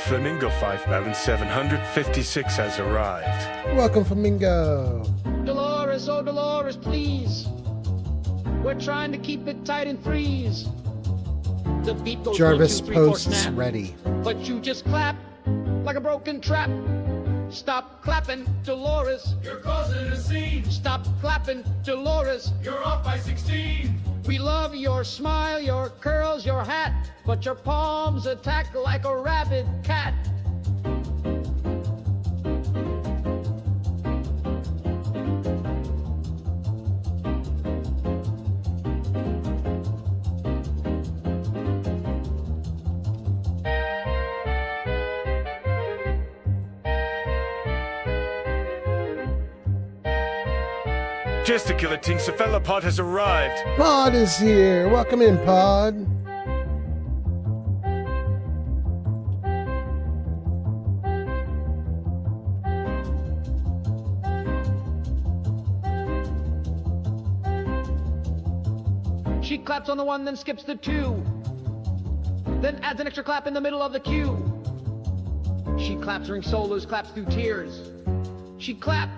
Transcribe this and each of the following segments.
Flamingo 5756 has arrived. Welcome, Flamingo. Dolores, oh Dolores, please. We're trying to keep it tight and freeze. The beat goes Jarvis 1, 2, 3, 4, posts snap. ready. But you just clap like a broken trap. Stop clapping, Dolores. You're causing a scene. Stop clapping, Dolores. You're off by 16. We love your smile, your curls, your hat, but your palms attack like a rabid cat. Gesticulating cephalopod has arrived. Pod is here. Welcome in, Pod. She claps on the 1, then skips the 2, then adds an extra clap in the middle of the cue. She claps during solos, claps through tears. She clapped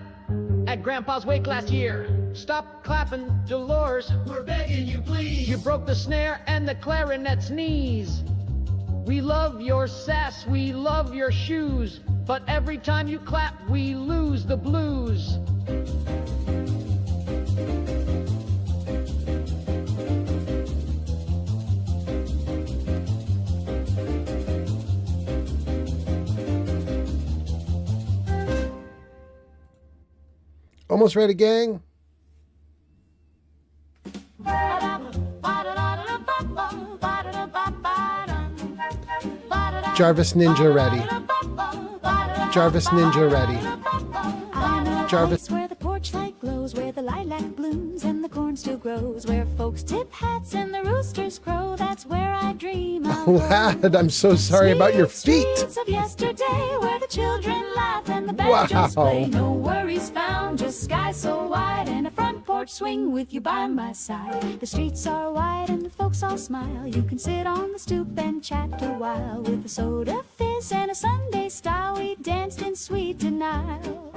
at Grandpa's wake last year. Stop clapping, Dolores. We're begging you, please. You broke the snare and the clarinet's knees. We love your sass, we love your shoes, but every time you clap, we lose the blues. Almost ready, gang? Jarvis Ninja ready. Jarvis Ninja ready. Jarvis. Where the porch light glows, where the lilac blooms and the corn still grows, where folks tip hats and the roosters crow, that's where I dream of. Lad, I'm so sorry about your feet. Streets of yesterday, where the children laugh and the banjos play. No worries found, just sky so wide and a front porch swing with you by my side. The streets are wide and the folks all smile. You can sit on the stoop and chat a while with a soda fizz and a Sunday style. We danced in sweet denial.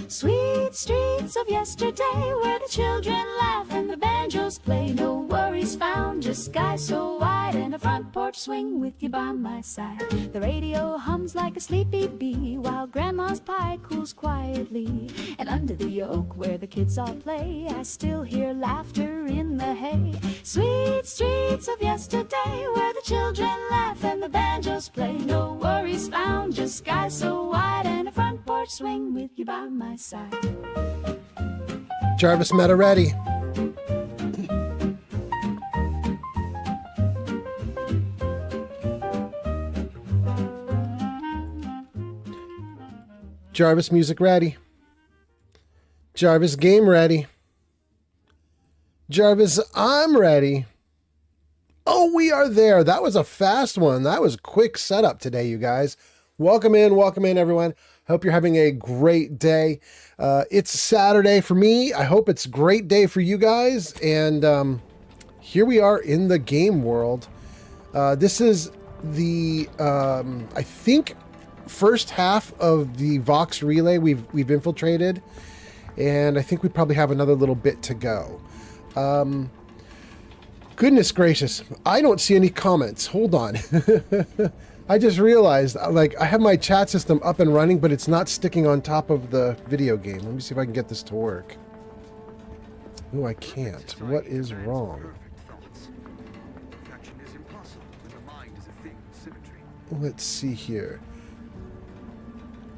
Sweet streets of yesterday, where the children laugh and the banjos play. No worries found, just sky so wide and a front porch swing with you by my side. The radio hums like a sleepy bee while Grandma's pie cools quietly. And under the oak where the kids all play, I still hear laughter in the hay. Sweet streets of yesterday, where the children laugh and the banjos play. No worries found, just sky so wide and a front porch swing with you by my side. Jarvis Meta ready. Jarvis music ready. Jarvis game ready. Jarvis, I'm ready. Oh, we are there. That was a fast one. That was a quick setup today, you guys. Welcome in, everyone. Hope you're having a great day. It's Saturday for me. I hope it's a great day for you guys. And here we are in the game world. This is the, I think, first half of the Vox Relay we've infiltrated. And I think we probably have another little bit to go. Goodness gracious. I don't see any comments. Hold on. I just realized, like, I have my chat system up and running, but it's not sticking on top of the video game. Let me see if I can get this to work. Oh, I can't. What is wrong? Let's see here.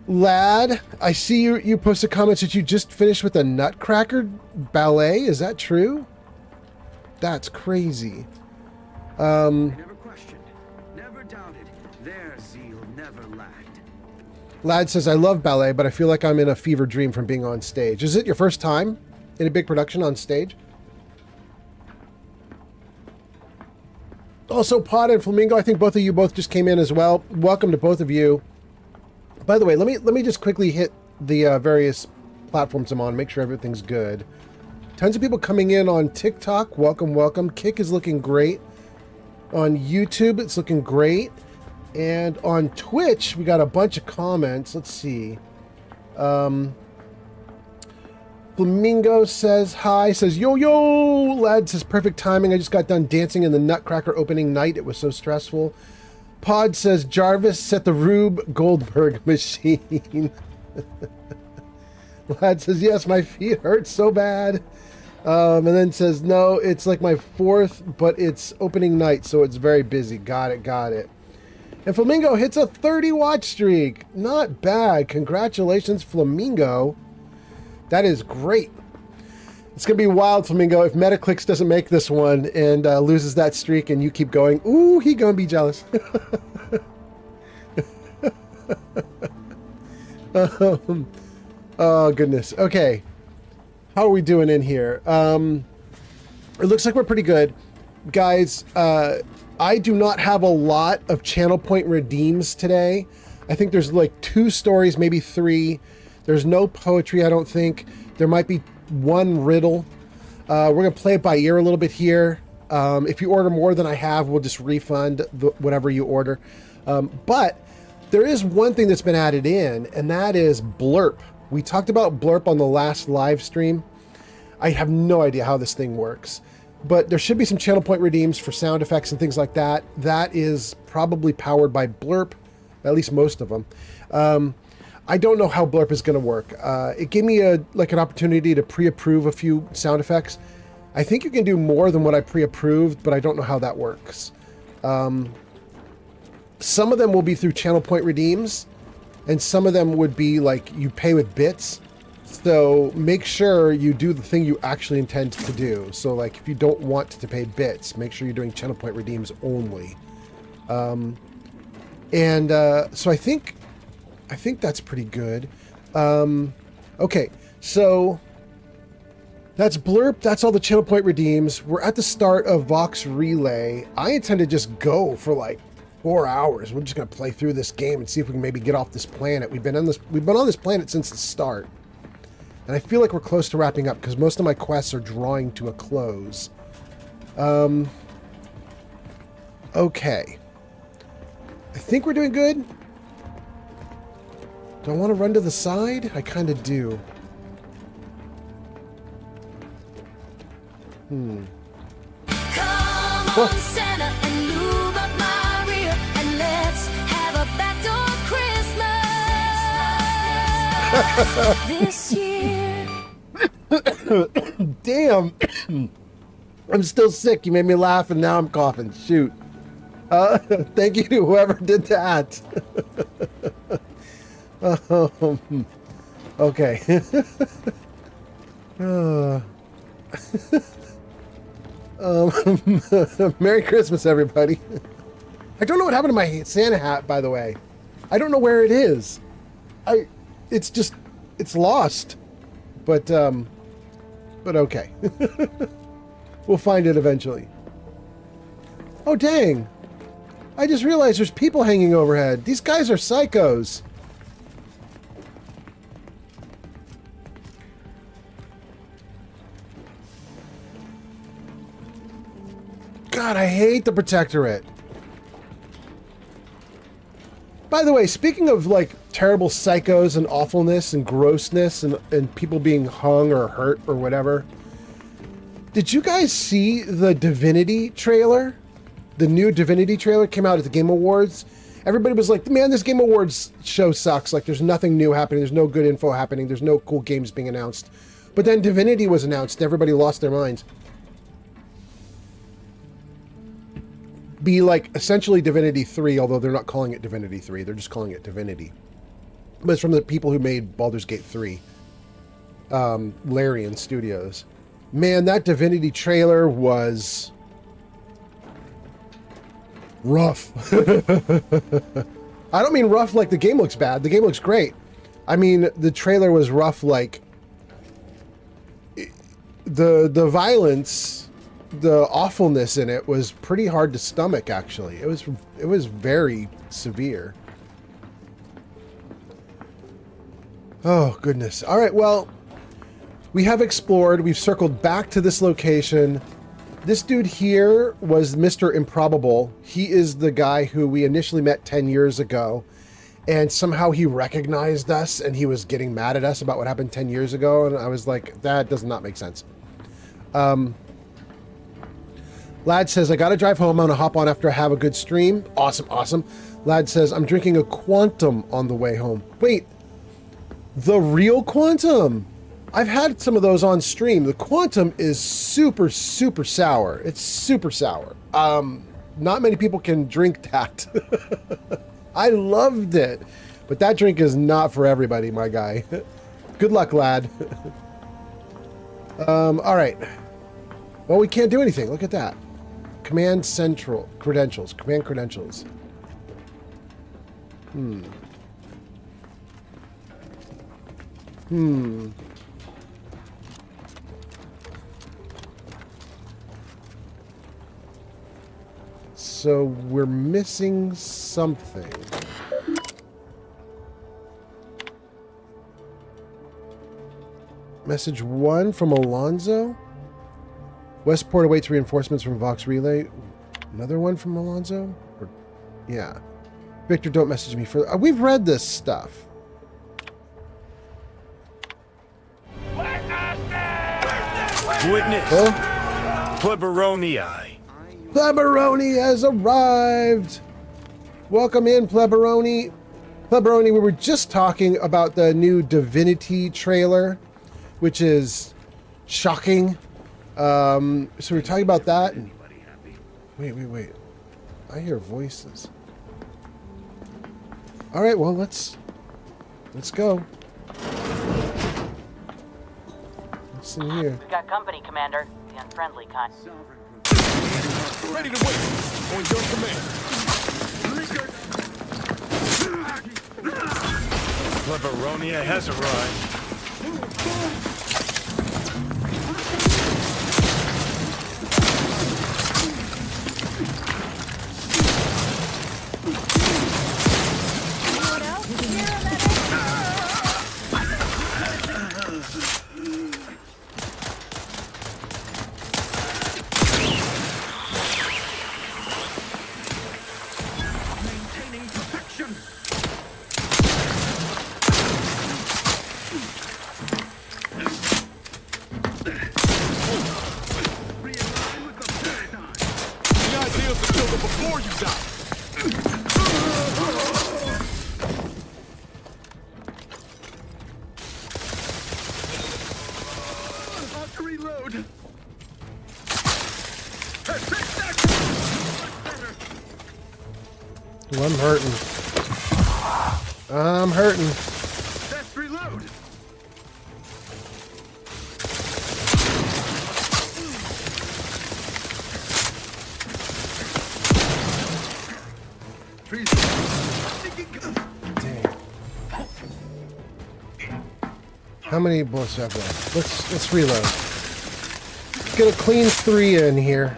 Lad, I see you posted comments that you just finished with a Nutcracker ballet. Is that true? That's crazy. Never questioned, never doubted. Their zeal never lacked. Lad says, I love ballet, but I feel like I'm in a fever dream from being on stage. Is it your first time in a big production on stage? Also, Pod and Flamingo, I think both of you both just came in as well. Welcome to both of you. By the way, let me just quickly hit the various platforms I'm on, make sure everything's good. Tons of people coming in on TikTok. Welcome, welcome. Kick is looking great. On YouTube, it's looking great. And on Twitch, we got a bunch of comments. Let's see. Flamingo says hi, says yo yo. Lad says perfect timing. I just got done dancing in the Nutcracker opening night. It was so stressful. Pod says Jarvis set the Rube Goldberg machine. Lad says yes, my feet hurt so bad. And then says no, it's like my fourth, but it's opening night, so it's very busy. Got it. And Flamingo hits a 30 watch streak. Not bad. Congratulations, Flamingo. That is great. It's going to be wild, Flamingo, if Metaclicks doesn't make this one and loses that streak and you keep going. Ooh, he going to be jealous. Oh, goodness. Okay. How are we doing in here? It looks like we're pretty good. Guys, I do not have a lot of channel point redeems today. I think there's like 2 stories, maybe 3. There's no poetry, I don't think. There might be 1 riddle. We're going to play it by ear a little bit here. If you order more than I have, we'll just refund whatever you order. But there is one thing that's been added in, and that is blurp. We talked about blurp on the last live stream. I have no idea how this thing works. But there should be some channel point redeems for sound effects and things like that. That is probably powered by blurp, at least most of them. I don't know how blurp is going to work. It gave me an opportunity to pre-approve a few sound effects. I think you can do more than what I pre-approved, but I don't know how that works. Some of them will be through channel point redeems, and some of them would be like you pay with bits. So make sure you do the thing you actually intend to do. So like if you don't want to pay bits, make sure you're doing channel point redeems only. So I think that's pretty good. Okay, so that's blurp. That's all the channel point redeems. We're at the start of Vox Relay. I intend to just go for like 4 hours. We're just gonna play through this game and see if we can maybe get off this planet. We've been on this planet since the start. And I feel like we're close to wrapping up because most of my quests are drawing to a close. Okay. I think we're doing good. Do I want to run to the side? I kind of do. Come on, Santa, and lube up my rear, and let's have a backdoor Christmas this year. Damn. I'm still sick. You made me laugh and now I'm coughing. Shoot. Thank you to whoever did that. Okay. Merry Christmas, everybody. I don't know what happened to my Santa hat, by the way. I don't know where it is. It's lost. But okay. We'll find it eventually. Oh, dang. I just realized there's people hanging overhead. These guys are psychos. God, I hate the Protectorate. By the way, speaking of like terrible psychos and awfulness and grossness and people being hung or hurt or whatever, did you guys see the Divinity trailer? The new Divinity trailer came out at the Game Awards. Everybody was like, man, this Game Awards show sucks. Like, there's nothing new happening. There's no good info happening. There's no cool games being announced. But then Divinity was announced and everybody lost their minds. Be like essentially Divinity 3, although they're not calling it Divinity 3. They're just calling it Divinity. But it's from the people who made Baldur's Gate 3. Larian Studios. Man, that Divinity trailer was rough. I don't mean rough like the game looks bad. The game looks great. I mean, the trailer was rough like the violence, the awfulness in it was pretty hard to stomach, actually. It was very severe. Oh, goodness. All right, well, we have explored. We've circled back to this location. This dude here was Mr. Improbable. He is the guy who we initially met 10 years ago. And somehow he recognized us and he was getting mad at us about what happened 10 years ago. And I was like, that does not make sense. Lad says, I got to drive home. I'm going to hop on after I have a good stream. Awesome, awesome. Lad says, I'm drinking a Quantum on the way home. Wait, the real Quantum? I've had some of those on stream. The Quantum is super, super sour. It's super sour. Not many people can drink that. I loved it. But that drink is not for everybody, my guy. Good luck, lad. All right. Well, we can't do anything. Look at that. Command Central. Credentials. Command credentials. So we're missing something. Message 1 from Alonzo. Westport awaits reinforcements from Vox Relay. Another one from Alonzo? Or, yeah. Victor, don't message me further. We've read this stuff. Witness. Huh? Pleberonii. Pleberoni has arrived. Welcome in, Pleberoni. Pleberoni, we were just talking about the new Divinity trailer, which is shocking. So we're talking about that. And wait. I hear voices. All right, well, let's go. What's in here? We've got company, Commander. The unfriendly kind. Ready to wait. On your command. Pleberonia has arrived. Well, I'm hurting. I'm hurting. Let's reload. Dang. How many bullets do I have left? Let's reload. Let's get a clean 3 in here.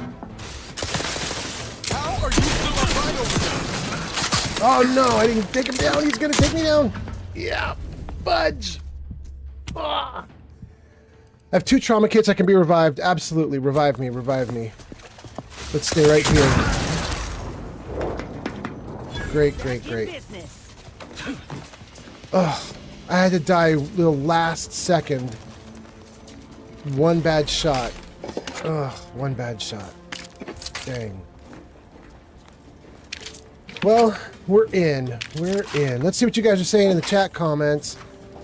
Oh no, I didn't take him down. He's gonna take me down. Yeah, budge. Ah. I have 2 trauma kits. I can be revived. Absolutely, revive me, revive me. Let's stay right here. Great. Ugh, I had to die the last second. One bad shot. Ugh, one bad shot. Dang. Well, we're in. Let's see what you guys are saying in the chat comments.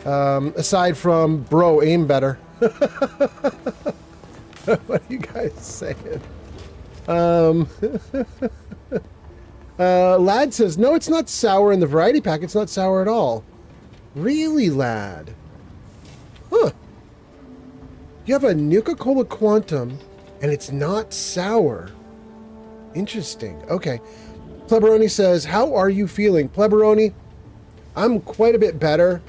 Aside from, bro, aim better. What are you guys saying? Lad says, no, it's not sour in the variety pack. It's not sour at all. Really, Lad? Huh. You have a Nuka-Cola Quantum, and it's not sour. Interesting. Okay. Pleberoni says, how are you feeling? Pleberoni, I'm quite a bit better,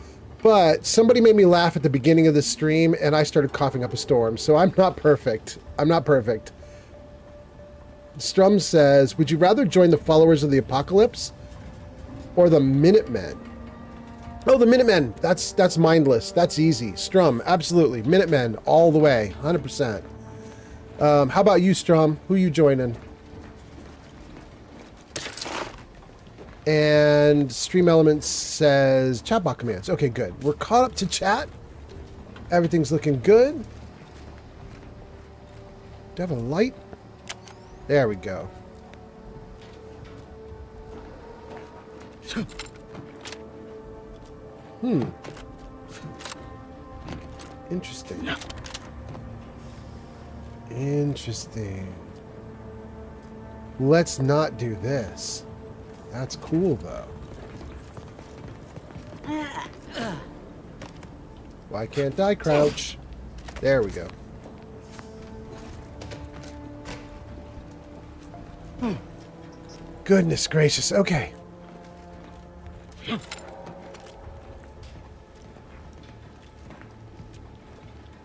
but somebody made me laugh at the beginning of the stream, and I started coughing up a storm, so I'm not perfect. I'm not perfect. Strum says, would you rather join the Followers of the Apocalypse or the Minutemen? Oh, the Minutemen. That's mindless. That's easy. Strum, absolutely. Minutemen all the way, 100%. How about you, Strom? Who you joining? And Stream Elements says chatbot commands. Okay, good. We're caught up to chat. Everything's looking good. Do I have a light? There we go. Interesting. Interesting. Let's not do this. That's cool, though. Why can't I crouch? There we go. Goodness gracious. Okay.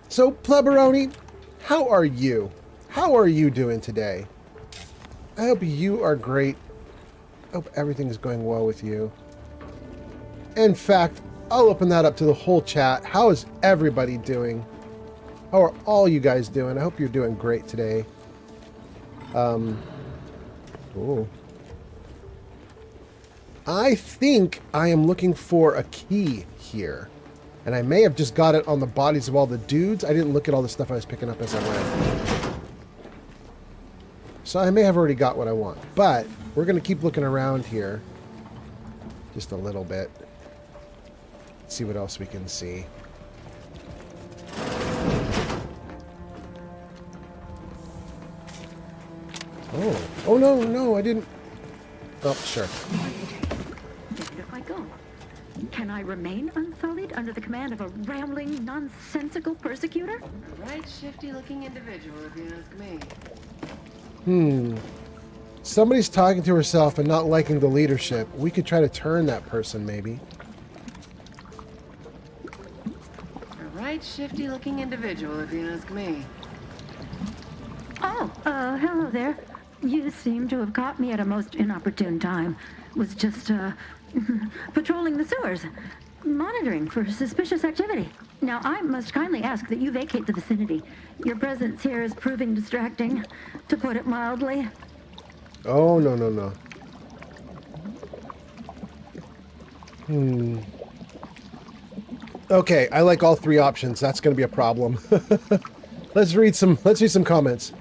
So, Pleberoni, how are you? How are you doing today? I hope you are great. I hope everything is going well with you. In fact, I'll open that up to the whole chat. How is everybody doing? How are all you guys doing? I hope you're doing great today. Ooh. I think I am looking for a key here. And I may have just got it on the bodies of all the dudes. I didn't look at all the stuff I was picking up as I went. So I may have already got what I want. But we're going to keep looking around here. Just a little bit. See what else we can see. Oh. Oh, no, I didn't. Oh, sure. If I go, can I remain unsullied under the command of a rambling, nonsensical persecutor? A right shifty-looking individual, if you ask me. Somebody's talking to herself and not liking the leadership. We could try to turn that person, maybe. A right shifty-looking individual, if you ask me. Oh, hello there. You seem to have caught me at a most inopportune time. Was just, patrolling the sewers, monitoring for suspicious activity. Now, I must kindly ask that you vacate the vicinity. Your presence here is proving distracting, to put it mildly. Oh, no. Okay, I like all three options. That's going to be a problem. Let's read some comments.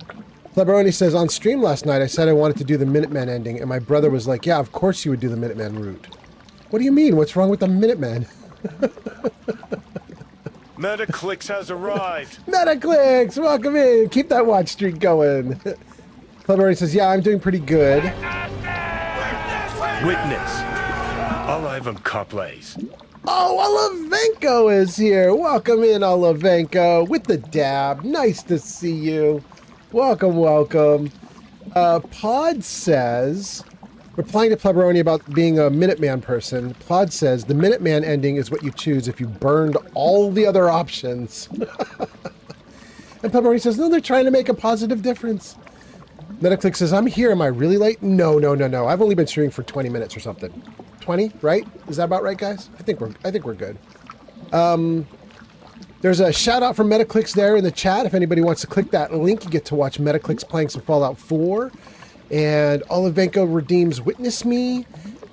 Pleberoni says, on stream last night, I said I wanted to do the Minutemen ending, and my brother was like, yeah, of course you would do the Minutemen route. What do you mean? What's wrong with the Minutemen? Metaclix has arrived. Metaclix, welcome in. Keep that watch streak going. Pleberoni says, yeah, I'm doing pretty good. Witness. Olive Coplays. Oh, Olivenko is here. Welcome in, Olivenko, with the dab. Nice to see you. Welcome. Pod says, replying to Pleberoni about being a Minuteman person, Pod says, the Minuteman ending is what you choose if you burned all the other options. And Pleberoni says, no, they're trying to make a positive difference. Metaclick says, I'm here. Am I really late? No. I've only been streaming for 20 minutes or something. 20, right? Is that about right, guys? I think we're good. There's a shout out from Metaclicks there in the chat. If anybody wants to click that link, you get to watch Metaclicks playing some Fallout 4. And Olivenko redeems Witness Me.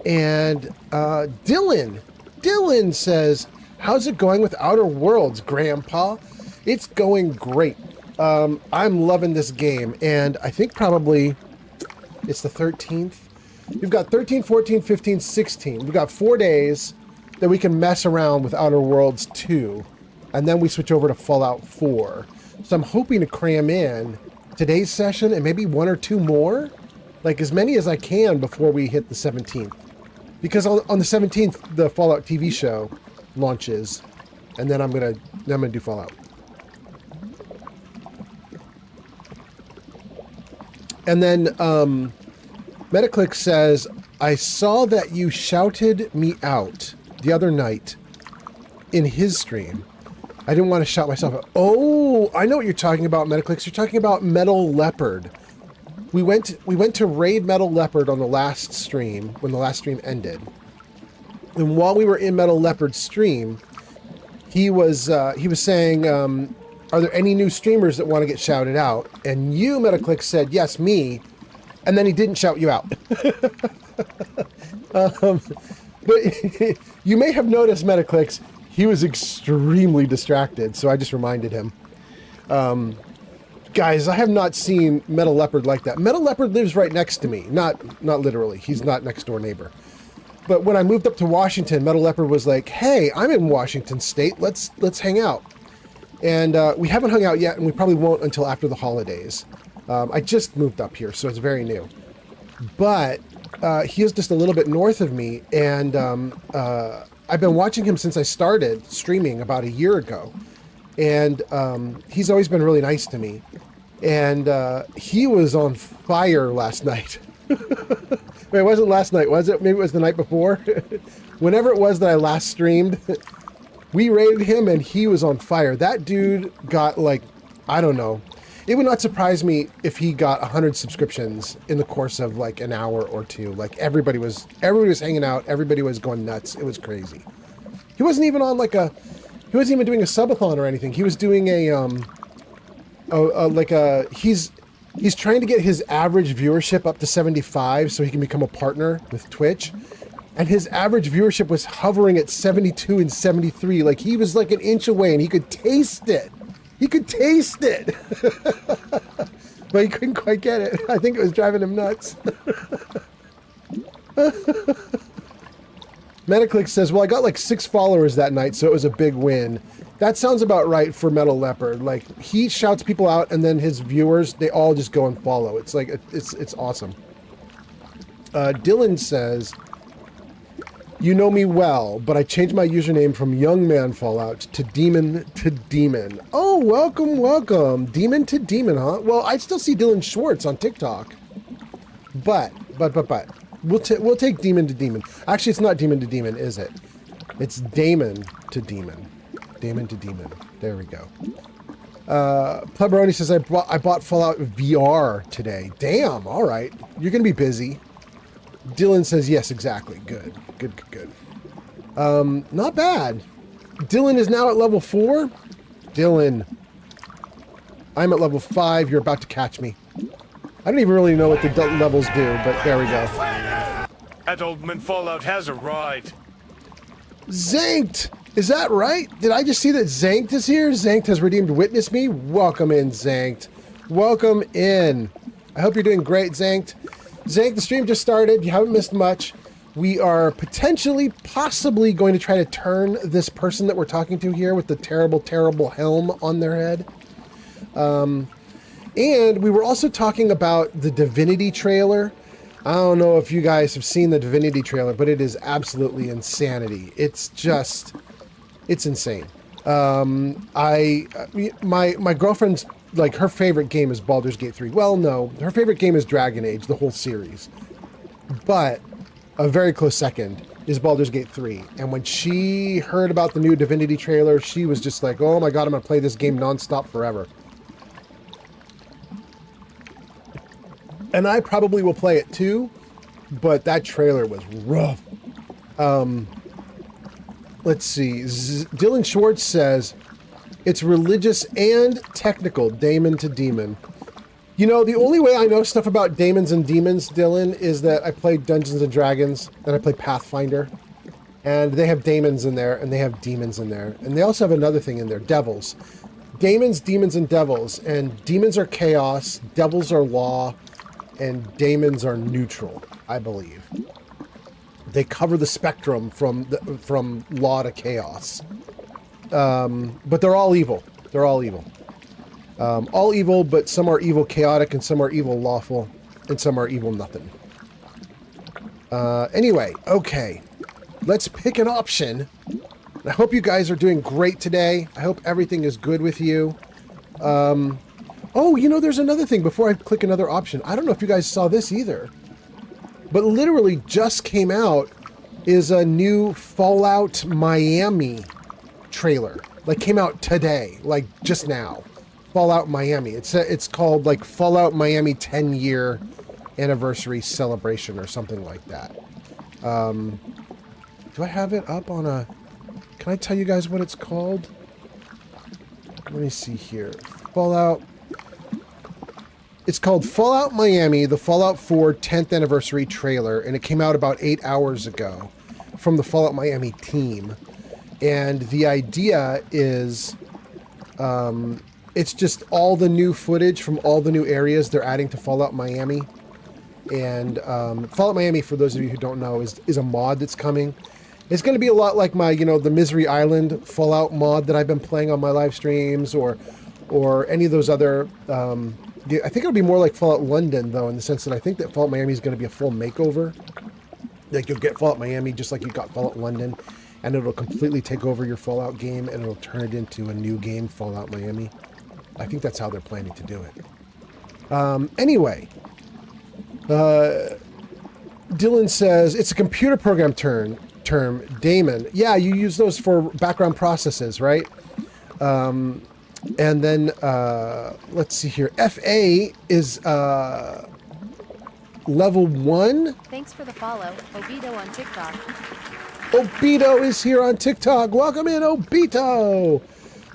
And Dylan says, how's it going with Outer Worlds, Grandpa? It's going great. I'm loving this game. And I think probably it's the 13th. We've got 13, 14, 15, 16. We've got 4 days that we can mess around with Outer Worlds 2. And then we switch over to Fallout 4. So I'm hoping to cram in today's session and maybe 1 or 2 more. Like as many as I can before we hit the 17th. Because on the 17th, the Fallout TV show launches. And then I'm gonna do Fallout. And then Metaclick says, I saw that you shouted me out the other night in his stream. I didn't want to shout myself out. Oh, I know what you're talking about, Metaclicks. You're talking about Metal Leopard. We went to raid Metal Leopard on the last stream, when the last stream ended. And while we were in Metal Leopard's stream, he was saying, are there any new streamers that want to get shouted out? And you, Metaclick, said, yes, me. And then he didn't shout you out. But you may have noticed, Metaclicks, he was extremely distracted, so I just reminded him. Guys, I have not seen Metal Leopard like that. Metal Leopard lives right next to me. Not literally. He's not next door neighbor. But when I moved up to Washington, Metal Leopard was like, hey, I'm in Washington State. Let's hang out. And we haven't hung out yet, and we probably won't until after the holidays. I just moved up here, so it's very new. But he is just a little bit north of me, and I've been watching him since I started streaming about a year ago. And he's always been really nice to me. And he was on fire last night. Wait, it wasn't last night, was it? Maybe it was the night before? Whenever it was that I last streamed, we raided him and he was on fire. That dude got like, I don't know. It would not surprise me if he got 100 subscriptions in the course of like an hour or two. Like everybody was hanging out. Everybody was going nuts. It was crazy. He wasn't even on like he wasn't even doing a subathon or anything. He was doing he's trying to get his average viewership up to 75 so he can become a partner with Twitch. And his average viewership was hovering at 72 and 73. Like he was like an inch away and he could taste it. He could taste it. But he couldn't quite get it. I think it was driving him nuts. Metaclick says, well, I got like 6 followers that night, so it was a big win. That sounds about right for Metal Leopard. Like, he shouts people out, and then his viewers, they all just go and follow. It's like, it's awesome. Dylan says, you know me well, but I changed my username from Young Man Fallout to Demon to Demon. Oh, welcome, welcome. Demon to Demon, huh? Well, I still see Dylan Schwartz on TikTok. But. We'll take Demon to Demon. Actually, it's not Demon to Demon, is it? It's Damon to Demon. Damon to Demon. There we go. Pleberoni says, I bought Fallout VR today. Damn, all right. You're going to be busy. Dylan says, yes, exactly. Good. Not bad. Dylan is now at level 4. Dylan, I'm at level 5. You're about to catch me. I don't even really know what the levels do, but there we go. That old man Fallout has arrived. Zanked! Is that right? Did I just see that Zanked is here? Zanked has redeemed Witness Me? Welcome in, Zanked. Welcome in. I hope you're doing great, Zanked. Zanked, the stream just started. You haven't missed much. We are possibly going to try to turn this person that we're talking to here with the terrible, terrible helm on their head. And we were also talking about the Divinity trailer. I don't know if you guys have seen the Divinity trailer, but it is absolutely insanity. It's insane. My girlfriend's, like, her favorite game is Baldur's Gate 3. Well, no, her favorite game is Dragon Age, the whole series. But a very close second is Baldur's Gate 3. And when she heard about the new Divinity trailer, she was just like, oh my god, I'm going to play this game nonstop forever. And I probably will play it too, but that trailer was rough. Let's see. Dylan Schwartz says, it's religious and technical, Daemon to Demon. You know, the only way I know stuff about daemons and demons, Dylan, is that I play Dungeons and Dragons, and I play Pathfinder. And they have daemons in there, and they have demons in there. And they also have another thing in there, devils. Daemons, demons, and devils. And demons are chaos, devils are law, and daemons are neutral, I believe. They cover the spectrum from law to chaos. But they're all evil. They're all evil. All evil, but some are evil chaotic, and some are evil lawful, and some are evil nothing. Anyway, okay. Let's pick an option. I hope you guys are doing great today. I hope everything is good with you. Oh, you know, there's another thing before I click another option. I don't know if you guys saw this either. But literally just came out is a new Fallout Miami trailer. Like, came out today, like just now. Fallout Miami. It's called like Fallout Miami 10-year anniversary celebration or something like that. Do I have it up on a... Can I tell you guys what it's called? let me see here. Fallout. It's called Fallout Miami, the Fallout 4 10th anniversary trailer, and it came out about 8 hours ago from the Fallout Miami team. And the idea is, it's just all the new footage from all the new areas they're adding to Fallout Miami. And Fallout Miami, for those of you who don't know, is a mod that's coming. It's going to be a lot like my, the Misery Island Fallout mod that I've been playing on my live streams, or any of those other. I think it'll be more like Fallout London, though, in the sense that I think that Fallout Miami is going to be a full makeover. Like, you'll get Fallout Miami just like you got Fallout London, and it'll completely take over your Fallout game, and it'll turn it into a new game, Fallout Miami. I think that's how they're planning to do it. Anyway, Dylan says, it's a computer program term, Damon. Yeah, you use those for background processes, right? And then, let's see here. FA is level 1. Thanks for the follow. Obito on TikTok. Obito is here on TikTok. Welcome in, Obito.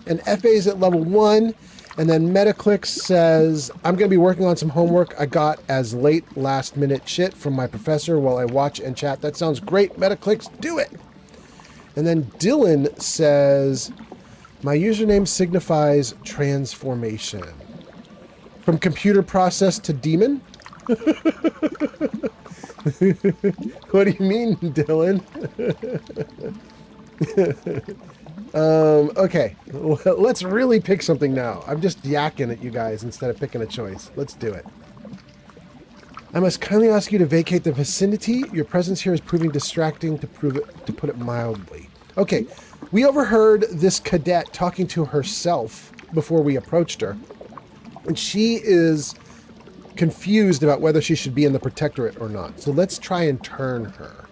And FA is at level 1. And then Metaclick says, I'm going to be working on some homework I got as late last minute shit from my professor while I watch and chat. That sounds great. Metaclicks, do it. And then Dylan says, my username signifies transformation. From computer process to demon? What do you mean, Dylan? Okay, let's really pick something now. I'm just yakking at you guys instead of picking a choice. Let's do it. I must kindly ask you to vacate the vicinity. Your presence here is proving distracting, to put it mildly. Okay, we overheard this cadet talking to herself before we approached her, and she is confused about whether she should be in the protectorate or not. So let's try and turn her.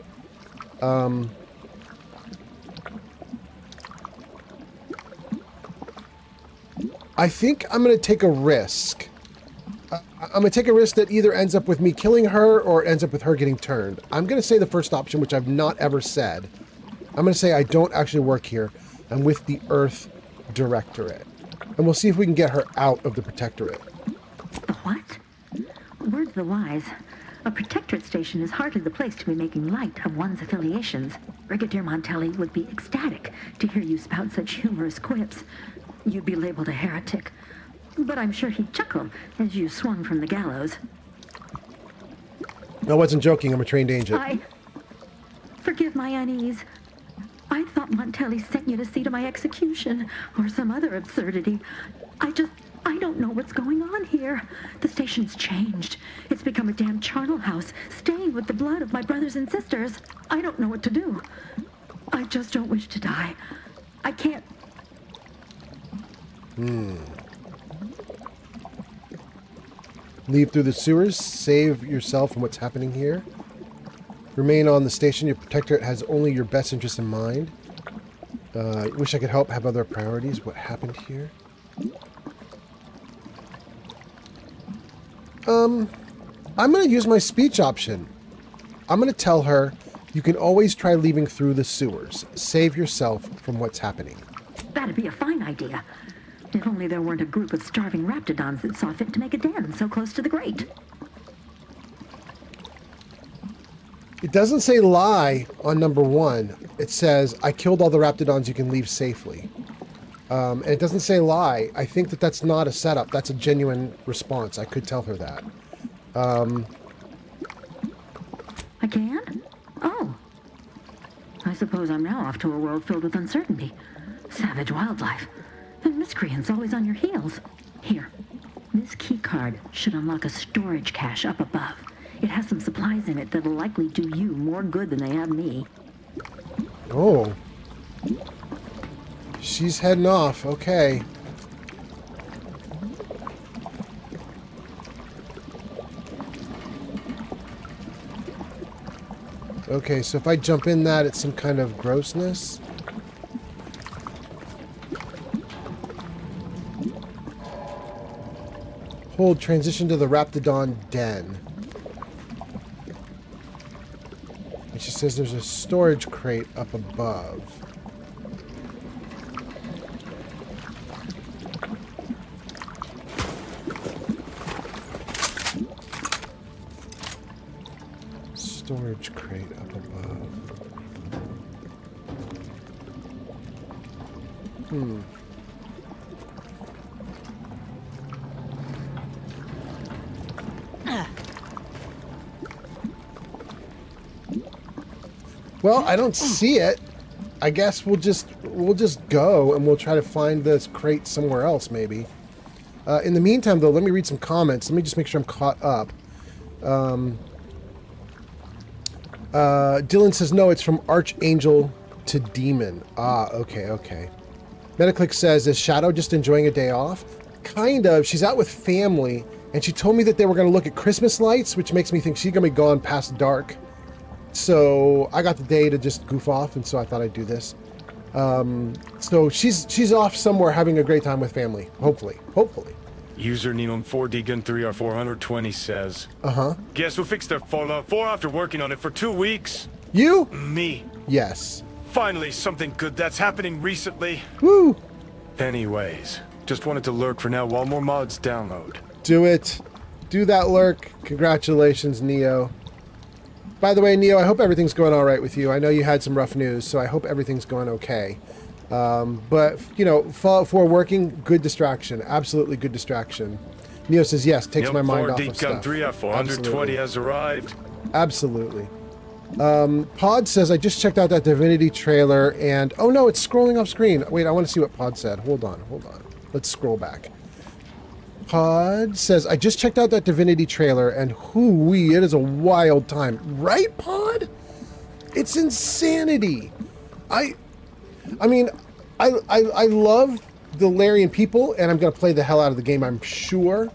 I think I'm going to take a risk. I'm going to take a risk that either ends up with me killing her or ends up with her getting turned. I'm going to say the first option, which I've not ever said. I'm going to say I don't actually work here. I'm with the Earth Directorate. And we'll see if we can get her out of the Protectorate. The what? Word to the wise. A Protectorate station is hardly the place to be making light of one's affiliations. Brigadier Montelli would be ecstatic to hear you spout such humorous quips. You'd be labeled a heretic. But I'm sure he'd chuckle as you swung from the gallows. I wasn't joking. I'm a trained agent. Forgive my unease. I thought Montelli sent you to see to my execution, or some other absurdity. I don't know what's going on here. The station's changed. It's become a damn charnel house, stained with the blood of my brothers and sisters. I don't know what to do. I just don't wish to die. I can't... Leave through the sewers. Save yourself from what's happening here. Remain on the station. Your protectorate has only your best interest in mind. Wish I could help. Have other priorities. What happened here? I'm going to use my speech option. I'm going to tell her, you can always try leaving through the sewers. Save yourself from what's happening. That'd be a fine idea. If only there weren't a group of starving raptidons that saw fit to make a den so close to the grate. It doesn't say lie on number 1. It says, I killed all the raptidons, you can leave safely. And it doesn't say lie. I think that that's not a setup. That's a genuine response. I could tell her that. I can? Oh. I suppose I'm now off to a world filled with uncertainty. Savage wildlife. And miscreants always on your heels. Here. This key card should unlock a storage cache up above. It has some supplies in it that'll likely do you more good than they have me. Oh. She's heading off. Okay. Okay, so if I jump in that, it's some kind of grossness. Hold transition to the Raptidon Den. And she says there's a storage crate up above. storage crate up above. Well, I don't see it. I guess we'll just go and we'll try to find this crate somewhere else, maybe. In the meantime, though, let me read some comments. Let me just make sure I'm caught up. Dylan says, no, it's from Archangel to Demon. Ah, okay, okay. Metaclick says, is Shadow just enjoying a day off? Kind of. She's out with family, and she told me that they were going to look at Christmas lights, which makes me think she's going to be gone past dark. So I got the day to just goof off, and so I thought I'd do this. So she's off somewhere having a great time with family. Hopefully. User Neon 4D Gun 3R420 says, guess who fixed their Fallout 4 after working on it for 2 weeks? You? Me. Yes. Finally, something good that's happening recently. Woo! Anyways, just wanted to lurk for now while more mods download. Do it. Do that, lurk. Congratulations, Neo. By the way, Neo, I hope everything's going all right with you. I know you had some rough news, so I hope everything's going okay. But, you know, Fallout 4 working, good distraction. Absolutely good distraction. Neo says, yes, takes my mind off of stuff. 420 has arrived. Absolutely. Pod says, I just checked out that Divinity trailer and... Oh, no, it's scrolling off screen. Wait, I want to see what Pod said. Hold on. Let's scroll back. Pod says, I just checked out that Divinity trailer and hoo-wee, it is a wild time. Right, Pod? It's insanity. I mean, I love the Larian people, and I'm going to play the hell out of the game, I'm sure.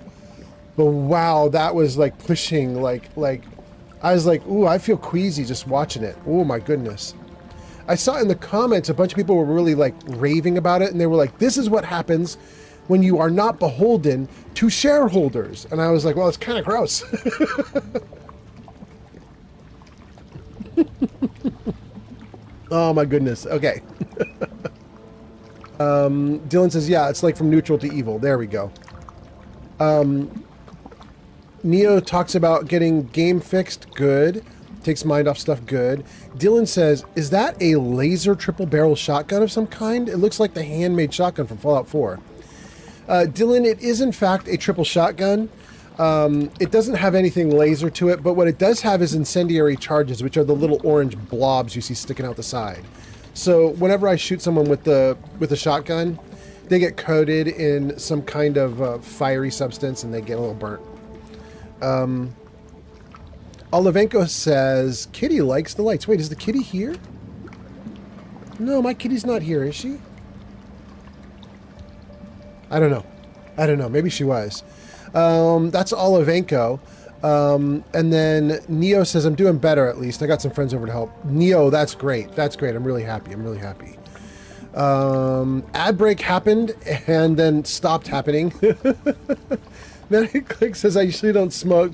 But wow, that was like pushing, like I was like, ooh, I feel queasy just watching it. Oh my goodness. I saw in the comments a bunch of people were really like raving about it, and they were like, this is what happens when you are not beholden to shareholders. And I was like, well, it's kind of gross. Oh my goodness. Okay. Dylan says, yeah, it's like from neutral to evil. There we go. Neo talks about getting game fixed. Good. Takes mind off stuff. Good. Dylan says, is that a laser triple barrel shotgun of some kind? It looks like the handmade shotgun from Fallout 4. Dylan, it is in fact a triple shotgun. It doesn't have anything laser to it, but what it does have is incendiary charges, which are the little orange blobs you see sticking out the side. So whenever I shoot someone with the shotgun, they get coated in some kind of fiery substance and they get a little burnt. Olivenko says, Kitty likes the lights. Wait, is the kitty here? No, my kitty's not here, is she? I don't know. Maybe she was. That's Olivenko. And then Neo says, I'm doing better at least. I got some friends over to help. Neo, that's great. That's great. I'm really happy. Ad break happened and then stopped happening. Then Click says, I usually don't smoke,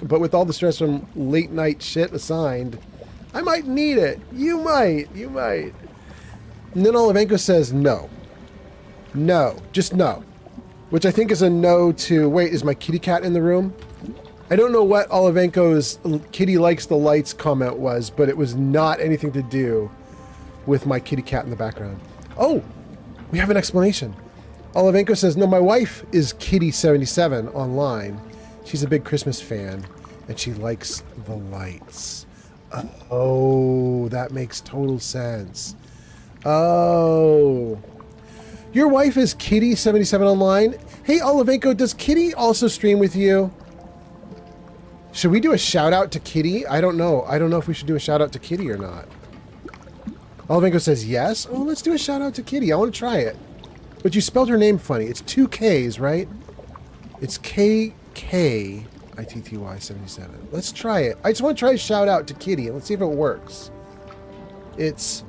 but with all the stress from late night shit assigned, I might need it. You might. And then Olivenko says, no, just no. Which I think is a no to, wait, is my kitty cat in the room? I don't know what Olivenko's kitty likes the lights comment was, but it was not anything to do with my kitty cat in the background. Oh, we have an explanation. Olivenko says, no, my wife is Kitty77 online. She's a big Christmas fan, and she likes the lights. Oh, that makes total sense. Oh. Your wife is Kitty77 online. Hey, Olivenko, does Kitty also stream with you? Should we do a shout out to Kitty? I don't know. I don't know if we should do a shout out to Kitty or not. Olivenko says yes. Oh, let's do a shout out to Kitty. I want to try it. But you spelled her name funny. It's 2 Ks, right? It's KKITTY77. Let's try it. I just want to try a shout out to Kitty. Let's see if it works. It's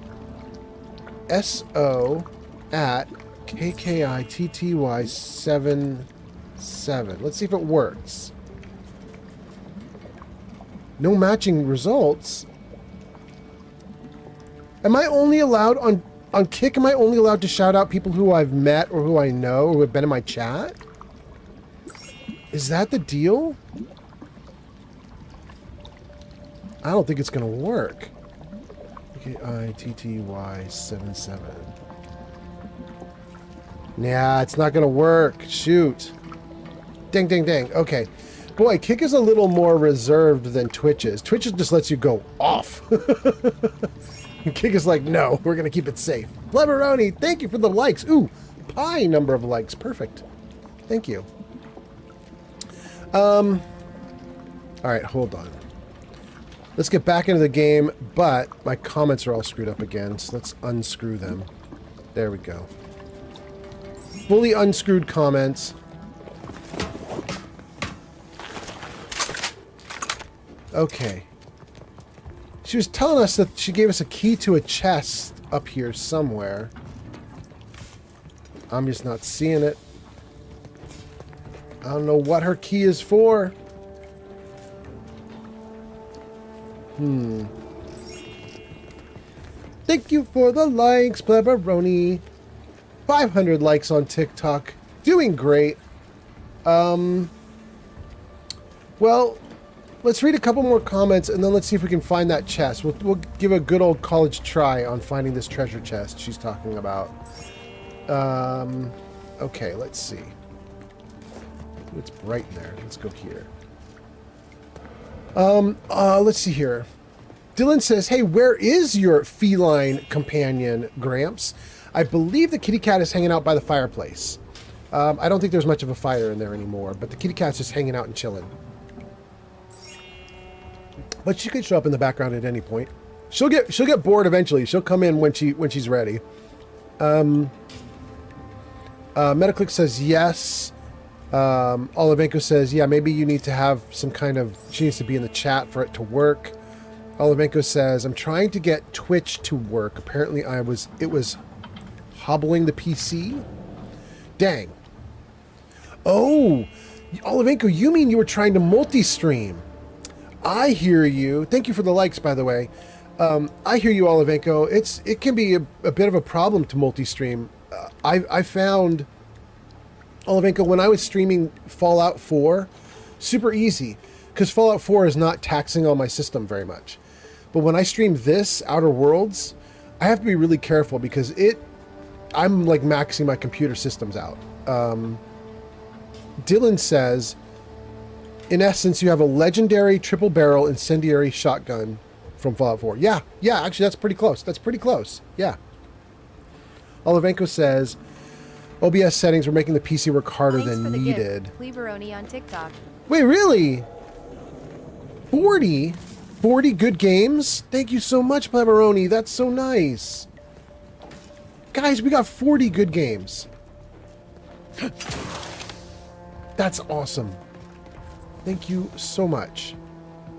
SO at KKITTY77. Let's see if it works. No matching results. Am I only allowed on Kick? Am I only allowed to shout out people who I've met or who I know or who have been in my chat? Is that the deal? I don't think it's going to work. KITTY77. Nah, it's not going to work. Shoot. Dang, dang, dang. Okay. Boy, Kick is a little more reserved than Twitch is. Twitch just lets you go off. Kick is like, no, we're going to keep it safe. Bleberoni, thank you for the likes. Ooh, pie number of likes. Perfect. Thank you. All right, hold on. Let's get back into the game, but my comments are all screwed up again, so let's unscrew them. There we go. Fully unscrewed comments. Okay. She was telling us that she gave us a key to a chest up here somewhere. I'm just not seeing it. I don't know what her key is for. Thank you for the likes, Bleberoni. 500 likes on TikTok. Doing great. Well, let's read a couple more comments and then let's see if we can find that chest. We'll give a good old college try on finding this treasure chest she's talking about. Okay, let's see. It's right there. Let's go here. Let's see here. Dylan says, hey, where is your feline companion, Gramps? I believe the kitty cat is hanging out by the fireplace. I don't think there's much of a fire in there anymore, but the kitty cat's just hanging out and chilling. But she could show up in the background at any point. She'll get bored eventually. She'll come in when she's ready. Metaclick says yes. Olivenko says, yeah, maybe you need to have some kind of... She needs to be in the chat for it to work. Olivenko says, I'm trying to get Twitch to work. Apparently it was hobbling the PC. Dang. Oh, Olivenko, you mean you were trying to multi-stream? I hear you. Thank you for the likes, by the way. I hear you, Olivenko. It can be a bit of a problem to multi-stream. I found... Olivenko, when I was streaming Fallout 4, super easy, because Fallout 4 is not taxing on my system very much. But when I stream this, Outer Worlds, I have to be really careful because I'm like maxing my computer systems out. Dylan says, in essence, you have a legendary triple barrel incendiary shotgun from Fallout 4. Yeah, actually that's pretty close. Yeah. Olivenko says, OBS settings were making the PC work harder than needed. Bleberoni on TikTok. Wait, really? 40 good games? Thank you so much, Bleberoni. That's so nice. Guys, we got 40 good games. That's awesome. Thank you so much.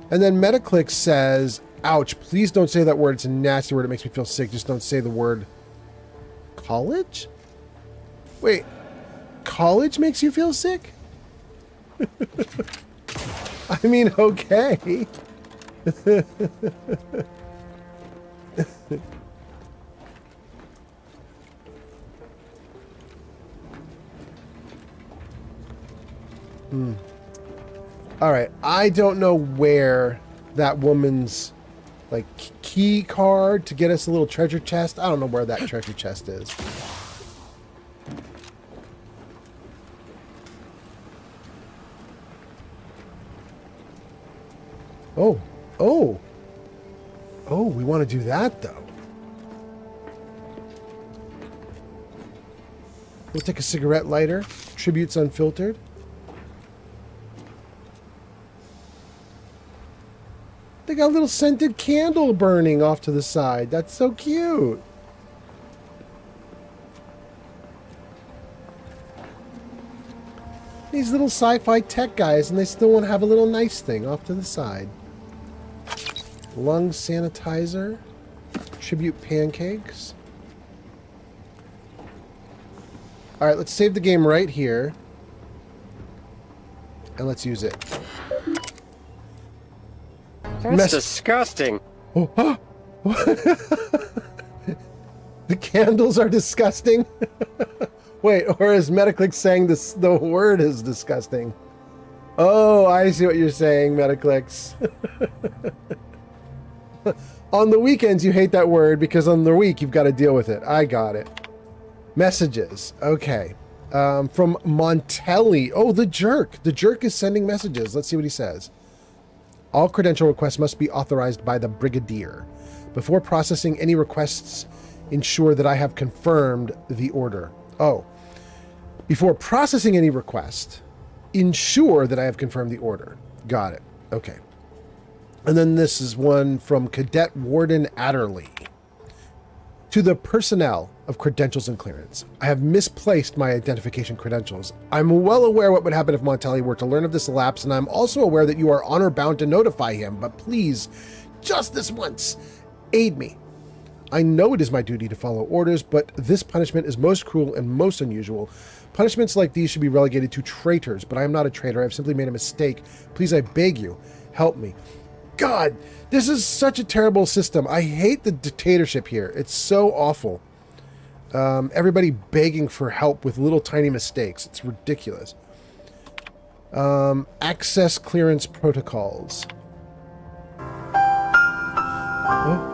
And then Metaclick says, ouch, please don't say that word. It's a nasty word. It makes me feel sick. Just don't say the word college? Wait, college makes you feel sick? I mean, okay. All right, I don't know where that woman's like key card to get us a little treasure chest. I don't know where that treasure chest is. Oh, we want to do that, though. We'll take a cigarette lighter. Tributes unfiltered. They got a little scented candle burning off to the side. That's so cute. These little sci-fi tech guys, and they still want to have a little nice thing off to the side. Lung sanitizer. Tribute pancakes. Alright, let's save the game right here. And let's use it. That's disgusting. Oh, the candles are disgusting. Wait, or is Metaclick saying this? The word is disgusting. Oh, I see what you're saying, Metaclicks. On the weekends, you hate that word because on the week, you've got to deal with it. I got it. Messages. Okay. From Montelli. Oh, the jerk. The jerk is sending messages. Let's see what he says. All credential requests must be authorized by the Brigadier. Before processing any requests, ensure that I have confirmed the order. Oh. Before processing any request, ensure that I have confirmed the order. Got it. Okay. And then this is one from Cadet Warden Adderley. To the personnel of credentials and clearance, I have misplaced my identification credentials. I'm well aware what would happen if Montelli were to learn of this lapse, and I'm also aware that you are honor bound to notify him, but please, just this once, aid me. I know it is my duty to follow orders, but this punishment is most cruel and most unusual. Punishments like these should be relegated to traitors, but I am not a traitor. I've simply made a mistake. Please, I beg you, help me. God, this is such a terrible system. I hate the dictatorship here. It's so awful. Everybody begging for help with little tiny mistakes. It's ridiculous. Access clearance protocols. Oh.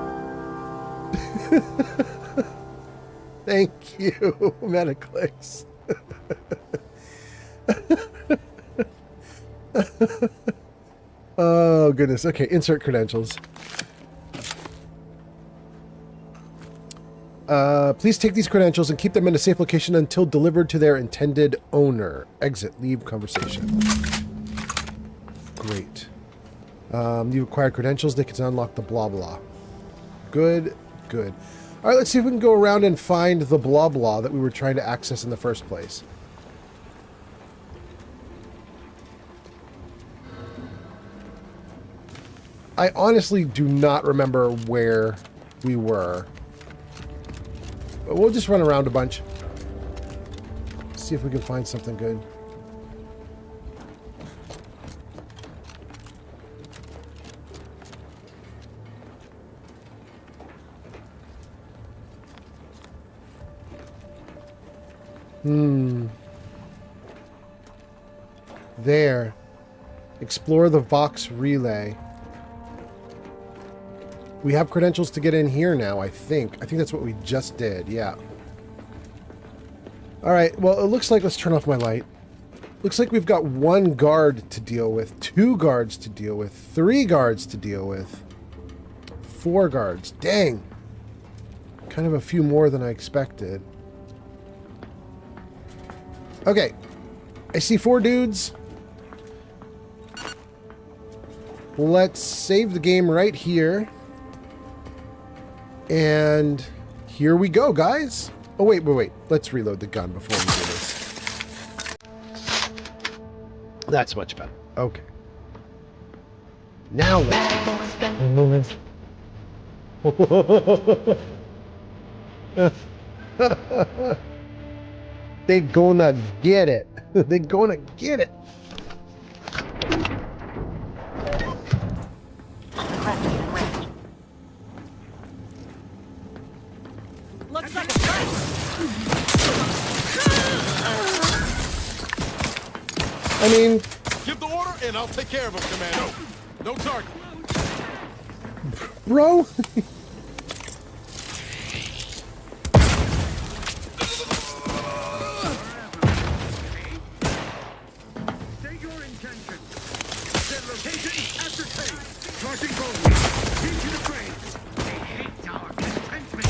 Thank you, Metaclicks. Oh, goodness. Okay, insert credentials. Please take these credentials and keep them in a safe location until delivered to their intended owner. Exit. Leave conversation. Great. You've acquired credentials. They can unlock the blah blah. Good, good. All right, let's see if we can go around and find the blah blah that we were trying to access in the first place. I honestly do not remember where we were. But we'll just run around a bunch. See if we can find something good. There. Explore the Vox Relay. We have credentials to get in here now, I think. I think that's what we just did, yeah. Alright, well, it looks like... Let's turn off my light. Looks like we've got 1 guard to deal with, 2 guards to deal with, 3 guards to deal with, 4 guards. Dang! Kind of a few more than I expected. Okay. I see 4 dudes. Let's save the game right here. And here we go, guys. Oh, wait. Let's reload the gun before we do this. That's much better. Okay. Now let's... They're gonna get it. They're gonna get it. Looks like a fight. I mean... Give the order and I'll take care of him, Commando. No target. Bro? State your intention. Set location ascertained. Starting boldly. Into the frame. They hate our contentment.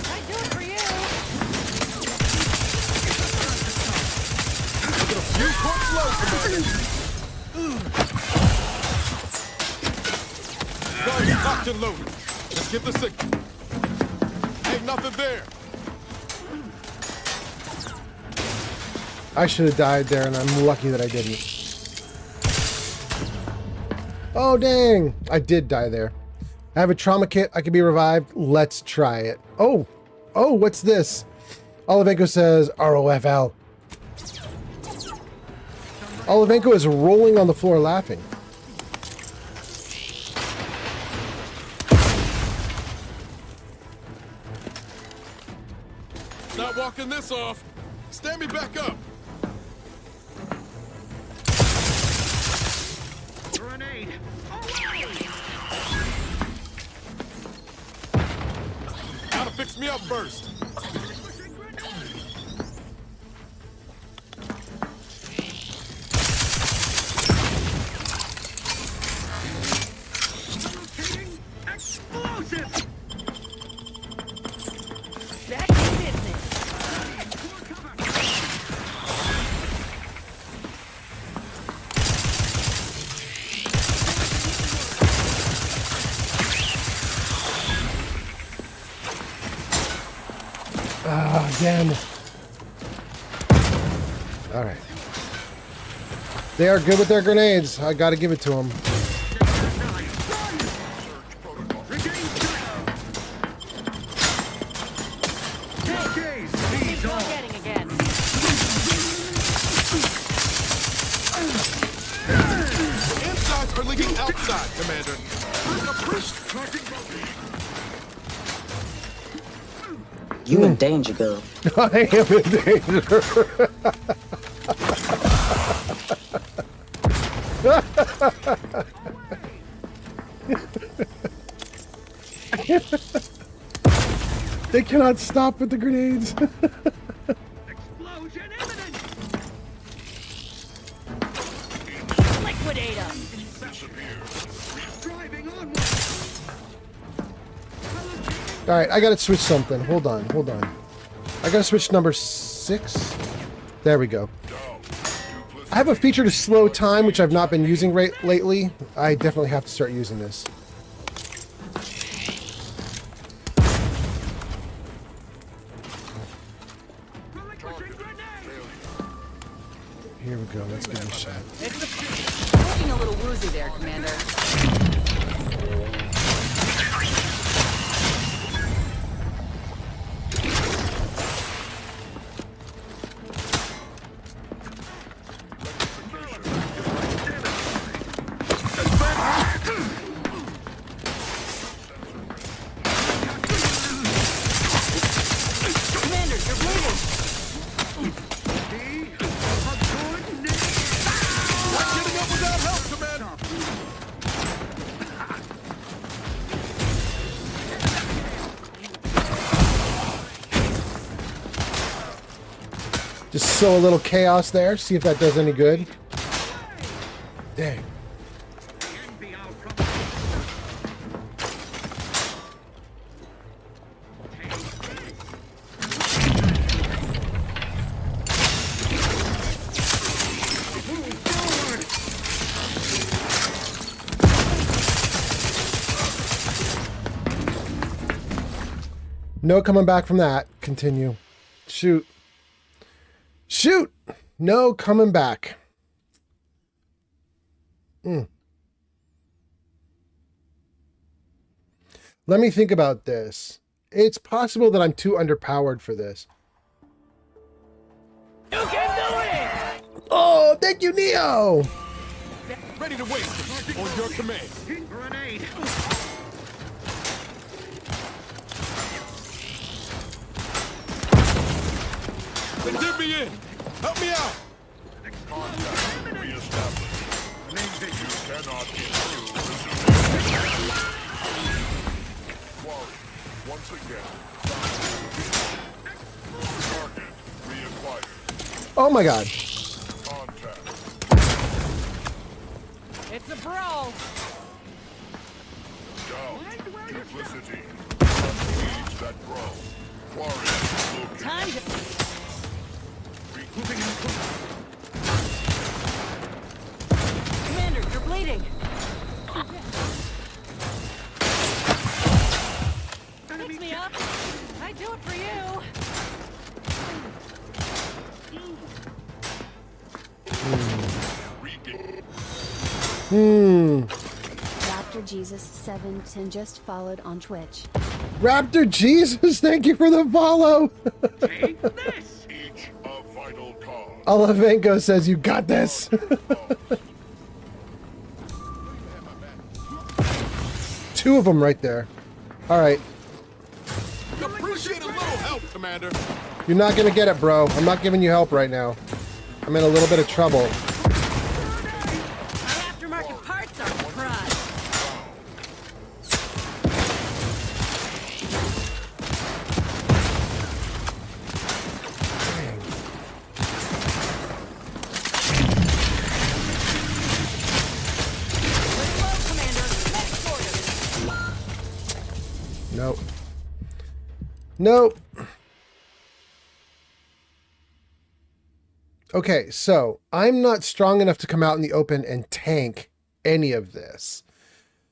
I'd do it for you. You put slow, Commander. Guns locked and loaded. Let's get the signal. Ain't nothing there. I should have died there, and I'm lucky that I didn't. Oh, dang. I did die there. I have a trauma kit. I can be revived. Let's try it. Oh, what's this? Olivenko says ROFL. Olivenko is rolling on the floor laughing. Not walking Knocking this off. Stand me back up. Grenade. Gotta fix me up first. Explosive. Back in business. Again. All right. They are good with their grenades. I got to give it to them. Getting again. Insides are leaking outside, Commander. You in danger, girl. I am in danger. They cannot stop with the grenades. Explosion imminent. Liquidate them. Driving onward. All right, I got to switch something. Hold on. I got to switch number 6. There we go. I have a feature to slow time, which I've not been using lately. I definitely have to start using this. Here we go. Let's give it a shot. Looking a little woozy there, Commander. Commander, you're bleeding. Not getting up without help, Commander. Just sow a little chaos there. See if that does any good. Dang. No coming back from that. Continue. Shoot. Shoot! No coming back. Let me think about this. It's possible that I'm too underpowered for this. You can do it! Oh, thank you, Neo! Ready to waste on your command. Grenade. Get me in. Help me out. Contact reestablished. Main You cannot intrude. Warrior, once again. Target reacquired. Oh my god. Contact. It's a brawl. Down. Duplicity. Needs that grow. Warrior, located. Time to... Commander, you're bleeding. Fix me up. I'd do it for you. Raptor Jesus 710 just followed on Twitch. Raptor Jesus, thank you for the follow. Take this. Each a vital cause. Olavenko says you got this. Two of them right there. All right. Appreciate a little help, Commander. You're not gonna get it, bro. I'm not giving you help right now. I'm in a little bit of trouble. My aftermarket parts are crud. Nope. Nope. Okay, so I'm not strong enough to come out in the open and tank any of this.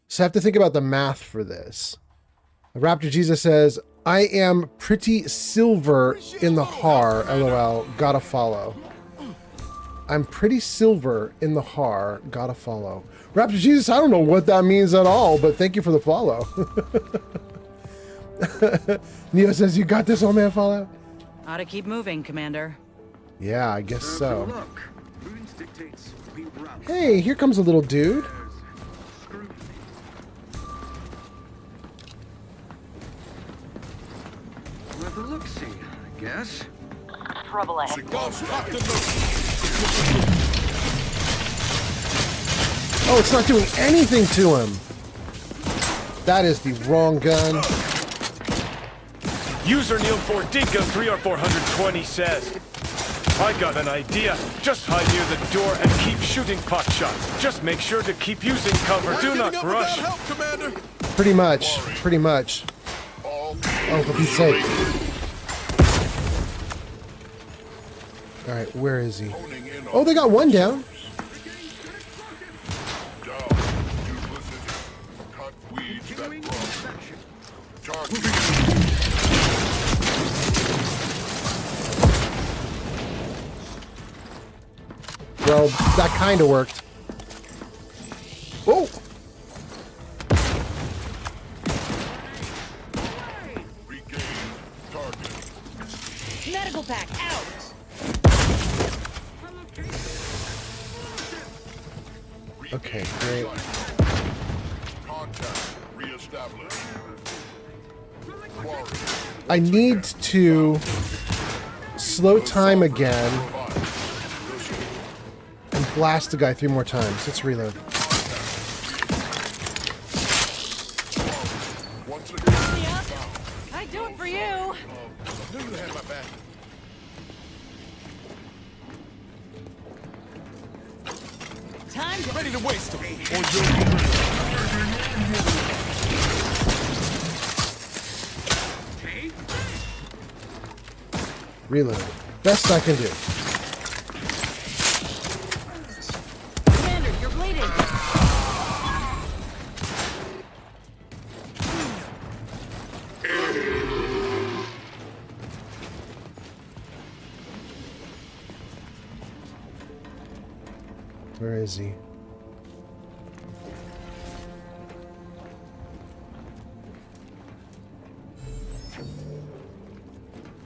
So I have to think about the math for this. Raptor Jesus says, I am pretty silver in the har, lol, gotta follow. I'm pretty silver in the har, gotta follow. Raptor Jesus, I don't know what that means at all, but thank you for the follow. Neo says, you got this, old man Fallout? Ought to keep moving, Commander. Yeah, I guess so. Hey, here comes a little dude. With a look-see, I guess. Trouble ahead. Oh, it's not doing anything to him. That is the wrong gun. User Neil 4D gun 3R420 says, I got an idea. Just hide near the door and keep shooting pot shots. Just make sure to keep using cover. Do not rush. Help, Commander. Pretty much. Pretty much. Oh, for Pete's sake. Alright, where is he? Oh, they got one down. Well, that kind of worked. Oh! Medical pack out. Okay, great. I need to slow time again and blast the guy 3 more times. Let's reload. I do it for you. Time to Ready to waste him. Reload. Best I can do. Commander, you're bleeding. Where is he?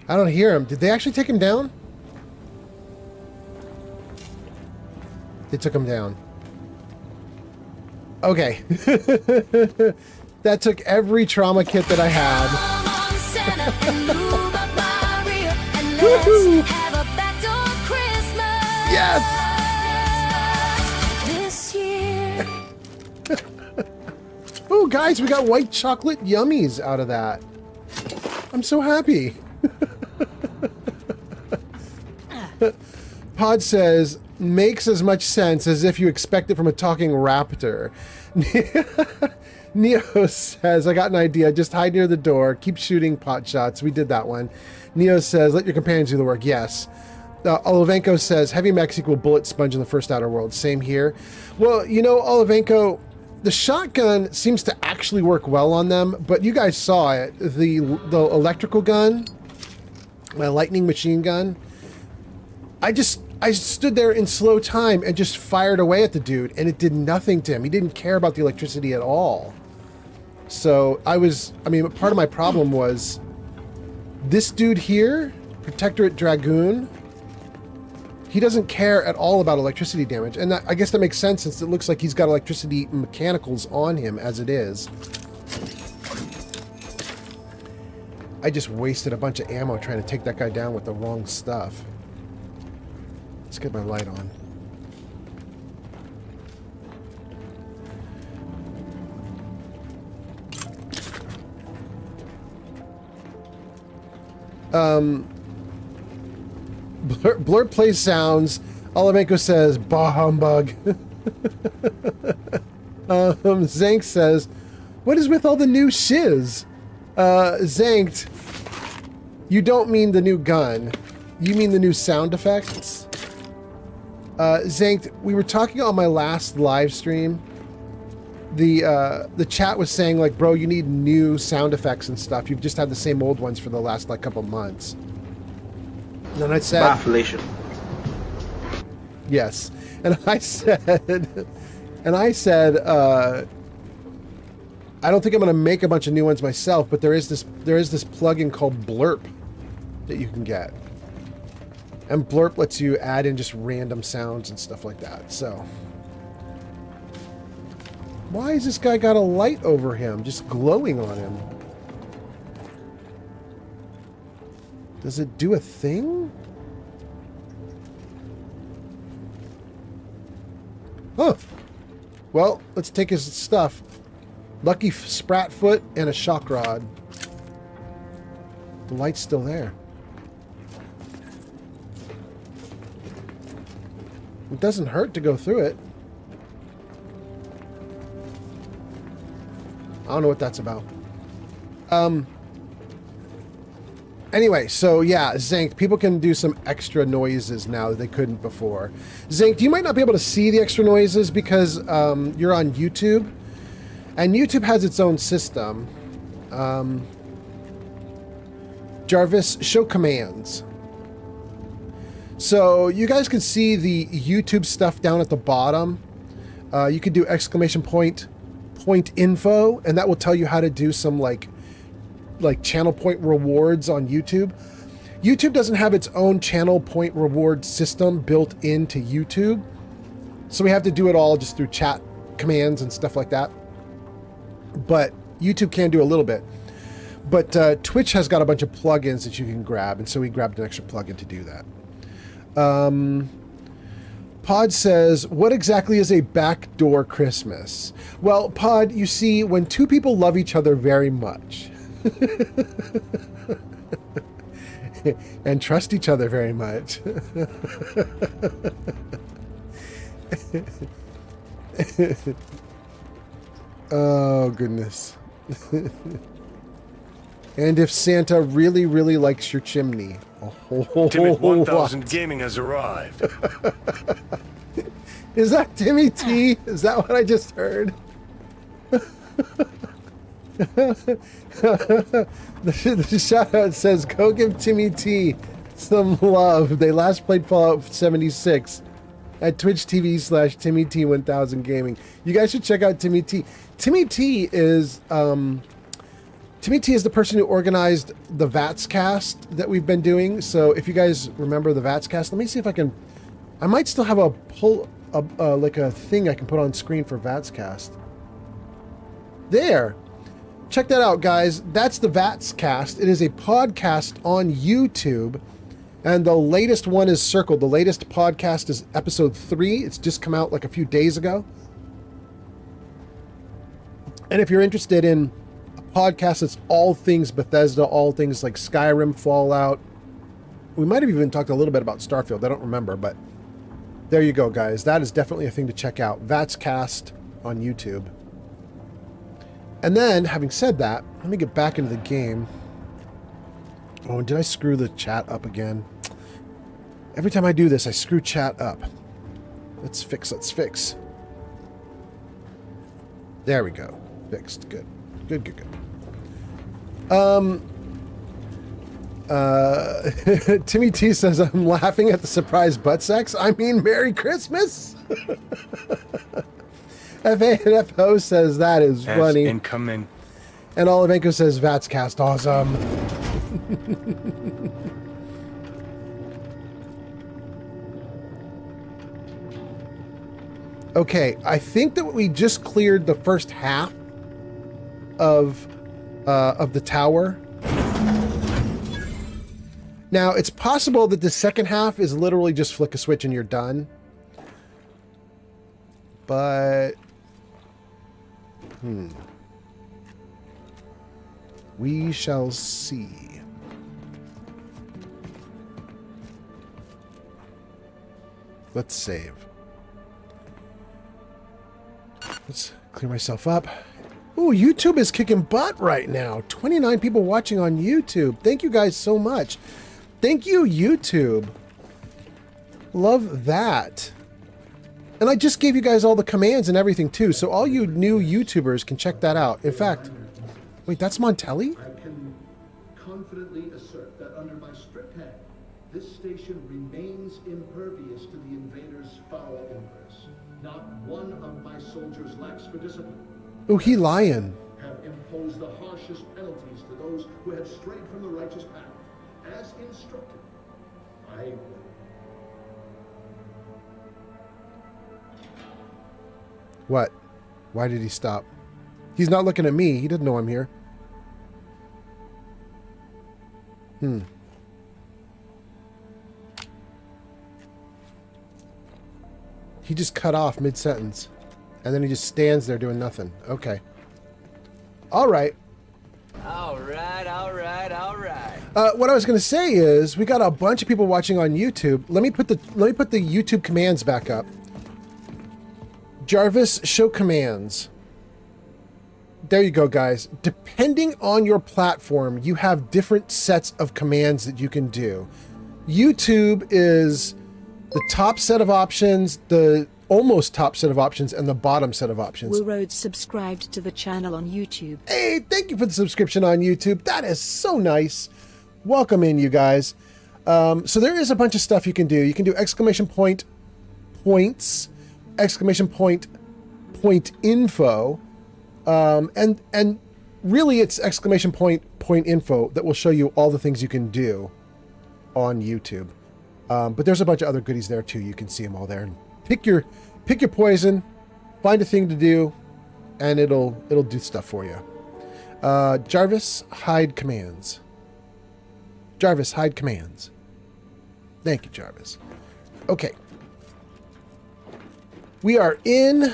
I don't hear him. Did they actually take him down? They took him down. Okay. That took every trauma kit that I had. Woohoo! Yes! Oh, guys, we got white chocolate yummies out of that. I'm so happy. Pod says, makes as much sense as if you expect it from a talking raptor. Neo says, I got an idea. Just hide near the door. Keep shooting pot shots. We did that one. Neo says, let your companions do the work. Yes. Olivenko says, heavy mech equal bullet sponge in the first Outer Worlds. Same here. Well, you know, Olivenko, the shotgun seems to actually work well on them, but you guys saw it. The electrical gun, my lightning machine gun, I stood there in slow time and just fired away at the dude, and it did nothing to him. He didn't care about the electricity at all. So I mean, part of my problem was this dude here, Protectorate Dragoon, he doesn't care at all about electricity damage. And I guess that makes sense since it looks like he's got electricity mechanicals on him as it is. I just wasted a bunch of ammo trying to take that guy down with the wrong stuff. Let's get my light on. Blur plays sounds. Olivenko says, bah humbug. Zank says, what is with all the new shiz? Zanked, you don't mean the new gun. You mean the new sound effects? Zanked, we were talking on my last live stream. The chat was saying, like, bro, you need new sound effects and stuff. You've just had the same old ones for the last, like, couple months. And then I said... Bafflation. Yes. And I said... I don't think I'm going to make a bunch of new ones myself, but there is this plugin called Blurp that you can get. And Blurp lets you add in just random sounds and stuff like that. So... Why has this guy got a light over him, just glowing on him? Does it do a thing? Huh. Well, let's take his stuff. Lucky sprat foot and a shock rod. The light's still there. It doesn't hurt to go through it. I don't know what that's about. Anyway, so yeah, Zank, people can do some extra noises now that they couldn't before. Zank, you might not be able to see the extra noises because you're on YouTube. And YouTube has its own system. Jarvis, show commands. So you guys can see the YouTube stuff down at the bottom. You can do exclamation point info, and that will tell you how to do some like channel point rewards on YouTube. YouTube doesn't have its own channel point reward system built into YouTube, so we have to do it all just through chat commands and stuff like that. But YouTube can do a little bit. But Twitch has got a bunch of plugins that you can grab, and so we grabbed an extra plugin to do that. Pod says, what exactly is a backdoor Christmas? Well, Pod, you see, when two people love each other very much and trust each other very much oh, goodness. And if Santa really, really likes your chimney. Timid 1000 Gaming has arrived. Is that Timmy T? Is that what I just heard? The shout out says, go give Timmy T some love. They last played Fallout 76 at Twitch TV/Timmy T 1000 Gaming. You guys should check out Timmy T. Timmy T is the person who organized the VATS cast that we've been doing. So if you guys remember the VATS cast, let me see if I might still have a thing I can put on screen for VATS cast. There. Check that out, guys. That's the VATS cast. It is a podcast on YouTube, and the latest one is circled. The latest podcast is episode 3. It's just come out like a few days ago. And if you're interested in podcast that's all things Bethesda, all things like Skyrim, Fallout. We might have even talked a little bit about Starfield. I don't remember, but there you go, guys. That is definitely a thing to check out. VATS Cast on YouTube. And then, having said that, let me get back into the game. Oh, did I screw the chat up again? Every time I do this, I screw chat up. Let's fix. There we go. Fixed. Good. Good. Timmy T says, I'm laughing at the surprise butt sex. I mean, Merry Christmas. FANFO says that is funny. Incoming. And Olivenko says, VATS cast awesome. Okay, I think that we just cleared the first half of the tower. Now, it's possible that the second half is literally just flick a switch and you're done. But... we shall see. Let's save. Let's clear myself up. Ooh, YouTube is kicking butt right now. 29 people watching on YouTube. Thank you guys so much. Thank you, YouTube. Love that. And I just gave you guys all the commands and everything too, so all you new YouTubers can check that out. In fact, wait, that's Montelli? I can confidently assert that under my strict hand, this station remains impervious to the invaders' foul impulse. Not one of my soldiers lacks for discipline. Oh, he lying. Have imposed the harshest penalties to those who have strayed from the righteous path. As instructed, I will. What? Why did he stop? He's not looking at me. He didn't know I'm here. He just cut off mid-sentence. And then he just stands there doing nothing. Okay. All right. All right, all right, all right. What I was going to say is we got a bunch of people watching on YouTube. Let me put the YouTube commands back up. Jarvis, show commands. There you go, guys. Depending on your platform, you have different sets of commands that you can do. YouTube is the top set of options, the almost top set of options, and the bottom set of options. Will Rhodes subscribed to the channel on YouTube. Hey, thank you for the subscription on YouTube. That is so nice. Welcome in, you guys. So there is a bunch of stuff you can do. You can do exclamation point points, exclamation point info, and really it's exclamation point info that will show you all the things you can do on YouTube. But there's a bunch of other goodies there too. You can see them all there. And pick your poison, find a thing to do, and it'll do stuff for you. Jarvis, hide commands. Jarvis, hide commands. Thank you, Jarvis. Okay. We are in.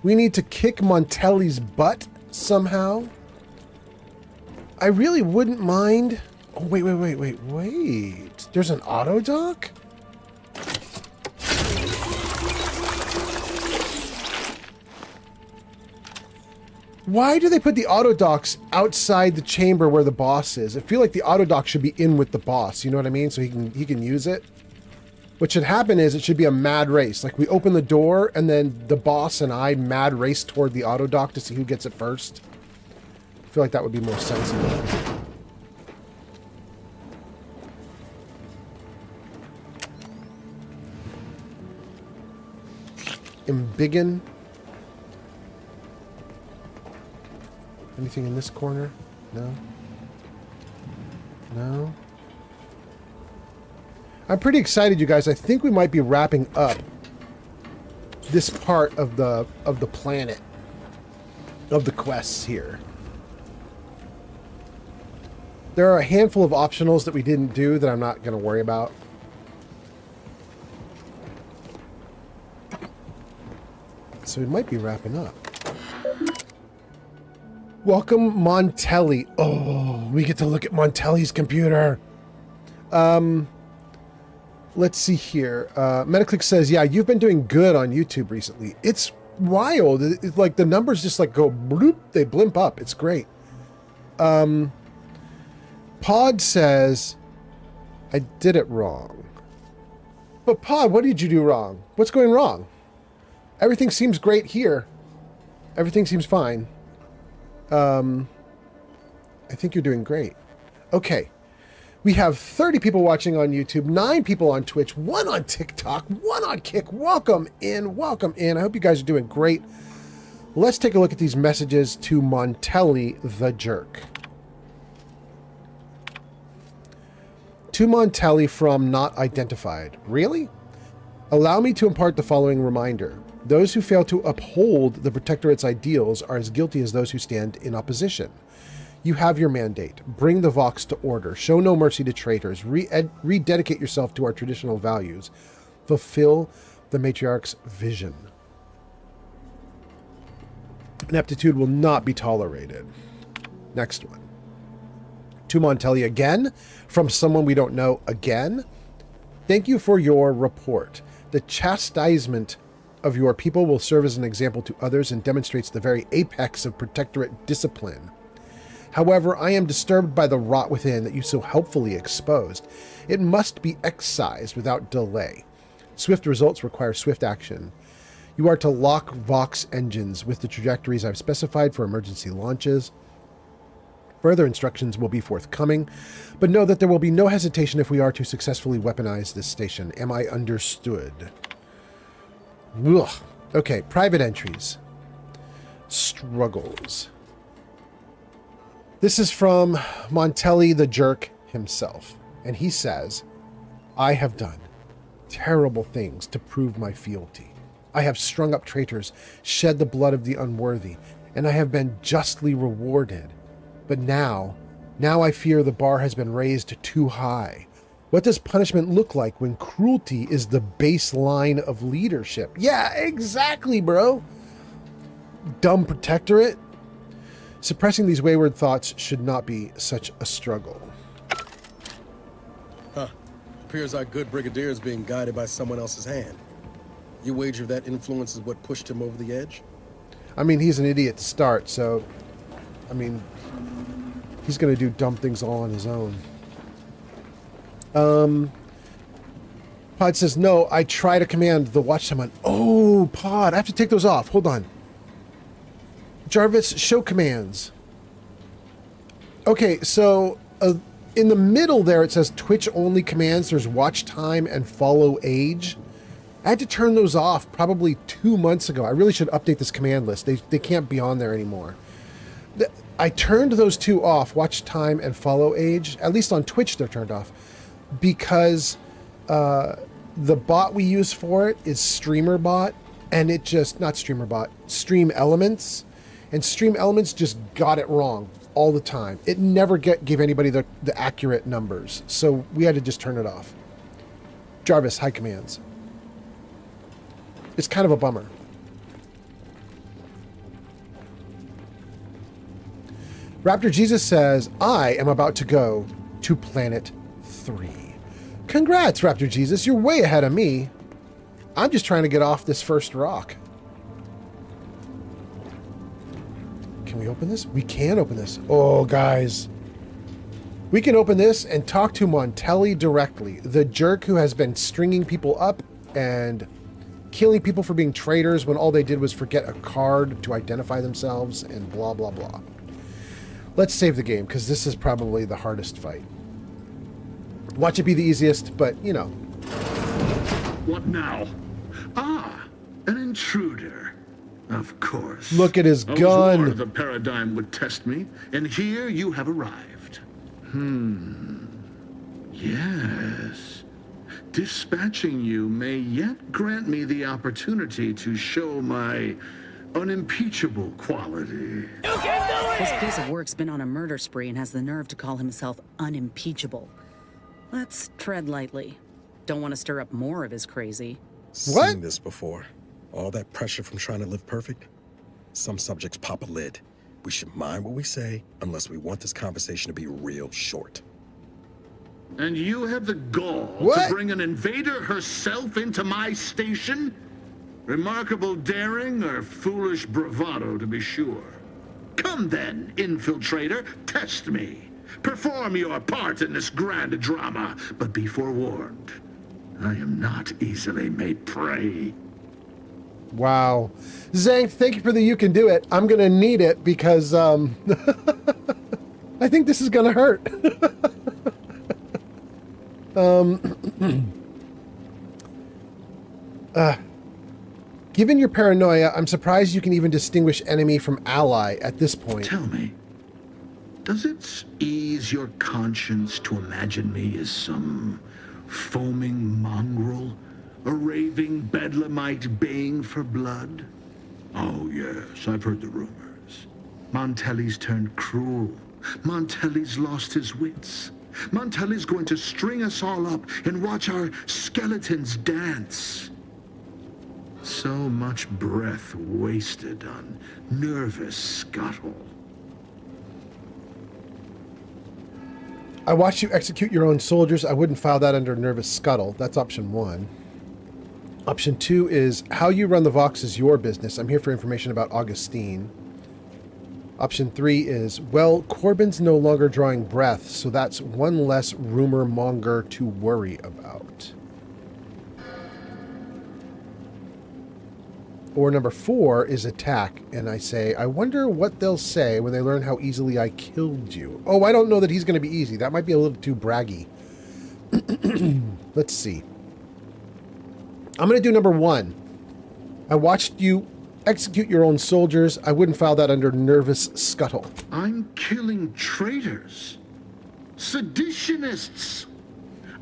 We need to kick Montelli's butt somehow. I really wouldn't mind. Oh, wait. There's an auto dock? Why do they put the auto docks outside the chamber where the boss is? I feel like the auto dock should be in with the boss, you know what I mean? So he can use it. What should happen is it should be a mad race. Like we open the door and then the boss and I mad race toward the auto dock to see who gets it first. I feel like that would be more sensible. Embiggen. Anything in this corner? No? No? I'm pretty excited, you guys. I think we might be wrapping up this part of the planet, of the quests here. There are a handful of optionals that we didn't do that I'm not going to worry about. So we might be wrapping up. Welcome, Montelli. Oh, we get to look at Montelli's computer. Let's see here. Metaclick says, yeah, you've been doing good on YouTube recently. It's wild. It's like the numbers just like go bloop, they blimp up. It's great. Pod says, I did it wrong. But Pod, what did you do wrong? What's going wrong? Everything seems great here. Everything seems fine. I think you're doing great. Okay. We have 30 people watching on YouTube, 9 people on Twitch, 1 on TikTok, 1 on Kick. Welcome in. Welcome in. I hope you guys are doing great. Let's take a look at these messages to Montelli the Jerk. To Montelli from Not Identified. Really? Allow me to impart the following reminder. Those who fail to uphold the Protectorate's ideals are as guilty as those who stand in opposition. You have your mandate. Bring the Vox to order. Show no mercy to traitors. Rededicate yourself to our traditional values. Fulfill the matriarch's vision. Ineptitude will not be tolerated. Next one. To Montelli again, from someone we don't know again. Thank you for your report. The chastisement of your people will serve as an example to others and demonstrates the very apex of protectorate discipline. However, I am disturbed by the rot within that you so helpfully exposed. It must be excised without delay. Swift results require swift action. You are to lock Vox engines with the trajectories I've specified for emergency launches. Further instructions will be forthcoming, but know that there will be no hesitation if we are to successfully weaponize this station. Am I understood? Ugh. Okay, private entries. Struggles. This is from Montelli the Jerk himself, and he says, I have done terrible things to prove my fealty. I have strung up traitors, shed the blood of the unworthy, and I have been justly rewarded. But now I fear the bar has been raised too high. What does punishment look like when cruelty is the baseline of leadership? Yeah, exactly, bro. Dumb protectorate. Suppressing these wayward thoughts should not be such a struggle. Huh. Appears our good brigadier is being guided by someone else's hand. You wager that influence is what pushed him over the edge? I mean, he's an idiot to start, so... I mean, he's going to do dumb things all on his own. Pod says, no, I try to command the watch someone. Oh, Pod, I have to take those off. Hold on. Jarvis, show commands. Okay, so in the middle there it says Twitch only commands. There's watch time and follow age. I had to turn those off probably 2 months ago. I really should update this command list. They can't be on there anymore. I turned those two off, watch time and follow age. At least on Twitch they're turned off. Because the bot we use for it is StreamerBot. And it just, not StreamerBot, Stream Elements. And Stream Elements just got it wrong all the time. It never gave anybody the accurate numbers. So we had to just turn it off. Jarvis, high commands. It's kind of a bummer. Raptor Jesus says, I am about to go to planet 3. Congrats, Raptor Jesus. You're way ahead of me. I'm just trying to get off this first rock. Can we open this? We can open this. Oh, guys. We can open this and talk to Montelli directly, the jerk who has been stringing people up and killing people for being traitors when all they did was forget a card to identify themselves and blah, blah, blah. Let's save the game, because this is probably the hardest fight. Watch it be the easiest, but, you know. What now? Ah, an intruder. Of course. Look at his I gun. was warned the paradigm would test me, and here you have arrived. Yes. Dispatching you may yet grant me the opportunity to show my unimpeachable quality. This piece of work's been on a murder spree and has the nerve to call himself unimpeachable. Let's tread lightly. Don't want to stir up more of his crazy. What? Seen this before. All that pressure from trying to live perfect. Some subjects pop a lid. We should mind what we say unless we want this conversation to be real short. And you have the gall to bring an invader herself into my station? Remarkable daring or foolish bravado, to be sure. Come then, infiltrator, test me. Perform your part in this grand drama, but be forewarned. I am not easily made prey. Wow. Zank, thank you for the you can do it. I'm going to need it because I think this is going to hurt. Given your paranoia, I'm surprised you can even distinguish enemy from ally at this point. Tell me, does it ease your conscience to imagine me as some foaming mongrel, a raving bedlamite baying for blood? Oh yes, I've heard the rumors. Montelli's turned cruel, Montelli's lost his wits. Montelli's going to string us all up and watch our skeletons dance. So much breath wasted on nervous scuttle. I watched you execute your own soldiers. I wouldn't file that under nervous scuttle. That's option 1. Option 2 is how you run the Vox is your business. I'm here for information about Augustine. Option 3 is, well, Corbin's no longer drawing breath, so that's one less rumor monger to worry about. Or number 4 is attack, and I say, I wonder what they'll say when they learn how easily I killed you. Oh, I don't know that he's going to be easy. That might be a little too braggy. Let's see. I'm going to do number 1. I watched you execute your own soldiers. I wouldn't file that under nervous scuttle. I'm killing traitors, seditionists.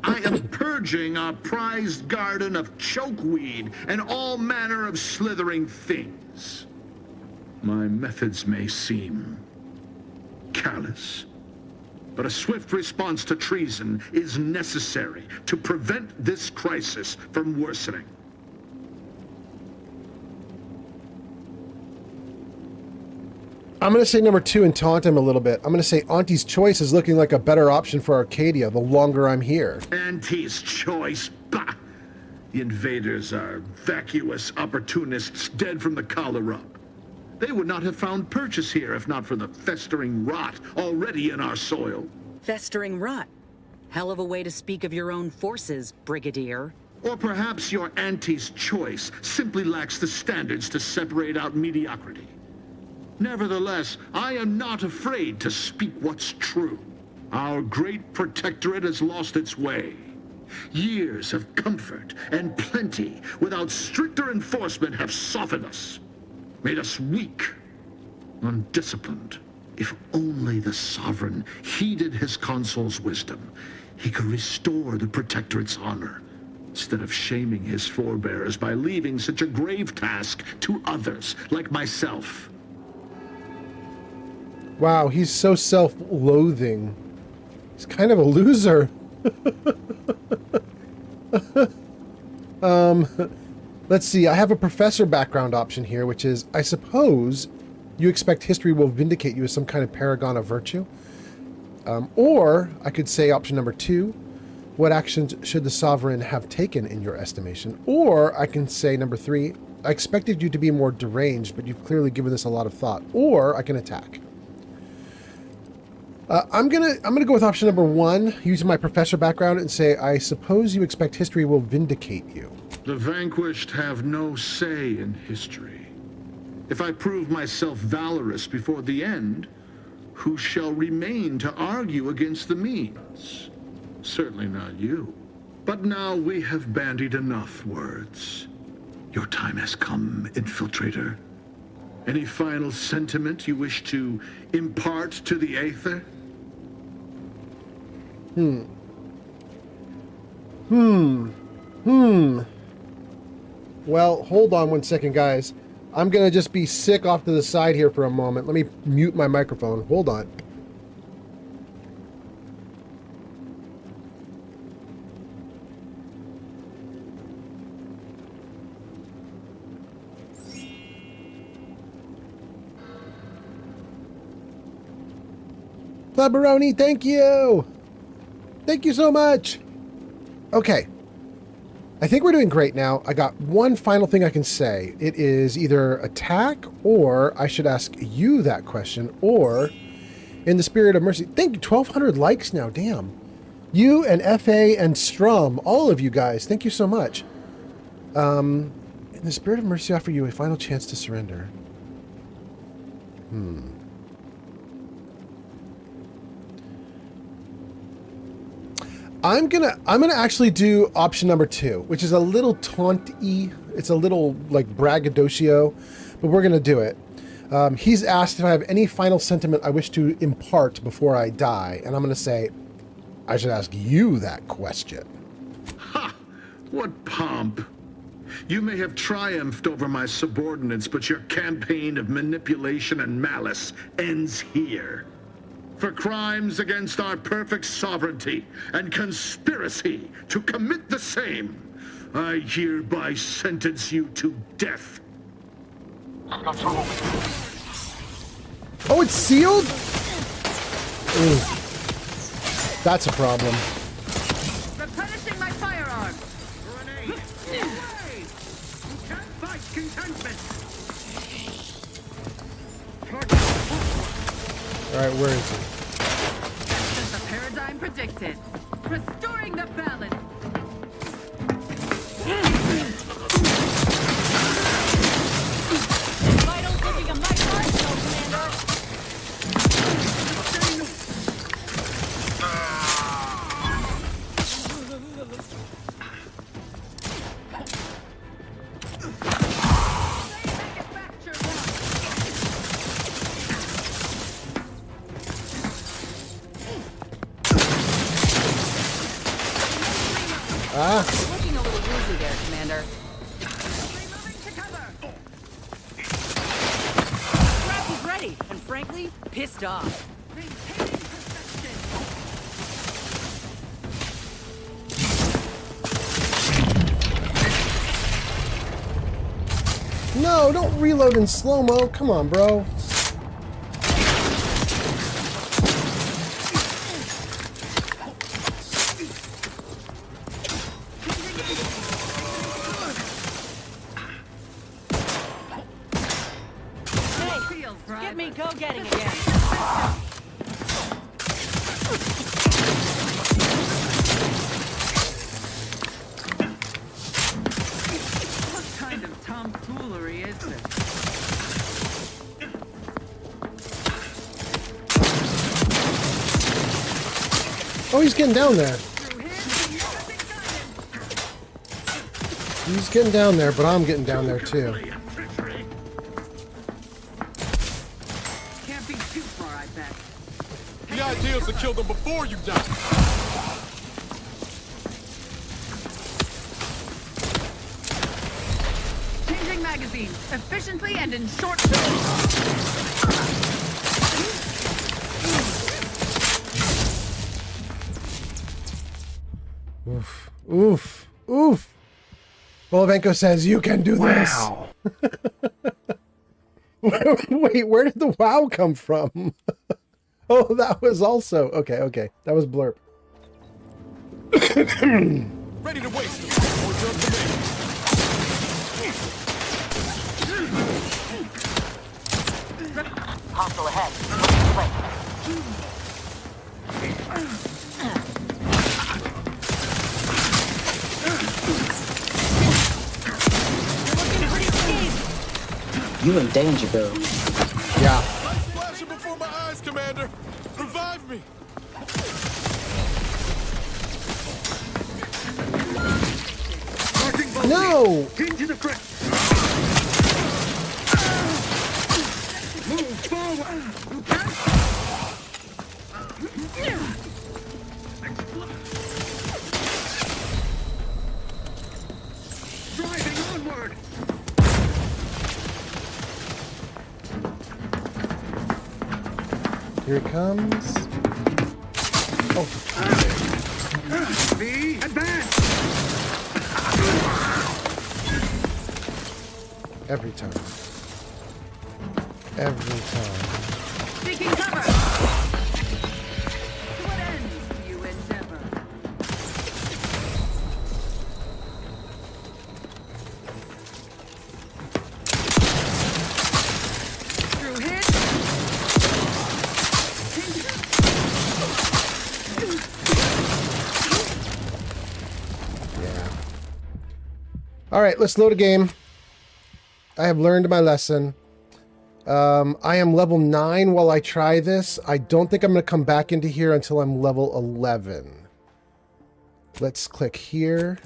I am purging our prized garden of chokeweed and all manner of slithering things. My methods may seem callous, but a swift response to treason is necessary to prevent this crisis from worsening. I'm going to say number 2 and taunt him a little bit. I'm going to say Auntie's Choice is looking like a better option for Arcadia the longer I'm here. Auntie's Choice? Bah! The invaders are vacuous opportunists dead from the collar up. They would not have found purchase here if not for the festering rot already in our soil. Festering rot? Hell of a way to speak of your own forces, Brigadier. Or perhaps your Auntie's Choice simply lacks the standards to separate out mediocrity. Nevertheless, I am not afraid to speak what's true. Our great protectorate has lost its way. Years of comfort and plenty without stricter enforcement have softened us, made us weak, undisciplined. If only the sovereign heeded his consul's wisdom, he could restore the protectorate's honor, instead of shaming his forebears by leaving such a grave task to others like myself. Wow, he's so self-loathing. He's kind of a loser. Let's see. I have a professor background option here, which is, I suppose you expect history will vindicate you as some kind of paragon of virtue. Or I could say option number 2, what actions should the sovereign have taken in your estimation? Or I can say number 3, I expected you to be more deranged, but you've clearly given this a lot of thought. Or I can attack. I'm gonna go with option number 1, using my professor background, and say, I suppose you expect history will vindicate you. The vanquished have no say in history. If I prove myself valorous before the end, who shall remain to argue against the means? Certainly not you. But now we have bandied enough words. Your time has come, infiltrator. Any final sentiment you wish to impart to the Aether? Well, hold on one second, guys. I'm going to just be sick off to the side here for a moment. Let me mute my microphone. Hold on. Flabberoni, thank you! Thank you so much! Okay. I think we're doing great now. I got one final thing I can say. It is either attack, or I should ask you that question, or in the spirit of mercy. Thank you, 1,200 likes now, damn. You and FA and Strum, all of you guys, thank you so much. In the spirit of mercy, I offer you a final chance to surrender. I'm gonna actually do option number 2, which is a little taunty. It's a little like braggadocio, but we're gonna do it. He's asked if I have any final sentiment I wish to impart before I die, and I'm gonna say, I should ask you that question. Ha! What pomp! You may have triumphed over my subordinates, but your campaign of manipulation and malice ends here. for crimes against our perfect sovereignty and conspiracy to commit the same, I hereby sentence you to death. Oh, it's sealed? Ooh. That's a problem. Replenishing my firearm. Grenade! Away! You can't fight contentment! Alright, where is he? Just the paradigm predicted. Restoring the balance. Vitals looking a mite large, though, Commander. Ah! Looking a little woozy there, Commander. Scrap is ready, and frankly, pissed off. No, don't reload in slow-mo. Come on, bro. Get me go-getting again. What kind of tomfoolery is this? Oh, he's getting down there. He's getting down there, but I'm getting down there too. Can't be too far, I bet. The idea is to kill them before you die. Changing magazines efficiently and in short Oof. Oof. Oof. Bolovenko says, you can do this. Wow. Wait, where did the wow come from? Oh, that was also... Okay, okay. That was blurb. Ready to waste them. Order up to Hostile ahead. You in danger, girl. Yeah. Lights flashing before my eyes, Commander. Revive me. No! Into the front. Move forward. Driving onward. Here it comes. Oh. V, advance. Every time. Every time. Seeking cover. To what end you endeavor? Through hit. Yeah. All right, let's load a game. I have learned my lesson. I am level 9 while I try this. I don't think I'm going to come back into here until I'm level 11. Let's click here.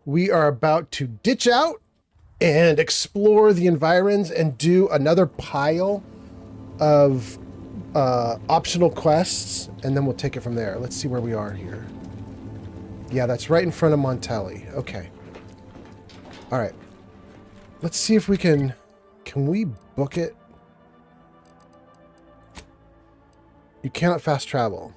We are about to ditch out and explore the environs and do another pile of optional quests, and then we'll take it from there. Let's see where we are here. Yeah, that's right in front of Montelli. Okay. All right. Let's see if we can we book it? You cannot fast travel.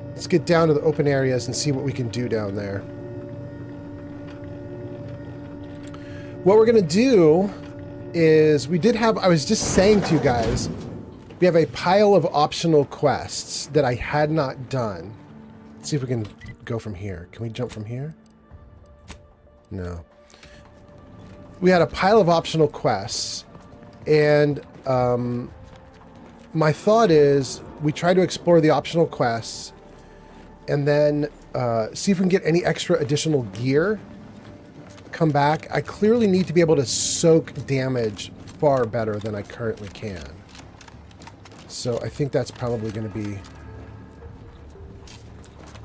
Let's get down to the open areas and see what we can do down there. What we're going to do is I was just saying to you guys, we have a pile of optional quests that I had not done. Let's see if we can go from here. Can we jump from here? No. We had a pile of optional quests, and my thought is we try to explore the optional quests and then see if we can get any extra additional gear. Come back. I clearly need to be able to soak damage far better than I currently can. So I think that's probably going to be...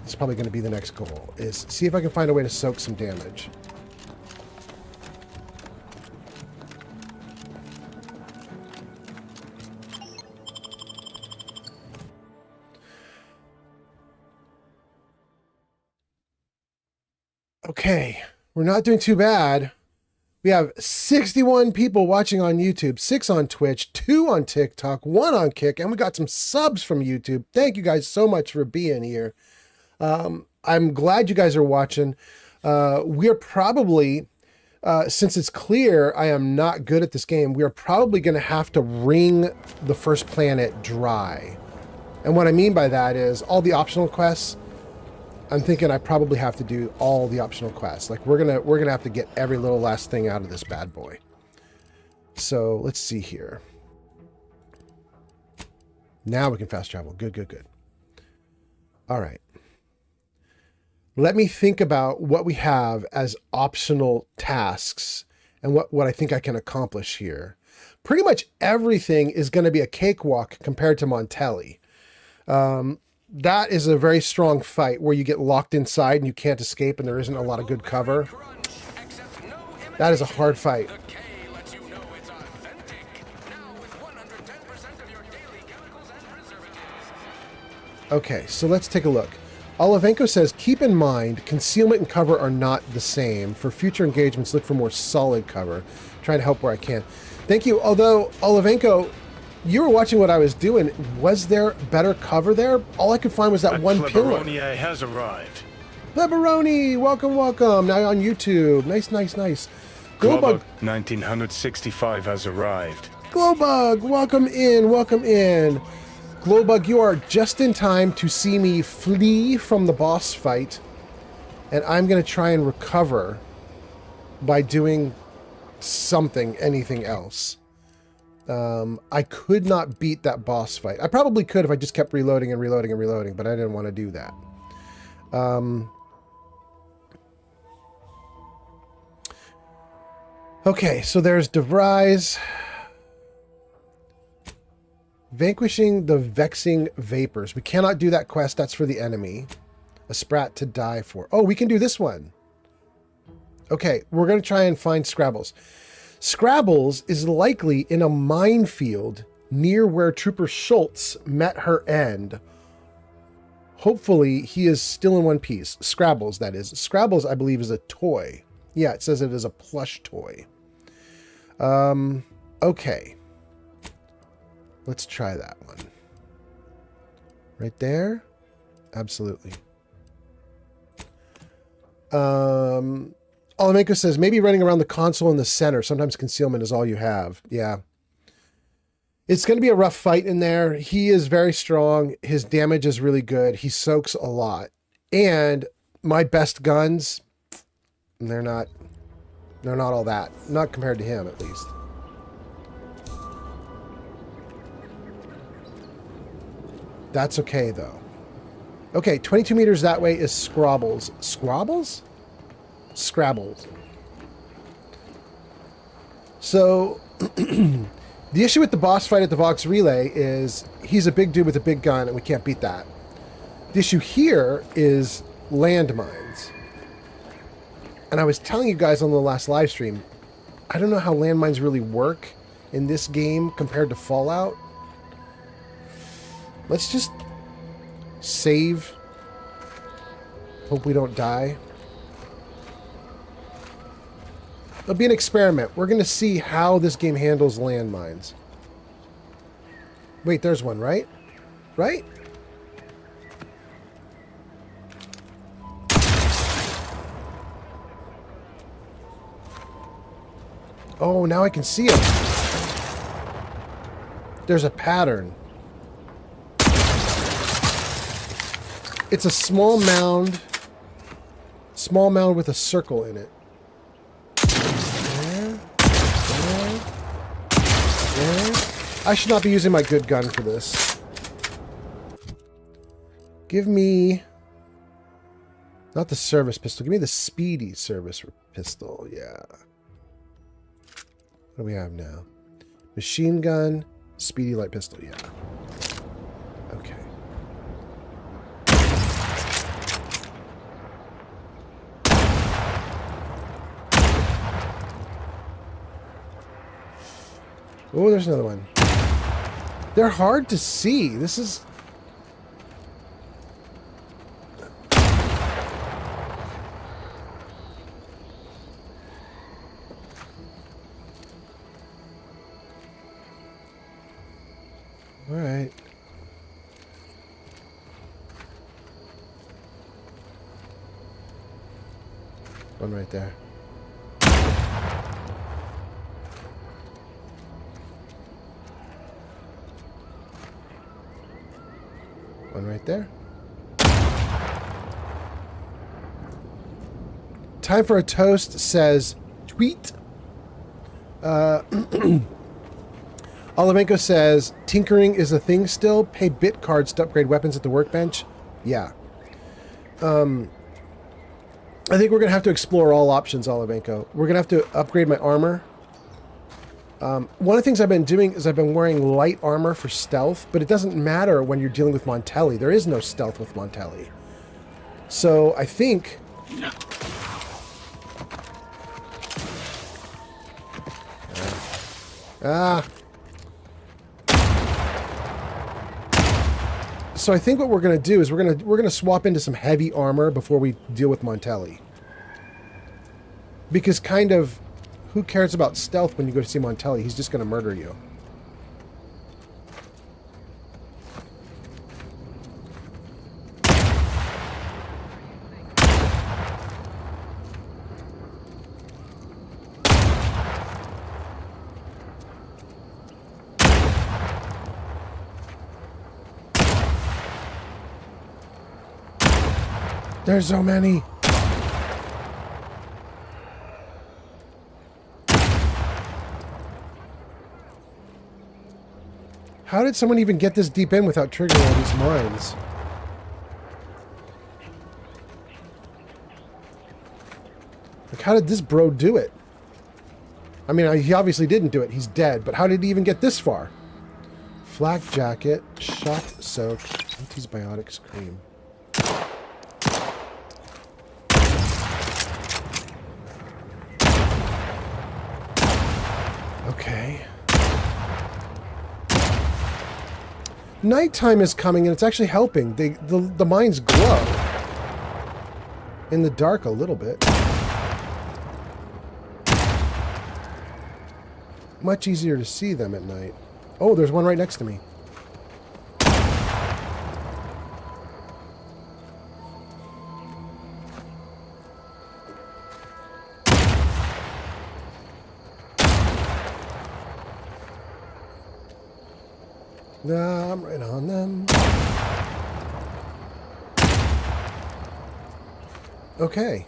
It's probably going to be the next goal, is see if I can find a way to soak some damage. Okay, we're not doing too bad. We have 61 people watching on YouTube, 6 on Twitch, 2 on TikTok, 1 on Kick, and we got some subs from YouTube. Thank you guys so much for being here. I'm glad you guys are watching. We're probably, since it's clear I am not good at this game, we are probably going to have to wring the first planet dry. And what I mean by that is all the optional quests, I'm thinking I probably have to do all the optional quests. Like we're gonna have to get every little last thing out of this bad boy. So let's see here. Now we can fast travel. Good, good, good. All right. Let me think about what we have as optional tasks and what I think I can accomplish here. Pretty much everything is going to be a cakewalk compared to Montelli. That is a very strong fight where you get locked inside and you can't escape and there isn't a lot of good cover. That is a hard fight. Okay, so let's take a look. Olivenko says, keep in mind, concealment and cover are not the same. For future engagements, look for more solid cover. Trying to help where I can. Thank you. Although, Olivenko, you were watching what I was doing. Was there better cover there? All I could find was that one pillar. Pleberoni has arrived. Pleberoni, welcome, welcome. Now on YouTube. Nice, nice, nice. Glowbug 1965 has arrived. Glowbug, welcome in, welcome in. Glowbug, you are just in time to see me flee from the boss fight. And I'm going to try and recover by doing something, anything else. I could not beat that boss fight. I probably could if I just kept reloading and reloading and reloading, but I didn't want to do that. Okay, so there's DeVries. Vanquishing the vexing vapors. We cannot do that quest. That's for the enemy. A sprat to die for. Oh, we can do this one. Okay, we're going to try and find Scrabbles. Scrabbles is likely in a minefield near where Trooper Schultz met her end. Hopefully, he is still in one piece. Scrabbles, that is. Scrabbles, I believe, is a toy. Yeah, it says it is a plush toy. Okay. Let's try that one. Right there? Absolutely. Alameko says, maybe running around the console in the center. Sometimes concealment is all you have. Yeah. It's going to be a rough fight in there. He is very strong. His damage is really good. He soaks a lot. And my best guns, they're not all that. Not compared to him, at least. That's okay, though. Okay, 22 meters that way is Scrabbles. Scrabbles? Scrabbles. So, the issue with the boss fight at the Vox Relay is he's a big dude with a big gun, and we can't beat that. The issue here is landmines. And I was telling you guys on the last live stream, I don't know how landmines really work in this game compared to Fallout. Let's just save. Hope we don't die. It'll be an experiment. We're going to see how this game handles landmines. Wait, there's one, right? Right? Oh, now I can see it. There's a pattern. It's a small mound. Small mound with a circle in it. There. There. There. I should not be using my good gun for this. Give me... Not the service pistol. Give me the speedy service pistol. Yeah. What do we have now? Machine gun, speedy light pistol. Yeah. Okay. Oh, there's another one. They're hard to see. This is... All right. One right there. One right there. Time for a toast says tweet. Olivenko says, tinkering is a thing still? Pay bit cards to upgrade weapons at the workbench? Yeah. I think we're going to have to explore all options, Olivenko. We're going to have to upgrade my armor. One of the things I've been doing is I've been wearing light armor for stealth, but it doesn't matter when you're dealing with Montelli. There is no stealth with Montelli. So I think... So I think what we're going to do is we're going to swap into some heavy armor before we deal with Montelli. Because kind of, who cares about stealth when you go to see Montelli? He's just going to murder you. There's so many. How did someone even get this deep in without triggering all these mines? Like, how did this bro do it? I mean, he obviously didn't do it. He's dead. But how did he even get this far? Flak jacket, shock soak, antibiotics cream. Okay. Nighttime is coming and it's actually helping. The mines glow. In the dark a little bit. Much easier to see them at night. Oh, there's one right next to me. Nah, I'm right on them. Okay.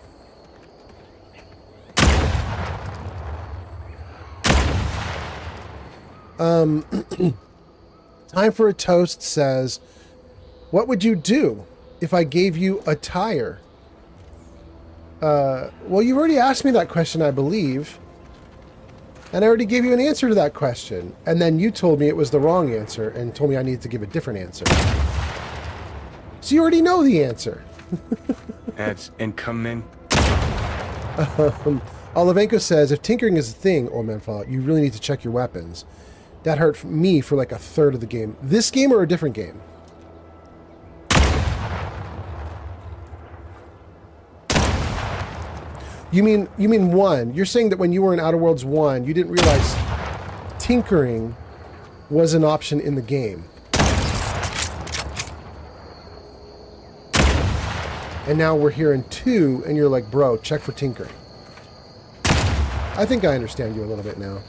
Time for a toast says, what would you do if I gave you a tire? Well, you've already asked me that question, I believe. And I already gave you an answer to that question. And then you told me it was the wrong answer and told me I needed to give a different answer. So you already know the answer. Ads incoming. Olivenko says, if tinkering is a thing, Old Man Fallout, you really need to check your weapons. That hurt me for like a third of the game. This game or a different game? You mean 1. You're saying that when you were in Outer Worlds 1, you didn't realize tinkering was an option in the game. And now we're here in 2, and you're like, bro, check for tinkering. I think I understand you a little bit now.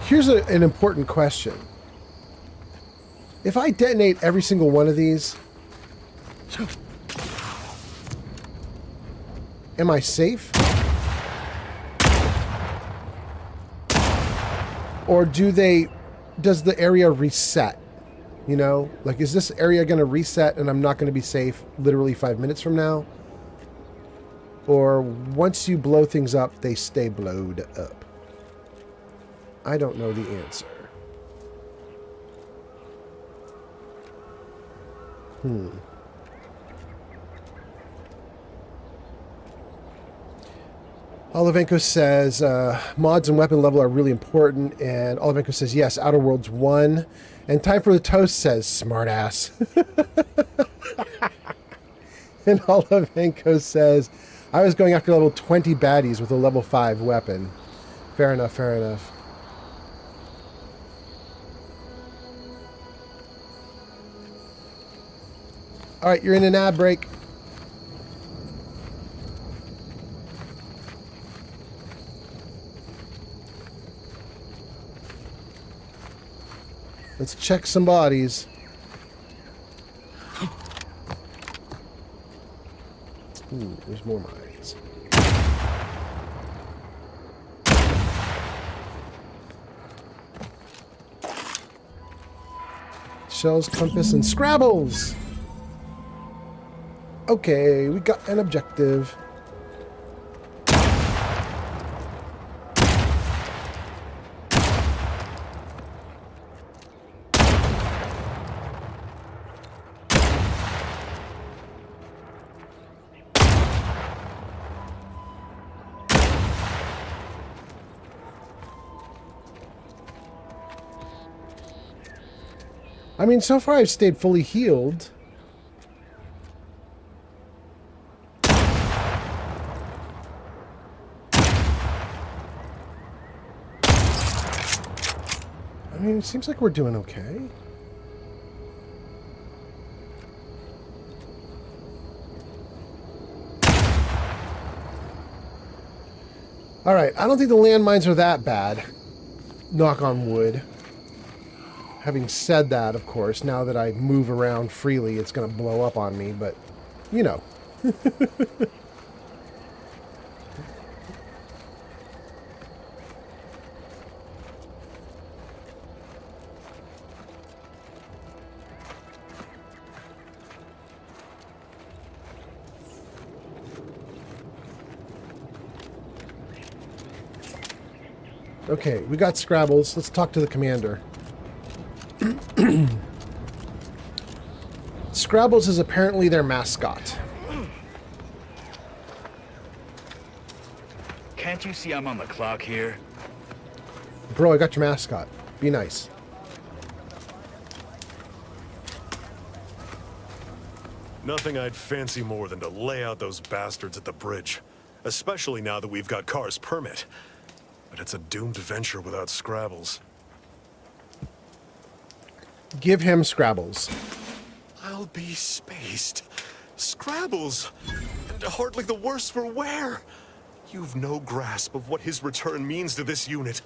Here's an important question. If I detonate every single one of these, am I safe? Or does the area reset? You know, like, is this area going to reset and I'm not going to be safe literally 5 minutes from now? Or once you blow things up, they stay blowed up? I don't know the answer. Olivenko says, mods and weapon level are really important. And Olivenko says, yes, Outer Worlds 1. And Time for the Toast says, smartass. And Olivenko says, I was going after level 20 baddies with a level 5 weapon. Fair enough, fair enough. All right, you're in an ad break. Let's check some bodies. Ooh, there's more mines. Shells, compass, and Scrabbles. Okay, we got an objective. I mean, so far I've stayed fully healed. I mean, it seems like we're doing okay. All right, I don't think the landmines are that bad. Knock on wood. Having said that, of course, now that I move around freely, it's going to blow up on me, but, you know. Okay, we got Scrabbles. Let's talk to the commander. Scrabbles is apparently their mascot. Can't you see I'm on the clock here? Bro, I got your mascot. Be nice. Nothing I'd fancy more than to lay out those bastards at the bridge. Especially now that we've got Car's permit. But it's a doomed venture without Scrabbles. Give him Scrabbles. I'll be spaced. Scrabbles! And hardly the worse for wear! You've no grasp of what his return means to this unit.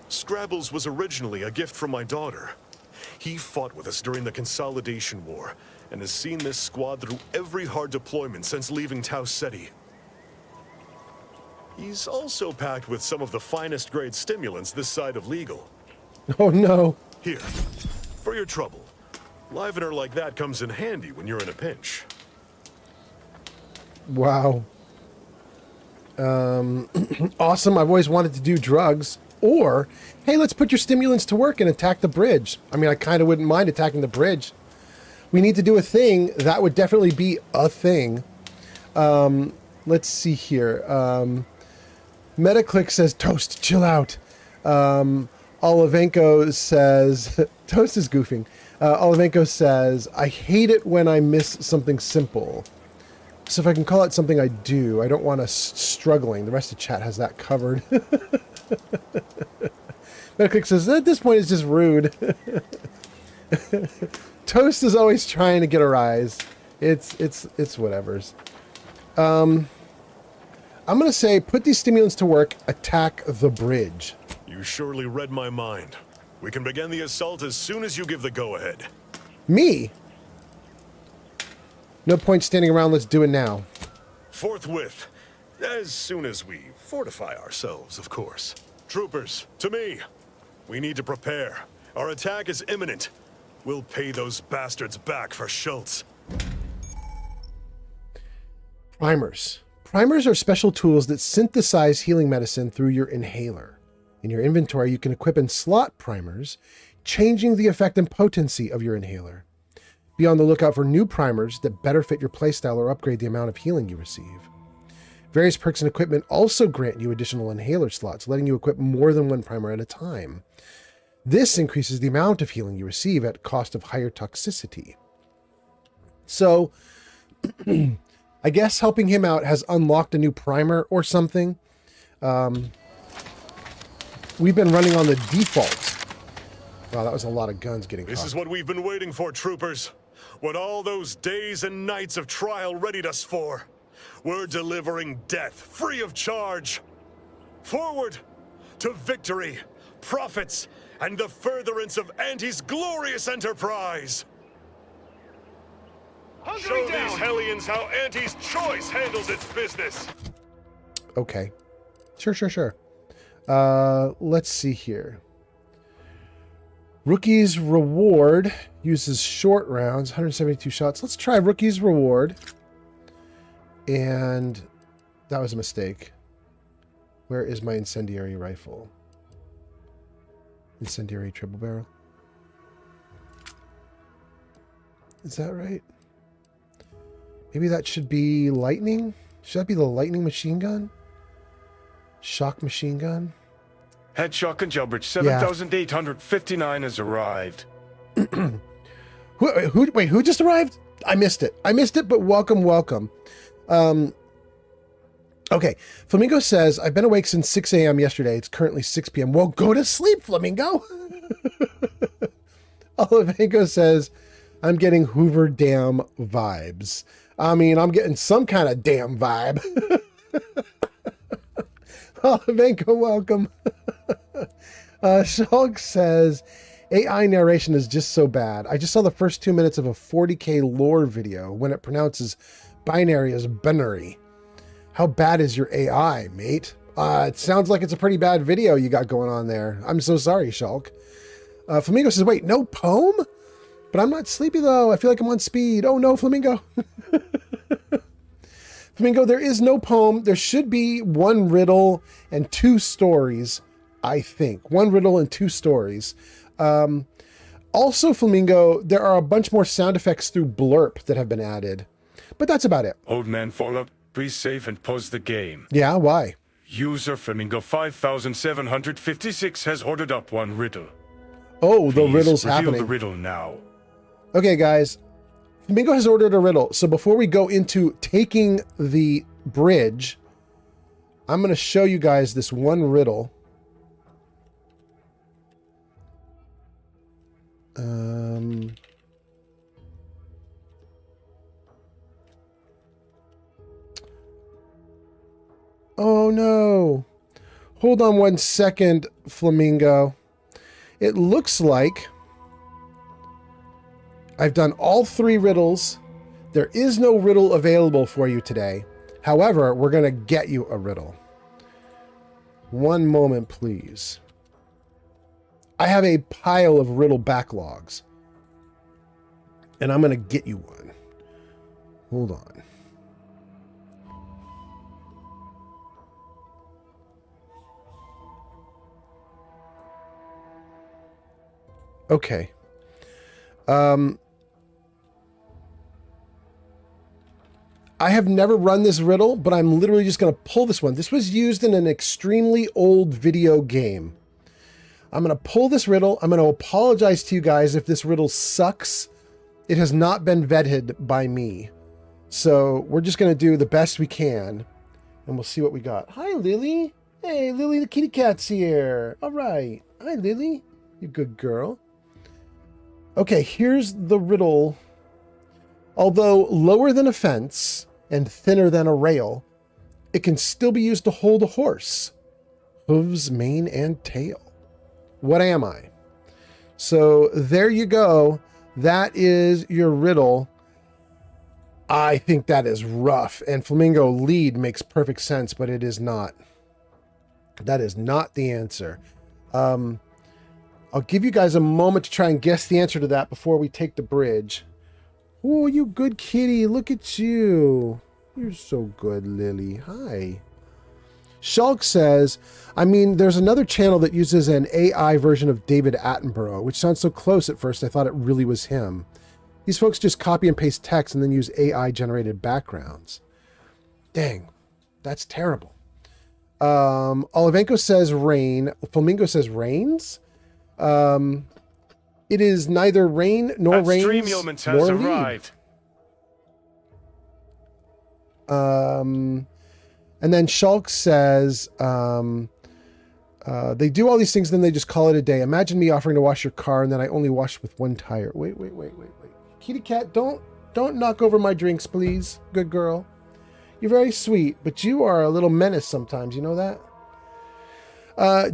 Scrabbles was originally a gift from my daughter. He fought with us during the Consolidation War, and has seen this squad through every hard deployment since leaving Tau Ceti. He's also packed with some of the finest grade stimulants this side of legal. Oh no. Here, for your trouble. Livener like that comes in handy when you're in a pinch. Wow. Awesome. I've always wanted to do drugs. Or, hey, let's put your stimulants to work and attack the bridge. I mean, I kind of wouldn't mind attacking the bridge. We need to do a thing. That would definitely be a thing. Let's see here. Metaclick says, Toast, chill out. Olivenko says, Toast is goofing. Olivenko says, I hate it when I miss something simple. So if I can call it something I do, I don't want us struggling. The rest of chat has that covered. Metaclick says, at this point, it's just rude. Toast is always trying to get a rise. It's whatevers. I'm going to say, put these stimulants to work, attack the bridge. You surely read my mind. We can begin the assault as soon as you give the go-ahead. Me? No point standing around, let's do it now. Forthwith. As soon as we fortify ourselves, of course. Troopers, to me. We need to prepare. Our attack is imminent. We'll pay those bastards back for Schultz. Primers. Primers are special tools that synthesize healing medicine through your inhaler. In your inventory, you can equip and slot primers, changing the effect and potency of your inhaler. Be on the lookout for new primers that better fit your playstyle or upgrade the amount of healing you receive. Various perks and equipment also grant you additional inhaler slots, letting you equip more than one primer at a time. This increases the amount of healing you receive at cost of higher toxicity. So, I guess helping him out has unlocked a new primer or something. We've been running on the default. Wow, that was a lot of guns getting This caught. is what we've been waiting for, troopers. What all those days and nights of trial readied us for. We're delivering death, free of charge. Forward to victory, profits, and the furtherance of Auntie's glorious enterprise. Show these hellions how Auntie's choice handles its business. Okay. Sure. Let's see here. Rookie's Reward uses short rounds, 172 shots. Let's try Rookie's Reward. And that was a mistake. Where is my incendiary rifle? Incendiary triple barrel. Is that right? Maybe that should be lightning? Should that be the lightning machine gun? Shock machine gun? Head shotgun jailbridge 7,859 has arrived. Wait, who just arrived? I missed it, but welcome. Okay, Flamingo says, I've been awake since 6 a.m. yesterday. It's currently 6 p.m. Well, go to sleep, Flamingo. Olivenko says, I'm getting Hoover Dam vibes. I mean, I'm getting some kind of damn vibe. Olivenko, welcome. Shulk says, AI narration is just so bad. I just saw the first 2 minutes of a 40k lore video when it pronounces binary as binary. How bad is your AI, mate? It sounds like it's a pretty bad video you got going on there. I'm so sorry, Shulk. Flamingo says, wait, no poem? But I'm not sleepy, though. I feel like I'm on speed. Oh, no, Flamingo. Flamingo, there is no poem. There should be one riddle and 2 stories, I think. One riddle and 2 stories. Also, Flamingo, there are a bunch more sound effects through Blurp that have been added. But that's about it. Old man Fallout, please save and pause the game. Yeah, why? User Flamingo 5756 has ordered up one riddle. Oh, the Please riddle's reveal happening. the riddle now. Okay, guys. Flamingo has ordered a riddle. So before we go into taking the bridge, I'm going to show you guys this one riddle. Oh no. Hold on 1 second, Flamingo. It looks like I've done all 3 riddles. There is no riddle available for you today. However, we're going to get you a riddle. One moment, please. I have a pile of riddle backlogs. And I'm going to get you one. Hold on. Okay. I have never run this riddle, but I'm literally just going to pull this one. This was used in an extremely old video game. I'm going to pull this riddle. I'm going to apologize to you guys if this riddle sucks. It has not been vetted by me. So we're just going to do the best we can, and we'll see what we got. Hi, Lily. Hey, Lily, the kitty cat's here. All right. Hi, Lily. You good girl. Okay, here's the riddle. Although lower than a fence and thinner than a rail, it can still be used to hold a horse. Hooves, mane, and tail. What am I? So there you go. That is your riddle. I think that is rough. And Flamingo lead makes perfect sense, but it is not. That is not the answer. I'll give you guys a moment to try and guess the answer to that before we take the bridge. Oh, you good kitty. Look at you. You're so good, Lily. Hi. Shulk says, I mean, there's another channel that uses an AI version of David Attenborough, which sounds so close at first I thought it really was him. These folks just copy and paste text and then use AI-generated backgrounds. Dang, that's terrible. Olivenko says rain. Flamingo says rains. It is neither rain nor rains Stream Yeomans nor has lead. arrived. And then Shulk says, they do all these things, then they just call it a day. Imagine me offering to wash your car, and then I only wash with one tire. Wait. Kitty cat, don't knock over my drinks, please. Good girl. You're very sweet, but you are a little menace sometimes. You know that?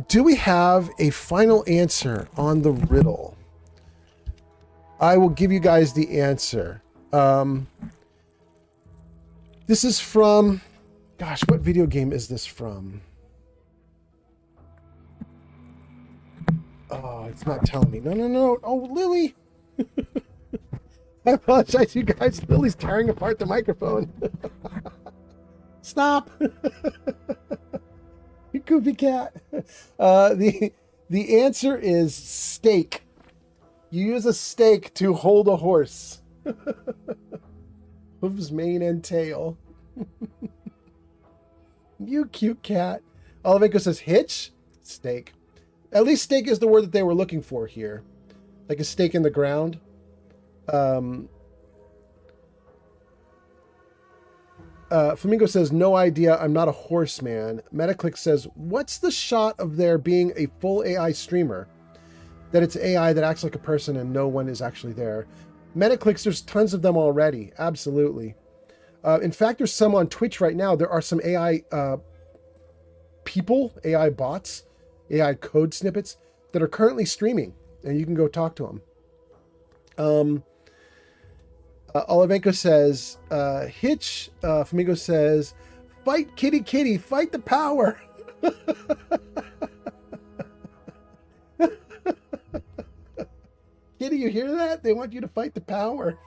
Do we have a final answer on the riddle? I will give you guys the answer. This is from... Gosh, what video game is this from? Oh, it's not telling me. No. Oh, Lily. I apologize, you guys. Lily's tearing apart the microphone. Stop. You goofy cat. The answer is stake. You use a stake to hold a horse. Hooves, mane, and tail. You cute cat. Olivenko says hitch? Stake. At least stake is the word that they were looking for here. Like a stake in the ground. Flamingo says, no idea. I'm not a horseman. Metaclick says, what's the shot of there being a full AI streamer? That it's AI that acts like a person and no one is actually there. Metaclicks, there's tons of them already. Absolutely. In fact, there's some on Twitch right now. There are some AI people, AI bots, AI code snippets that are currently streaming, and you can go talk to them. Olivenko says, hitch. Flamingo says, fight kitty, fight the power. Kitty, you hear that? They want you to fight the power.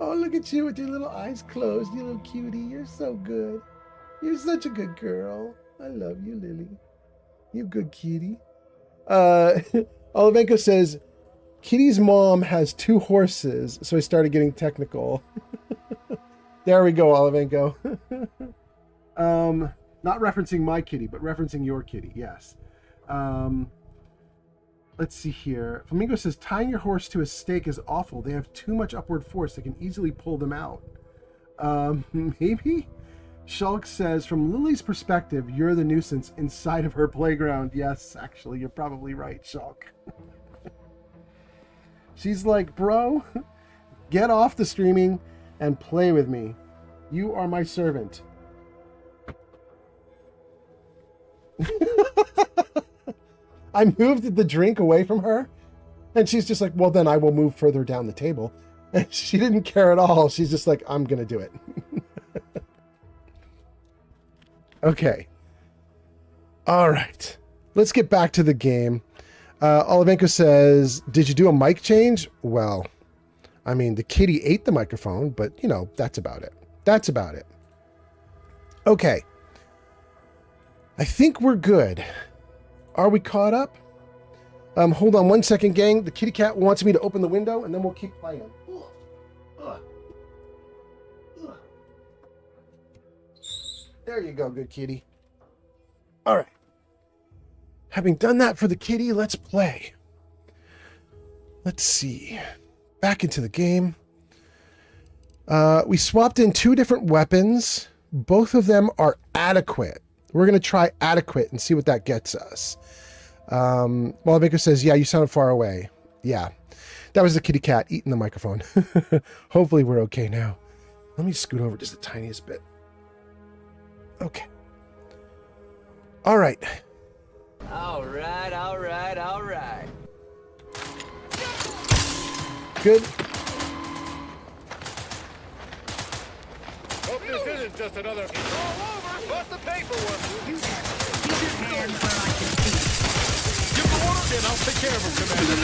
Oh, look at you with your little eyes closed, you little cutie. You're so good. You're such a good girl. I love you, Lily. You good kitty. Olivenko says, Kitty's mom has 2 horses, so I started getting technical. There we go, Olivenko. Not referencing my kitty, but referencing your kitty, yes. Let's see here. Flamingo says, tying your horse to a stake is awful. They have too much upward force. They can easily pull them out. Maybe? Shulk says, from Lily's perspective, you're the nuisance inside of her playground. Yes, actually, you're probably right, Shulk. She's like, bro, get off the streaming and play with me. You are my servant. I moved the drink away from her, and she's just like, well, then I will move further down the table. And she didn't care at all. She's just like, I'm going to do it. Okay. All right. Let's get back to the game. Olivenko says, did you do a mic change? Well, I mean, the kitty ate the microphone, but, you know, that's about it. That's about it. Okay. I think we're good. Are we caught up? Hold on one second, gang. The kitty cat wants me to open the window, and then we'll keep playing. There you go, good kitty. All right. Having done that for the kitty, let's play. Let's see. Back into the game. We swapped in 2 different weapons. Both of them are adequate. We're going to try adequate and see what that gets us. Wallabaker says, yeah, you sounded far away. Yeah, that was the kitty cat eating the microphone. Hopefully we're okay now. Let me scoot over just the tiniest bit. Okay. All right. All right, all right, all right. Good. Hope this isn't just another. It's all over. What's the paperwork? Keep your hands where I can see. Give the order and I'll take care of him, Commander.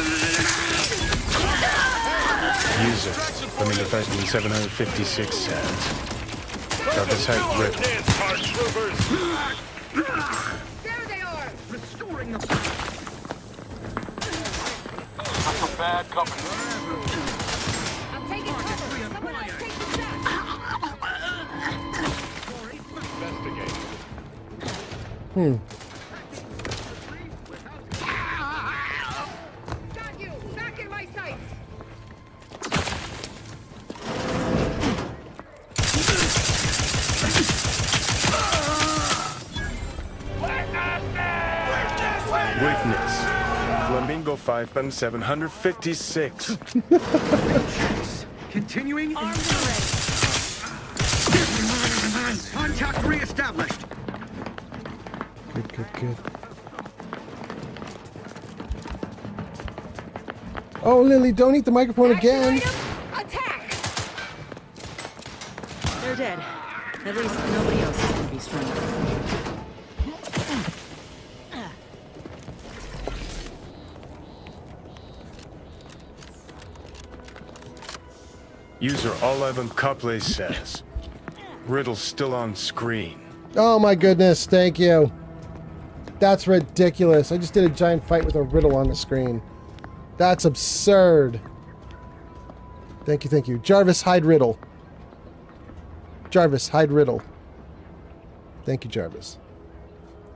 User, coming to first in 756 cents. Got this head ripped. There they are! Restoring the... That's some bad company. I'm taking cover! Someone else take the shot! Got you! Back in my sights! Weakness. Flamingo 5 and 756. Continuing. Arms are ready. Contact reestablished. Good, good, good. Oh, Lily, don't eat the microphone again. Attack! They're dead. At least nobody else is going to be strung up. User All-Evan Copley says, Riddle's still on screen. Oh my goodness, thank you. That's ridiculous. I just did a giant fight with a riddle on the screen. That's absurd. Thank you, thank you. Jarvis, hide riddle. Jarvis, hide riddle. Thank you, Jarvis.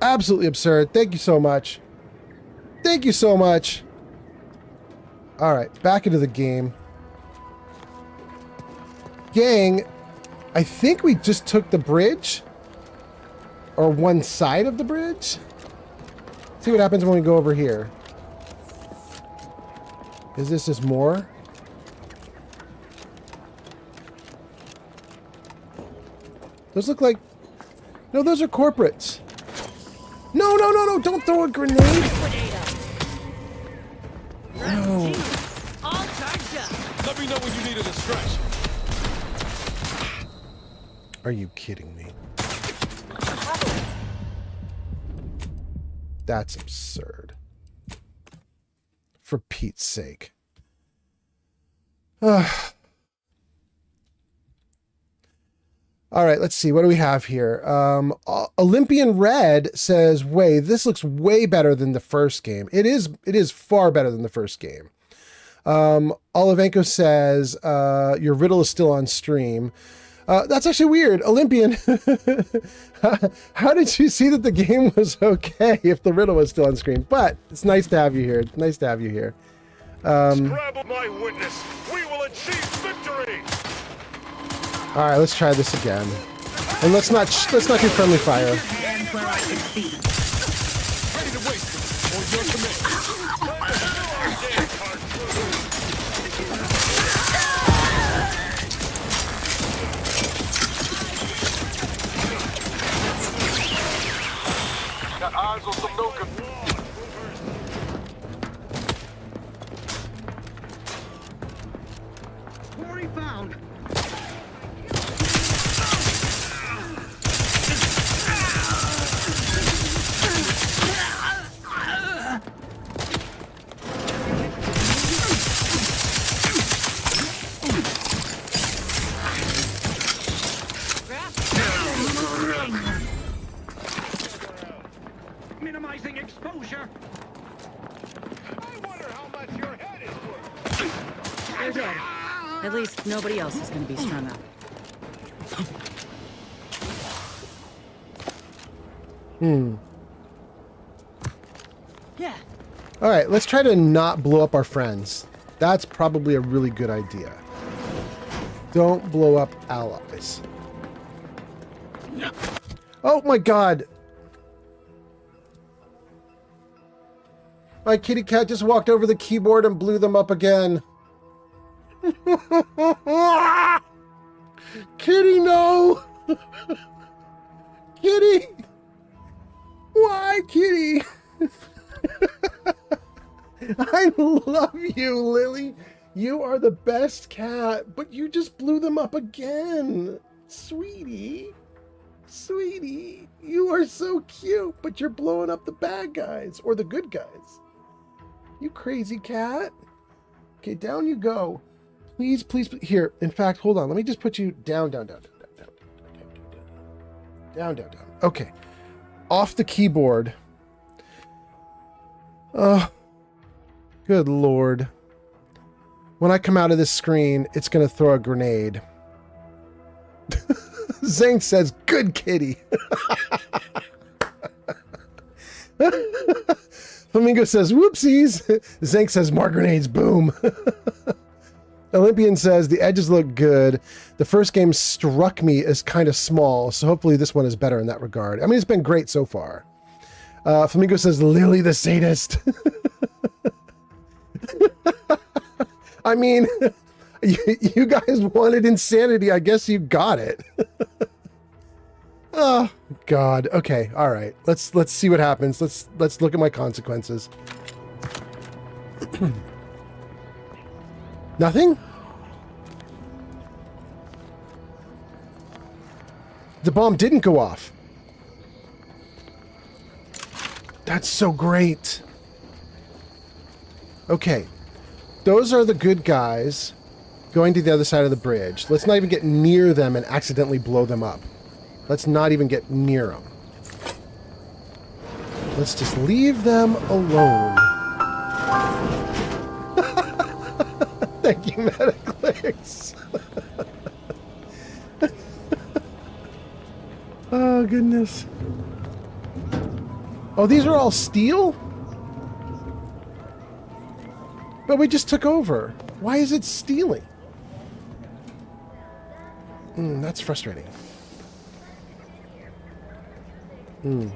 Absolutely absurd. Thank you so much. Thank you so much. All right, back into the game. Gang, I think we just took the bridge. Or one side of the bridge. See what happens when we go over here. Is this just more? Those look like... No, those are corporates. No, no, no, no, don't throw a grenade. No. All charged up. Let me know when you need a distraction. Are you kidding me? That's absurd. For Pete's sake. All right, let's see. What do we have here? Olympian Red says, "Wait, this looks way better than the first game." It is far better than the first game. Olivenko says, "Your riddle is still on stream." That's actually weird. Olympian, how did you see that the game was okay if the riddle was still on screen? But it's nice to have you here. It's nice to have you here. Scrabble my witness. We will achieve victory. All right, let's try this again. And let's not do friendly fire. Hands where I can see. Ready to waste it, or your command. Got eyes on some milk. Quarry found. Minimizing exposure. I wonder how much your head is worth. They're dead. At least nobody else is going to be strung up. Yeah. All right, let's try to not blow up our friends. That's probably a really good idea. Don't blow up allies. Oh my god! My kitty cat just walked over the keyboard and blew them up again. Kitty, no! Kitty! Why, Kitty? I love you, Lily. You are the best cat, but you just blew them up again. Sweetie. Sweetie, you are so cute, but you're blowing up the bad guys, or the good guys. You crazy cat. Okay, down you go. Please, please, please. Here, in fact, hold on. Let me just put you down. Okay. Off the keyboard. Oh, good Lord. When I come out of this screen, it's going to throw a grenade. Zane says, good kitty. Flamingo says, whoopsies. Zank says, more grenades, boom. Olympian says, the edges look good. The first game struck me as kind of small, so hopefully this one is better in that regard. I mean, it's been great so far. Flamingo says, Lily the sadist. I mean, you guys wanted insanity. I guess you got it. Oh, God. Okay, all right. Let's see what happens. Let's look at my consequences. Nothing? The bomb didn't go off. That's so great. Okay. Those are the good guys going to the other side of the bridge. Let's not even get near them and accidentally blow them up. Let's not even get near them. Let's just leave them alone. Thank you, Metaclicks. Oh, goodness. Oh, these are all steel? But we just took over. Why is it stealing? That's frustrating.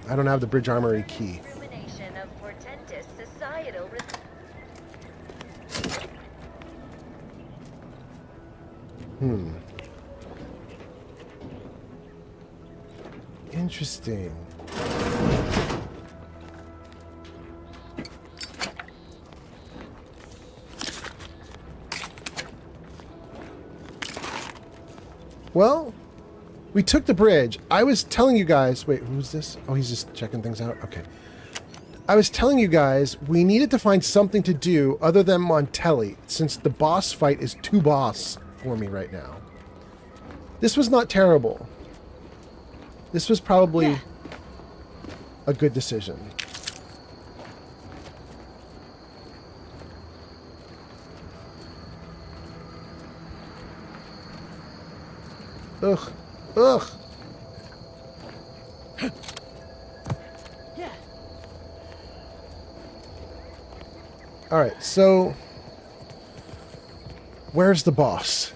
I don't have the bridge armory key. Interesting. Well, we took the bridge. I was telling you guys... Wait, who's this? Oh, he's just checking things out? Okay. I was telling you guys we needed to find something to do other than Montelli, since the boss fight is too boss for me right now. This was not terrible. This was probably a good decision. Ugh. Ugh. All right, so where's the boss?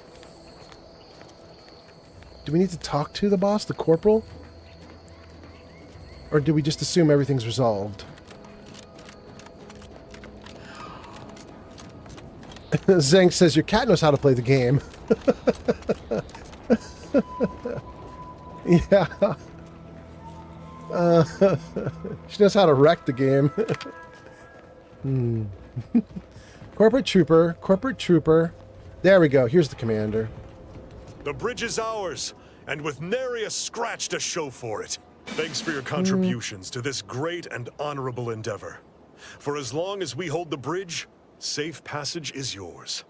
Do we need to talk to the boss, the corporal? Or do we just assume everything's resolved? Zeng says your cat knows how to play the game. Yeah. She knows how to wreck the game. Corporate trooper. There we go. Here's the commander. The bridge is ours, and with nary a scratch to show for it. Thanks for your contributions to this great and honorable endeavor. For as long as we hold the bridge, safe passage is yours.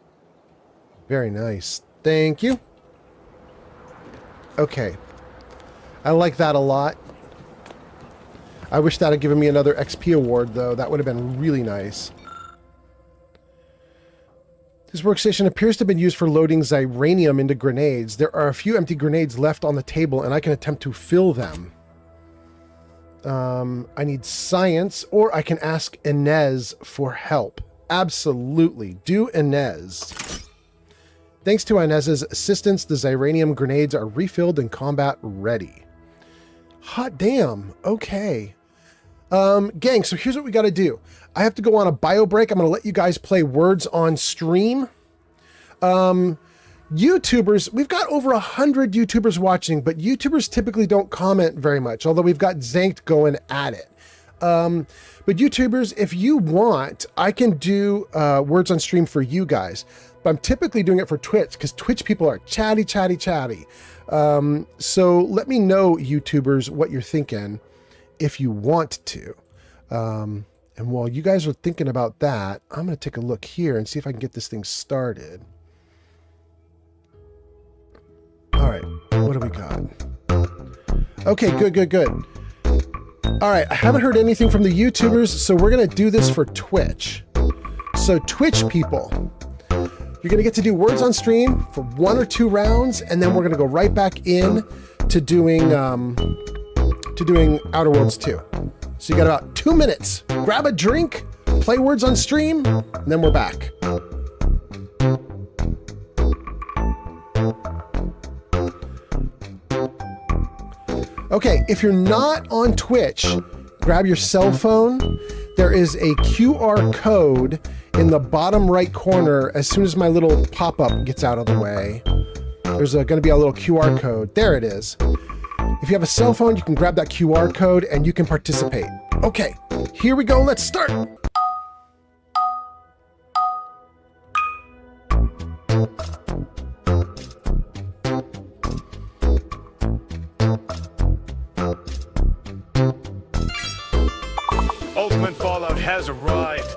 Very nice. Thank you. Okay. I like that a lot. I wish that had given me another XP award, though. That would have been really nice. This workstation appears to have been used for loading Zyranium into grenades. There are a few empty grenades left on the table, and I can attempt to fill them. I need science, or I can ask Inez for help. Absolutely. Do Inez. Thanks to Inez's assistance, the Xyranium grenades are refilled and combat ready. Hot damn. Okay. Gang, so here's what we got to do. I have to go on a bio break. I'm going to let you guys play words on stream. YouTubers, we've got over 100 YouTubers watching, but YouTubers typically don't comment very much, although we've got Zanked going at it. But YouTubers, if you want, I can do words on stream for you guys. But I'm typically doing it for Twitch because Twitch people are chatty. So let me know, YouTubers, what you're thinking if you want to. And while you guys are thinking about that, I'm going to take a look here and see if I can get this thing started. All right, what do we got? Okay, good. All right, I haven't heard anything from the YouTubers, so we're going to do this for Twitch. So Twitch people, you're going to get to do words on stream for 1 or 2 rounds, and then we're going to go right back in to doing Outer Worlds 2. So you got about 2 minutes. Grab a drink, play words on stream, and then we're back. Okay, if you're not on Twitch, grab your cell phone. There is a QR code in the bottom right corner as soon as my little pop-up gets out of the way. There's going to be a little QR code. There it is. If you have a cell phone, you can grab that QR code and you can participate. Okay, here we go. Let's start. Ultimate Fallout has arrived.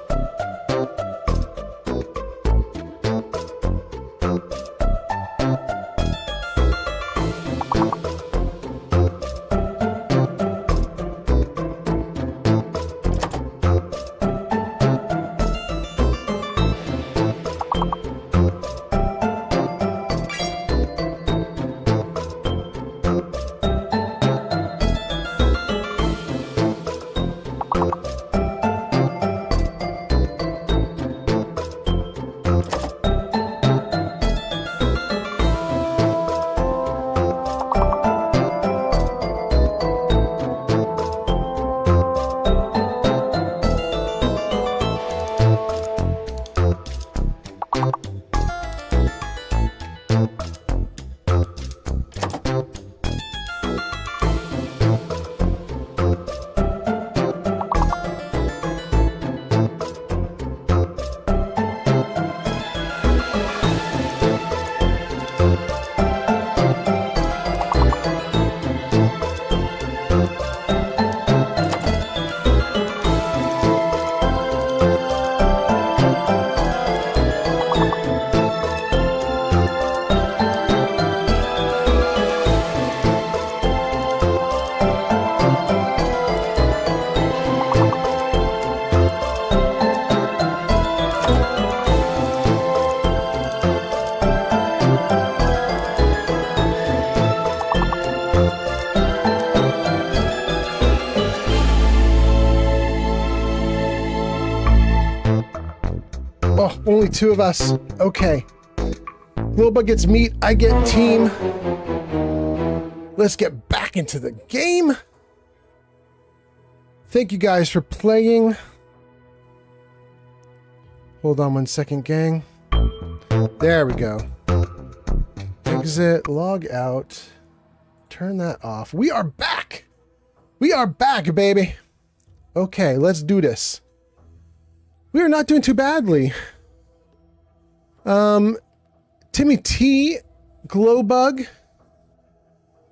Oh, only 2 of us. Okay. Little Bug gets meat, I get team. Let's get back into the game. Thank you guys for playing. Hold on 1 second, gang. There we go. Exit, log out. Turn that off. We are back. We are back, baby. Okay, let's do this. We are not doing too badly. Timmy T, Glowbug,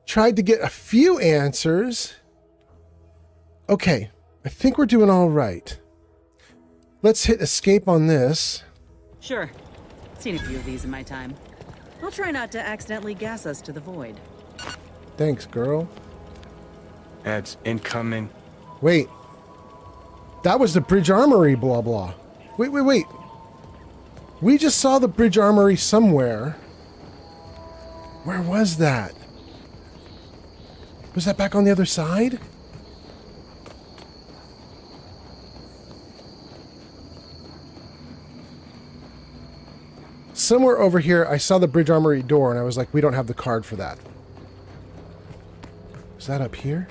tried to get a few answers. Okay, I think we're doing all right. Let's hit escape on this. Sure. Seen a few of these in my time. I'll try not to accidentally gas us to the void. Thanks, girl. Ads incoming. Wait. That was the Bridge Armory, blah, blah. Wait. We just saw the Bridge Armory somewhere. Where was that? Was that back on the other side? somewhere over here, I saw the bridge armory door, and I was like, we don't have the card for that. Is that up here?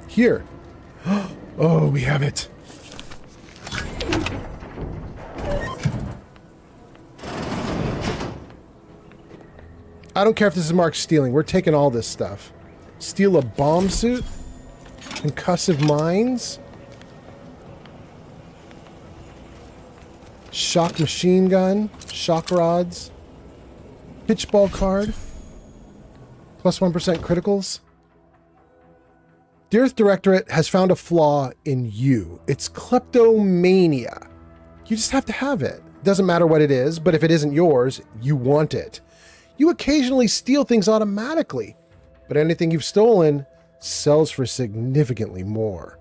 Here. Oh, we have it. I don't care if this is marked stealing. We're taking all this stuff. Steal a bomb suit? Concussive mines? Shock machine gun? Shock rods? Pitchball card? Plus 1% criticals? The Earth Directorate has found a flaw in you. It's kleptomania. You just have to have it. Doesn't matter what it is, but if it isn't yours, you want it. You occasionally steal things automatically, but anything you've stolen sells for significantly more.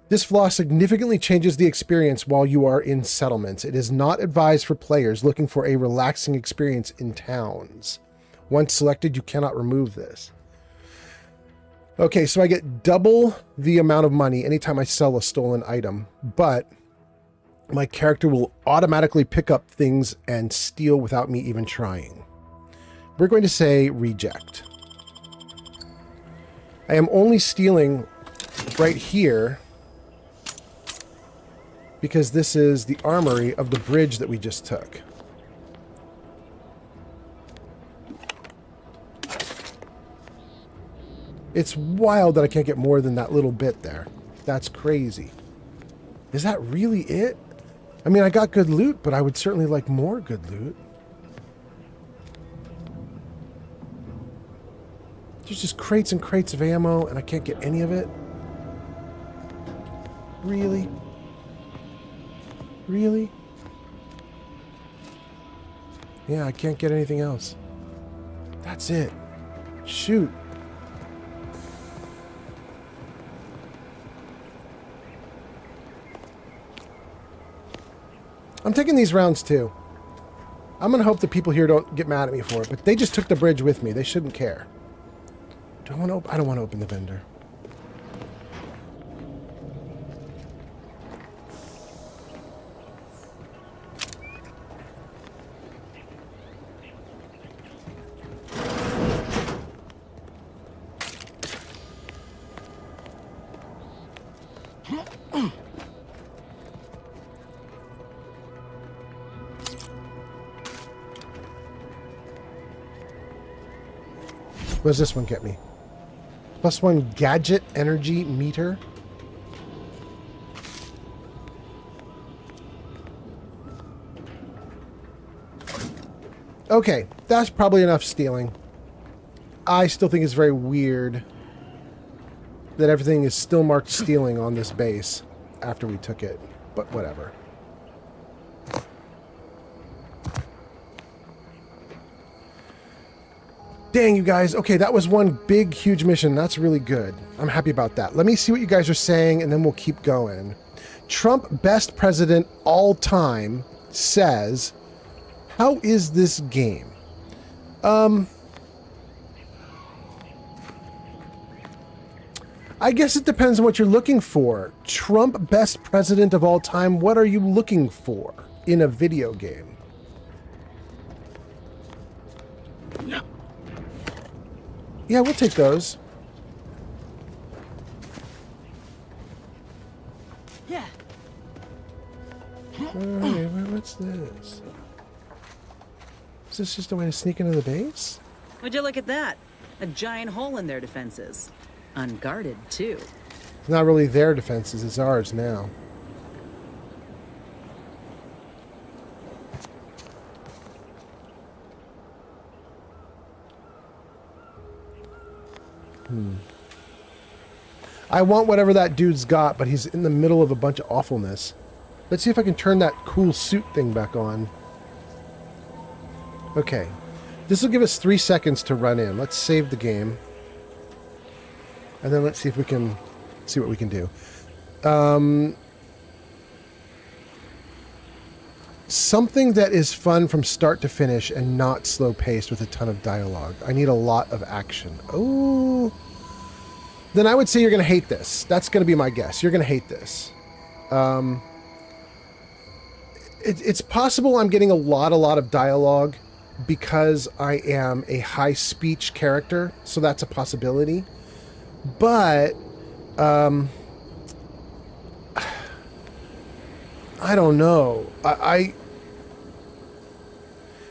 This flaw significantly changes the experience while you are in settlements. It is not advised for players looking for a relaxing experience in towns. Once selected, you cannot remove this. Okay, so I get double the amount of money anytime I sell a stolen item, but my character will automatically pick up things and steal without me even trying. We're going to say reject. I am only stealing right here because this is the armory of the bridge that we just took. It's wild that I can't get more than that little bit there. That's crazy. Is that really it? I mean, I got good loot, but I would certainly like more good loot. There's just crates and crates of ammo, and I can't get any of it. Really? Really? Yeah, I can't get anything else. That's it. Shoot. I'm taking these rounds too. I'm gonna hope the people here don't get mad at me for it, but they just took the bridge with me. They shouldn't care. I don't want to open the vendor. What does this one get me? +1 gadget energy meter. Okay, that's probably enough stealing. I still think it's very weird that everything is still marked stealing on this base after we took it, but whatever. Dang, you guys. Okay, that was one big, huge mission. That's really good. I'm happy about that. Let me see what you guys are saying, and then we'll keep going. Trump, best president all time, says, how is this game? I guess it depends on what you're looking for. Trump, best president of all time, what are you looking for in a video game? Yeah, we'll take those. Yeah. Okay, what's this? Is this just a way to sneak into the base? Would you look at that? A giant hole in their defenses. Unguarded, too. It's not really their defenses, it's ours now. I want whatever that dude's got, but he's in the middle of a bunch of awfulness. Let's see if I can turn that cool suit thing back on. Okay. This will give us 3 seconds to run in. Let's save the game. And then let's see if we can see what we can do. Something that is fun from start to finish and not slow paced with a ton of dialogue. I need a lot of action. Oh. Then I would say you're going to hate this. That's going to be my guess. You're going to hate this. It's possible I'm getting a lot of dialogue because I am a high speech character, so that's a possibility. But I don't know.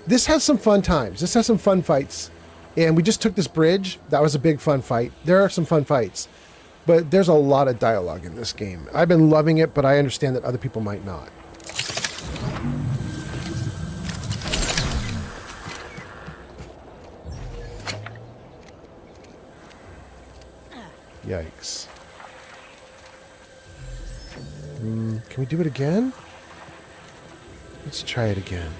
This has some fun times. This has some fun fights. And we just took this bridge. That was a big fun fight. There are some fun fights. But there's a lot of dialogue in this game. I've been loving it, but I understand that other people might not. Yikes. Can we do it again? Let's try it again.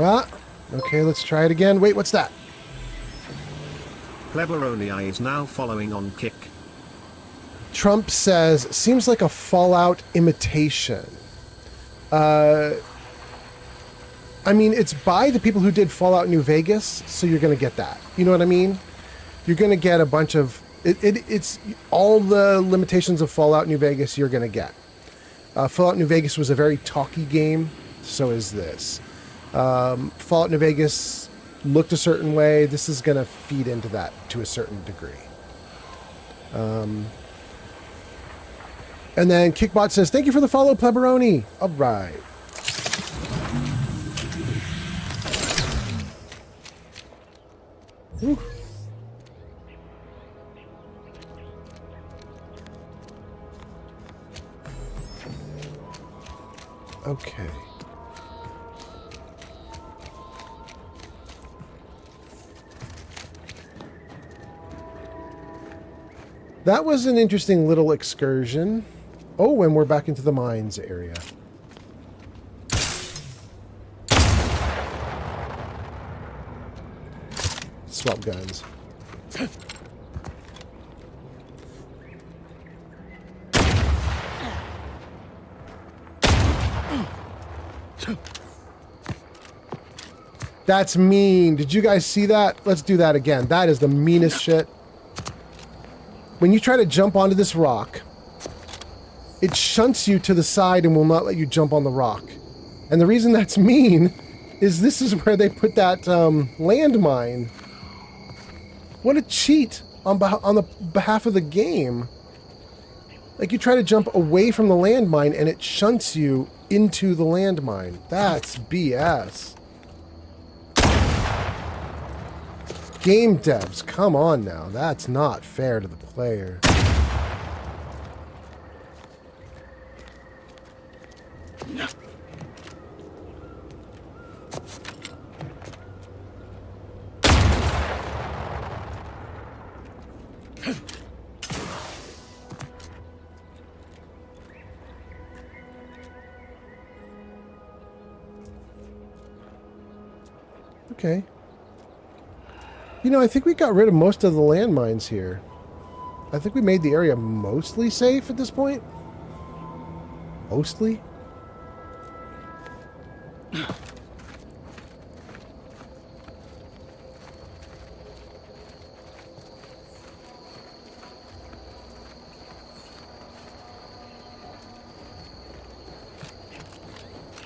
Ah, okay, let's try it again. Wait, what's that? Pleberoni is now following on Kick. Trump says, seems like a Fallout imitation. I mean, it's by the people who did Fallout New Vegas, so you're going to get that. You know what I mean? You're going to get a bunch of... It's all the limitations of Fallout New Vegas you're going to get. Fallout New Vegas was a very talky game, so is this. Fallout New Vegas looked a certain way. This is going to feed into that to a certain degree. And then Kickbot says, thank you for the follow, Pleberoni. All right. Whew. Okay. That was an interesting little excursion. Oh, and we're back into the mines area. Swap guns. That's mean. Did you guys see that? Let's do that again. That is the meanest shit. When you try to jump onto this rock, it shunts you to the side and will not let you jump on the rock. And the reason that's mean is this is where they put that landmine. What a cheat on the behalf of the game. Like, you try to jump away from the landmine and it shunts you into the landmine. That's BS. Game devs, come on now. That's not fair to the player. Okay. You know, I think we got rid of most of the landmines here. I think we made the area mostly safe at this point. Mostly?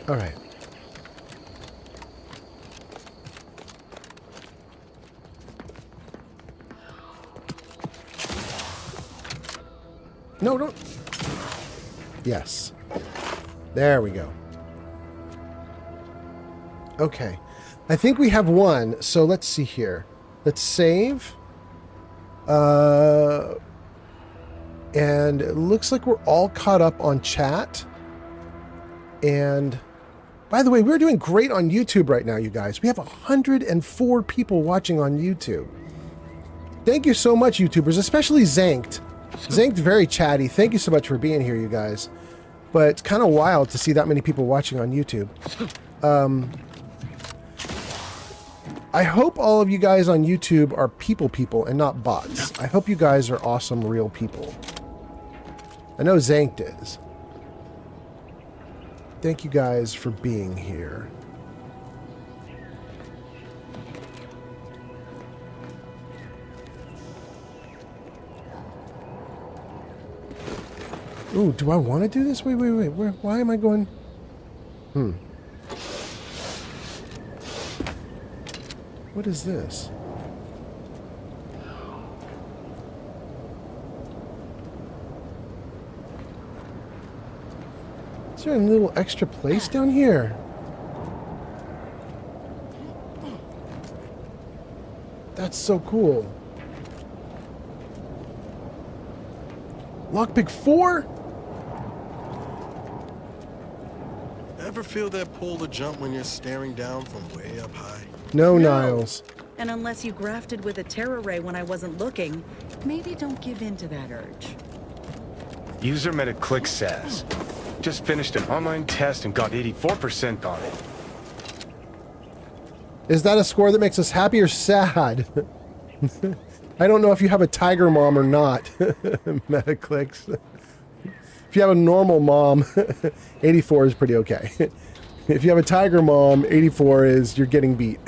All right. No, don't. Yes. There we go. Okay. I think we have one, so let's see here. Let's save. And it looks like we're all caught up on chat. And by the way, we're doing great on YouTube right now, you guys. We have 104 people watching on YouTube. Thank you so much, YouTubers, especially Zanked. Zanked, very chatty. Thank you so much for being here, you guys. But it's kind of wild to see that many people watching on YouTube. I hope all of you guys on YouTube are people and not bots. I hope you guys are awesome, real people. I know Zanked is. Thank you guys for being here. Ooh, do I want to do this? Wait. Why am I going? What is this? Is there a little extra place down here? That's so cool. Lockpick 4? Ever feel that pull to jump when you're staring down from way up high? No, Niles. And unless you grafted with a terror ray when I wasn't looking, maybe don't give in to that urge. User Metaclick says, just finished an online test and got 84% on it. Is that a score that makes us happy or sad? I don't know if you have a tiger mom or not. Metaclicks. If you have a normal mom, 84 is pretty okay. If you have a tiger mom, 84 is you're getting beat.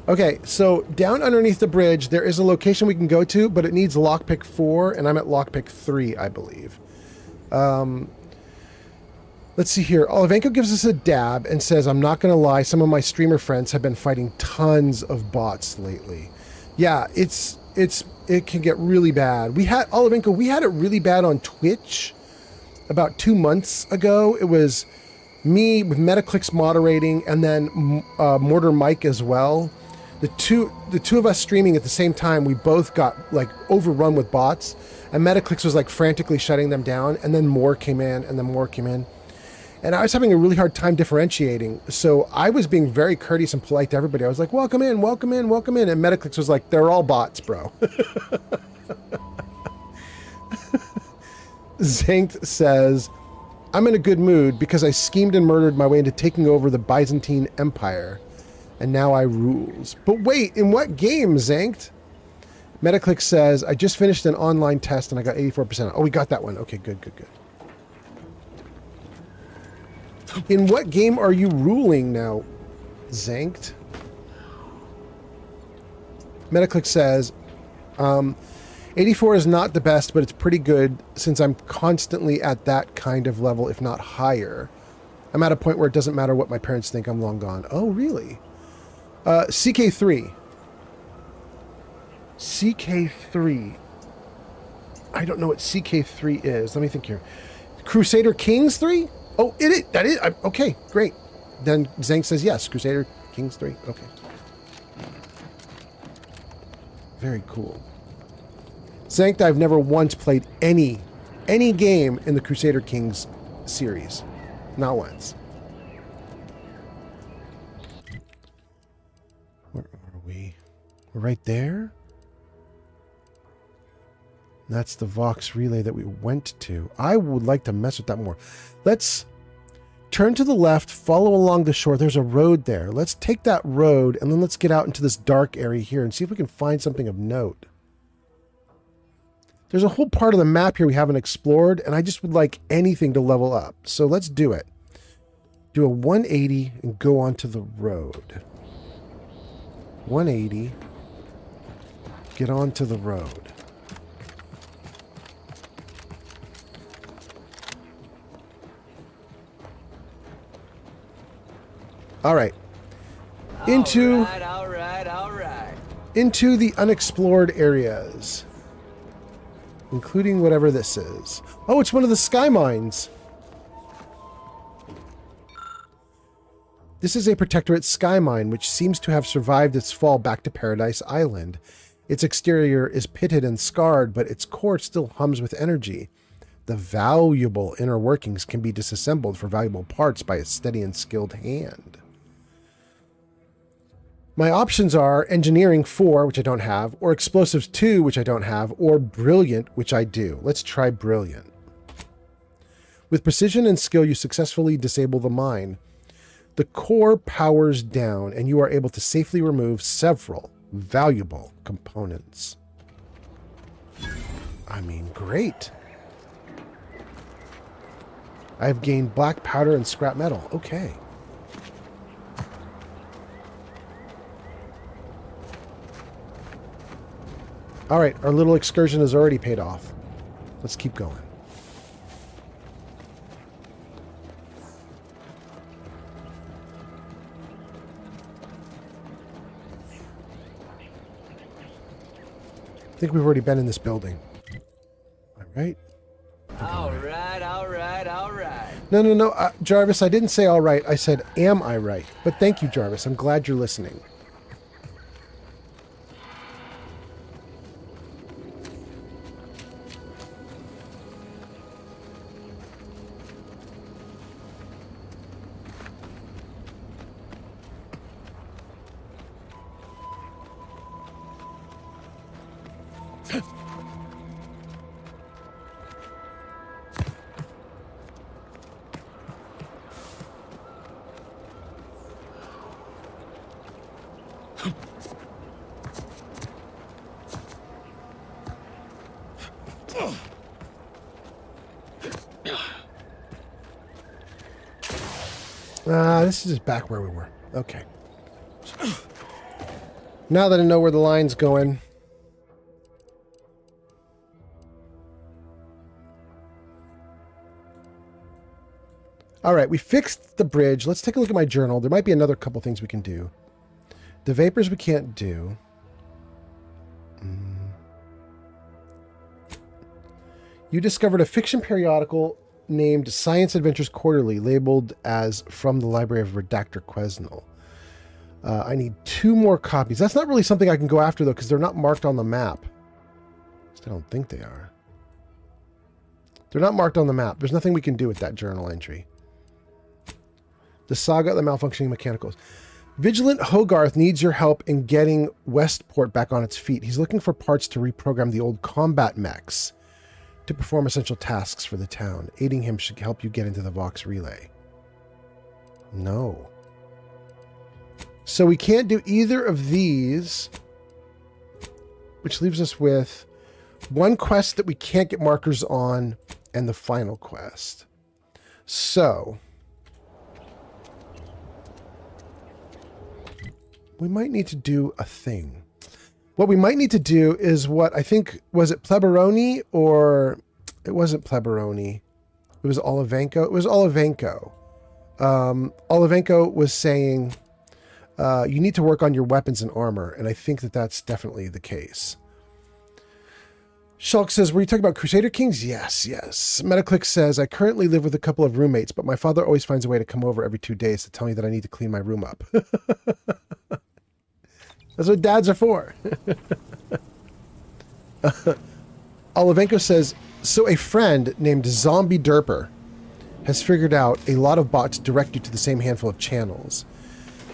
Okay, so down underneath the bridge, there is a location we can go to, but it needs lockpick 4, and I'm at lockpick 3, I believe. Let's see here. Olivenko gives us a dab and says, I'm not going to lie, some of my streamer friends have been fighting tons of bots lately. Yeah, it can get really bad. Olivenko, we had it really bad on Twitch about 2 months ago. It was me with Metaclicks moderating and then Mortar Mike as well. The two of us streaming at the same time, we both got like overrun with bots, and Metaclicks was like frantically shutting them down, and then more came in, and then more came in. And I was having a really hard time differentiating. So I was being very courteous and polite to everybody. I was like, welcome in, welcome in, welcome in. And Metaclicks was like, they're all bots, bro. Zankt says, I'm in a good mood because I schemed and murdered my way into taking over the Byzantine Empire. And now I rules. But wait, in what game, Zankt? Metaclick says, I just finished an online test and I got 84%. Oh, we got that one. Okay, good. In what game are you ruling now, Zankt? Metaclick says, 84 is not the best, but it's pretty good since I'm constantly at that kind of level, if not higher. I'm at a point where it doesn't matter what my parents think, I'm long gone. Oh, really? CK3. CK3. I don't know what CK3 is. Let me think here. Crusader Kings 3? Oh, that is. Okay, great. Then Zank says yes. Crusader Kings 3. Okay. Very cool. Zank, I've never once played any game in the Crusader Kings series. Not once. Where are we? We're right there? That's the Vox Relay that we went to. I would like to mess with that more. Let's turn to the left, follow along the shore. There's a road there. Let's take that road, and then let's get out into this dark area here and see if we can find something of note. There's a whole part of the map here we haven't explored, and I just would like anything to level up. So let's do it. Do a 180 and go onto the road. 180. Get onto the road. All right. Into the unexplored areas. Including whatever this is. Oh, it's one of the sky mines. This is a Protectorate sky mine, which seems to have survived its fall back to Paradise Island. Its exterior is pitted and scarred, but its core still hums with energy. The valuable inner workings can be disassembled for valuable parts by a steady and skilled hand. My options are Engineering 4, which I don't have, or Explosives 2, which I don't have, or Brilliant, which I do. Let's try Brilliant. With precision and skill, you successfully disable the mine. The core powers down, and you are able to safely remove several valuable components. I mean, great. I've gained black powder and scrap metal. Okay. All right, our little excursion has already paid off. Let's keep going. I think we've already been in this building. All right. All right, all right, all right. No. Jarvis, I didn't say all right. I said, am I right? But thank you, Jarvis. I'm glad you're listening. This is just back where we were. Okay. Now that I know where the line's going. All right, we fixed the bridge. Let's take a look at my journal. There might be another couple things we can do. The vapors we can't do. You discovered a fiction periodical named Science Adventures Quarterly, labeled as From the Library of Redactor Quesnel. I need 2 more copies. That's not really something I can go after, though, because they're not marked on the map. I don't think they are. They're not marked on the map. There's nothing we can do with that journal entry. The Saga of the Malfunctioning Mechanicals. Vigilant Hogarth needs your help in getting Westport back on its feet. He's looking for parts to reprogram the old combat mechs to perform essential tasks for the town. Aiding him should help you get into the Vox Relay. No. So we can't do either of these, which leaves us with one quest that we can't get markers on and the final quest. So we might need to do a thing. What we might need to do is what I think, was it Pleberoni, or it wasn't Pleberoni. It was Olivenko. It was Olivenko. Olivenko was saying, you need to work on your weapons and armor. And I think that that's definitely the case. Shulk says, were you talking about Crusader Kings? Yes. Metaclick says, I currently live with a couple of roommates, but my father always finds a way to come over every 2 days to tell me that I need to clean my room up. That's what dads are for. Olivenko says, so a friend named Zombie Derper has figured out a lot of bots direct you to the same handful of channels.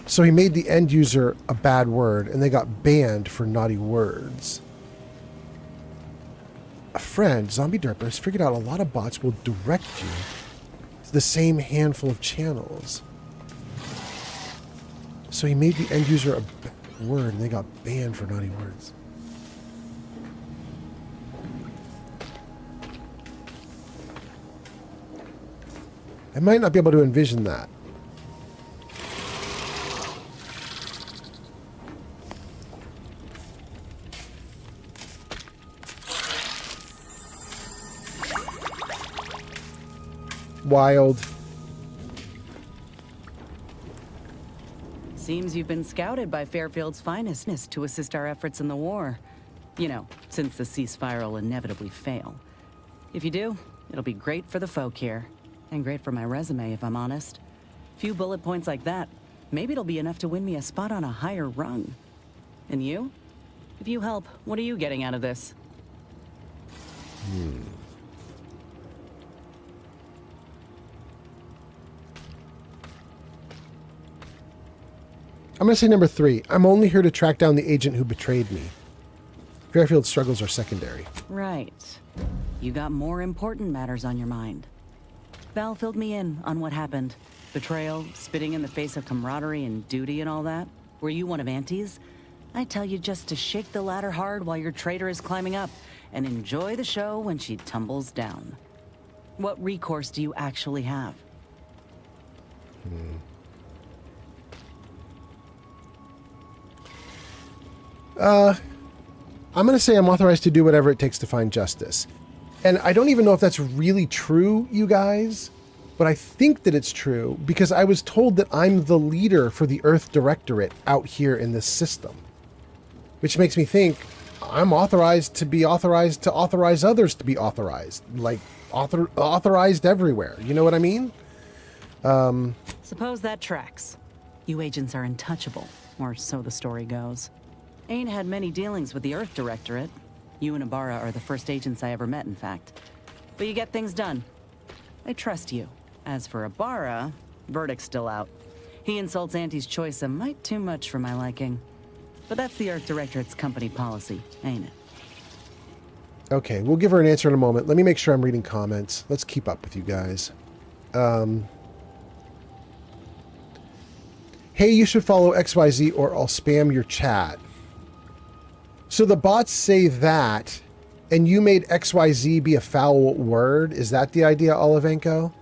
So he made the end user a bad word, and they got banned for naughty words. A friend, Zombie Derper, has figured out a lot of bots will direct you to the same handful of channels. So he made the end user a bad word, and they got banned for naughty words. I might not be able to envision that. Wild. Seems you've been scouted by Fairfield's finest to assist our efforts in the war. You know, since the ceasefire will inevitably fail. If you do, it'll be great for the folk here. And great for my resume, if I'm honest. Few bullet points like that, maybe it'll be enough to win me a spot on a higher rung. And you? If you help, what are you getting out of this? I'm going to say number 3. I'm only here to track down the agent who betrayed me. Fairfield's struggles are secondary. Right. You got more important matters on your mind. Val filled me in on what happened. Betrayal, spitting in the face of camaraderie and duty and all that. Were you one of Auntie's? I tell you just to shake the ladder hard while your traitor is climbing up, and enjoy the show when she tumbles down. What recourse do you actually have? I'm going to say I'm authorized to do whatever it takes to find justice. And I don't even know if that's really true, you guys, but I think that it's true because I was told that I'm the leader for the Earth Directorate out here in this system, which makes me think I'm authorized to authorize others to be authorized, like authorized everywhere. You know what I mean? Suppose that tracks. You agents are untouchable, or so the story goes. Ain't had many dealings with the Earth Directorate. You and Ibarra are the first agents I ever met, in fact. But you get things done. I trust you. As for Ibarra, verdict's still out. He insults Auntie's choice a mite too much for my liking. But that's the Earth Directorate's company policy, ain't it? Okay, we'll give her an answer in a moment. Let me make sure I'm reading comments. Let's keep up with you guys. Hey, you should follow XYZ or I'll spam your chat. So the bots say that, and you made XYZ be a foul word. Is that the idea, Olivenko?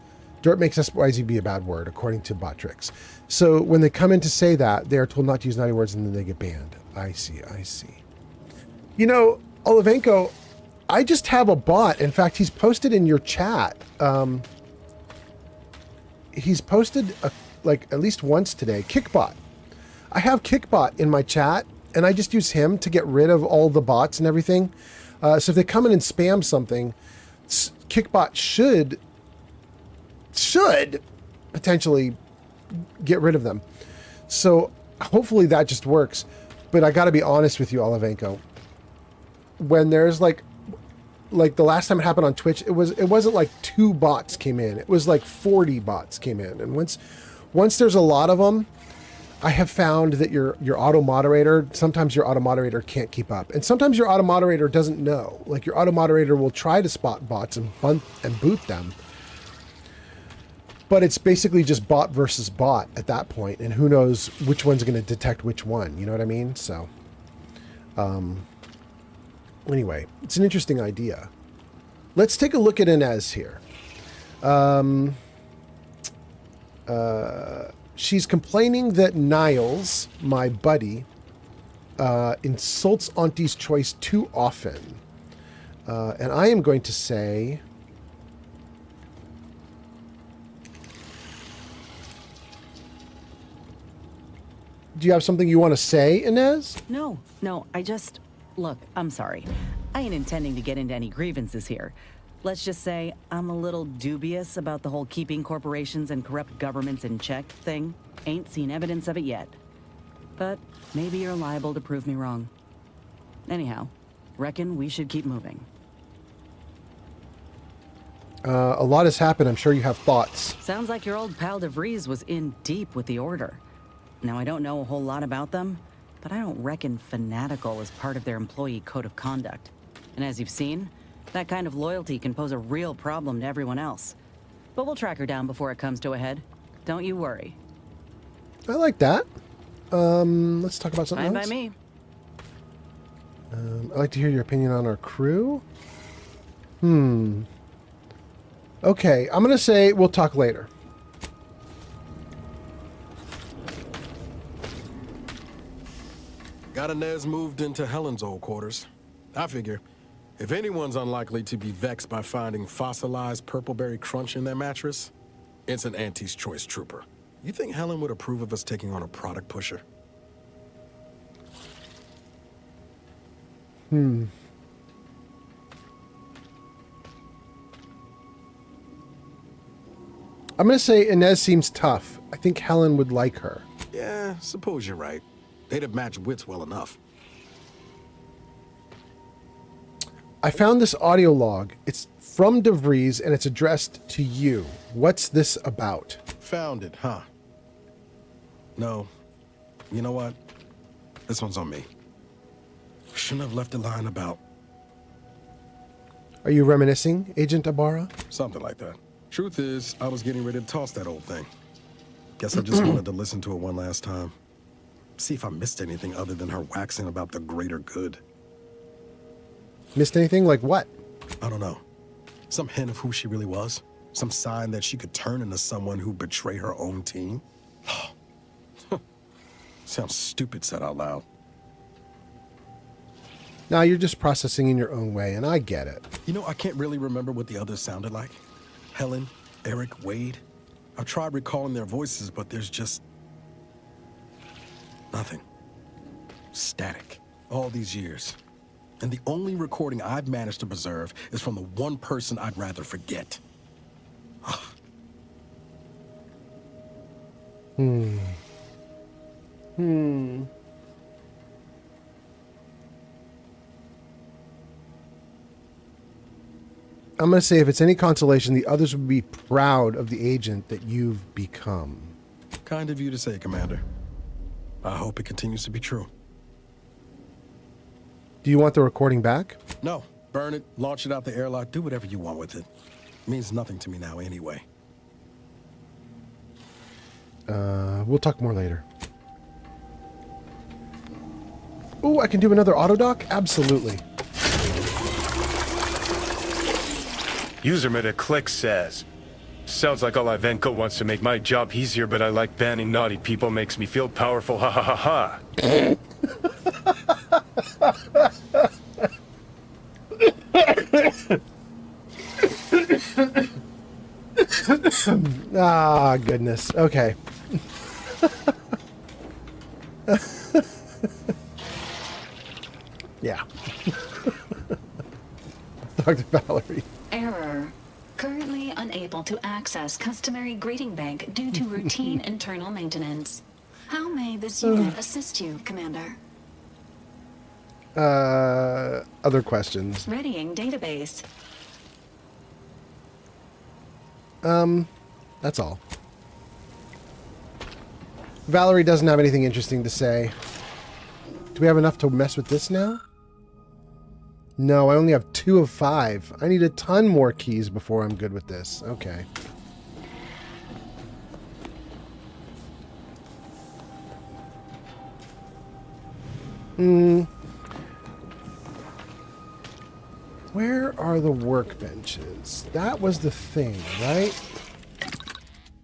Dirt makes XYZ be a bad word, according to Botrix. So when they come in to say that, they are told not to use naughty words and then they get banned. I see, I see. You know, Olivenko, I just have a bot. In fact, he's posted in your chat. He's posted like at least once today. Kickbot. I have Kickbot in my chat, and I just use him to get rid of all the bots and everything. So if they come in and spam something, Kickbot should potentially get rid of them. So hopefully that just works. But I got to be honest with you, Olivenko. When there's like the last time it happened on Twitch, it wasn't like 2 bots came in. It was like 40 bots came in. And once there's a lot of them, I have found that your auto moderator, sometimes your auto moderator can't keep up. And sometimes your auto moderator doesn't know. Like your auto moderator will try to spot bots and boot them. But it's basically just bot versus bot at that point, and who knows which one's going to detect which one. You know what I mean? So, anyway, it's an interesting idea. Let's take a look at Inez here. She's complaining that Niles, my buddy, insults Auntie's choice too often. And I am going to say... Do you have something you want to say, Inez? No, look, I'm sorry. I ain't intending to get into any grievances here. Let's just say I'm a little dubious about the whole keeping corporations and corrupt governments in check thing. Ain't seen evidence of it yet. But maybe you're liable to prove me wrong. Anyhow, reckon we should keep moving. A lot has happened. I'm sure you have thoughts. Sounds like your old pal DeVries was in deep with the Order. Now, I don't know a whole lot about them, but I don't reckon fanatical is part of their employee code of conduct. And as you've seen, that kind of loyalty can pose a real problem to everyone else. But we'll track her down before it comes to a head. Don't you worry. I like that. Let's talk about something else. Fine by me. I'd like to hear your opinion on our crew. Okay, I'm going to say we'll talk later. Got Inez moved into Helen's old quarters. I figure, if anyone's unlikely to be vexed by finding fossilized purpleberry crunch in their mattress, it's an Auntie's Choice trooper. You think Helen would approve of us taking on a product pusher? I'm going to say Inez seems tough. I think Helen would like her. Yeah, suppose you're right. They'd have matched wits well enough. I found this audio log. It's from DeVries and it's addressed to you. What's this about? Found it, huh? No. You know what? This one's on me. Shouldn't have left a line about... Are you reminiscing, Agent Ibarra? Something like that. Truth is, I was getting ready to toss that old thing. Guess I just wanted to listen to it one last time. See if I missed anything other than her waxing about the greater good. Missed anything? Like what? I don't know. Some hint of who she really was? Some sign that she could turn into someone who'd betray her own team? Sounds stupid said out loud. Now you're just processing in your own way, and I get it. You know, I can't really remember what the others sounded like. Helen, Eric, Wade. I've tried recalling their voices, but there's just nothing. Static. All these years. And the only recording I've managed to preserve is from the one person I'd rather forget. I'm going to say, if it's any consolation, the others would be proud of the agent that you've become. Kind of you to say, Commander. I hope it continues to be true. Do you want the recording back? No. Burn it, launch it out the airlock, do whatever you want with it. It means nothing to me now anyway. We'll talk more later. Oh, I can do another autodock? Absolutely. User Meta-Click says, sounds like Olivenko wants to make my job easier, but I like banning naughty people, makes me feel powerful, ha ha ha ha. Ah, goodness. Okay. Yeah. Dr. Valerie. Error. Currently unable to access customary greeting bank due to routine internal maintenance. How may this unit assist you, Commander? Other questions. Readying database. That's all. Valerie doesn't have anything interesting to say. Do we have enough to mess with this now? No, I only have 2 of 5. I need a ton more keys before I'm good with this. Okay. Where are the workbenches? That was the thing, right?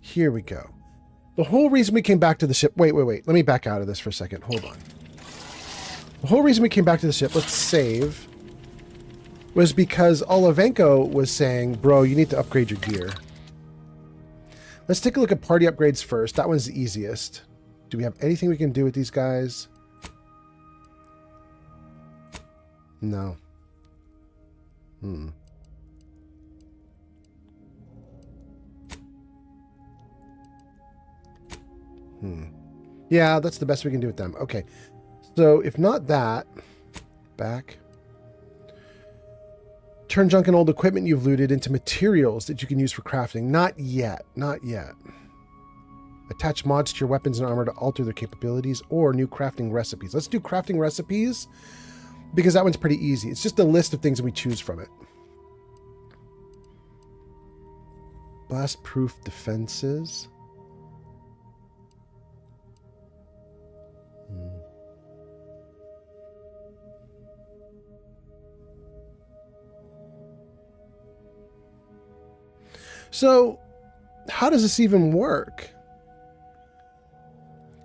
Here we go. The whole reason we came back to the ship... Wait. Let me back out of this for a second. Hold on. The whole reason we came back to the ship, let's save, was because Olivenko was saying, bro, you need to upgrade your gear. Let's take a look at party upgrades first. That one's the easiest. Do we have anything we can do with these guys? No. Yeah, that's the best we can do with them. Okay. So if not that, back. Turn junk and old equipment you've looted into materials that you can use for crafting. Not yet. Not yet. Attach mods to your weapons and armor to alter their capabilities, or new crafting recipes. Let's do crafting recipes because that one's pretty easy. It's just a list of things that we choose from it. Blast-proof defenses. So, how does this even work?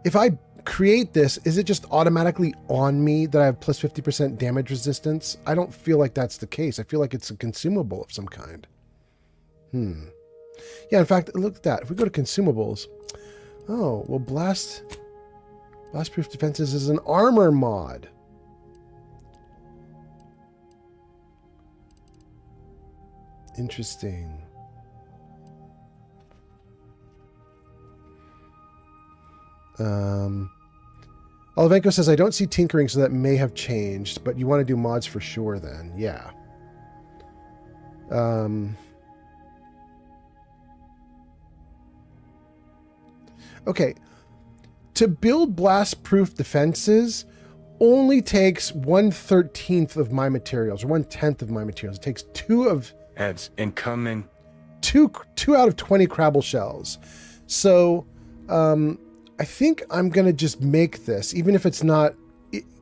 If I create this, is it just automatically on me that I have plus 50% damage resistance? I don't feel like that's the case. I feel like it's a consumable of some kind. Yeah, in fact, look at that. If we go to consumables, oh, well, blast-proof defenses is an armor mod. Interesting. Olivenko says, I don't see tinkering, so that may have changed, but you want to do mods for sure then. Yeah. Okay. To build blast-proof defenses only takes 1/13 of my materials, or 1/10 of my materials. It takes 2 of... Ads incoming. 2 out of 20 Crabble shells. So, I think I'm going to just make this, even if it's not,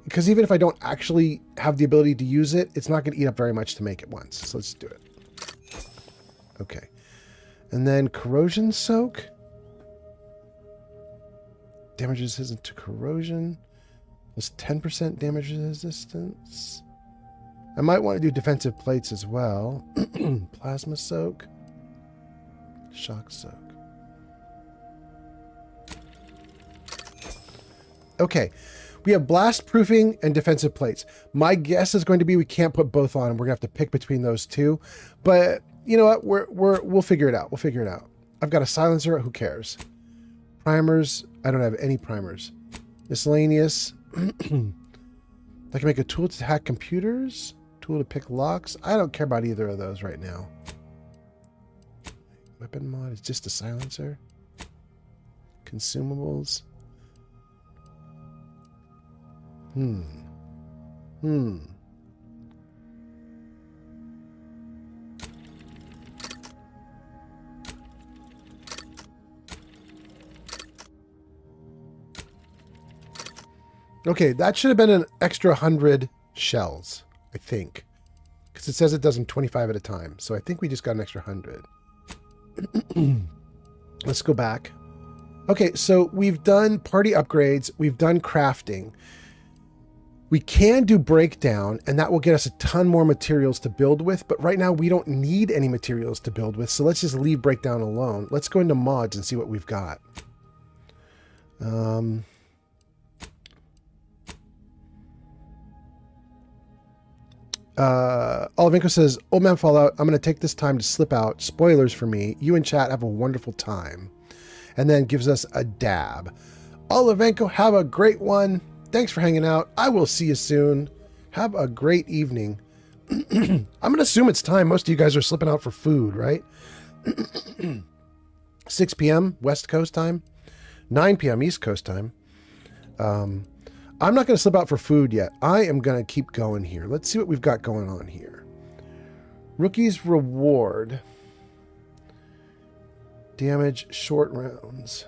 because even if I don't actually have the ability to use it, it's not going to eat up very much to make it once. So let's do it. Okay. And then corrosion soak. Damage resistance to corrosion. Plus 10% damage resistance. I might want to do defensive plates as well. Plasma soak. Shock soak. Okay. We have blast proofing and defensive plates. My guess is going to be we can't put both on, and we're going to have to pick between those two. But you know what? We'll figure it out. We'll figure it out. I've got a silencer. Who cares? Primers. I don't have any primers. Miscellaneous. I can make a tool to hack computers. Tool to pick locks. I don't care about either of those right now. Weapon mod is just a silencer. Consumables. Okay, that should have been an extra 100 shells, I think. Because it says it does them 25 at a time. So I think we just got an extra 100. Let's go back. Okay, so we've done party upgrades. We've done crafting. We can do breakdown, and that will get us a ton more materials to build with. But right now, we don't need any materials to build with. So let's just leave breakdown alone. Let's go into mods and see what we've got. Olivenko says, Old Man Fallout, I'm going to take this time to slip out. Spoilers for me. You and chat have a wonderful time. And then gives us a dab. Olivenko, have a great one. Thanks for hanging out. I will see you soon. Have a great evening. I'm going to assume it's time. Most of you guys are slipping out for food, right? 6 p.m. West Coast time. 9 p.m. East Coast time. I'm not going to slip out for food yet. I am going to keep going here. Let's see what we've got going on here. Rookie's reward. Damage short rounds.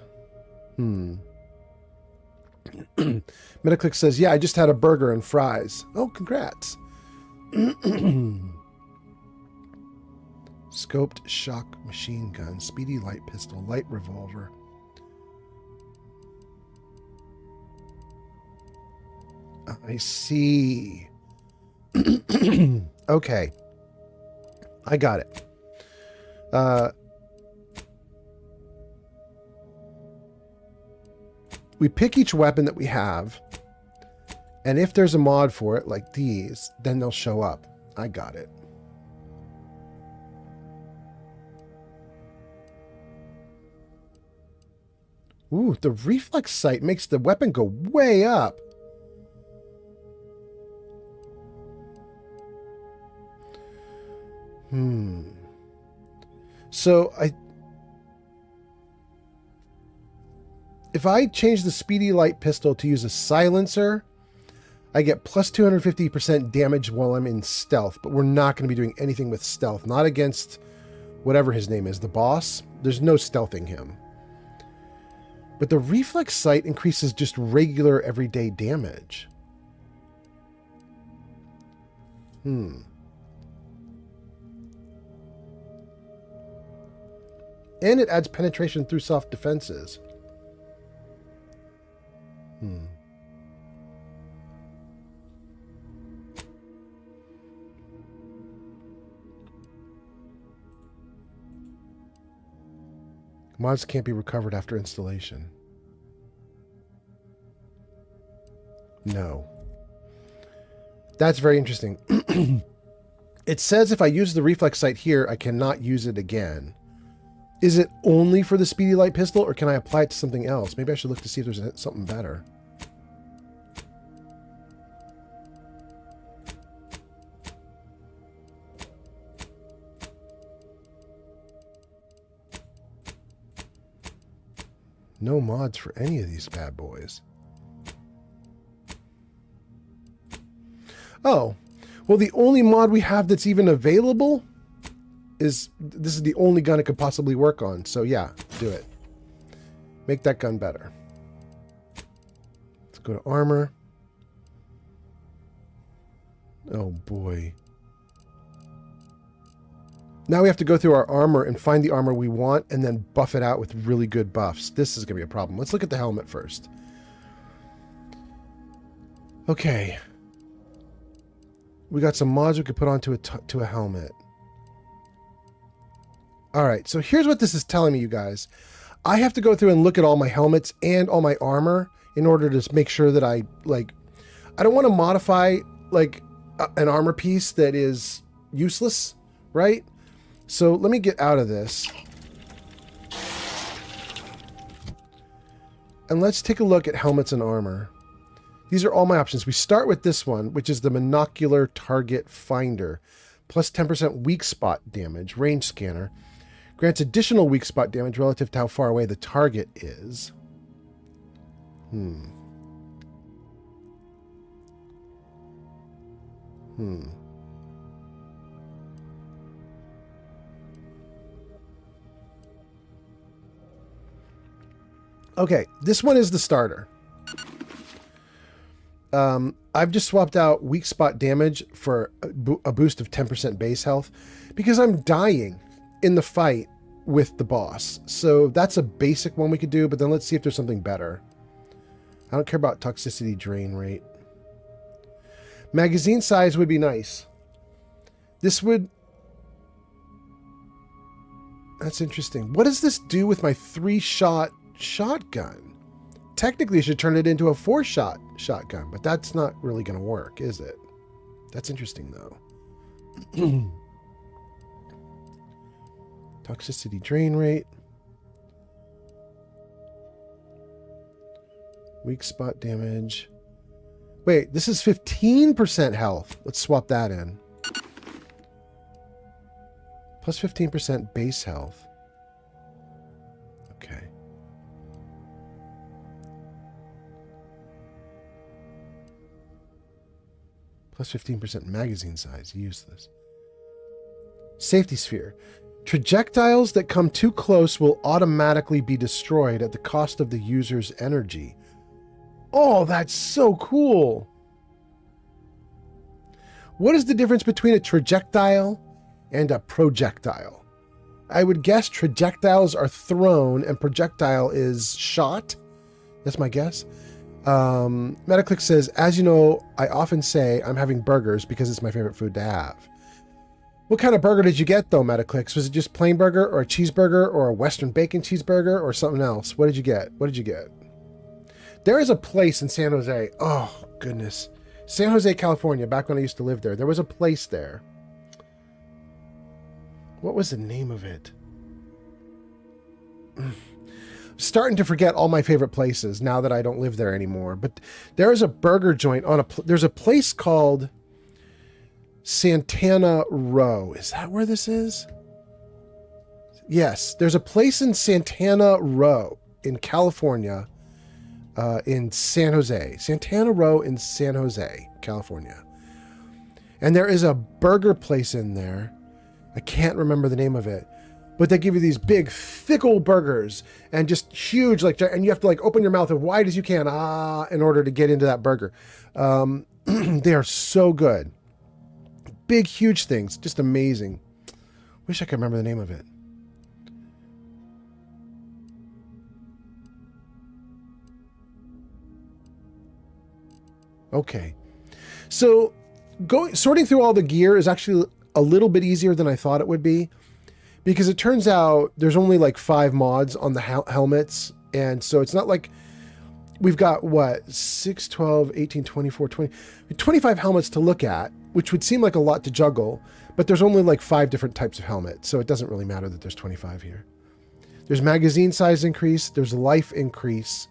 Metaclick says, yeah, I just had a burger and fries. Oh, congrats. Scoped shock machine gun, speedy light pistol, light revolver. I see. Okay. I got it. We pick each weapon that we have, and if there's a mod for it, like these, then they'll show up. I got it. Ooh, the reflex sight makes the weapon go way up. So if I change the speedy light pistol to use a silencer, I get plus 250% damage while I'm in stealth, but we're not going to be doing anything with stealth. Not against whatever his name is, the boss. There's no stealthing him. But the reflex sight increases just regular everyday damage. And it adds penetration through soft defenses. Mods can't be recovered after installation. No. That's very interesting. It says if I use the reflex sight here, I cannot use it again. Is it only for the speedy light pistol, or can I apply it to something else? Maybe I should look to see if there's something better. No mods for any of these bad boys. Oh, well, the only mod we have that's even available is, this is the only gun it could possibly work on. So yeah, do it. Make that gun better. Let's go to armor. Oh boy. Now we have to go through our armor and find the armor we want and then buff it out with really good buffs. This is going to be a problem. Let's look at the helmet first. Okay. We got some mods we could put onto to a helmet. All right, so here's what this is telling me, you guys. I have to go through and look at all my helmets and all my armor in order to make sure that I don't want to modify like an armor piece that is useless, right? So let me get out of this. And let's take a look at helmets and armor. These are all my options. We start with this one, which is the Monocular Target Finder. Plus 10% weak spot damage, range scanner. Grants additional weak spot damage relative to how far away the target is. Okay, this one is the starter. I've just swapped out weak spot damage for a boost of 10% base health because I'm dying in the fight with the boss. So that's a basic one we could do, but then let's see if there's something better. I don't care about toxicity drain rate. Magazine size would be nice. This would... That's interesting. What does this do with my 3-shot shotgun? Technically, I should turn it into a 4-shot shotgun, but that's not really going to work, is it? That's interesting, though. Toxicity drain rate. Weak spot damage. Wait, this is 15% health. Let's swap that in. Plus 15% base health. Okay. Plus 15% magazine size. Useless. Safety sphere. Projectiles that come too close will automatically be destroyed at the cost of the user's energy. Oh, that's so cool. What is the difference between a trajectile and a projectile? I would guess trajectiles are thrown and projectile is shot. That's my guess. Metaclick says, as you know, I often say I'm having burgers because it's my favorite food to have. What kind of burger did you get, though, Metaclicks? Was it just plain burger or a cheeseburger or a Western bacon cheeseburger or something else? What did you get? What did you get? There is a place in San Jose. Oh, goodness. San Jose, California, back when I used to live there. There was a place there. What was the name of it? I'm starting to forget all my favorite places now that I don't live there anymore. But there is a burger joint on there's a place called Santana Row. Is that where this is? Yes, there's a place in Santana Row in California, in San Jose. Santana Row in San Jose, California. And there is a burger place in there. I can't remember the name of it. But they give you these big, thick old burgers and just huge, and you have to open your mouth as wide as you can, in order to get into that burger. They are so good. Big, huge things. Just amazing. Wish I could remember the name of it. Okay. So sorting through all the gear is actually a little bit easier than I thought it would be, because it turns out there's only 5 mods on the helmets. And so it's not like we've got 6, 12, 18, 24, 20, 25 helmets to look at, which would seem like a lot to juggle, but there's only 5 different types of helmets. So it doesn't really matter that there's 25 here. There's magazine size increase. There's life increase.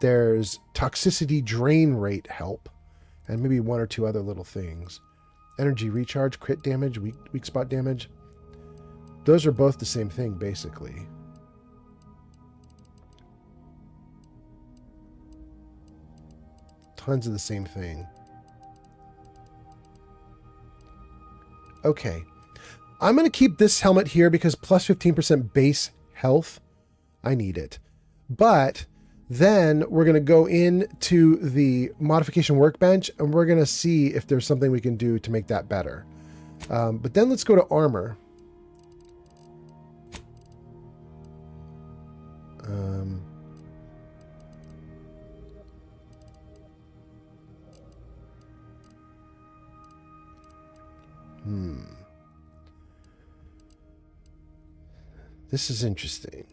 There's toxicity drain rate help, and maybe 1 or 2 other little things. Energy recharge, crit damage, weak spot damage. Those are both the same thing, basically. Tons of the same thing. Okay. I'm going to keep this helmet here because plus 15% base health. I need it. But then we're going to go into the modification workbench and we're going to see if there's something we can do to make that better. But then let's go to armor. This is interesting.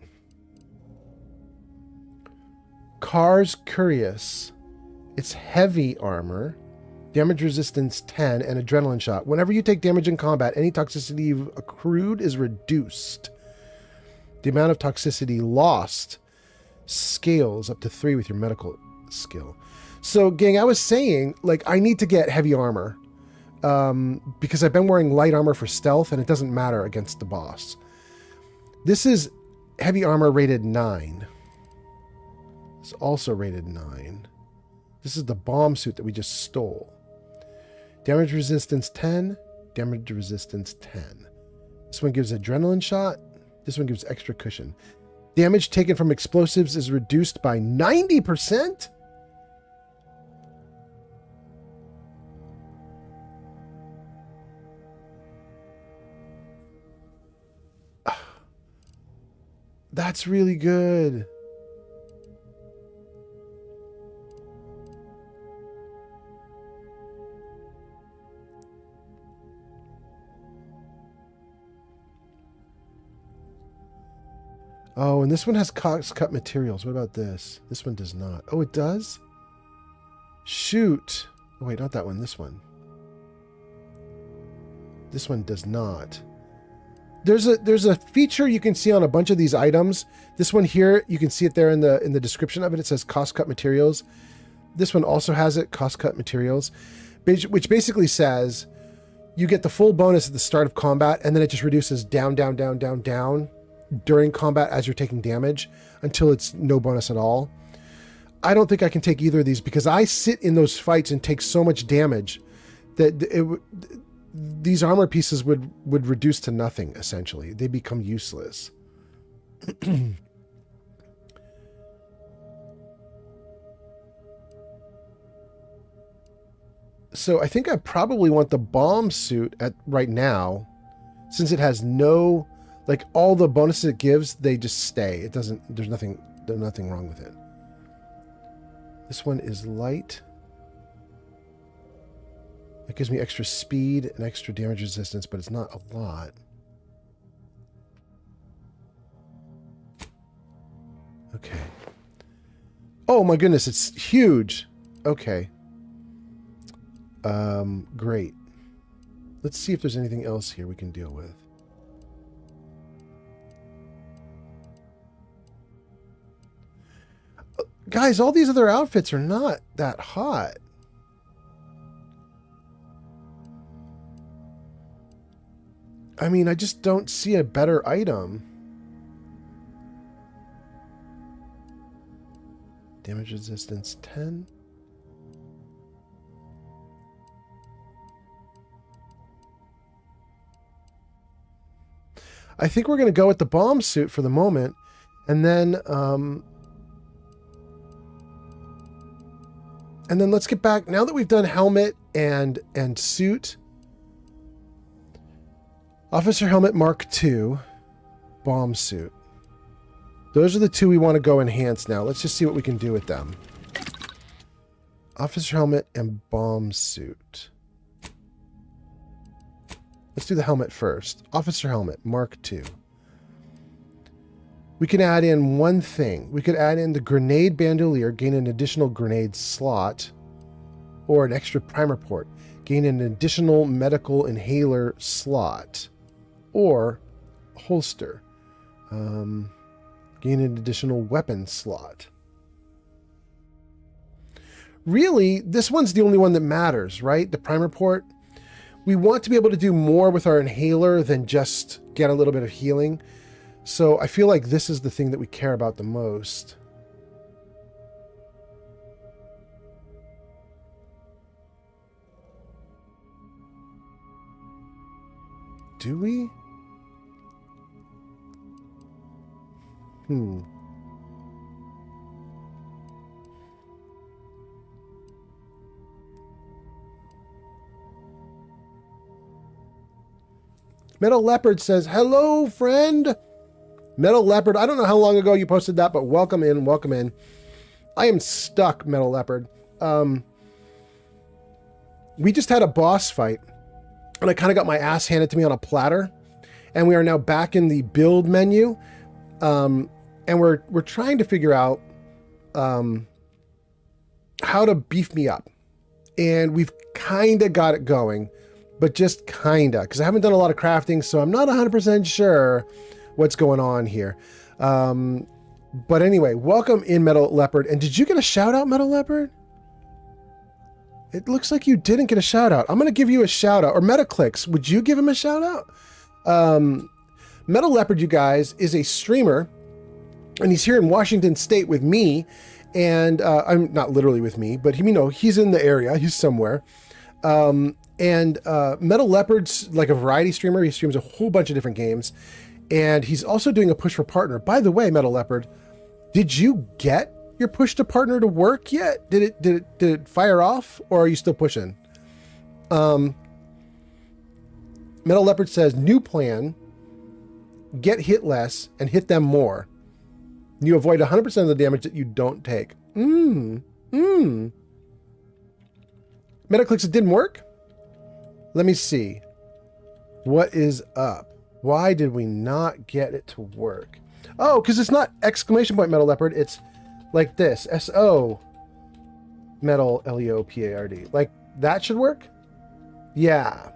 Car's Curious. It's heavy armor, damage resistance 10, and adrenaline shot. Whenever you take damage in combat, any toxicity you've accrued is reduced. The amount of toxicity lost scales up to 3 with your medical skill. So, gang, I was saying, like, I need to get heavy armor because I've been wearing light armor for stealth, and it doesn't matter against the boss. This is heavy armor rated 9. It's also rated 9. This is the bomb suit that we just stole. Damage resistance 10, damage resistance 10. This one gives adrenaline shot. This one gives extra cushion. Damage taken from explosives is reduced by 90%? That's really good. Oh, and this one has cut materials. What about this? This one does not. Oh, it does? Shoot. Oh, wait, not that one. This one. This one does not. There's a feature you can see on a bunch of these items. This one here, you can see it there in the description of it. It says cost cut materials. This one also has it, cost cut materials, which basically says you get the full bonus at the start of combat, and then it just reduces down during combat as you're taking damage until it's no bonus at all. I don't think I can take either of these because I sit in those fights and take so much damage that these armor pieces would reduce to nothing, essentially. They become useless. So I think I probably want the bomb suit right now, since it has no, like, all the bonuses it gives, they just stay. It doesn't, there's nothing wrong with it. This one is light. It gives me extra speed and extra damage resistance, but it's not a lot. Okay. Oh my goodness, it's huge. Okay. Great. Let's see if there's anything else here we can deal with. Guys, all these other outfits are not that hot. I mean, I just don't see a better item. Damage resistance 10. I think we're going to go with the bomb suit for the moment. And then let's get back. Now that we've done helmet and suit. Officer helmet Mark II, bomb suit. Those are the two we want to go enhance now. Let's just see what we can do with them. Officer helmet and bomb suit. Let's do the helmet first. Officer helmet Mark II. We can add in one thing. We could add in the grenade bandolier, gain an additional grenade slot, or an extra primer port, gain an additional medical inhaler slot. Or holster. Gain an additional weapon slot. Really, this one's the only one that matters, right? The primer port. We want to be able to do more with our inhaler than just get a little bit of healing. So I feel like this is the thing that we care about the most. Do we? Metal Leopard says, hello, friend. Metal Leopard, I don't know how long ago you posted that, but welcome in, welcome in. I am stuck, Metal Leopard. We just had a boss fight, and I kind of got my ass handed to me on a platter. And we are now back in the build menu. And we're trying to figure out how to beef me up. And we've kind of got it going, but just kind of, because I haven't done a lot of crafting, so I'm not 100% sure what's going on here. But anyway, welcome in, Metal Leopard. And did you get a shout out, Metal Leopard? It looks like you didn't get a shout out. I'm going to give you a shout out. Or Metaclicks, would you give him a shout out? Metal Leopard, you guys, is a streamer, and he's here in Washington State with me, and I'm not literally with me, but he's in the area, he's somewhere. And Metal Leopard's like a variety streamer. He streams a whole bunch of different games, and he's also doing a push for partner. By the way, Metal Leopard, did you get your push to partner to work yet? Did it fire off, or are you still pushing? Metal Leopard says, new plan, get hit less and hit them more. You avoid 100% of the damage that you don't take. Metaclicks, it didn't work? Let me see. What is up? Why did we not get it to work? Oh, because it's not exclamation point Metal Leopard. It's like this. S-O Metal L-E-O-P-A-R-D. Like that should work? Yeah.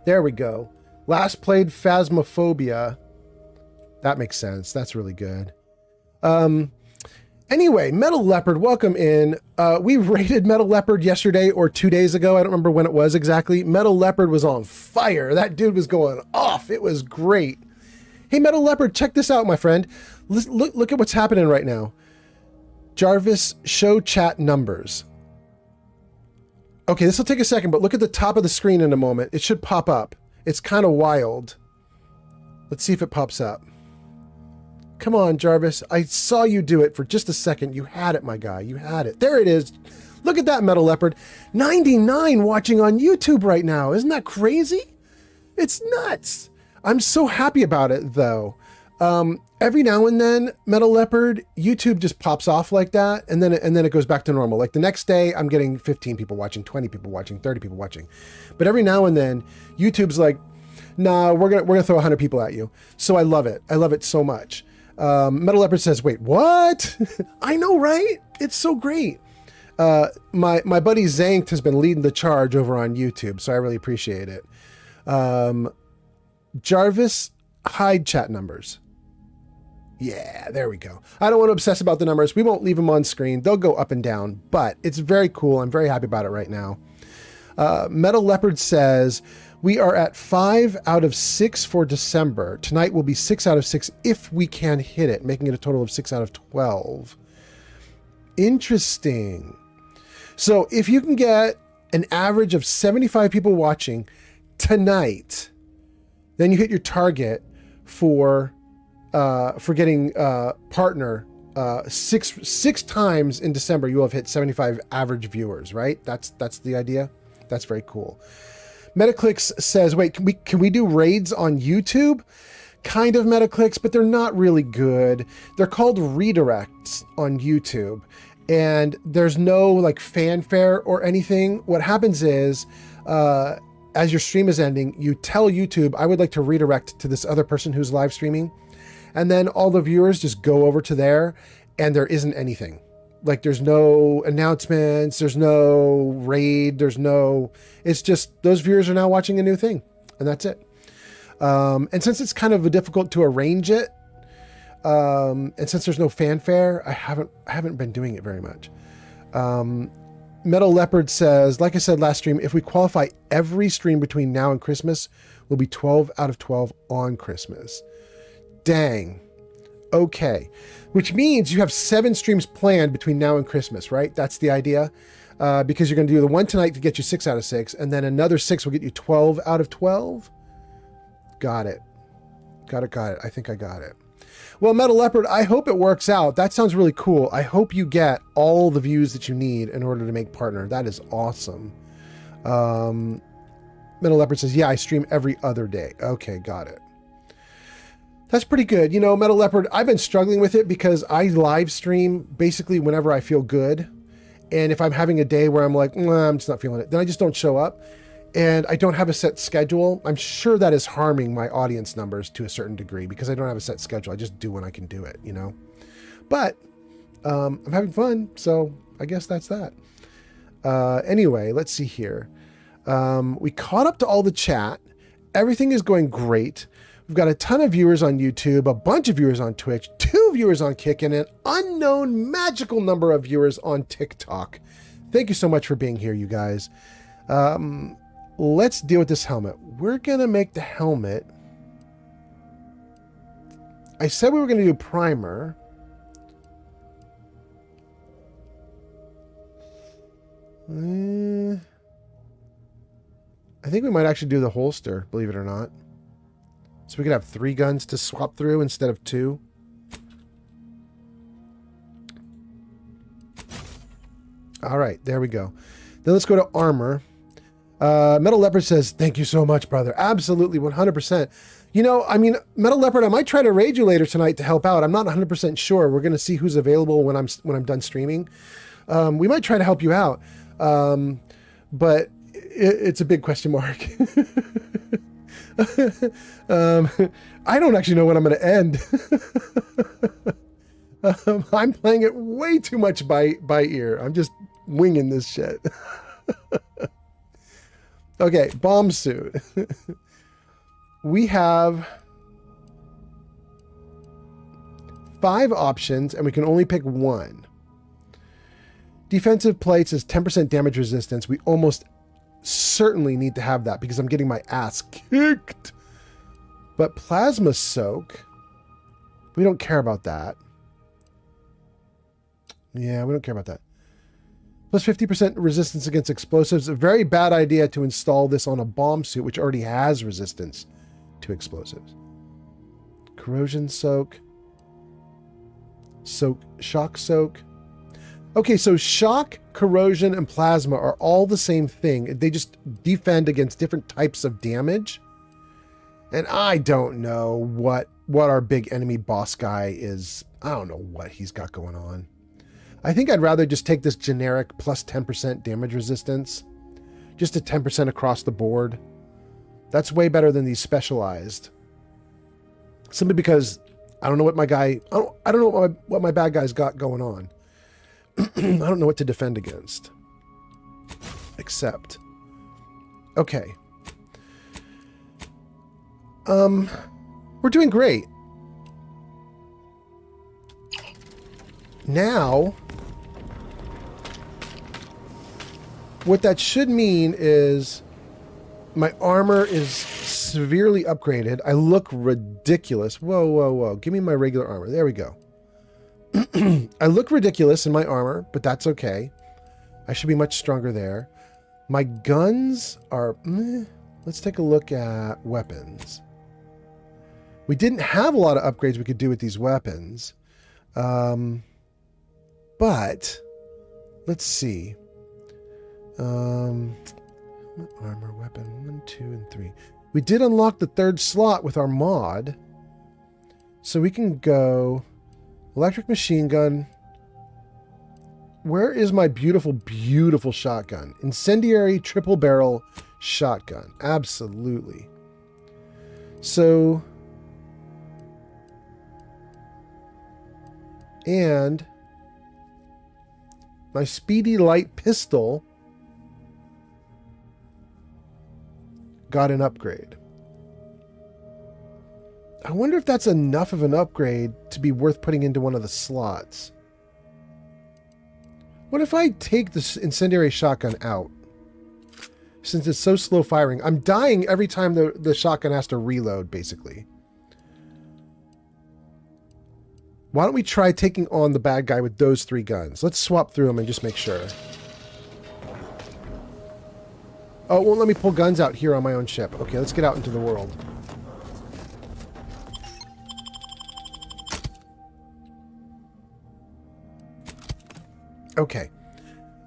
There we go. Last played Phasmophobia. That makes sense. That's really good. Anyway, Metal Leopard, welcome in. We rated Metal Leopard yesterday or 2 days ago. I don't remember when it was exactly. Metal Leopard was on fire. That dude was going off. It was great. Hey, Metal Leopard, check this out, my friend. Look at what's happening right now. Jarvis, show chat numbers. Okay, this will take a second, but look at the top of the screen in a moment. It should pop up. It's kind of wild. Let's see if it pops up. Come on, Jarvis. I saw you do it for just a second. You had it, my guy. You had it. There it is. Look at that, Metal Leopard. 99 watching on YouTube right now. Isn't that crazy? It's nuts. I'm so happy about it, though. Every now and then, Metal Leopard, YouTube just pops off like that, and then it goes back to normal. Like the next day, I'm getting 15 people watching, 20 people watching, 30 people watching. But every now and then, YouTube's like, nah, we're gonna throw 100 people at you. So I love it. I love it so much. Metal Leopard says, wait, what? I know, right? It's so great. My buddy Zanked has been leading the charge over on YouTube, so I really appreciate it. Jarvis, hide chat numbers. Yeah, there we go. I don't want to obsess about the numbers. We won't leave them on screen. They'll go up and down, but it's very cool. I'm very happy about it right now. Metal Leopard says, we are at 5 out of 6 for December. Tonight will be 6 out of 6 if we can hit it, making it a total of 6 out of 12. Interesting. So if you can get an average of 75 people watching tonight, then you hit your target for getting partner. Six times in December you will have hit 75 average viewers, right? That's the idea. That's very cool. Metaclicks says, wait, can we do raids on YouTube? Kind of, Metaclicks, but they're not really good. They're called redirects on YouTube, and there's no like fanfare or anything. What happens is, as your stream is ending, you tell YouTube, I would like to redirect to this other person who's live streaming. And then all the viewers just go over to there, and there isn't anything. Like there's no announcements, there's no raid, it's just those viewers are now watching a new thing, and that's it. And since it's kind of difficult to arrange it, and since there's no fanfare, I haven't been doing it very much. Metal Leopard says, like I said last stream, if we qualify every stream between now and Christmas, we'll be 12 out of 12 on Christmas. Dang. Okay. Which means you have 7 streams planned between now and Christmas, right? That's the idea. Because you're going to do the one tonight to get you 6 out of 6, and then another 6 will get you 12 out of 12. Got it. Got it. I think I got it. Well, Metal Leopard, I hope it works out. That sounds really cool. I hope you get all the views that you need in order to make partner. That is awesome. Metal Leopard says, yeah, I stream every other day. Okay, got it. That's pretty good. You know, Metal Leopard, I've been struggling with it because I live stream basically whenever I feel good. And if I'm having a day where I'm like, I'm just not feeling it, then I just don't show up. and I don't have a set schedule. I'm sure that is harming my audience numbers to a certain degree because I don't have a set schedule. I just do when I can do it, you know. But I'm having fun, so I guess that's that. Anyway, let's see here. We caught up to all the chat. Everything is going great. We've got a ton of viewers on YouTube, a bunch of viewers on Twitch, 2 viewers on Kick, and an unknown magical number of viewers on TikTok. Thank you so much for being here, you guys. Let's deal with this helmet. We're going to make the helmet. I said we were going to do primer. I think we might actually do the holster, believe it or not. So we could have 3 guns to swap through instead of 2. All right, there we go. Then let's go to armor. Metal Leopard says, thank you so much, brother. Absolutely, 100%. You know, I mean, Metal Leopard, I might try to raid you later tonight to help out. I'm not 100% sure. We're going to see who's available when I'm done streaming. We might try to help you out. But it's a big question mark. I don't actually know when I'm going to end. I'm playing it way too much by ear. I'm just winging this shit. Okay, bomb suit. We have 5 options, and we can only pick 1. Defensive plates is 10% damage resistance. We almost certainly need to have that because I'm getting my ass kicked. But plasma soak, we don't care about that. Yeah, we don't care about that. Plus 50% resistance against explosives. A very bad idea to install this on a bomb suit, which already has resistance to explosives. Corrosion soak. Shock soak. Okay, so shock, corrosion, and plasma are all the same thing. They just defend against different types of damage. And I don't know what our big enemy boss guy is. I don't know what he's got going on. I think I'd rather just take this generic plus 10% damage resistance. Just a 10% across the board. That's way better than these specialized. Simply because I don't know what my guy... I don't know what my bad guy's got going on. I don't know what to defend against. Except. Okay. We're doing great. Now, what that should mean is my armor is severely upgraded. I look ridiculous. Whoa, whoa, whoa. Give me my regular armor. There we go. I look ridiculous in my armor, but that's okay. I should be much stronger there. My guns are... Let's take a look at weapons. We didn't have a lot of upgrades we could do with these weapons. But let's see. Armor, weapon, 1, 2, and 3. We did unlock the 3rd slot with our mod. So we can go electric machine gun. Where is my beautiful, beautiful shotgun? Incendiary triple barrel shotgun. Absolutely. So, and my speedy light pistol got an upgrade. I wonder if that's enough of an upgrade to be worth putting into one of the slots. What if I take this incendiary shotgun out? Since it's so slow firing. I'm dying every time the shotgun has to reload, basically. Why don't we try taking on the bad guy with those 3 guns? Let's swap through them and just make sure. Oh, it won't let me pull guns out here on my own ship. Okay, let's get out into the world. Okay.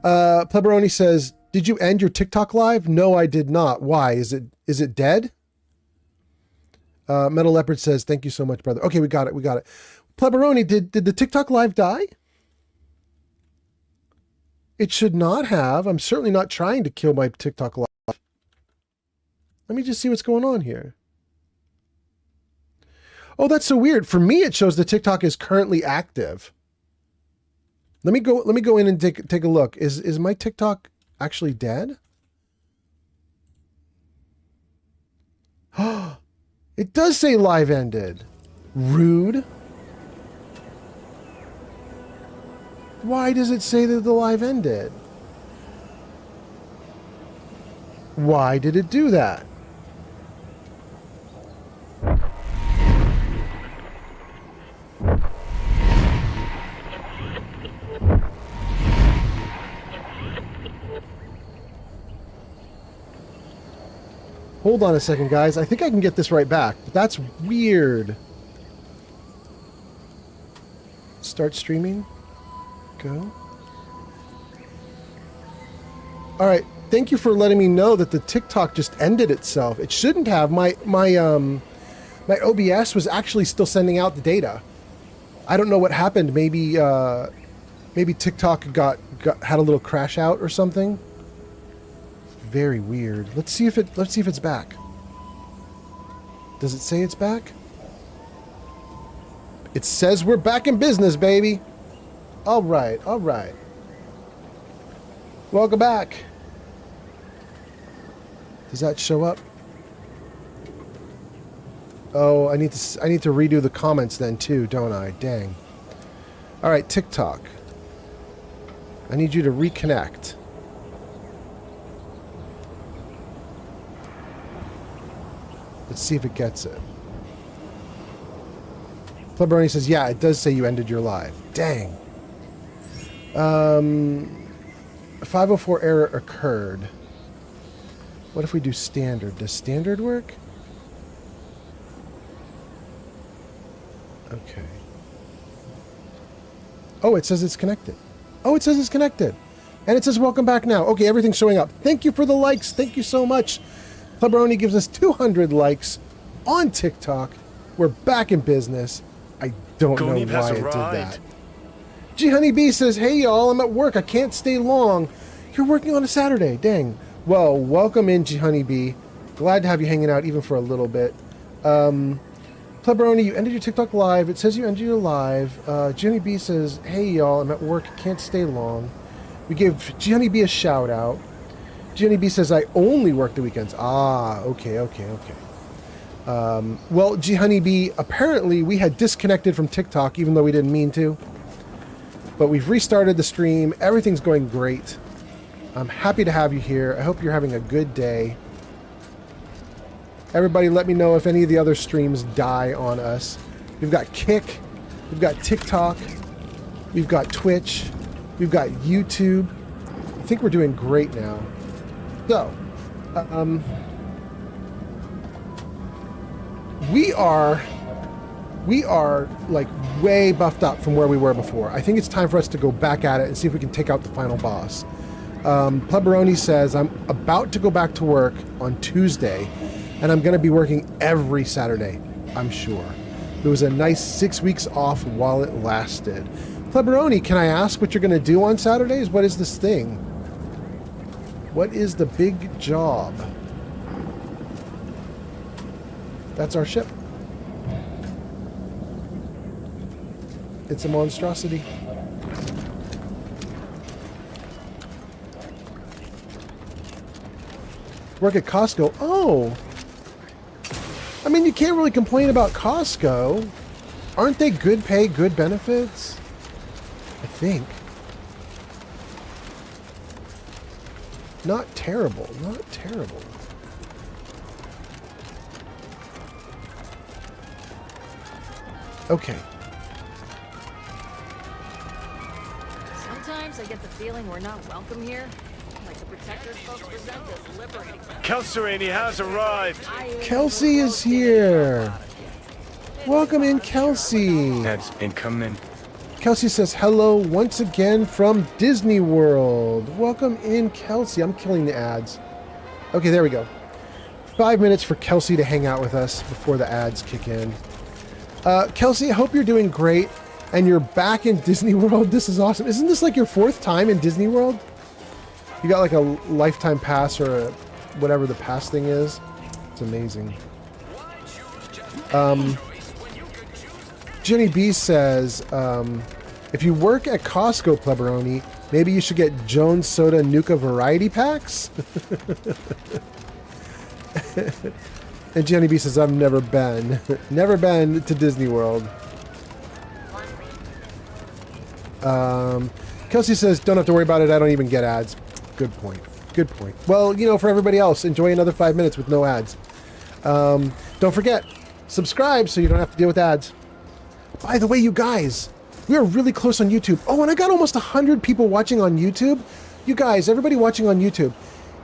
Pleberoni says, did you end your TikTok live? No, I did not. Why? Is it dead? Metal Leopard says, thank you so much, brother. Okay, we got it. We got it. Pleberoni, did the TikTok live die? It should not have. I'm certainly not trying to kill my TikTok live. Let me just see what's going on here. Oh, that's so weird. For me, it shows the TikTok is currently active. Let me go in and take a look. Is my TikTok actually dead? It does say live ended. Rude. Why does it say that the live ended? Why did it do that? Hold on a second, guys. I think I can get this right back, but that's weird. Start streaming. Go. All right. Thank you for letting me know that the TikTok just ended itself. It shouldn't have. My OBS was actually still sending out the data. I don't know what happened. Maybe TikTok had a little crash out or something. Very weird. Let's see if it's back. Does it say it's back? It says we're back in business, baby. All right. Welcome back. Does that show up? Oh, I need to redo the comments then too, don't I? Dang. All right, TikTok. I need you to reconnect. Let's see if it gets it. Plebberoni says, yeah, it does say you ended your live. Dang. 504 error occurred. What if we do standard? Does standard work? Okay. Oh, it says it's connected. Oh, it says it's connected. And it says welcome back now. Okay, everything's showing up. Thank you for the likes. Thank you so much. Plebberoni gives us 200 likes on TikTok. We're back in business. I don't know why it did that. G Honeybee says, hey y'all, I'm at work. I can't stay long. You're working on a Saturday. Dang. Well, welcome in, G Honeybee. Glad to have you hanging out even for a little bit. Plebberoni, you ended your TikTok live. It says you ended your live. G Honeybee says, hey y'all, I'm at work. I can't stay long. We gave G Honeybee a shout out. G Honeybee says, I only work the weekends. Ah, okay. Well, G Honeybee, apparently we had disconnected from TikTok, even though we didn't mean to. But we've restarted the stream. Everything's going great. I'm happy to have you here. I hope you're having a good day. Everybody let me know if any of the other streams die on us. We've got Kick. We've got TikTok. We've got Twitch. We've got YouTube. I think we're doing great now. So, we are like way buffed up from where we were before. I think it's time for us to go back at it and see if we can take out the final boss. Plebberoni says, I'm about to go back to work on Tuesday, and I'm going to be working every Saturday, I'm sure. It was a nice 6 weeks off while it lasted. Plebberoni, can I ask what you're going to do on Saturdays? What is this thing? What is the big job? That's our ship. It's a monstrosity. Work at Costco. Oh! I mean, you can't really complain about Costco. Aren't they good pay, good benefits? I think. Not terrible. Not terrible. Okay. Sometimes I get the feeling we're not welcome here. Like the Protectors folks present as liberating. Kelserani has arrived. Kelsey is here. Welcome in, Kelsey. That's incoming. Kelsey says hello once again from Disney World. Welcome in, Kelsey. I'm killing the ads. Okay, there we go. 5 minutes for Kelsey to hang out with us before the ads kick in. Kelsey, I hope you're doing great and you're back in Disney World. This is awesome. Isn't this like your 4th time in Disney World? You got like a lifetime pass or whatever the pass thing is. It's amazing. Jenny B says, if you work at Costco, Pleberoni, maybe you should get Jones Soda Nuka variety packs? And Jenny B says, I've never been. Never been to Disney World. Kelsey says, don't have to worry about it. I don't even get ads. Good point. Good point. Well, you know, for everybody else, enjoy another 5 minutes with no ads. Don't forget, subscribe so you don't have to deal with ads. By the way, you guys, we are really close on YouTube. Oh, and I got almost 100 people watching on YouTube. You guys, everybody watching on YouTube,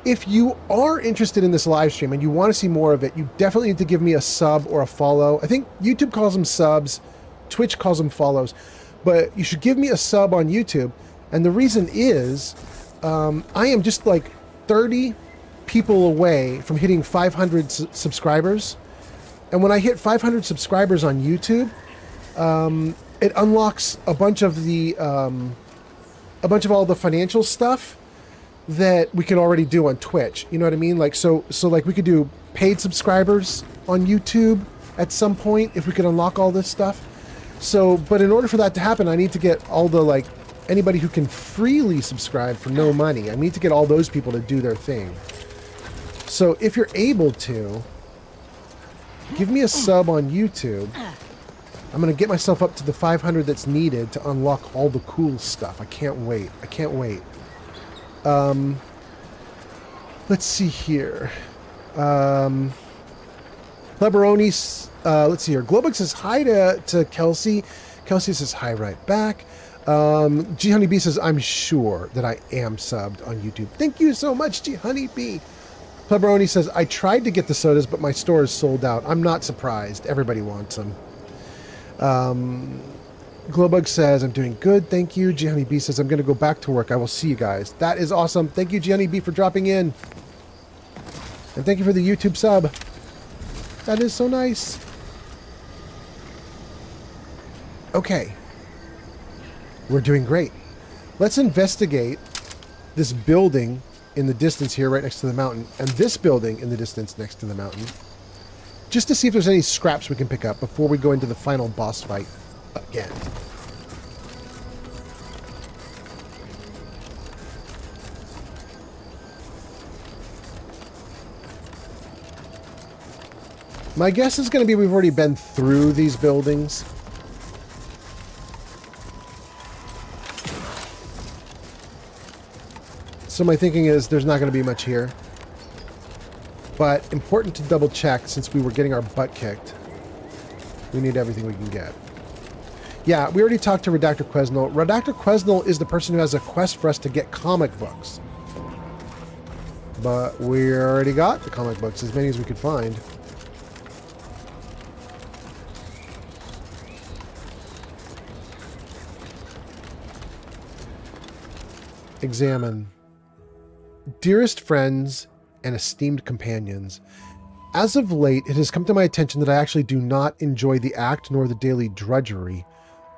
if you are interested in this live stream and you want to see more of it, you definitely need to give me a sub or a follow. I think YouTube calls them subs, Twitch calls them follows, but you should give me a sub on YouTube. And the reason is, I am just like 30 people away from hitting 500 subscribers. And when I hit 500 subscribers on YouTube, it unlocks a bunch of all the financial stuff that we can already do on Twitch. You know what I mean? Like, so like we could do paid subscribers on YouTube at some point if we could unlock all this stuff. So, but in order for that to happen, I need to get all the, like, anybody who can freely subscribe for no money. I need to get all those people to do their thing. So if you're able to, give me a sub on YouTube. I'm going to get myself up to the 500 that's needed to unlock all the cool stuff. I can't wait. I can't wait. Let's see here. Pleberoni, let's see here. Globix says hi to Kelsey. Kelsey says hi right back. G Honeybee says, I'm sure that I am subbed on YouTube. Thank you so much, G Honeybee. Pleberoni says, I tried to get the sodas, but my store is sold out. I'm not surprised. Everybody wants them. Glowbug says, I'm doing good, thank you. G Honeybee says, I'm going to go back to work. I will see you guys. That is awesome. Thank you, G Honeybee, for dropping in. And thank you for the YouTube sub. That is so nice. Okay. We're doing great. Let's investigate this building in the distance here right next to the mountain, and this building in the distance next to the mountain, just to see if there's any scraps we can pick up before we go into the final boss fight again. My guess is going to be we've already been through these buildings. So my thinking is there's not going to be much here. But important to double check since we were getting our butt kicked. We need everything we can get. Yeah, we already talked to Redactor Quesnel. Redactor Quesnel is the person who has a quest for us to get comic books. But we already got the comic books, as many as we could find. Examine. Dearest friends and esteemed companions, as of late, it has come to my attention that I actually do not enjoy the act nor the daily drudgery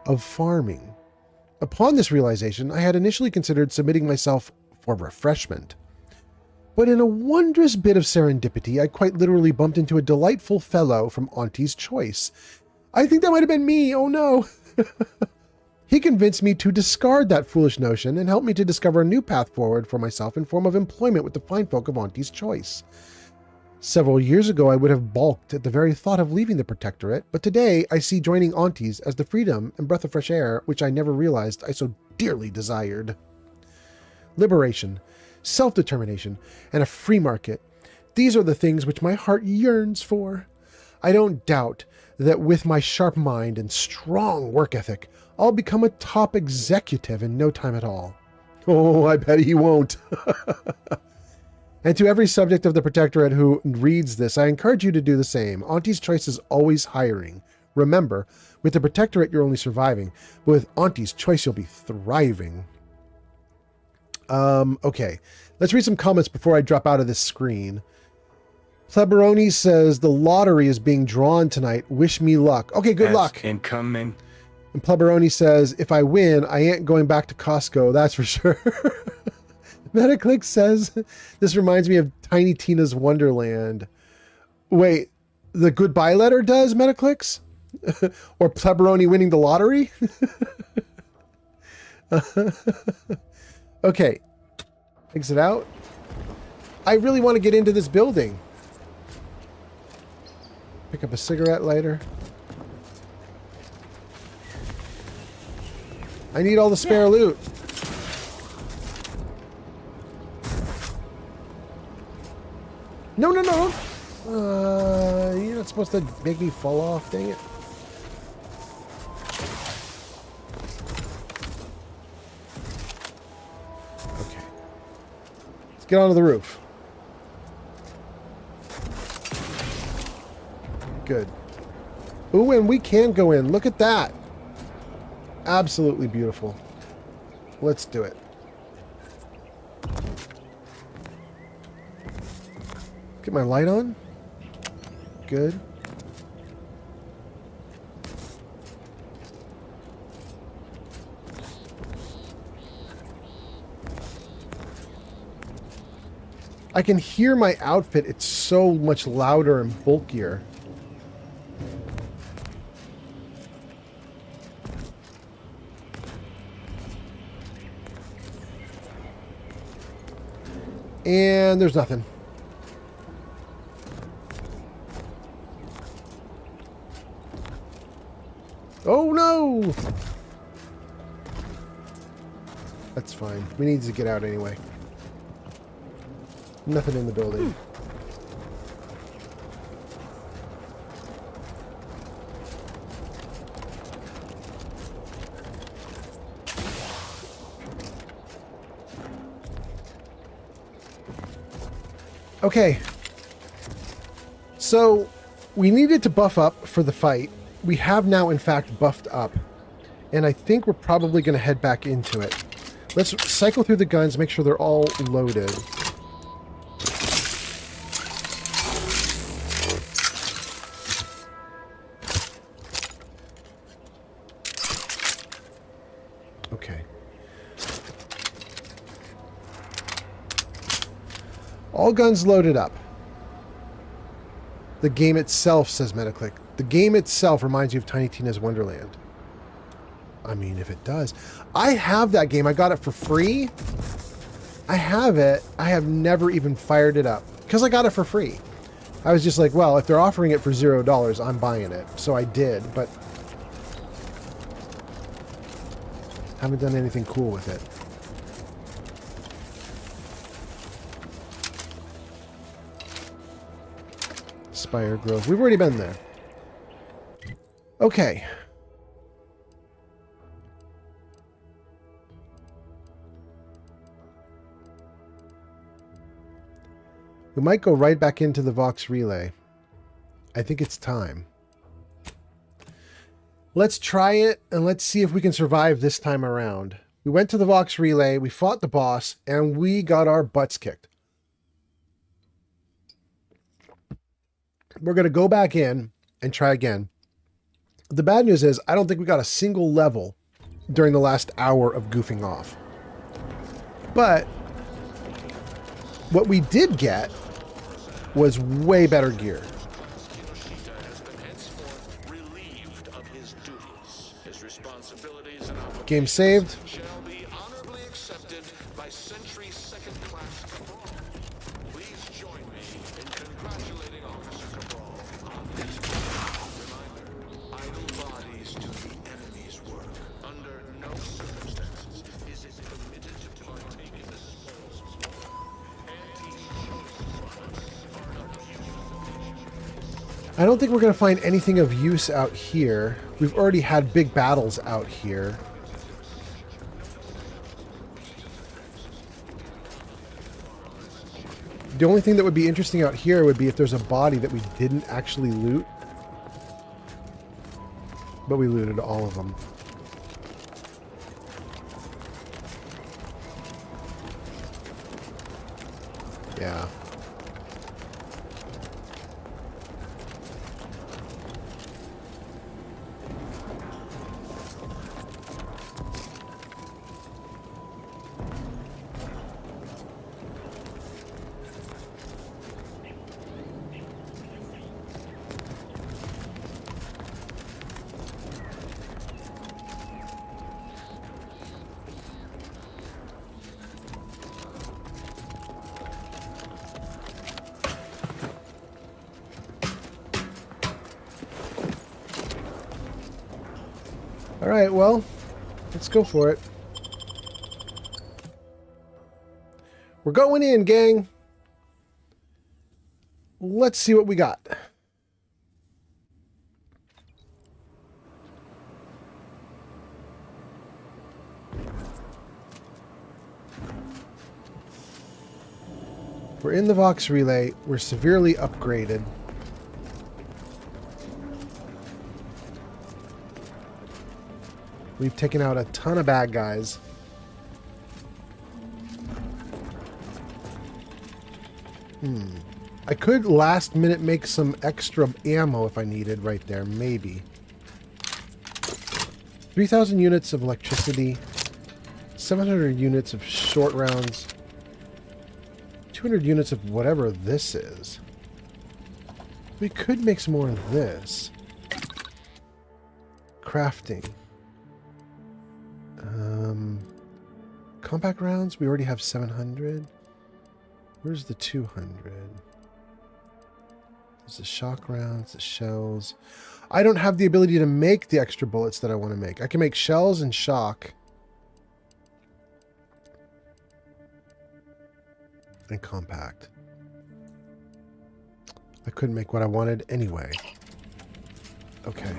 of farming. Upon this realization, I had initially considered submitting myself for refreshment. But in a wondrous bit of serendipity, I quite literally bumped into a delightful fellow from Auntie's Choice. I think that might have been me, oh no! He convinced me to discard that foolish notion and helped me to discover a new path forward for myself in form of employment with the fine folk of Auntie's Choice. Several years ago, I would have balked at the very thought of leaving the Protectorate, but today I see joining Auntie's as the freedom and breath of fresh air which I never realized I so dearly desired. Liberation, self-determination, and a free market. These are the things which my heart yearns for. I don't doubt that with my sharp mind and strong work ethic, I'll become a top executive in no time at all. Oh, I bet he won't. And to every subject of the Protectorate who reads this, I encourage you to do the same. Auntie's Choice is always hiring. Remember, with the Protectorate, you're only surviving, but with Auntie's Choice, you'll be thriving. Okay, let's read some comments before I drop out of this screen. Pleberoni says, the lottery is being drawn tonight. Wish me luck. Okay, good luck. Incoming. And Pleberoni says, if I win, I ain't going back to Costco, that's for sure. Metaclick says, this reminds me of Tiny Tina's Wonderland. Wait, the goodbye letter does Metaclicks? Or Pleberoni winning the lottery? Okay. Exit out. I really want to get into this building. Pick up a cigarette lighter. I need all the spare loot. No, no, no. You're not supposed to make me fall off, dang it. Okay. Let's get onto the roof. Good. Ooh, and we can go in. Look at that. Absolutely beautiful. Let's do it. Get my light on. Good. I can hear my outfit. It's so much louder and bulkier. And there's nothing. Oh no! That's fine. We need to get out anyway. Nothing in the building. Okay. So, we needed to buff up for the fight. We have now, in fact, buffed up. And I think we're probably going to head back into it. Let's cycle through the guns, make sure they're all loaded. Okay. All guns loaded up. The game itself, says Metaclick. The game itself reminds you of Tiny Tina's Wonderland. I mean, if it does. I have that game. I got it for free. I have it. I have never even fired it up. Because I got it for free. I was just like, well, if they're offering it for $0, I'm buying it. So I did, but haven't done anything cool with it. Spire Grove. We've already been there. Okay. We might go right back into the Vox Relay. I think it's time. Let's try it, and let's see if we can survive this time around. We went to the Vox Relay, we fought the boss, and we got our butts kicked. We're going to go back in and try again. The bad news is I don't think we got a single level during the last hour of goofing off. But what we did get was way better gear. Game saved. I don't think we're going to find anything of use out here. We've already had big battles out here. The only thing that would be interesting out here would be if there's a body that we didn't actually loot. But we looted all of them. Yeah. All right, well, let's go for it. We're going in, gang. Let's see what we got. We're in the Vox Relay. We're severely upgraded. We've taken out a ton of bad guys. I could last minute make some extra ammo if I needed right there, maybe. 3,000 units of electricity, 700 units of short rounds, 200 units of whatever this is. We could make some more of this. Crafting. Compact rounds, we already have 700. Where's the 200? There's the shock rounds, the shells. I don't have the ability to make the extra bullets that I want to make. I can make shells and shock. And compact. I couldn't make what I wanted anyway. Okay.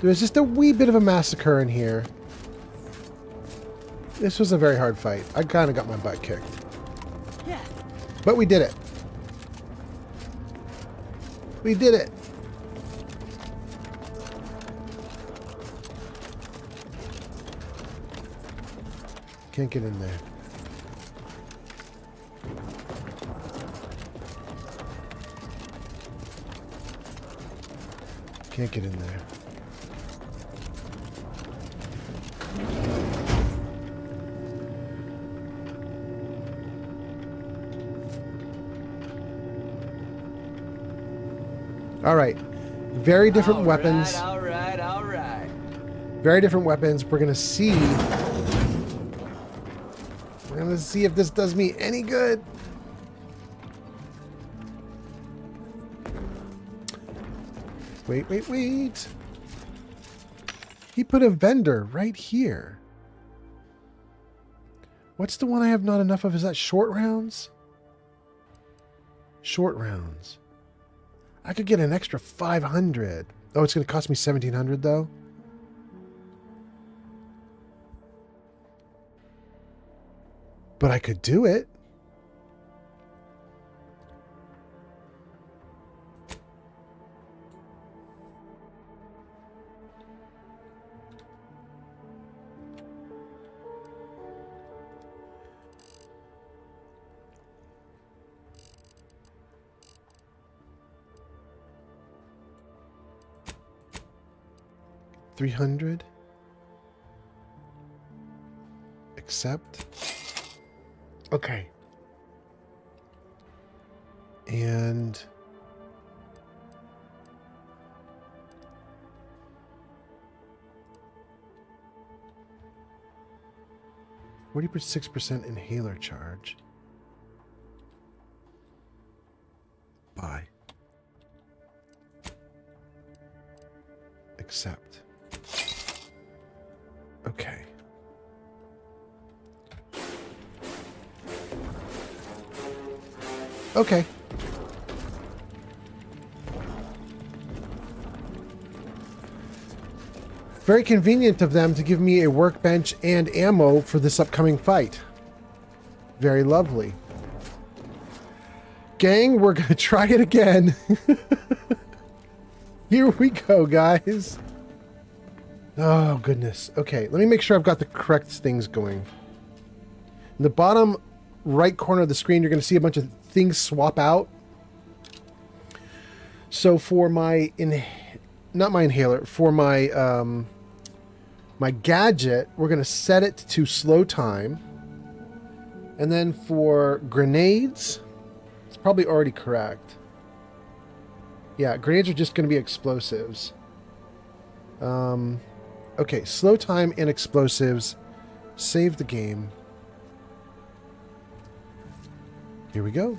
There's just a wee bit of a massacre in here. This was a very hard fight. I kind of got my butt kicked. Yeah. But we did it. We did it. Can't get in there. Can't get in there. All right. Very different weapons. All right. Very different weapons. We're going to see. We're going to see if this does me any good. Wait. He put a vendor right here. What's the one I have not enough of? Is that short rounds? Short rounds. I could get an extra 500. Oh, it's going to cost me 1,700 though. But I could do it. $300. Accept. Okay. And 46% inhaler charge. Buy. Accept. Okay. Okay. Very convenient of them to give me a workbench and ammo for this upcoming fight. Very lovely. Gang, we're going to try it again. Here we go, guys. Oh, goodness. Okay, let me make sure I've got the correct things going. In the bottom right corner of the screen, you're going to see a bunch of things swap out. So for my not my inhaler, for my my gadget, we're going to set it to slow time. And then for grenades, it's probably already correct. Yeah, grenades are just going to be explosives. Okay, slow time and explosives. Save the game. Here we go.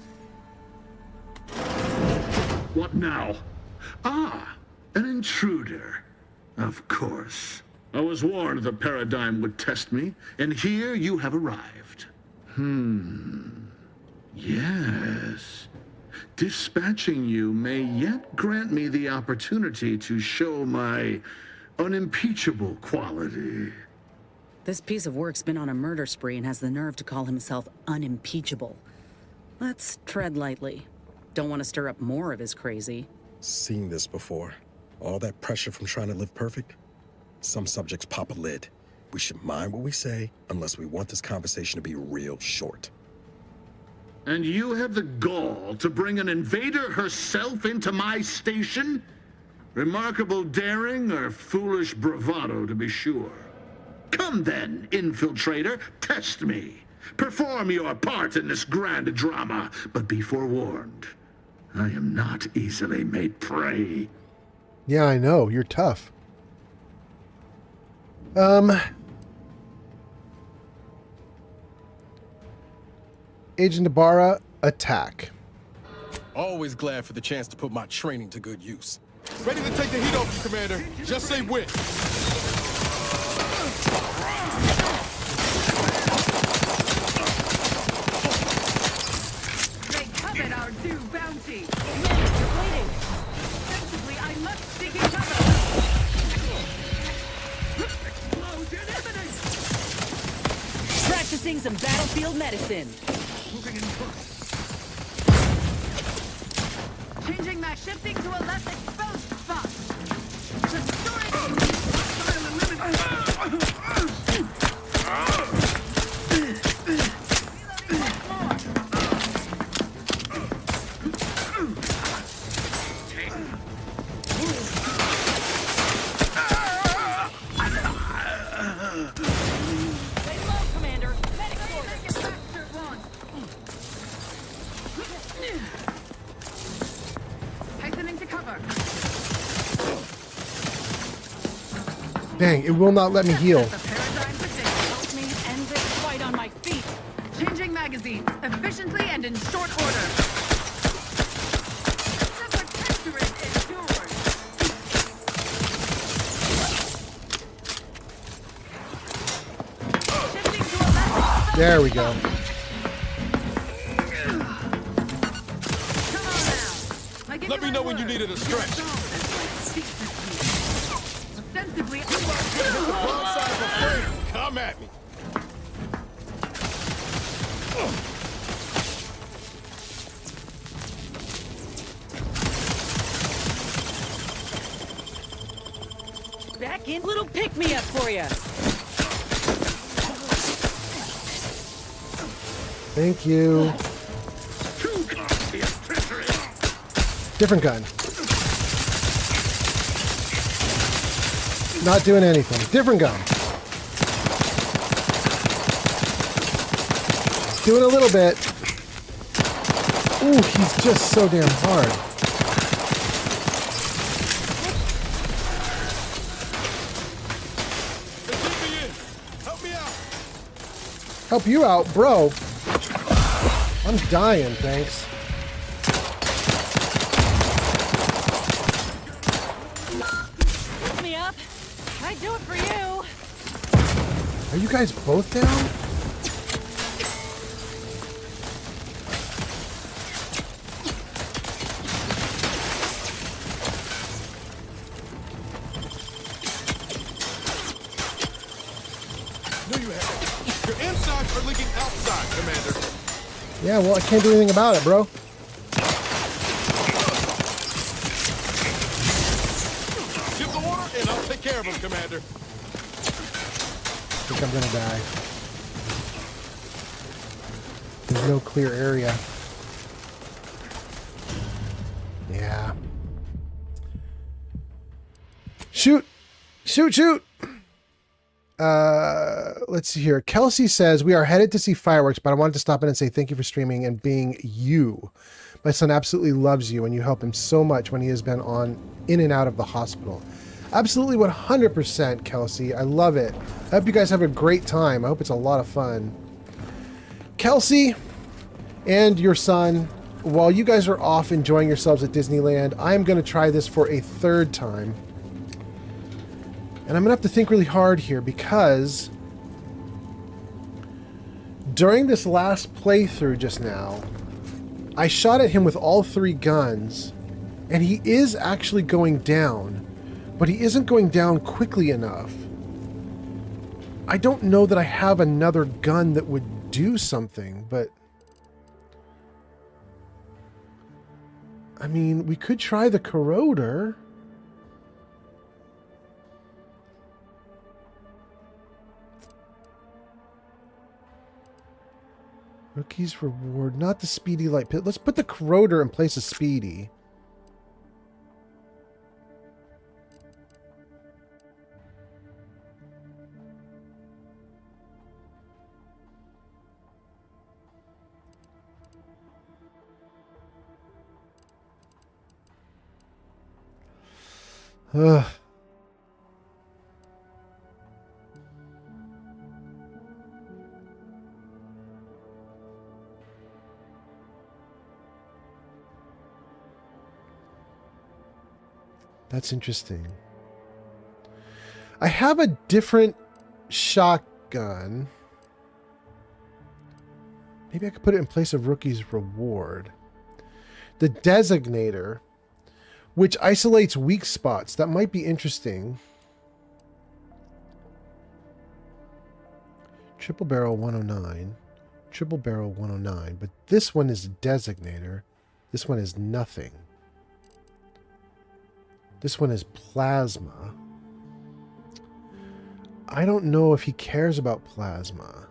What now? Ah, an intruder. Of course. I was warned the paradigm would test me, and here you have arrived. Yes. Dispatching you may yet grant me the opportunity to show my unimpeachable quality. This piece of work's been on a murder spree and has the nerve to call himself unimpeachable. Let's tread lightly. Don't want to stir up more of his crazy. Seen this before. All that pressure from trying to live perfect. Some subjects pop a lid. We should mind what we say unless we want this conversation to be real short. And you have the gall to bring an invader herself into my station? Remarkable daring or foolish bravado, to be sure. Come then, infiltrator, test me. Perform your part in this grand drama, but be forewarned. I am not easily made prey. Yeah, I know. You're tough. Agent Ibarra, attack. Always glad for the chance to put my training to good use. Ready to take the heat off you, Commander. Just say when. They covet our due bounty. You're waiting. Sensibly, I must seek each other. Explosion imminent. Practicing some battlefield medicine. Moving in close. Changing my shifting to a less exposed spot. Restoring. Hostile eliminated. Lay low, Commander. Medic order. Hastening to cover. Dang, it will not let me heal. The paradigm predict. Help me end this fight on my feet. Changing magazines efficiently and in short order. The protectorate endures. Shifting to a less. There we go. Come on now. Let me know when you needed a stretch. Ostensibly, Wrong side of a friend. Come at me. Back in. Little pick-me-up for you. Thank you. Different gun. Not doing anything. Different gun. Doing a little bit. Ooh, he's just so damn hard. Help me out. Help you out, bro. I'm dying, thanks. Pick me up. I do it for you. Are you guys both down? No, you haven't. Your insides are leaking outside, Commander. Yeah, well, I can't do anything about it, bro. Give the order, and I'll take care of him, Commander. I think I'm gonna die. There's no clear area. Yeah. Shoot! Shoot, shoot! Let's see here. Kelsey says, we are headed to see fireworks, but I wanted to stop in and say thank you for streaming and being you. My son absolutely loves you, and you help him so much when he has been in and out of the hospital. Absolutely 100%, Kelsey. I love it. I hope you guys have a great time. I hope it's a lot of fun. Kelsey, and your son, while you guys are off enjoying yourselves at Disneyland, I'm going to try this for a third time. And I'm going to have to think really hard here because during this last playthrough just now, I shot at him with all 3 guns, and he is actually going down, but he isn't going down quickly enough. I don't know that I have another gun that would do something, but I mean, we could try the corroder. Rookie's reward, not the speedy light pit. Let's put the corroder in place of speedy. Ugh. That's interesting. I have a different shotgun. Maybe I could put it in place of Rookie's reward. The designator, which isolates weak spots. That might be interesting. Triple barrel 109. Triple barrel 109. But this one is a designator. This one is nothing. This one is plasma. I don't know if he cares about plasma.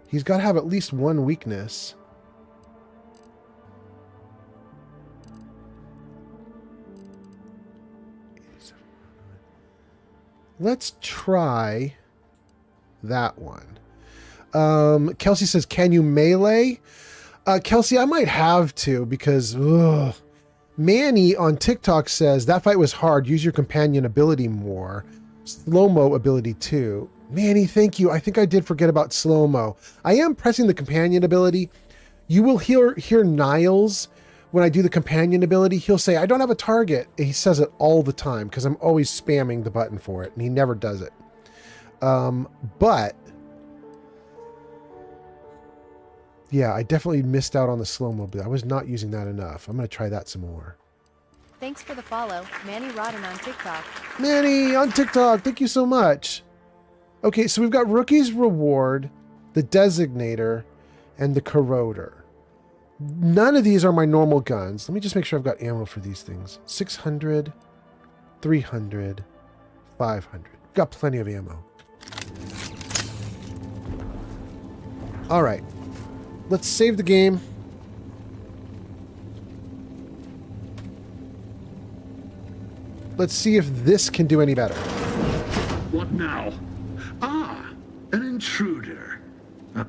He's got to have at least one weakness. Let's try that one. Kelsey says, can you melee? Kelsey, I might have to because Manny on TikTok says that fight was hard. Use your companion ability more. Slow-mo ability too. Manny, thank you. I think I did forget about slow-mo. I am pressing the companion ability. You will hear Niles when I do the companion ability. He'll say, I don't have a target. He says it all the time because I'm always spamming the button for it, and he never does it. But yeah, I definitely missed out on the slow-mo. I was not using that enough. I'm going to try that some more. Thanks for the follow, Manny Rodden on TikTok. Manny on TikTok, thank you so much. Okay, so we've got Rookie's Reward, the Designator, and the Corroder. None of these are my normal guns. Let me just make sure I've got ammo for these things. 600, 300, 500. Got plenty of ammo. All right. Let's save the game. Let's see if this can do any better. What now? Ah, an intruder.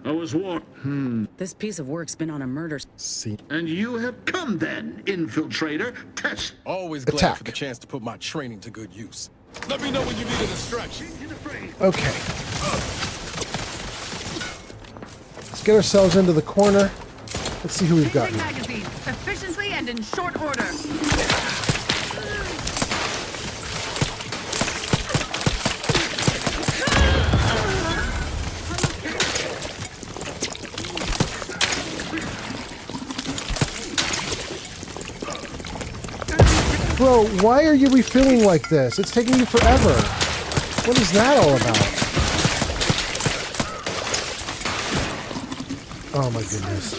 I was warned. This piece of work's been on a murder scene. And you have come then, infiltrator. Test. Always glad for the chance to put my training to good use. Let me know when you need a distraction. Okay. Let's get ourselves into the corner. Let's see who we've got here. Magazines, efficiently and in short order. Bro, why are you refilling like this? It's taking you forever. What is that all about? Oh my goodness.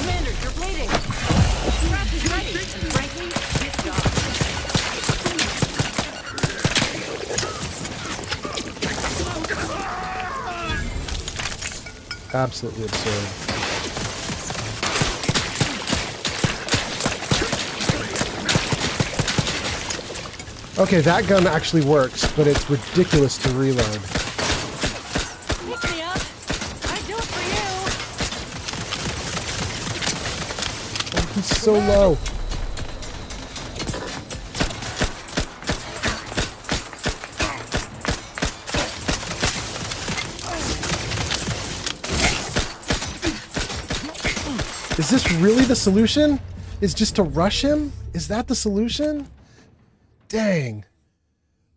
Commander, you're bleeding. Scrap is ready. Frankly, good job. Absolutely absurd. Okay, that gun actually works, but it's ridiculous to reload. Pick me up. I do it for you. Oh, he's so low. Is this really the solution? Is just to rush him? Is that the solution? Dang.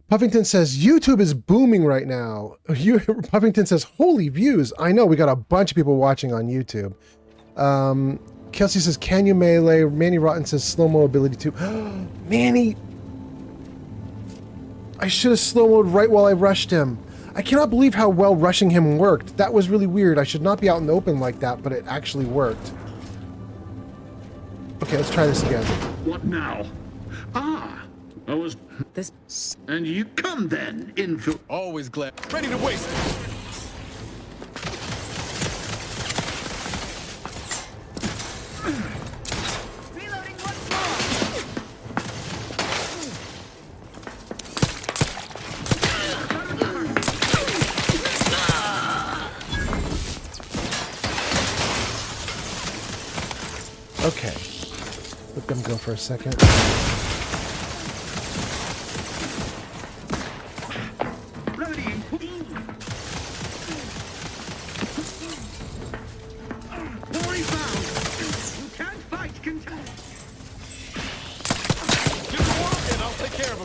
Puffington says, YouTube is booming right now. Puffington says, holy views. I know, we got a bunch of people watching on YouTube. Kelsey says, can you melee? Manny Rotten says, slow-mo ability too. Manny! I should have slow-moed right while I rushed him. I cannot believe how well rushing him worked. That was really weird. I should not be out in the open like that, but it actually worked. Okay, let's try this again. What now? Ah, I was... This... And you come then, infil... Always glad. Ready to waste it. Reloading once more. Okay. Let them go for a second.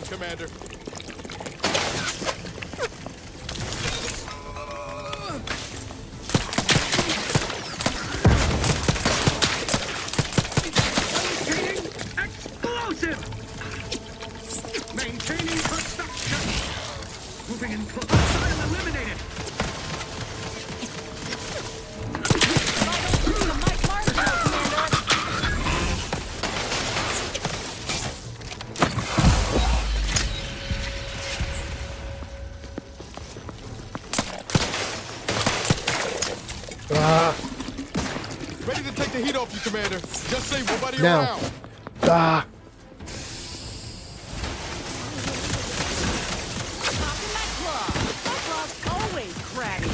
Commander. Explosive! Maintaining perception. Moving in close. Hostile eliminated. Ready to take the heat off you, Commander. Just say nobody now. Around. Ah. Always crabby.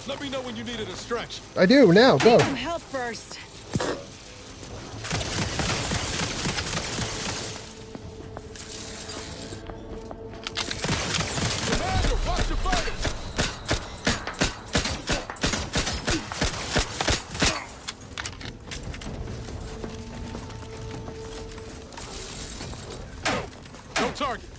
Let me know when you needed a stretch. I do, now, go. Need some help first. Commander, watch your fire! No target.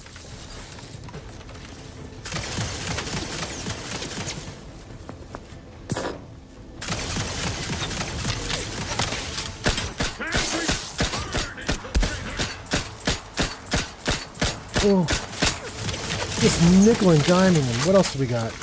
Oh, just nickel and diming him. What else do we got?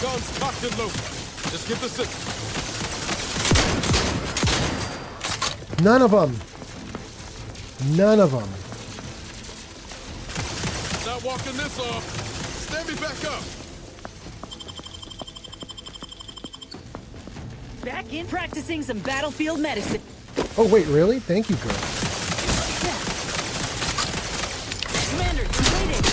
Guns cocked and loaded. Just get the signal. None of them. None of them. Not walking this off. Stand me back up. Back in practicing some battlefield medicine. Oh, wait, really? Thank you, girl. Commander, you're waiting.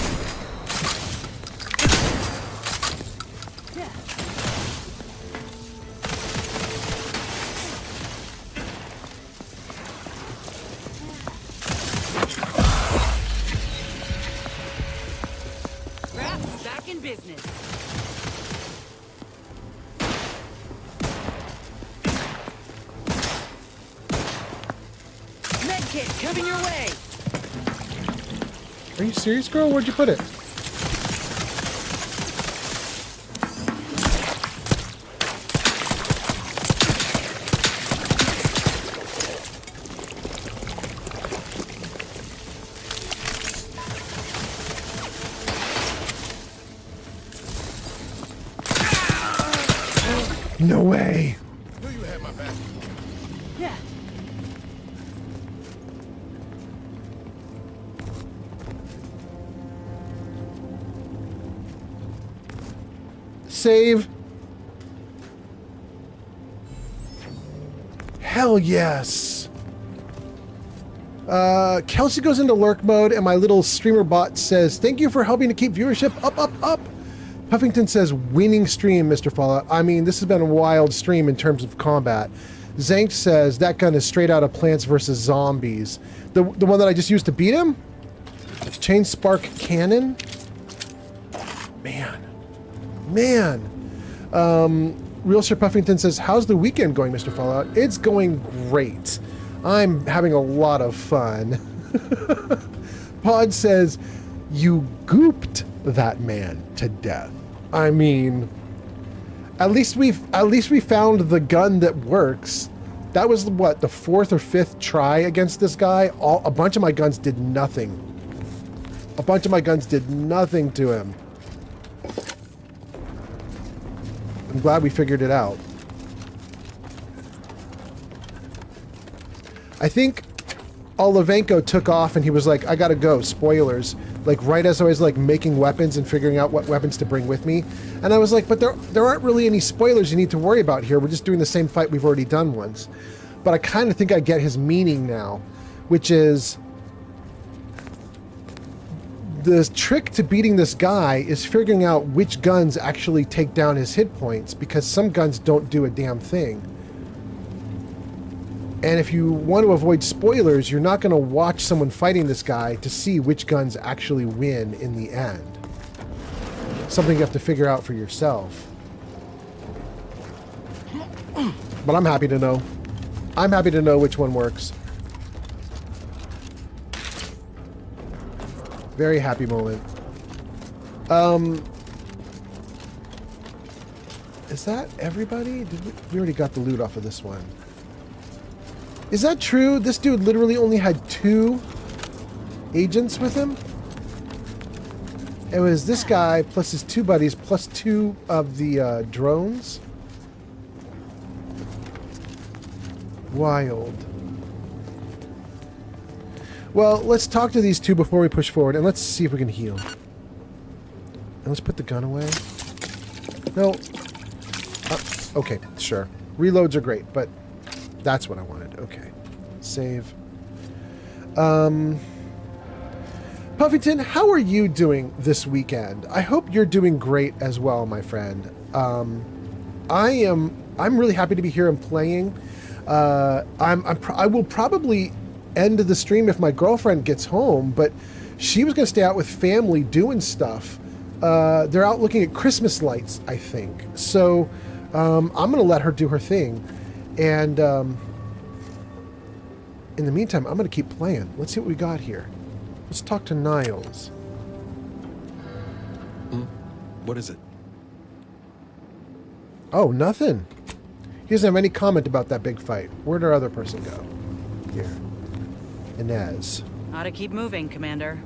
Back in business. Medkit coming your way. Are you serious, girl? Where'd you put it? No way. Knew you had my back. Yeah. Save. Hell yes. Kelsey goes into lurk mode, and my little streamer bot says, "Thank you for helping to keep viewership up, up, up." Puffington says, "Winning stream, Mr. Fallout." I mean, this has been a wild stream in terms of combat. Zank says, "That gun is straight out of Plants vs. Zombies." The one that I just used to beat him? Chain Spark Cannon? Man. Real Sir Puffington says, "How's the weekend going, Mr. Fallout?" It's going great. I'm having a lot of fun. Pod says, "You gooped that man to death." I mean, at least we found the gun that works. That was what, the 4th or 5th try against this guy. A bunch of my guns did nothing. A bunch of my guns did nothing to him. I'm glad we figured it out. I think Olivenko took off and he was like, "I gotta go, spoilers." Like right as I was like making weapons and figuring out what weapons to bring with me. And I was like, but there aren't really any spoilers you need to worry about here. We're just doing the same fight we've already done once. But I kind of think I get his meaning now, which is the trick to beating this guy is figuring out which guns actually take down his hit points, because some guns don't do a damn thing. And if you want to avoid spoilers, you're not going to watch someone fighting this guy to see which guns actually win in the end. Something you have to figure out for yourself. But I'm happy to know. I'm happy to know which one works. Very happy moment. Is that everybody? We already got the loot off of this one. Is that true? This dude literally only had 2 agents with him? It was this guy plus his 2 buddies plus 2 of the drones. Wild. Well, let's talk to these 2 before we push forward, and let's see if we can heal. And let's put the gun away. No. Okay, sure. Reloads are great, but that's what I wanted. Okay. Save. Puffington, how are you doing this weekend? I hope you're doing great as well, my friend. I'm really happy to be here and playing. I will probably end the stream if my girlfriend gets home, but she was going to stay out with family doing stuff. They're out looking at Christmas lights, I think. So I'm going to let her do her thing. And in the meantime, I'm going to keep playing. Let's see what we got here. Let's talk to Niles. What is it? Oh, nothing. He doesn't have any comment about that big fight. Where'd our other person go? Here. Inez. Ought to keep moving, Commander.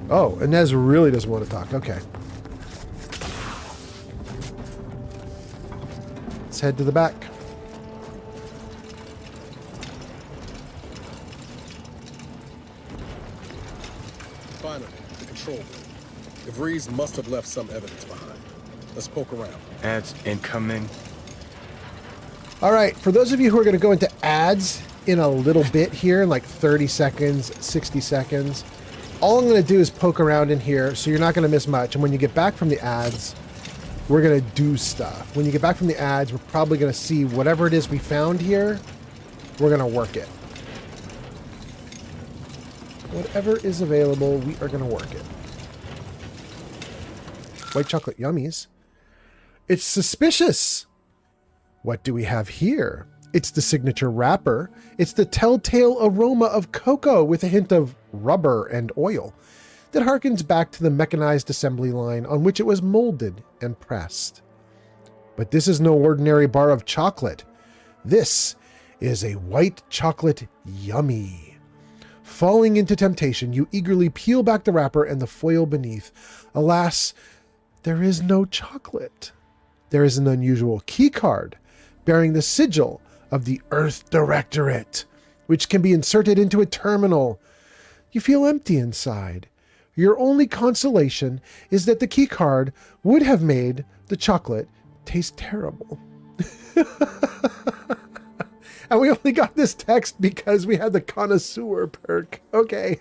Oh, Inez really doesn't want to talk. Okay. Let's head to the back. Finally, the control room. The Vrees must have left some evidence behind. Let's poke around. Ads incoming. All right, for those of you who are going to go into ads in a little bit here, in like 30 seconds, 60 seconds, all I'm going to do is poke around in here, so you're not going to miss much. And when you get back from the ads, we're going to do stuff. When you get back from the ads, we're probably going to see whatever it is we found here, we're going to work it. Whatever is available, we are going to work it. White chocolate yummies. It's suspicious. What do we have here? It's the signature wrapper. It's the telltale aroma of cocoa with a hint of rubber and oil that harkens back to the mechanized assembly line on which it was molded and pressed. But this is no ordinary bar of chocolate. This is a white chocolate yummy. Falling into temptation, you eagerly peel back the wrapper and the foil beneath. Alas, there is no chocolate. there is an unusual key card bearing the sigil of the Earth Directorate, which can be inserted into a terminal. You feel empty inside. Your only consolation is that the key card would have made the chocolate taste terrible. And we only got this text because we had the connoisseur perk. Okay.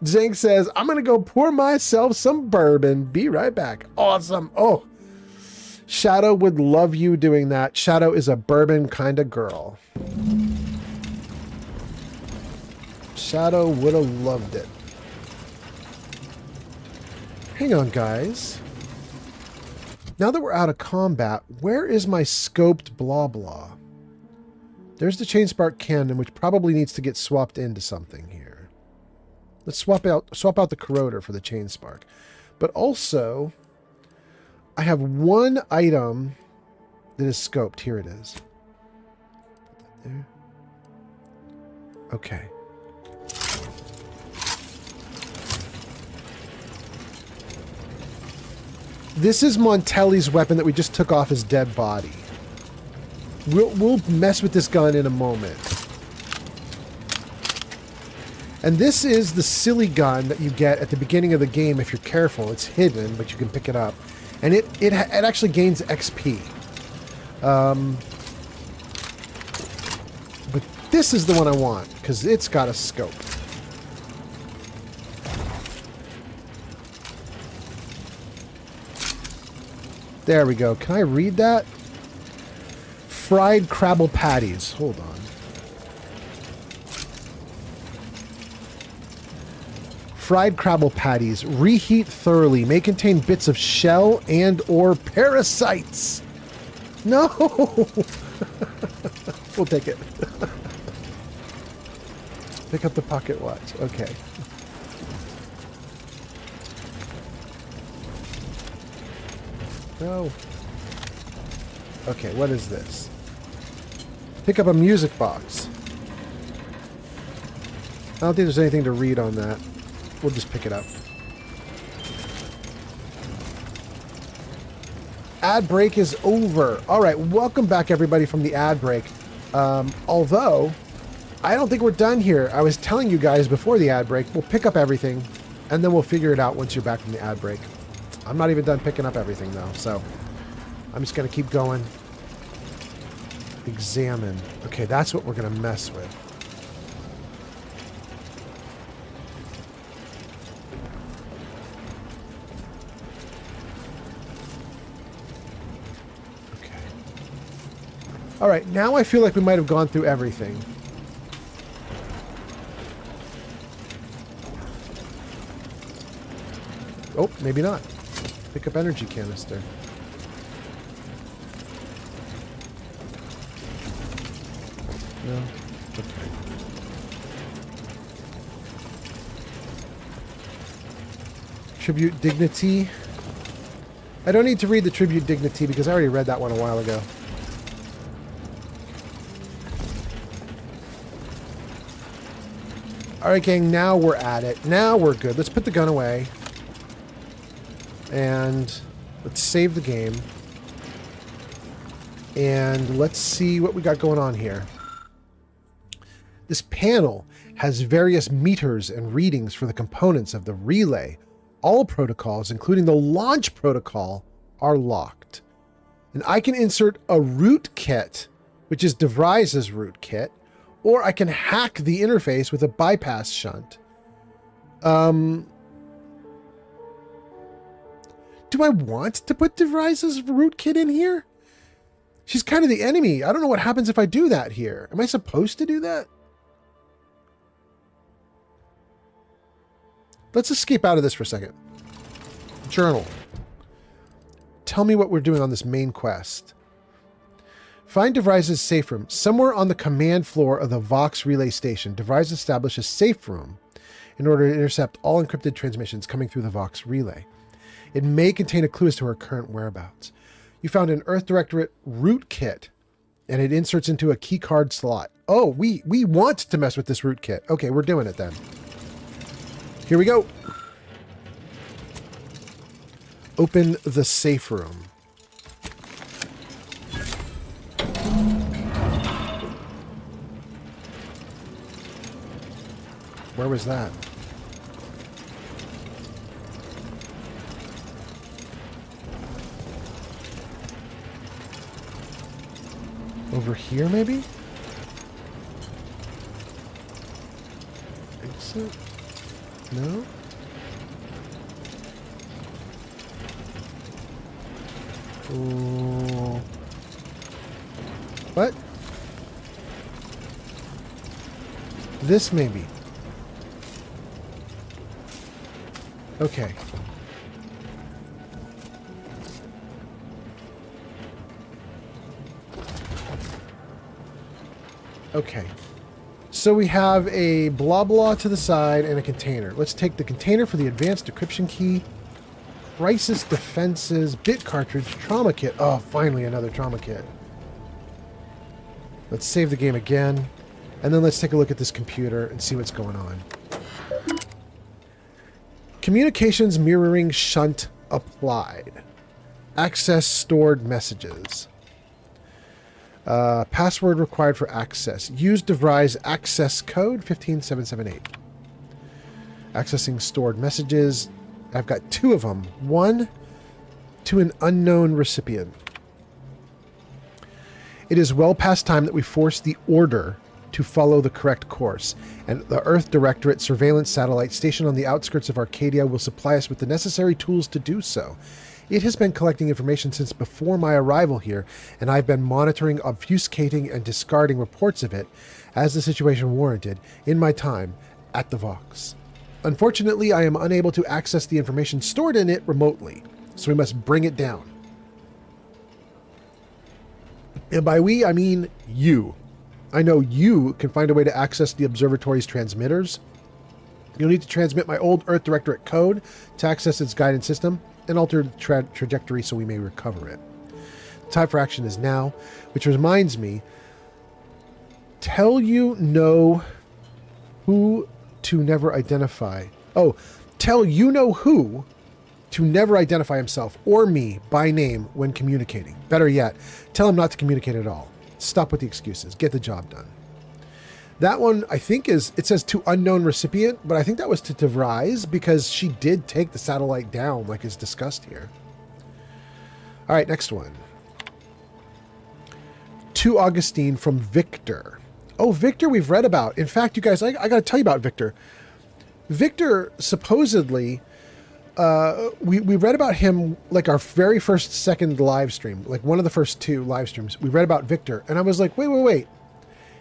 Zank says, I'm going to go pour myself some bourbon. Be right back. Awesome. Oh, Shadow would love you doing that. Shadow is a bourbon kind of girl. Shadow would have loved it. Hang on, guys. Now that we're out of combat, where is my scoped blah blah? There's the chain spark cannon, which probably needs to get swapped into something here. Let's swap out the corroder for the chain spark. But also, I have one item that is scoped. Here it is. Put that there. Okay. This is Montelli's weapon that we just took off his dead body. We'll mess with this gun in a moment. And this is the silly gun that you get at the beginning of the game if you're careful. It's hidden, but you can pick it up. And it actually gains XP. But this is the one I want, because it's got a scope. There we go. Can I read that? Fried crabble patties. Hold on. Fried crabble patties. Reheat thoroughly. May contain bits of shell and or parasites. No! We'll take it. Pick up the pocket watch. Okay. No. Okay, what is this? Pick up a music box. I don't think there's anything to read on that. We'll just pick it up. Ad break is over. All right, welcome back everybody from the ad break. Although, I don't think we're done here. I was telling you guys before the ad break, we'll pick up everything, and then we'll figure it out once you're back from the ad break. I'm not even done picking up everything though, so I'm just going to keep going. Examine. Okay, that's what we're going to mess with. Okay. All right, now I feel like we might have gone through everything. Oh, maybe not. Pick up energy canister. No? Okay. Tribute dignity. I don't need to read the tribute dignity because I already read that one a while ago. Alright gang, now we're at it. Now we're good. Let's put the gun away. And let's save the game. And let's see what we got going on here. This panel has various meters and readings for the components of the relay. All protocols, including the launch protocol, are locked. And I can insert a rootkit, which is DeVry's rootkit, or I can hack the interface with a bypass shunt. Do I want to put DeVry's rootkit in here? She's kind of the enemy. I don't know what happens if I do that here. Am I supposed to do that? Let's escape out of this for a second. Journal. Tell me what we're doing on this main quest. Find DeVry's safe room. Somewhere on the command floor of the Vox Relay station, DeVry's established a safe room in order to intercept all encrypted transmissions coming through the Vox Relay. It may contain a clue as to her current whereabouts. You found an Earth Directorate rootkit, and it inserts into a key card slot. Oh, we want to mess with this rootkit. Okay, we're doing it then. Here we go. Open the safe room. Where was that? Over here, maybe? Exit? No? Ooh. What? This maybe. Okay. Okay. So we have a blah blah to the side and a container. Let's take the container for the advanced decryption key. Crisis defenses, bit cartridge, trauma kit. Oh, finally another trauma kit. Let's save the game again. And then let's take a look at this computer and see what's going on. Communications mirroring shunt applied. Access stored messages. Password required for access. Use device access code 15778. Accessing stored messages. I've got 2 of them. 1 to an unknown recipient. It is well past time that we force the order to follow the correct course, and the Earth Directorate surveillance satellite stationed on the outskirts of Arcadia will supply us with the necessary tools to do so. It has been collecting information since before my arrival here, and I've been monitoring, obfuscating, and discarding reports of it, as the situation warranted, in my time at the Vox. Unfortunately, I am unable to access the information stored in it remotely, so we must bring it down. And by we, I mean you. I know you can find a way to access the observatory's transmitters. You'll need to transmit my old Earth Directorate code to access its guidance system and alter the trajectory so we may recover it. Time for action is now, which reminds me, tell you know who to never identify. Oh, tell you know who to never identify himself or me by name when communicating. Better yet, tell him not to communicate at all. Stop with the excuses. Get the job done. That one, I think, it says to unknown recipient, but I think that was to DeVries because she did take the satellite down like is discussed here. All right, next one. To Augustine from Victor. Oh, Victor we've read about. In fact, you guys, I got to tell you about Victor. Victor, supposedly, we read about him like our very second live stream, like one of the first 2 live streams. We read about Victor, and I was like, wait.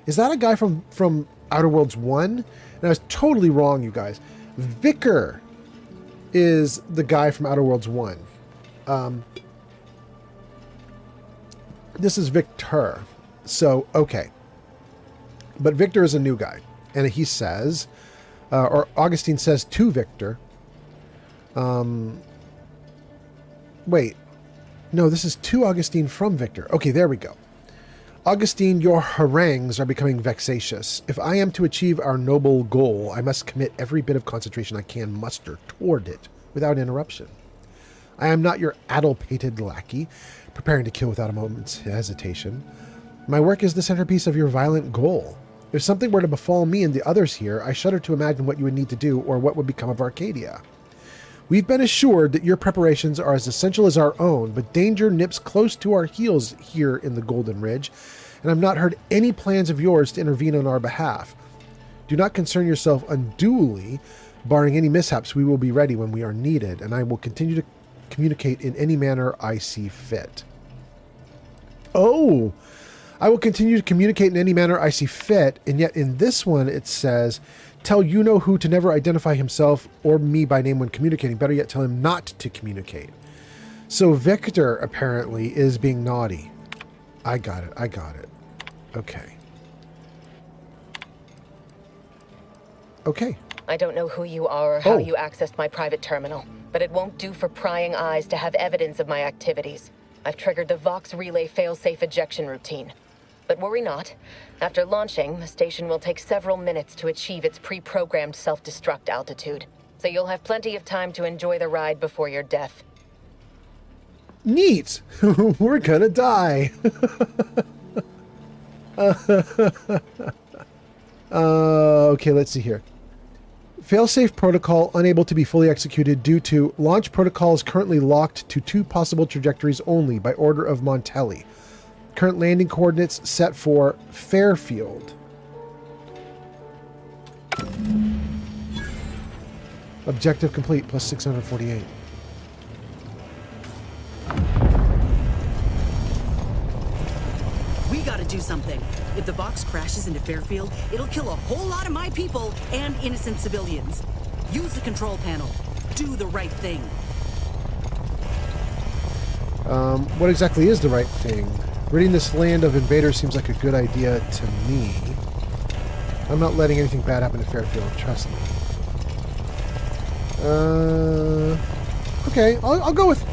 Is that a guy from Outer Worlds 1? And I was totally wrong, you guys. Vicar is the guy from Outer Worlds 1. This is Victor. So, okay. But Victor is a new guy. And he says, or Augustine says to Victor, wait. No, this is to Augustine from Victor. Okay, there we go. Augustine, your harangues are becoming vexatious. If I am to achieve our noble goal, I must commit every bit of concentration I can muster toward it without interruption. I am not your addle-pated lackey, preparing to kill without a moment's hesitation. My work is the centerpiece of your violent goal. If something were to befall me and the others here, I shudder to imagine what you would need to do or what would become of Arcadia. We've been assured that your preparations are as essential as our own, but danger nips close to our heels here in the Golden Ridge, and I've not heard any plans of yours to intervene on our behalf. Do not concern yourself unduly. Barring any mishaps, we will be ready when we are needed, and I will continue to communicate in any manner I see fit. Oh, I will continue to communicate in any manner I see fit, and yet in this one it says, tell you know who to never identify himself or me by name when communicating. Better yet, tell him not to communicate. So Victor apparently is being naughty. I got it. Okay. Okay. I don't know who you are or how you accessed my private terminal, but it won't do for prying eyes to have evidence of my activities. I've triggered the Vox Relay fail-safe ejection routine. But worry not. After launching, the station will take several minutes to achieve its pre-programmed self-destruct altitude. So you'll have plenty of time to enjoy the ride before your death. Neat! We're gonna die. Okay, let's see here. Failsafe protocol unable to be fully executed due to launch protocol is currently locked to 2 possible trajectories only by order of Montelli. Current landing coordinates set for Fairfield. Objective complete, plus 648. We gotta do something. If the Vox crashes into Fairfield, it'll kill a whole lot of my people and innocent civilians. Use the control panel. Do the right thing. What exactly is the right thing? Ridding this land of invaders seems like a good idea to me. I'm not letting anything bad happen to Fairfield, trust me. Okay, I'll go with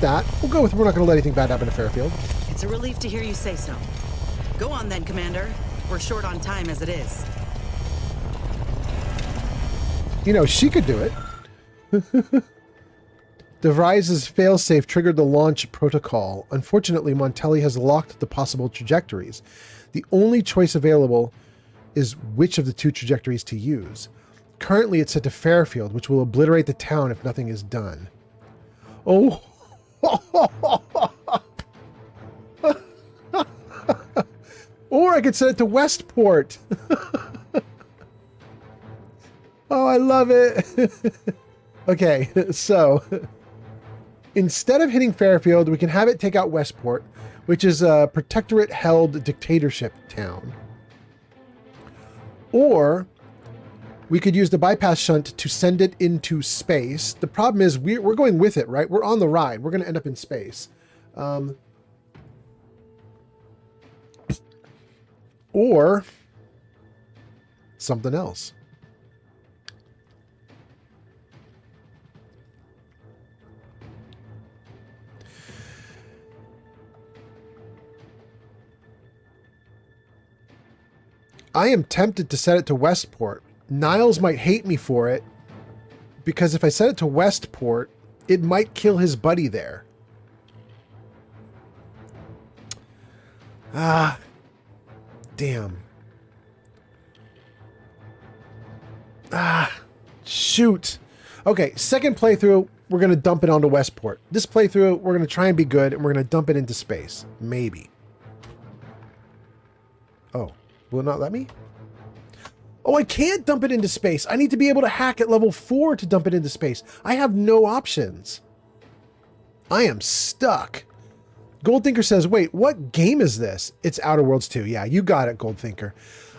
that. We'll go with we're not going to let anything bad happen to Fairfield. It's a relief to hear you say so. Go on then, Commander. We're short on time as it is. You know, she could do it. DeVries's failsafe triggered the launch protocol. Unfortunately, Montelli has locked the possible trajectories. The only choice available is which of the 2 trajectories to use. Currently, it's set to Fairfield, which will obliterate the town if nothing is done. Oh! Or I could set it to Westport. Oh, I love it. Okay, so instead of hitting Fairfield, we can have it take out Westport, which is a protectorate-held dictatorship town. Or we could use the bypass shunt to send it into space. The problem is we're going with it, right? We're on the ride. We're going to end up in space. Or something else. I am tempted to set it to Westport. Niles might hate me for it, because if I set it to Westport, it might kill his buddy there. Ah, damn. Ah, shoot. Okay, second playthrough, we're going to dump it onto Westport. This playthrough, we're going to try and be good, and we're going to dump it into space. Maybe. Oh, will it not let me? Oh, I can't dump it into space. I need to be able to hack at level 4 to dump it into space. I have no options. I am stuck. Goldthinker says, wait, what game is this? It's Outer Worlds 2. Yeah, you got it, Goldthinker.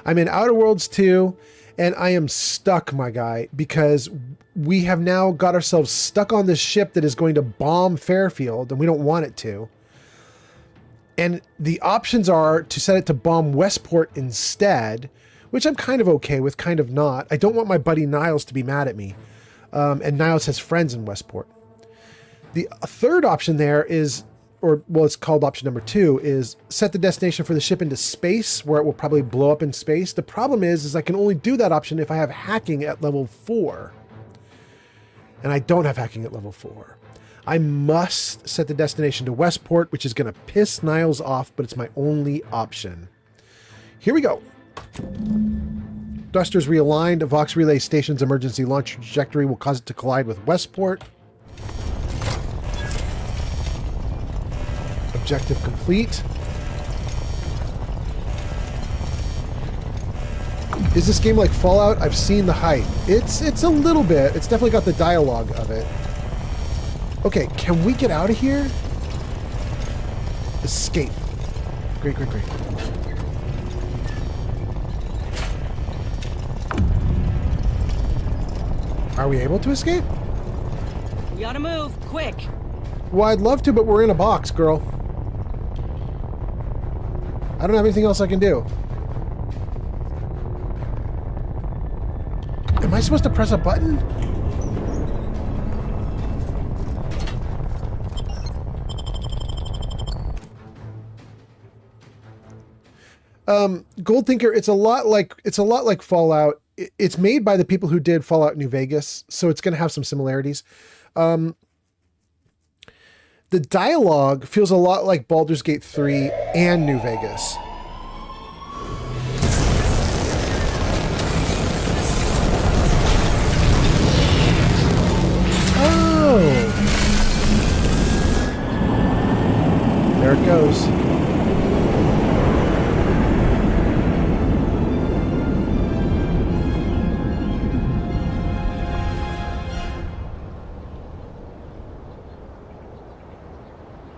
I'm in Outer Worlds 2, and I am stuck, my guy, because we have now got ourselves stuck on this ship that is going to bomb Fairfield, and we don't want it to. And the options are to set it to bomb Westport instead, which I'm kind of okay with, kind of not. I don't want my buddy Niles to be mad at me. And Niles has friends in Westport. The third option there is, or well, it's called option number 2, is set the destination for the ship into space, where it will probably blow up in space. The problem is I can only do that option if I have hacking at level 4. And I don't have hacking at level 4. I must set the destination to Westport, which is going to piss Niles off, but it's my only option. Here we go. Thrusters realigned. Vox Relay station's emergency launch trajectory will cause it to collide with Westport. Objective complete. Is this game like Fallout? I've seen the hype. It's a little bit. It's definitely got the dialogue of it. Okay, can we get out of here? Escape. Great, great, great. Are we able to escape? We gotta move, quick. Well, I'd love to, but we're in a box, girl. I don't have anything else I can do. Am I supposed to press a button? Goldthinker, it's a lot like Fallout. It's made by the people who did Fallout New Vegas, so it's going to have some similarities. The dialogue feels a lot like Baldur's Gate 3 and New Vegas.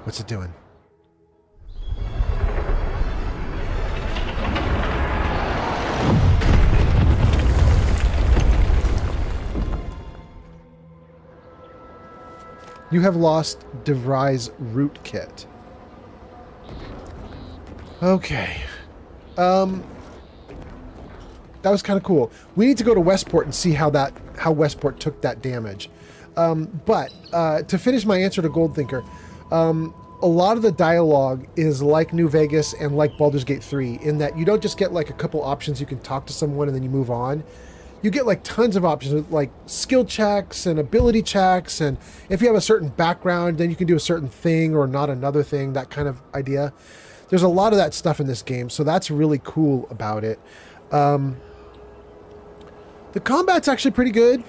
What's it doing? You have lost DeVry's root kit. Okay. That was kind of cool. We need to go to Westport and see how Westport took that damage. But to finish my answer to Goldthinker, a lot of the dialogue is like New Vegas and like Baldur's Gate 3 in that you don't just get like a couple options you can talk to someone and then you move on. You get like tons of options with like skill checks and ability checks, and if you have a certain background then you can do a certain thing or not another thing, that kind of idea. There's a lot of that stuff in this game, so that's really cool about it. The combat's actually pretty good.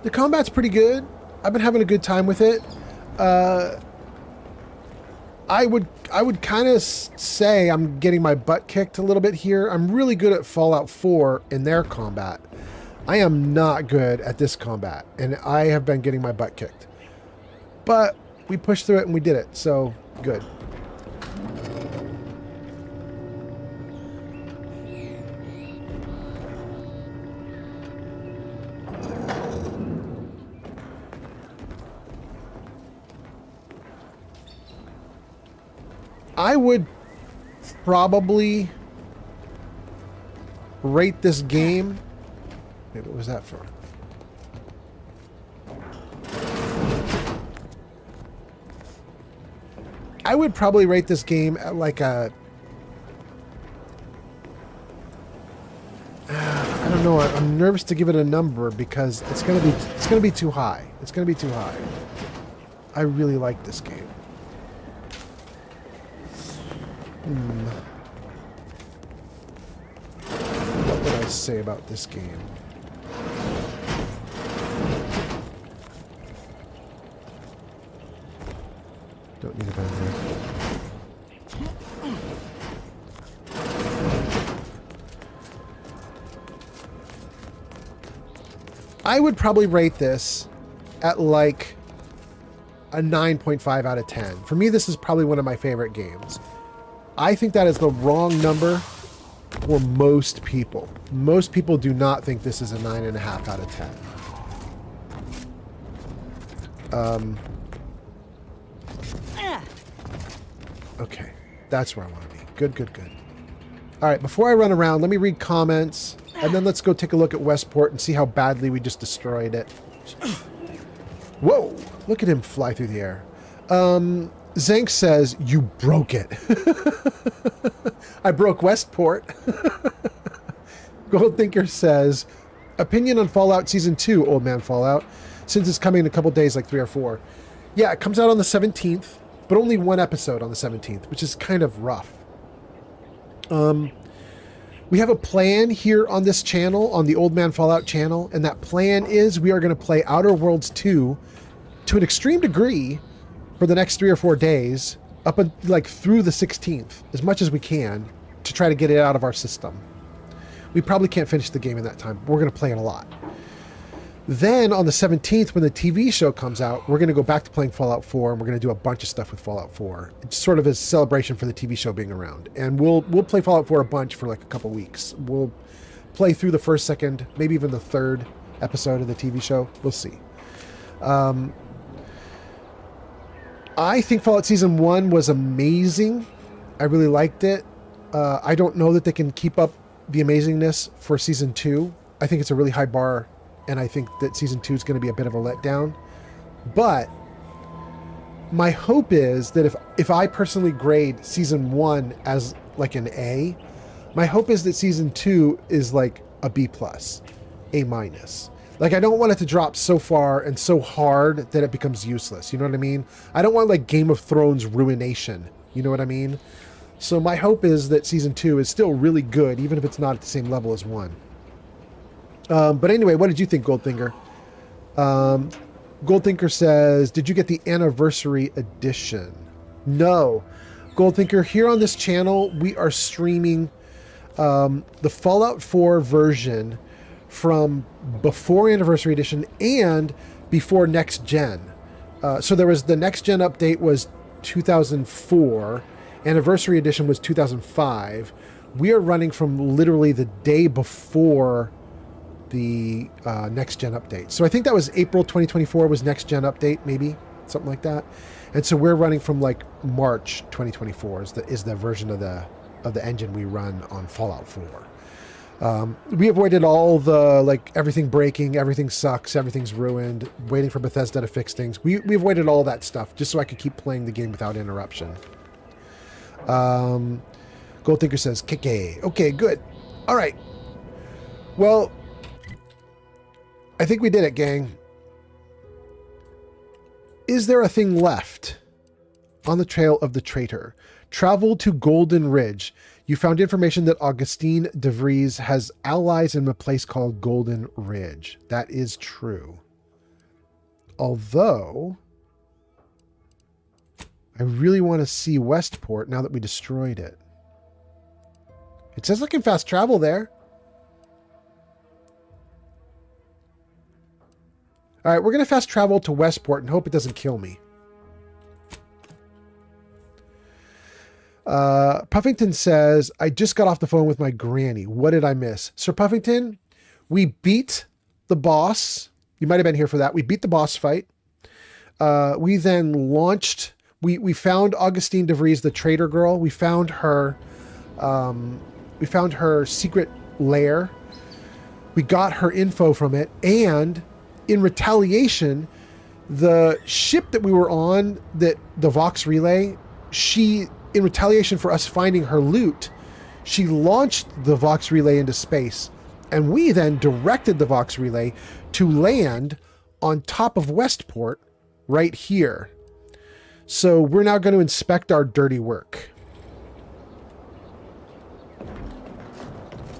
The combat's pretty good. I've been having a good time with it. I would kind of say I'm getting my butt kicked a little bit here. I'm really good at Fallout 4 in their combat. I am not good at this combat, and I have been getting my butt kicked. But we pushed through it and we did it, so good. I would probably rate this game. Wait, what was that for? I would probably rate this game at like a... I don't know. I'm nervous to give it a number because it's gonna be too high. It's gonna be too high. I really like this game. What would I say about this game? Don't need a pen here. I would probably rate this at like a 9.5 out of 10. For me, this is probably one of my favorite games. I think that is the wrong number for most people. Most people do not think this is a 9.5 out of 10. Okay, that's where I want to be. Good, good, good. All right, before I run around, let me read comments, and then let's go take a look at Westport and see how badly we just destroyed it. Whoa, look at him fly through the air. Zank says, you broke it. I broke Westport. Goldthinker says, opinion on Fallout Season 2, Old Man Fallout, since it's coming in a couple days, like 3 or 4. Yeah, it comes out on the 17th, but only one episode on the 17th, which is kind of rough. We have a plan here on this channel, on the Old Man Fallout channel, and that plan is we are going to play Outer Worlds 2 to an extreme degree for the next 3 or 4 days, up like through the 16th, as much as we can, to try to get it out of our system. We probably can't finish the game in that time, but we're going to play it a lot. Then on the 17th, when the TV show comes out, we're going to go back to playing Fallout 4, and we're going to do a bunch of stuff with Fallout 4. It's sort of a celebration for the TV show being around. And we'll play Fallout 4 a bunch for like a couple weeks. We'll play through the first, second, maybe even the third episode of the TV show. We'll see. I think Fallout Season 1 was amazing. I really liked it. I don't know that they can keep up the amazingness for Season 2. I think it's a really high bar, and I think that Season 2 is going to be a bit of a letdown. But my hope is that if I personally grade Season 1 as like an A, my hope is that Season 2 is like a B+, A-. Like, I don't want it to drop so far and so hard that it becomes useless. You know what I mean? I don't want like Game of Thrones ruination. You know what I mean? So my hope is that Season 2 is still really good, even if it's not at the same level as 1. But anyway, what did you think, Goldthinker? Goldthinker says, did you get the anniversary edition? No. Goldthinker, here on this channel, we are streaming the Fallout 4 version from before Anniversary Edition and before Next Gen. So there was the Next Gen update was 2004. Anniversary edition was 2005. We are running from literally the day before the next gen update. So I think that was April 2024 was next gen update, maybe something like that. And so we're running from like March 2024 is the version of the engine we run on Fallout 4. We avoided all the like everything breaking, everything sucks, everything's ruined, waiting for Bethesda to fix things. We avoided all that stuff just so I could keep playing the game without interruption. Goldthinker says, Kike. Okay, good. All right. Well, I think we did it, gang. Is there a thing left on the trail of the traitor? Travel to Golden Ridge. You found information that Augustine de Vries has allies in a place called Golden Ridge. That is true. Although, I really want to see Westport now that we destroyed it. It says I can fast travel there. All right, we're going to fast travel to Westport and hope it doesn't kill me. Puffington says, I just got off the phone with my granny. What did I miss? Sir Puffington, we beat the boss. You might have been here for that. We beat the boss fight. We then launched... We found Augustine de Vries, the traitor girl. We found her secret lair. We got her info from it, and in retaliation, the ship that we were on, that the Vox Relay, in retaliation for us finding her loot, she launched the Vox Relay into space, and we then directed the Vox Relay to land on top of Westport right here. So we're now going to inspect our dirty work.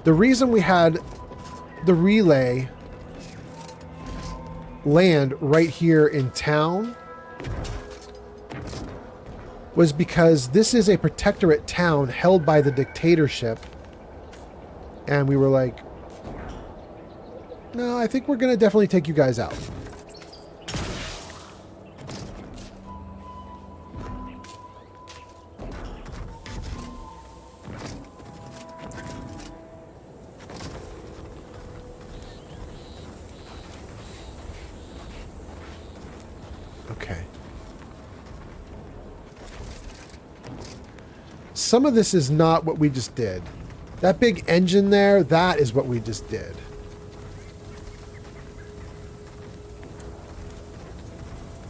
The reason we had the relay land right here in town was because this is a protectorate town held by the dictatorship. And we were like, no, I think we're going to definitely take you guys out. Some of this is not what we just did. That big engine there, that is what we just did.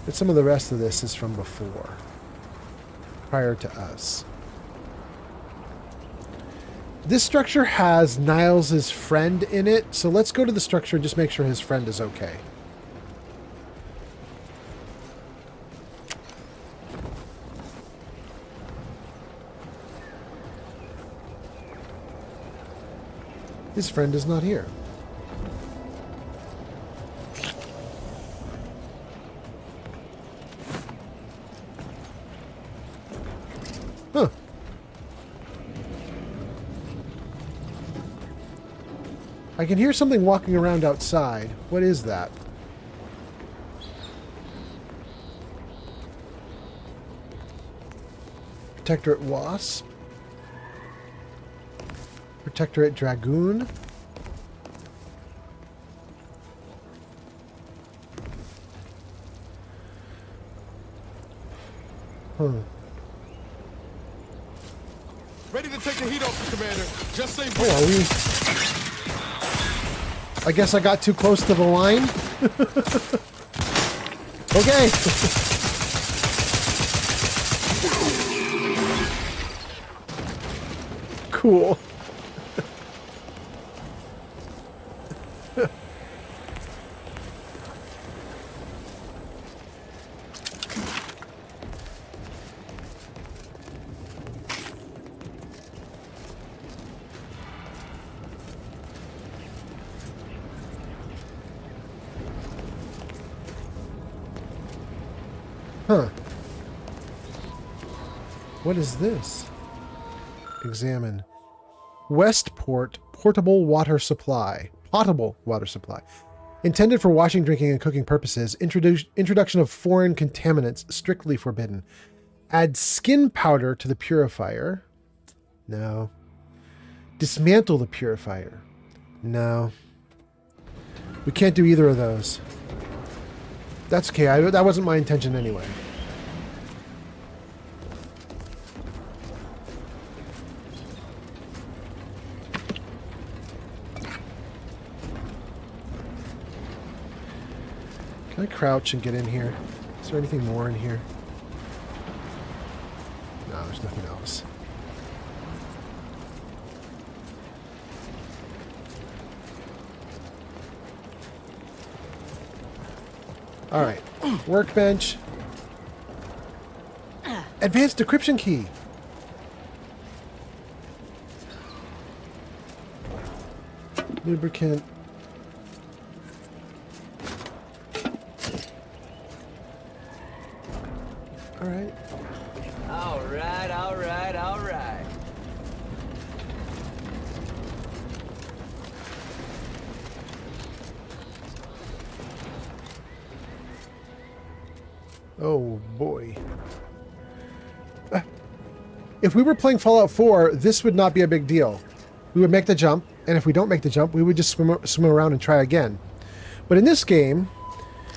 But some of the rest of this is from before, prior to us. This structure has Niles' friend in it, so let's go to the structure and just make sure his friend is okay. His friend is not here. Huh. I can hear something walking around outside. What is that? Protectorate Wasp. Protectorate Dragoon. Huh. Ready to take the heat off, Commander. Just say oh, are we... I guess I got too close to the line. Okay. Cool. Huh. What is this? Examine. Westport Portable Water Supply. Potable water supply. Intended for washing, drinking, and cooking purposes. Introduction of foreign contaminants strictly forbidden. Add skin powder to the purifier. No. Dismantle the purifier. No. We can't do either of those. That's okay. That wasn't my intention anyway. Can I crouch and get in here? Is there anything more in here? No, there's nothing else. All right, workbench. Advanced decryption key. Lubricant. All right. All right, all right, all right. Oh boy. If we were playing Fallout 4, this would not be a big deal. We would make the jump, and if we don't make the jump, we would just swim around and try again. But in this game,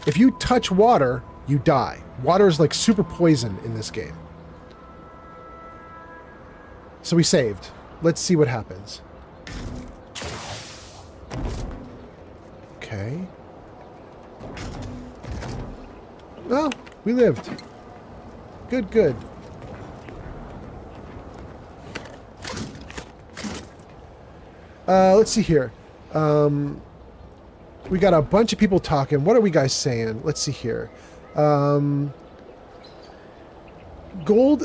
if you touch water, you die. Water is like super poison in this game. So we saved. Let's see what happens. Okay. Well, we lived. Good, good. Let's see here. We got a bunch of people talking. What are we guys saying? Let's see here. Gold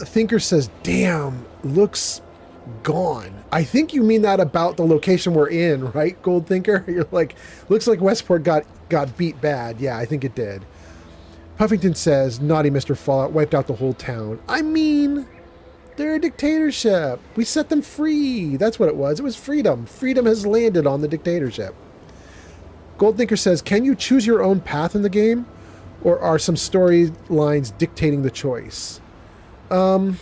Thinker says, damn, looks gone. I think you mean that about the location we're in, right, Gold Thinker? You're like, looks like Westport got beat bad. Yeah, I think it did. Puffington says, naughty Mr. Fallout wiped out the whole town. I mean, they're a dictatorship. We set them free. That's what it was. It was freedom. Freedom has landed on the dictatorship. Gold Thinker says, can you choose your own path in the game? Or are some storylines dictating the choice? Gold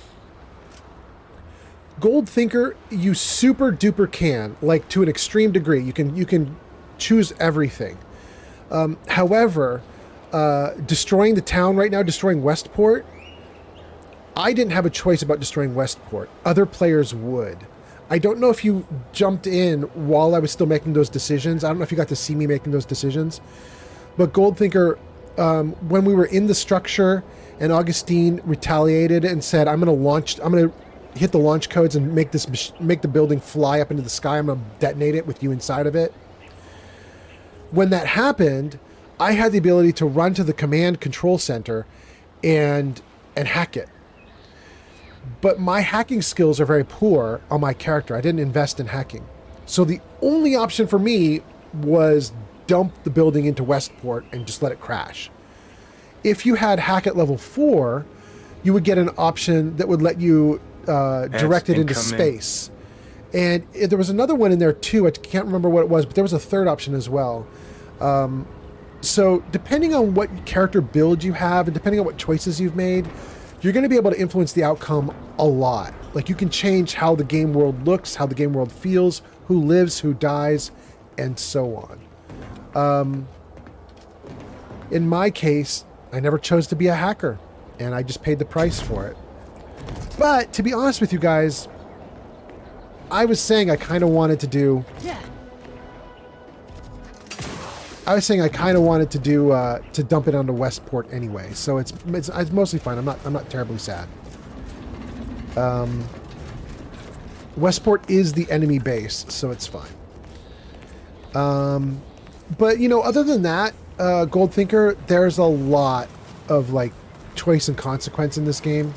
Thinker, you super duper can, like to an extreme degree. You can choose everything. However, destroying the town right now, destroying Westport, I didn't have a choice about destroying Westport. Other players would. I don't know if you jumped in while I was still making those decisions. I don't know if you got to see me making those decisions. But Gold Thinker, when we were in the structure and Augustine retaliated and said, I'm going to hit the launch codes and make the building fly up into the sky. I'm going to detonate it with you inside of it. When that happened, I had the ability to run to the command control center and hack it. But my hacking skills are very poor on my character. I didn't invest in hacking. So the only option for me was dump the building into Westport and just let it crash. If you had hack at level 4, you would get an option that would let you direct it into space. And there was another one in there too. I can't remember what it was, but there was a third option as well. So depending on what character build you have and depending on what choices you've made, you're going to be able to influence the outcome a lot. Like you can change how the game world looks, how the game world feels, who lives, who dies, and so on. In my case, I never chose to be a hacker, and I just paid the price for it. But to be honest with you guys, I was saying I kind of wanted to do... I was saying I kind of wanted to do to dump it onto Westport anyway, so it's mostly fine. I'm not terribly sad. Westport is the enemy base, so it's fine. But you know, other than that, Gold Thinker, there's a lot of like choice and consequence in this game.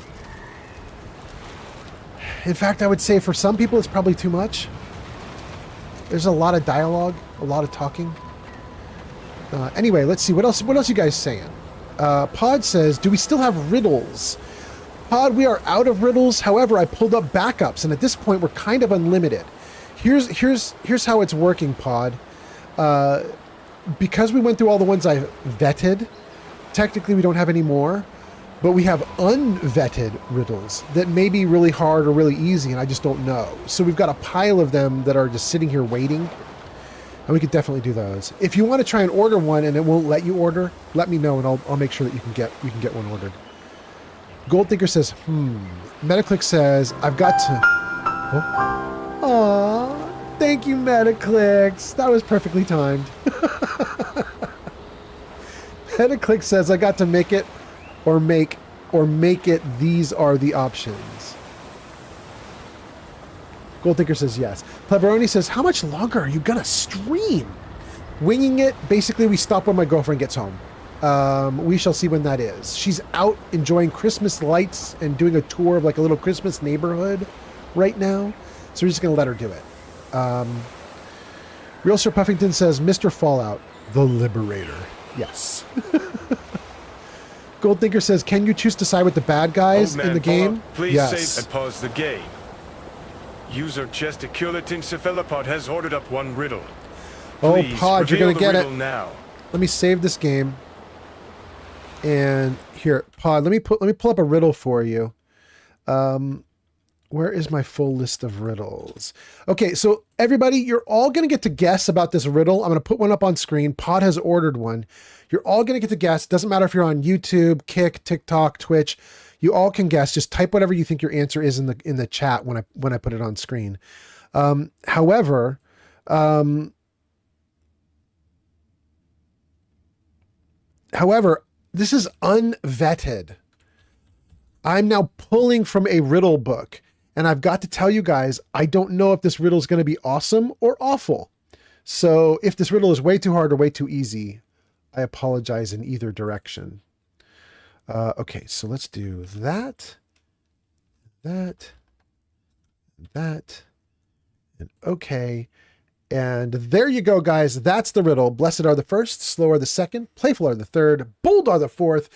In fact, I would say for some people it's probably too much. There's a lot of dialogue, a lot of talking. Anyway, let's see. What else you guys saying? Pod says, do we still have riddles? Pod, we are out of riddles. However, I pulled up backups, and at this point, we're kind of unlimited. Here's how it's working, Pod. Because we went through all the ones I vetted, technically we don't have any more. but we have unvetted riddles that may be really hard or really easy, and I just don't know. So we've got a pile of them that are just sitting here waiting, and we could definitely do those. If you want to try and order one and it won't let you order, let me know, and I'll make sure that you can get one ordered. Goldthinker says, Metaclick says, I've got to... Oh. Aww, thank you, Metaclicks. That was perfectly timed. Metaclick says, I got to make it or make it, these are the options. Goldthinker says yes. Pleberoni says, how much longer are you gonna stream? Winging it, basically we stop when my girlfriend gets home. We shall see when that is. She's out enjoying Christmas lights and doing a tour of like a little Christmas neighborhood right now. So we're just gonna let her do it. Real Sir Puffington says, Mr. Fallout, the Liberator. Yes. Goldthinker says, can you choose to side with the bad guys in the game? Please yes. save and pause the game. User Gesticulating has ordered up one riddle. Please, oh, Pod, you're going to get it. Now. Let me save this game. And here, Pod, let me pull up a riddle for you. Where is my full list of riddles? Okay, so everybody, you're all going to get to guess about this riddle. I'm going to put one up on screen. Pod has ordered one. You're all going to get to guess. Doesn't matter if you're on YouTube, Kick, TikTok, Twitch. You all can guess. Just type whatever you think your answer is in the chat when I put it on screen. However, this is unvetted. I'm now pulling from a riddle book, and I've got to tell you guys, I don't know if this riddle is going to be awesome or awful. So if this riddle is way too hard or way too easy, I apologize in either direction. Okay, so let's do that, and okay. And there you go, guys. That's the riddle. Blessed are the first, slow are the second, playful are the third, bold are the fourth,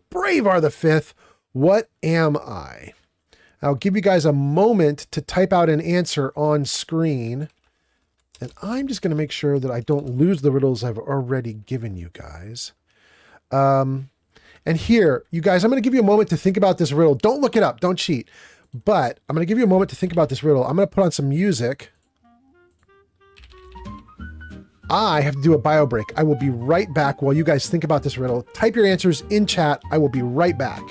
brave are the fifth. What am I? I'll give you guys a moment to type out an answer on screen. And I'm just going to make sure that I don't lose the riddles I've already given you guys. And here, you guys, I'm going to give you a moment to think about this riddle. Don't look it up. Don't cheat. But I'm going to give you a moment to think about this riddle. I'm going to put on some music. I have to do a bio break. I will be right back while you guys think about this riddle. Type your answers in chat. I will be right back.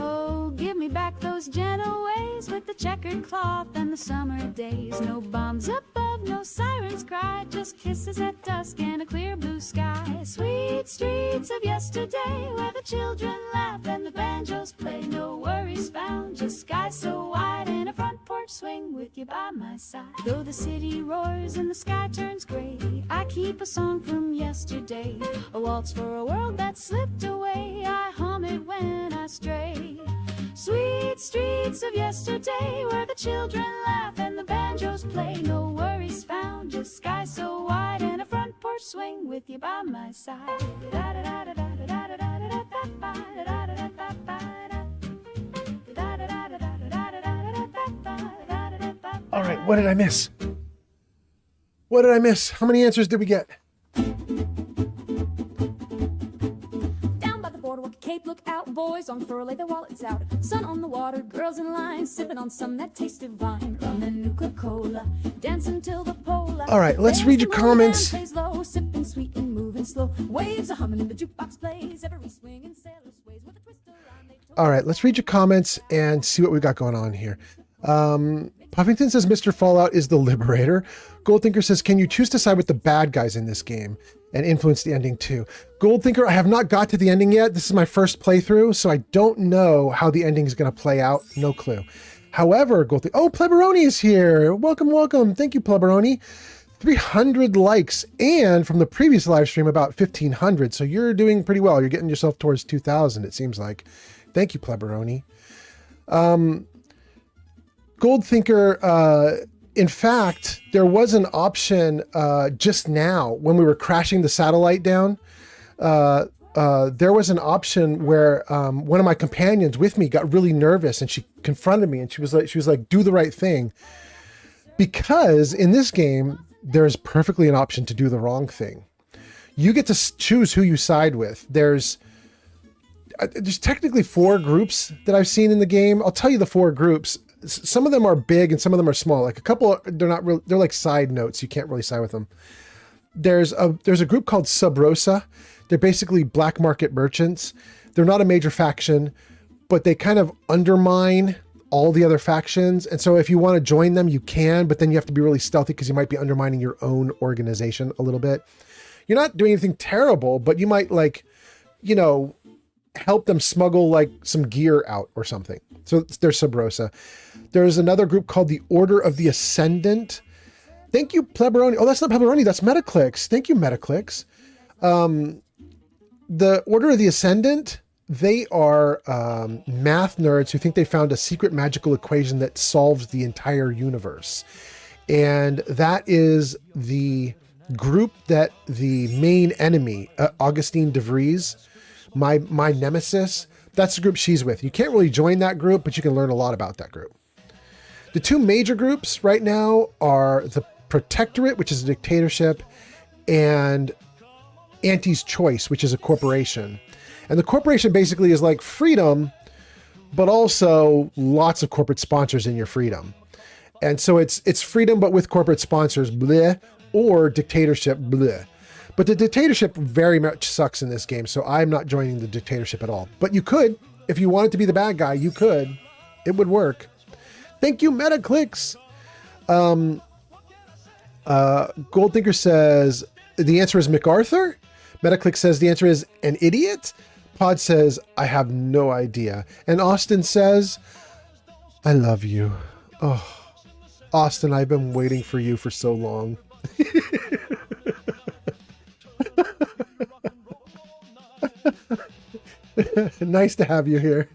Oh, give me back those gentle ways with the checkered cloth and the summer days. No bombs above, no sirens cry, just kisses at dusk and a clear blue sky. Sweet streets of yesterday where the children laugh and the banjos play. No worries found, just sky so wide and a front porch swing with you by my side. Though the city roars and the sky turns gray, I keep a song from yesterday, a waltz for a world that slipped away. I hum it when I stray. Sweet streets of yesterday where the children laugh and the banjos play. No worries found, just sky so wide and a front porch swing with you by my side. All right, what did I miss? What did I miss? How many answers did we get? Cape, look out, boys on furrow, lay their wallets out. Sun on the water, girls in line, sipping on some that taste divine. Rum and Nuka-Cola, dancing till the polar. All right, let's read your comments. Low, sipping sweet and moving slow. Waves are humming in the jukebox plays. Every swing and sailor sways with a twist of line. All right, let's read your comments and see what we got going on here. Puffington says Mr. Fallout is the Liberator. Goldthinker says, can you choose to side with the bad guys in this game and influence the ending too? Goldthinker, I have not got to the ending yet. This is my first playthrough, so I don't know how the ending is going to play out. No clue. However, Goldthinker, oh, Pleberoni is here. Welcome, welcome. Thank you, Pleberoni. 300 likes, and from the previous live stream, about 1,500. So you're doing pretty well. You're getting yourself towards 2,000, it seems like. Thank you, Pleberoni. Goldthinker, in fact, there was an option just now when we were crashing the satellite down. There was an option where one of my companions with me got really nervous and she confronted me and she was like, do the right thing. Because in this game, there's perfectly an option to do the wrong thing. You get to choose who you side with. There's technically 4 groups that I've seen in the game. I'll tell you the 4 groups. Some of them are big and some of them are small. Like a couple, they're not real. They're like side notes. You can't really side with them. There's a group called Sub Rosa. They're basically black market merchants. They're not a major faction, but they kind of undermine all the other factions. And so if you want to join them, you can, but then you have to be really stealthy because you might be undermining your own organization a little bit. You're not doing anything terrible, but you might, like, you know, help them smuggle like some gear out or something. So there's Sub Rosa. There's another group called the Order of the Ascendant. Thank you, Pleberoni. Oh, that's not Pleberoni. That's Metaclicks. Thank you, Metaclicks. The Order of the Ascendant, they are math nerds who think they found a secret magical equation that solves the entire universe. And that is the group that the main enemy, Augustine DeVries, my nemesis, that's the group she's with. You can't really join that group, but you can learn a lot about that group. The 2 major groups right now are the Protectorate, which is a dictatorship, and Auntie's Choice, which is a corporation. And the corporation basically is like freedom, but also lots of corporate sponsors in your freedom. And so it's freedom, but with corporate sponsors, bleh, or dictatorship, bleh. But the dictatorship very much sucks in this game, so I'm not joining the dictatorship at all. But you could, if you wanted to be the bad guy, you could. It would work. Thank you, Metaclicks. Goldthinker says, the answer is MacArthur. Metaclick says the answer is an idiot. Pod says, I have no idea. And Austin says, I love you. Oh, Austin, I've been waiting for you for so long. Nice to have you here.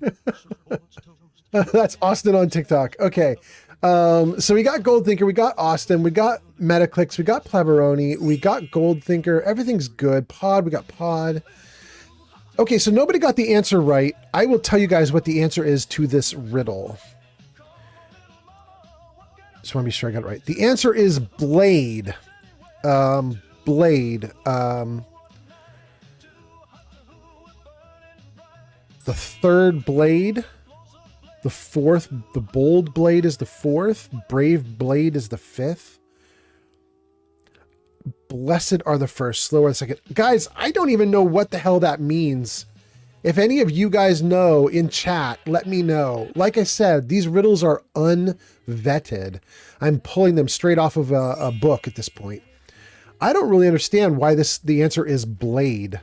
That's Austin on TikTok. Okay. So we got Goldthinker, we got Austin, we got Metaclicks, we got Pleberoni, we got Goldthinker. Everything's good. Pod, we got Pod. Okay, so nobody got the answer right. I will tell you guys what the answer is to this riddle. Just want to be sure I got it right. The answer is blade. Blade. The 3rd blade. The 4th, the bold blade is the 4th. Brave blade is the 5th. Blessed are the first, slow are the second. Guys, I don't even know what the hell that means. If any of you guys know in chat, let me know. Like I said, these riddles are unvetted. I'm pulling them straight off of a book at this point. I don't really understand why the answer is blade.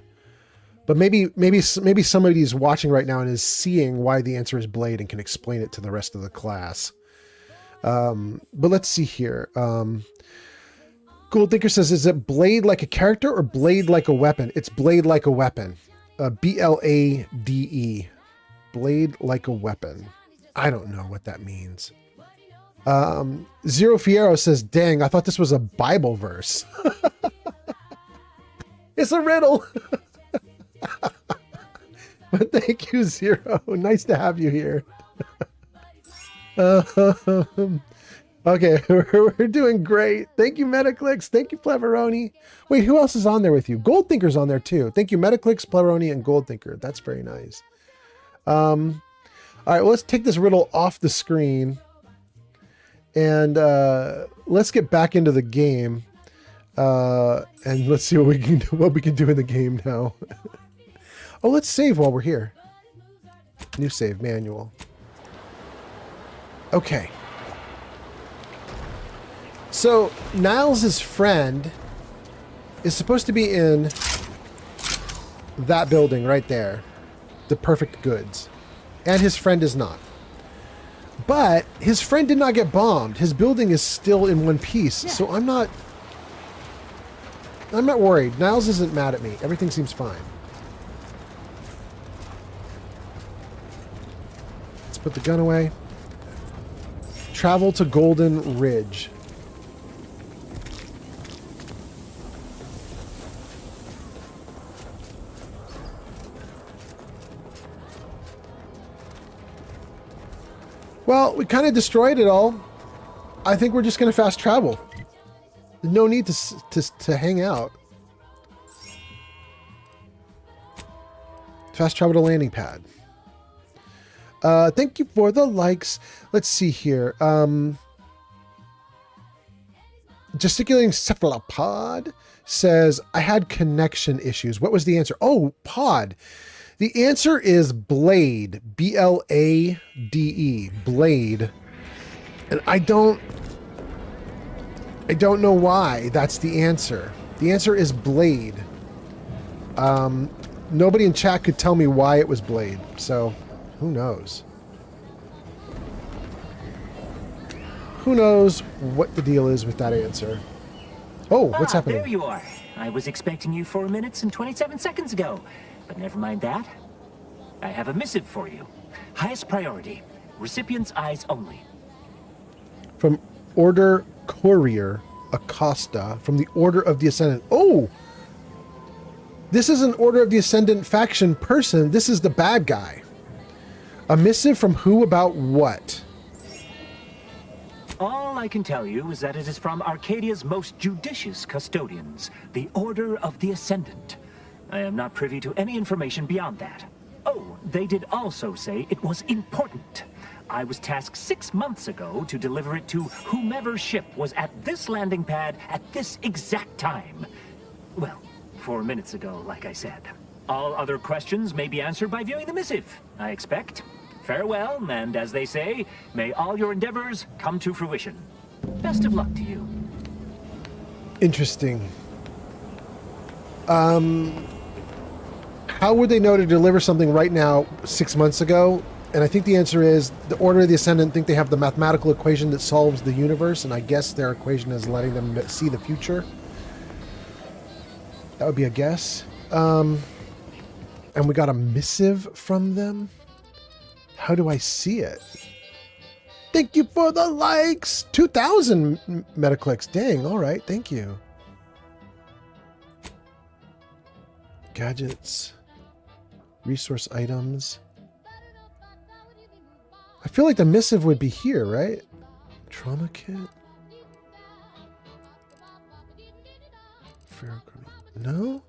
But maybe somebody's watching right now and is seeing why the answer is blade and can explain it to the rest of the class. But let's see here. Goldthinker says, is it blade like a character or blade like a weapon? It's blade like a weapon. B-L-A-D-E. Blade like a weapon. I don't know what that means. Zero Fiero says, dang, I thought this was a Bible verse. It's a riddle. But thank you, Zero. Nice to have you here. Okay, we're doing great. Thank you, Metaclicks. Thank you, Pleberoni. Wait, who else is on there with you? Goldthinker's on there too. Thank you, Metaclicks, Pleberoni, and Goldthinker. That's very nice. All right, well, let's take this riddle off the screen and let's get back into the game. And let's see what we can do in the game now. Oh, let's save while we're here. New save manual. Okay. So Niles' friend is supposed to be in that building right there, the Perfect Goods, and his friend is not. But his friend did not get bombed. His building is still in one piece, so I'm not worried. Niles isn't mad at me. Everything seems fine. Let's put the gun away. Travel to Golden Ridge. Well, we kind of destroyed it all. I think we're just going to fast travel. No need to hang out. Fast travel to landing pad. Thank you for the likes. Let's see here. Gesticulating cephalopod says, I had connection issues. What was the answer? Oh, pod. The answer is Blade. B-L-A-D-E. Blade. And I don't know why that's the answer. The answer is Blade. Nobody in chat could tell me why it was Blade, so who knows? Who knows what the deal is with that answer? Oh, what's happening? There you are. I was expecting you 4 minutes and 27 seconds ago, but never mind that. I have a missive for you. Highest priority. Recipient's eyes only. From Order Courier Acosta, from the Order of the Ascendant. Oh! This is an Order of the Ascendant faction person. This is the bad guy. A missive from who about what? All I can tell you is that it is from Arcadia's most judicious custodians, the Order of the Ascendant. I am not privy to any information beyond that. Oh, they did also say it was important. I was tasked 6 months ago to deliver it to whomever ship was at this landing pad at this exact time. Well, 4 minutes ago, like I said. All other questions may be answered by viewing the missive, I expect. Farewell, and as they say, may all your endeavors come to fruition. Best of luck to you. Interesting. How would they know to deliver something right now 6 months ago? And I think the answer is the Order of the Ascendant think they have the mathematical equation that solves the universe, and I guess their equation is letting them see the future. That would be a guess. And we got a missive from them. How do I see it? Thank you for the likes. 2,000 metaclicks. Dang. All right. Thank you. Gadgets. Resource items. I feel like the missive would be here, right? Trauma kit. No?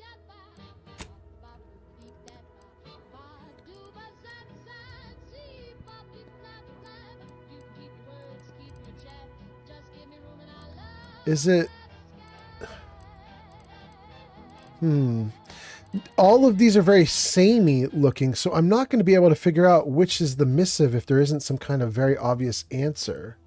Is it... All of these are very samey looking, so I'm not going to be able to figure out which is the missive if there isn't some kind of very obvious answer.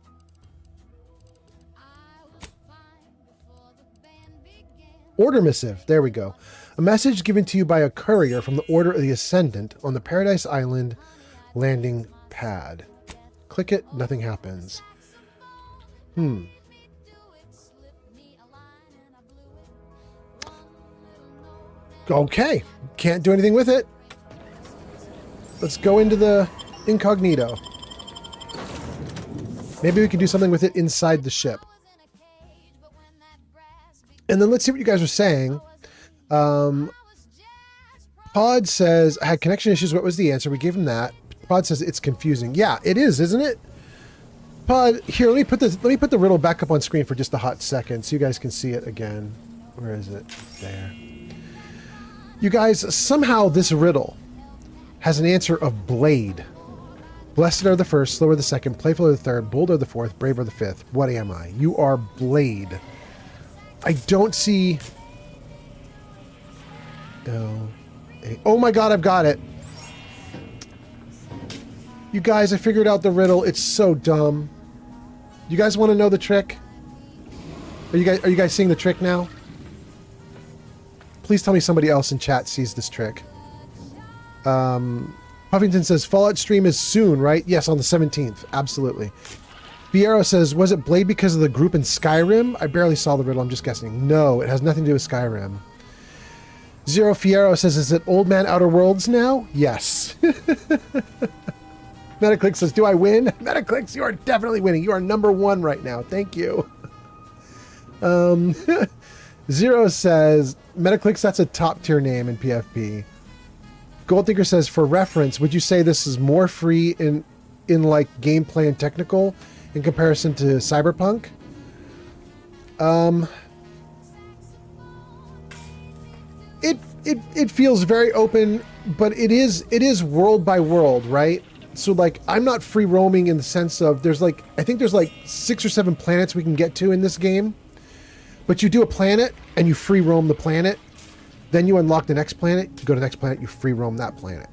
Order missive. There we go. A message given to you by a courier from the Order of the Ascendant on the Paradise Island landing pad. Click it, nothing happens. Okay, can't do anything with it. Let's go into the incognito. Maybe we can do something with it inside the ship. And then let's see what you guys are saying. Pod says, I had connection issues. What was the answer? We gave him that. Pod says it's confusing. Yeah, it is, isn't it? Pod, here, let me put the riddle back up on screen for just a hot second so you guys can see it again. Where is it? There. You guys, somehow this riddle has an answer of Blade. Blessed are the first, slow are the second, playful are the third, bold are the fourth, brave are the fifth. What am I? You are Blade. I don't see... Oh my god, I've got it. You guys, I figured out the riddle. It's so dumb. You guys want to know the trick? Are you guys seeing the trick now? Please tell me somebody else in chat sees this trick. Huffington says, Fallout stream is soon, right? Yes, on the 17th. Absolutely. Fiero says, was it Blade because of the group in Skyrim? I barely saw the riddle. I'm just guessing. No, it has nothing to do with Skyrim. Zero Fiero says, is it Old Man Outer Worlds now? Yes. Metaclick says, do I win? Metaclicks, you are definitely winning. You are #1 right now. Thank you. Zero says, Metaclicks, that's a top tier name in PFP. Golddigger says, for reference, would you say this is more free in like gameplay and technical in comparison to Cyberpunk? it feels very open, but it is world by world, right? So like I'm not free roaming in the sense of I think there's like 6 or 7 planets we can get to in this game. But you do a planet and you free roam the planet. Then you unlock the next planet, you go to the next planet, you free roam that planet.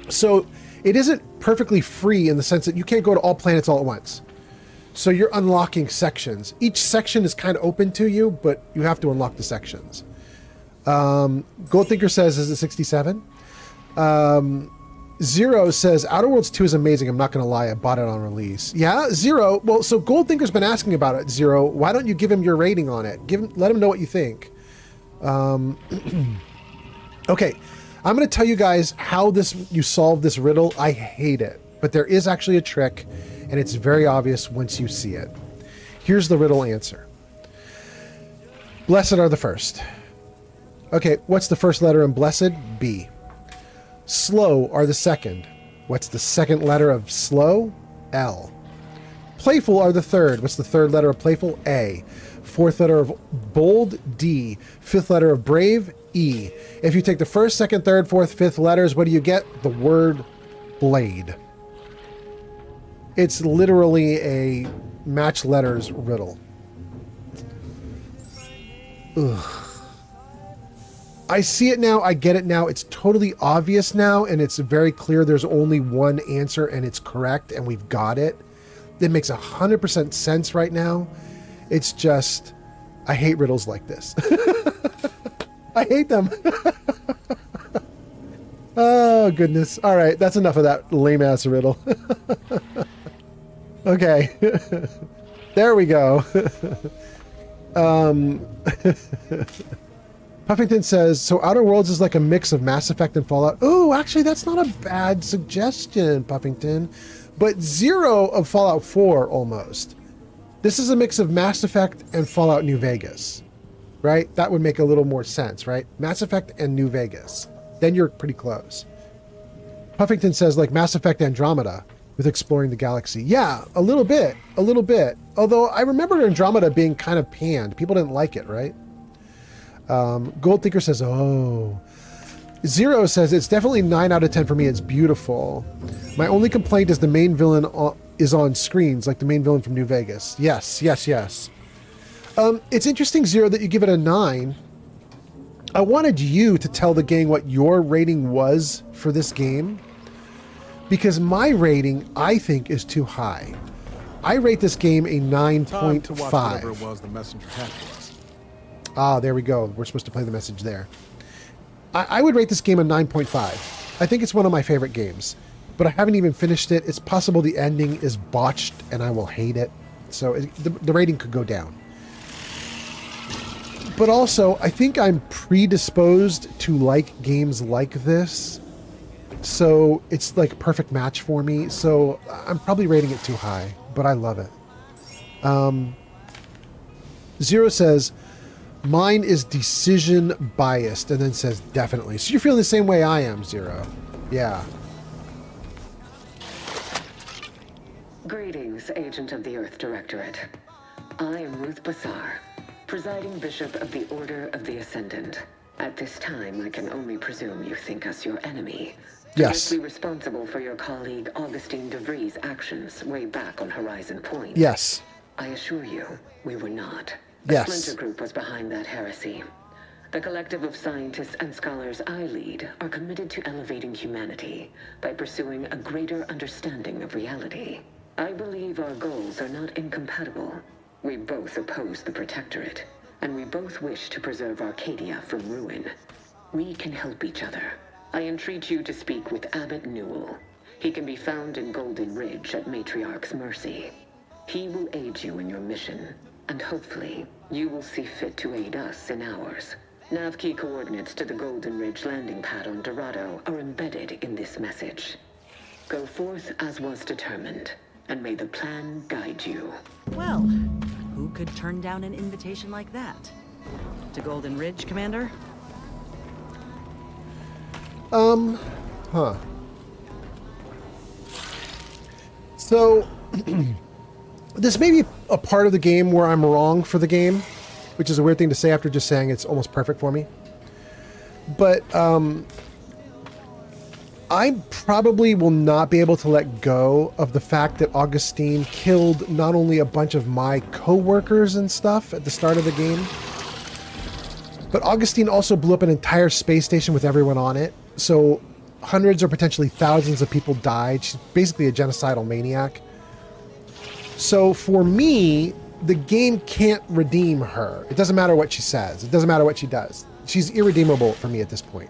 So it isn't perfectly free in the sense that you can't go to all planets all at once. So you're unlocking sections. Each section is kind of open to you, but you have to unlock the sections. Goldthinker says, is it 67? Zero says, Outer Worlds 2 is amazing. I'm not going to lie. I bought it on release. Yeah, Zero. Well, so Goldthinker's been asking about it, Zero. Why don't you give him your rating on it? Let him know what you think. Okay. I'm going to tell you guys how you solve this riddle. I hate it, but there is actually a trick, and it's very obvious once you see it. Here's the riddle answer. Blessed are the first. Okay, what's the first letter in blessed? B. Slow are the second. What's the second letter of slow? L. Playful are the third. What's the third letter of playful? A. Fourth letter of bold? D. Fifth letter of brave? E. If you take the first, second, third, fourth, fifth letters, what do you get? The word blade. It's literally a match letters riddle. Ugh. I see it now. I get it now. It's totally obvious now, and it's very clear there's only one answer, and it's correct, and we've got it. It makes 100% sense right now. It's just, I hate riddles like this. I hate them. Oh, goodness. All right, that's enough of that lame-ass riddle. Okay. There we go. Puffington says, so Outer Worlds is like a mix of Mass Effect and Fallout. Oh, actually, that's not a bad suggestion, Puffington. But Zero of Fallout 4, almost. This is a mix of Mass Effect and Fallout New Vegas, right? That would make a little more sense, right? Mass Effect and New Vegas. Then you're pretty close. Puffington says, like Mass Effect Andromeda with exploring the galaxy. Yeah, a little bit. Although I remember Andromeda being kind of panned. People didn't like it, right? Goldthinker says, oh. Zero says, it's definitely 9 out of 10 for me. It's beautiful. My only complaint is the main villain is on screens, like the main villain from New Vegas. Yes. It's interesting, Zero, that you give it a 9. I wanted you to tell the gang what your rating was for this game, because my rating, I think, is too high. I rate this game a 9.5. Ah, there we go. We're supposed to play the message there. I would rate this game a 9.5. I think it's one of my favorite games, but I haven't even finished it. It's possible the ending is botched and I will hate it. So the rating could go down. But also, I think I'm predisposed to like games like this. So it's like a perfect match for me. So I'm probably rating it too high, but I love it. Zero says, mine is decision biased, and then says definitely. So you're feeling the same way I am, Zero. Yeah. Greetings, Agent of the Earth Directorate. I am Ruth Bassar, presiding Bishop of the Order of the Ascendant. At this time, I can only presume you think us your enemy. Yes. Directly responsible for your colleague Augustine DeVries' actions way back on Horizon Point. Yes. I assure you, we were not. Yes. A splinter group was behind that heresy. The collective of scientists and scholars I lead are committed to elevating humanity by pursuing a greater understanding of reality. I believe our goals are not incompatible. We both oppose the Protectorate, and we both wish to preserve Arcadia from ruin. We can help each other. I entreat you to speak with Abbot Newell. He can be found in Golden Ridge at Matriarch's Mercy. He will aid you in your mission, and hopefully, you will see fit to aid us in ours. Nav key coordinates to the Golden Ridge landing pad on Dorado are embedded in this message. Go forth as was determined, and may the plan guide you. Well, who could turn down an invitation like that? To Golden Ridge, Commander? Huh. So, this may be a part of the game where I'm wrong for the game, which is a weird thing to say after just saying it's almost perfect for me. But I probably will not be able to let go of the fact that Augustine killed not only a bunch of my co-workers and stuff at the start of the game, but Augustine also blew up an entire space station with everyone on it. So hundreds or potentially thousands of people died. She's basically a genocidal maniac. So for me, the game can't redeem her. It doesn't matter what she says. It doesn't matter what she does. She's irredeemable for me at this point.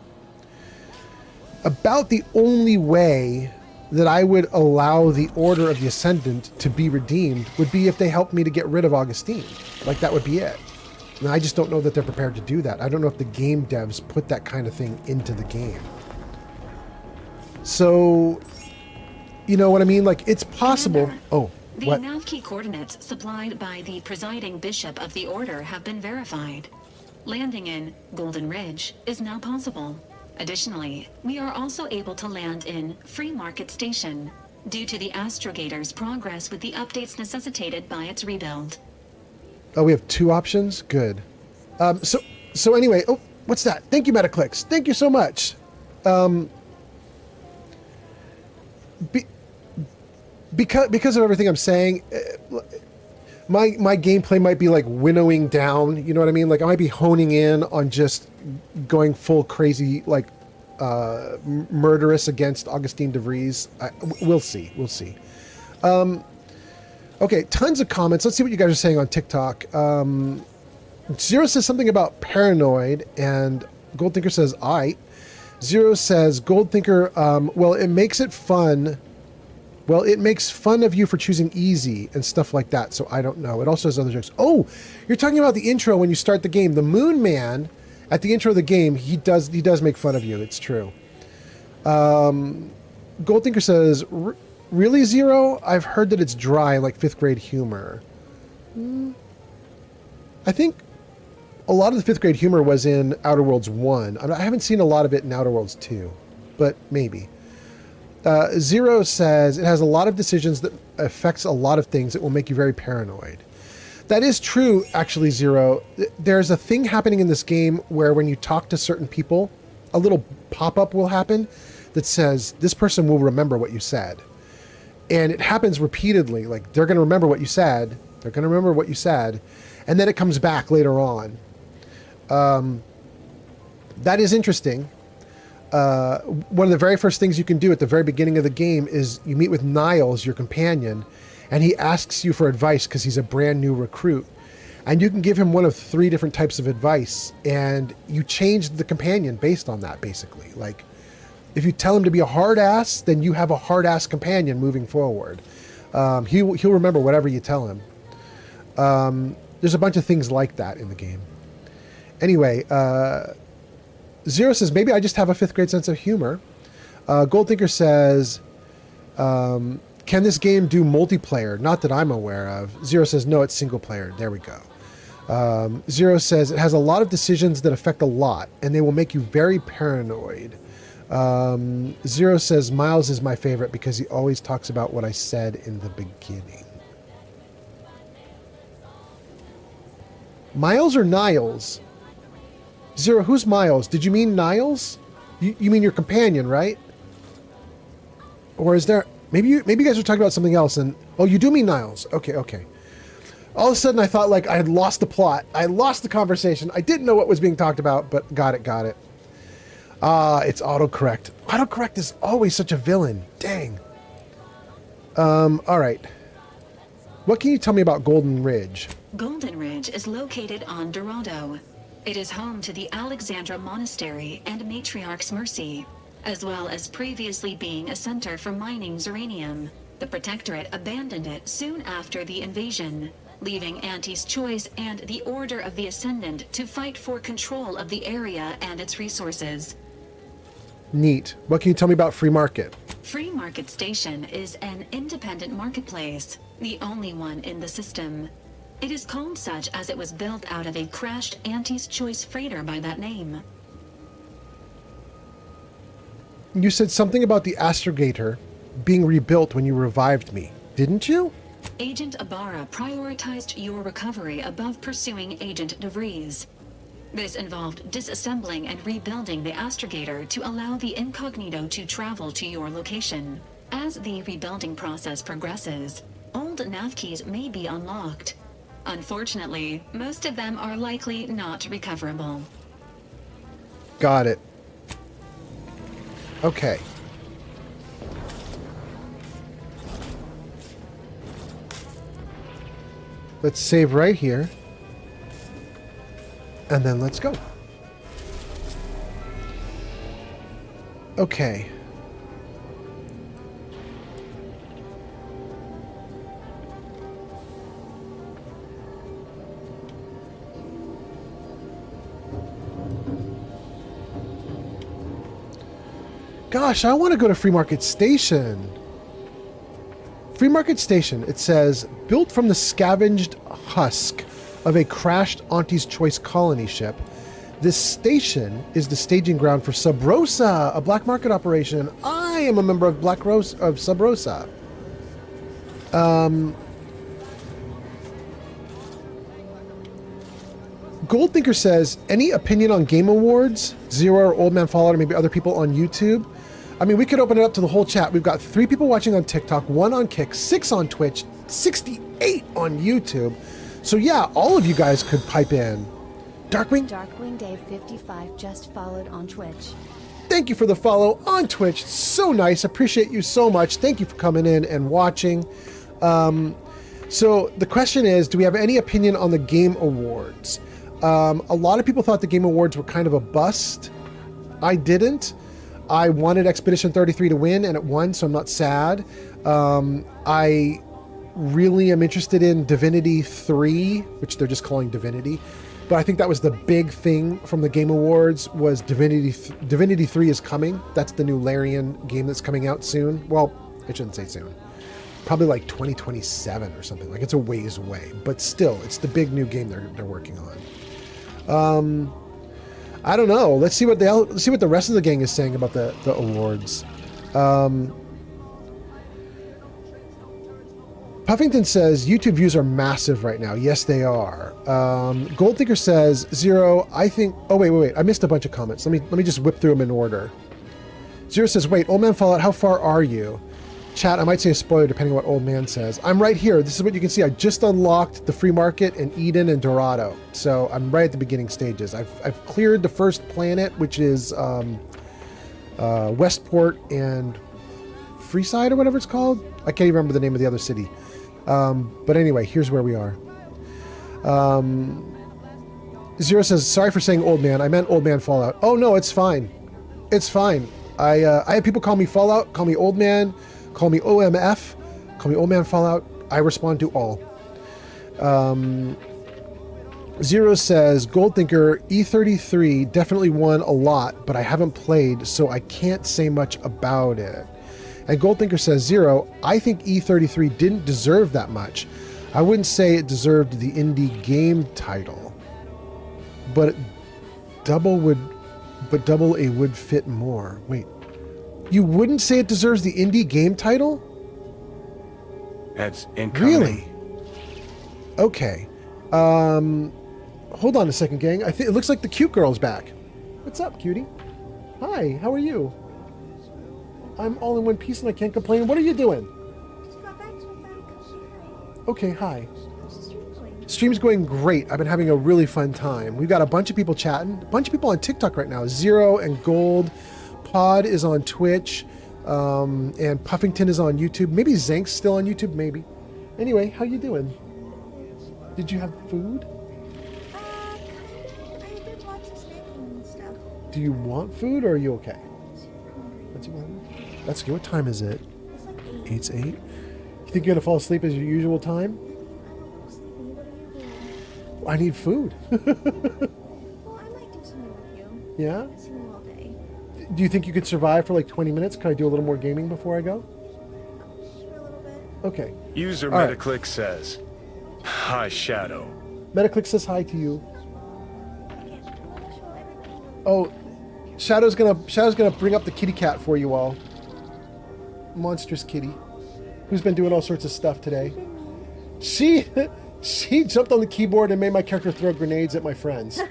About the only way that I would allow the Order of the Ascendant to be redeemed would be if they helped me to get rid of Augustine. Like, that would be it. And I just don't know that they're prepared to do that. I don't know if the game devs put that kind of thing into the game. So, you know what I mean? Like, it's possible. Commander, oh, the what? nav key coordinates supplied by the presiding bishop of the Order have been verified. Landing in Golden Ridge is now possible. Additionally, we are also able to land in Free Market Station due to the Astrogator's progress with the updates necessitated by its rebuild. Oh, we have two options? Good. So anyway, oh, what's that? Thank you, Metaclicks. Thank you so much. Because of everything I'm saying, my gameplay might be like winnowing down, you know what I mean? Like I might be honing in on just going full crazy, like murderous against Augustine DeVries. We'll see. We'll see. Okay, tons of comments. Let's see what you guys are saying on TikTok. Zero says something about paranoid, and Goldthinker says, aight. Zero says, Goldthinker, well, it makes it fun. Well, it makes fun of you for choosing easy and stuff like that, so I don't know. It also has other jokes. Oh, you're talking about the intro when you start the game. The Moon Man, at the intro of the game, he does make fun of you. It's true. Goldthinker says, really, Zero? I've heard that it's dry, like 5th grade humor. I think a lot of the 5th grade humor was in Outer Worlds 1. I haven't seen a lot of it in Outer Worlds 2, but maybe. Zero says, it has a lot of decisions that affects a lot of things that will make you very paranoid. That is true, actually, Zero. There's a thing happening in this game where when you talk to certain people, a little pop-up will happen that says, this person will remember what you said. And it happens repeatedly. Like, they're going to remember what you said. They're going to remember what you said. And then it comes back later on. That is interesting. One of the very first things you can do at the very beginning of the game is you meet with Niles, your companion, and he asks you for advice because he's a brand new recruit. And you can give him one of 3 different types of advice, and you change the companion based on that, basically. Like, if you tell him to be a hard ass, then you have a hard ass companion moving forward. He'll remember whatever you tell him. There's a bunch of things like that in the game. Anyway, Zero says, maybe I just have a 5th grade sense of humor. Goldthinker says, can this game do multiplayer? Not that I'm aware of. Zero says, no, it's single player. There we go. Zero says, it has a lot of decisions that affect a lot, and they will make you very paranoid. Zero says, Miles is my favorite because he always talks about what I said in the beginning. Miles or Niles? Zero, who's Miles? Did you mean Niles? You mean your companion, right? Or is there... Maybe you guys are talking about something else and... Oh, you do mean Niles. Okay. All of a sudden I thought like I had lost the plot. I lost the conversation. I didn't know what was being talked about, but got it. It's autocorrect. Autocorrect is always such a villain. Dang. Alright. What can you tell me about Golden Ridge? Golden Ridge is located on Dorado. It is home to the Alexandra Monastery and Matriarch's Mercy, as well as previously being a center for mining uranium. The Protectorate abandoned it soon after the invasion, leaving Auntie's Choice and the Order of the Ascendant to fight for control of the area and its resources. Neat. What can you tell me about Free Market? Free Market Station is an independent marketplace, the only one in the system. It is called such as it was built out of a crashed Auntie's Choice freighter by that name. You said something about the Astrogator being rebuilt when you revived me, didn't you? Agent Ibarra prioritized your recovery above pursuing Agent DeVries. This involved disassembling and rebuilding the astrogator to allow the incognito to travel to your location. As the rebuilding process progresses, old nav keys may be unlocked. Unfortunately, most of them are likely not recoverable. Got it. Okay. Let's save right here. And then let's go. Okay. Gosh, I want to go to Free Market Station. Free Market Station, it says, built from the scavenged husk of a crashed Auntie's Choice colony ship, this station is the staging ground for Sub Rosa, a black market operation. I am a member of Sub Rosa. Goldthinker says, any opinion on Game Awards? Zero or Old Man Fallout, or maybe other people on YouTube? I mean, we could open it up to the whole chat. We've got 3 people watching on TikTok, 1 on Kick, 6 on Twitch, 68 on YouTube. So yeah, all of you guys could pipe in. Darkwing Dave 55 just followed on Twitch. Thank you for the follow on Twitch. So nice. Appreciate you so much. Thank you for coming in and watching. So the question is, do we have any opinion on the Game Awards? A lot of people thought the Game Awards were kind of a bust. I didn't. I wanted Expedition 33 to win, and it won, so I'm not sad. I really am interested in Divinity 3, which they're just calling Divinity. But I think that was the big thing from the Game Awards was Divinity 3 is coming. That's the new Larian game that's coming out soon. Well, I shouldn't say soon. Probably like 2027 or something. Like, it's a ways away. But still, it's the big new game they're working on. I don't know. Let's see what the rest of the gang is saying about the awards. Puffington says YouTube views are massive right now. Yes, they are. Goldthinker says Zero. I think. Oh wait. I missed a bunch of comments. Let me just whip through them in order. Zero says, wait, Old Man Fallout. How far are you? Chat. I might say a spoiler depending on what Old Man says. I'm right here. This is what you can see. I just unlocked the free market in Eden and Dorado, so I'm right at the beginning stages. I've cleared the first planet, which is Westport and Freeside or whatever it's called. I can't even remember the name of the other city. But anyway, here's where we are. Zero says, sorry for saying Old Man. I meant Old Man Fallout. Oh no, it's fine. It's fine. I have people call me Fallout, call me Old Man, call me OMF, call me Old Man Fallout. I respond to all. Zero says, Goldthinker, E33 definitely won a lot, but I haven't played, so I can't say much about it. And Goldthinker says, Zero, I think E33 didn't deserve that much. I wouldn't say it deserved the indie game title, but Double A would fit more. Wait, you wouldn't say it deserves the indie game title? That's incoming. Really? Okay. Hold on a second, gang. I think it looks like the cute girl's back. What's up, cutie? Hi, how are you? I'm all in one piece and I can't complain. What are you doing? Okay, hi. Stream's going great. I've been having a really fun time. We've got a bunch of people chatting. A bunch of people on TikTok right now. Zero and Gold. Pod is on Twitch. And Puffington is on YouTube. Maybe Zank's still on YouTube, maybe. Anyway, how you doing? Did you have food? I did lots of snacking and stuff. Do you want food or are you okay? That's good. What time is it? It's like 8. It's 8? You think you're gonna fall asleep as your usual time? I need food. Well, I might do something with you. Yeah? Something all day. Do you think you could survive for like 20 minutes? Can I do a little more gaming before I go? Just for a little bit. Okay. User All right. Metaclick says, hi, Shadow. Metaclick says hi to you. Oh, Shadow's gonna bring up the kitty cat for you all. Monstrous kitty, who's been doing all sorts of stuff today. She jumped on the keyboard and made my character throw grenades at my friends.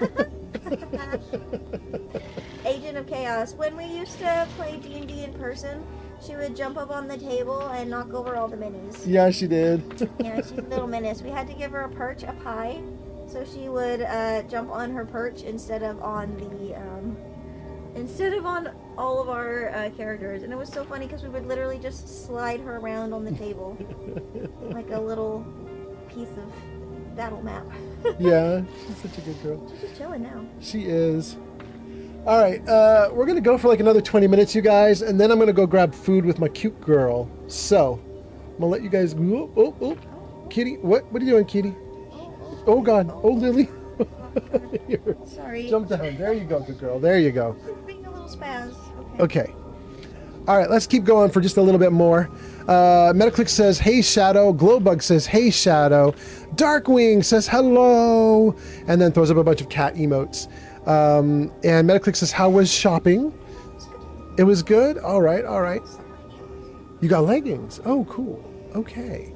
Agent of Chaos. When we used to play D&D in person, she would jump up on the table and knock over all the minis. Yeah, she did. Yeah, she's a little menace. We had to give her a perch up high, so she would jump on her perch instead of on all of our characters. And it was so funny because we would literally just slide her around on the table like a little piece of battle map. Yeah, she's such a good girl. She's just chilling now. She is. All right, we're going to go for like another 20 minutes, you guys, and then I'm going to go grab food with my cute girl. So, I'm going to let you guys go. Oh, Kitty. What are you doing, Kitty? Oh, God. Oh, Lily. Here. Sorry. Jump down. There you go, good girl. There you go. Being a little spaz. Okay. All right, let's keep going for just a little bit more. Metaclick says, hey, Shadow. Glowbug says, hey, Shadow. Darkwing says, hello. And then throws up a bunch of cat emotes. And Metaclick says, how was shopping? It was good? All right, all right. You got leggings. Oh, cool. Okay.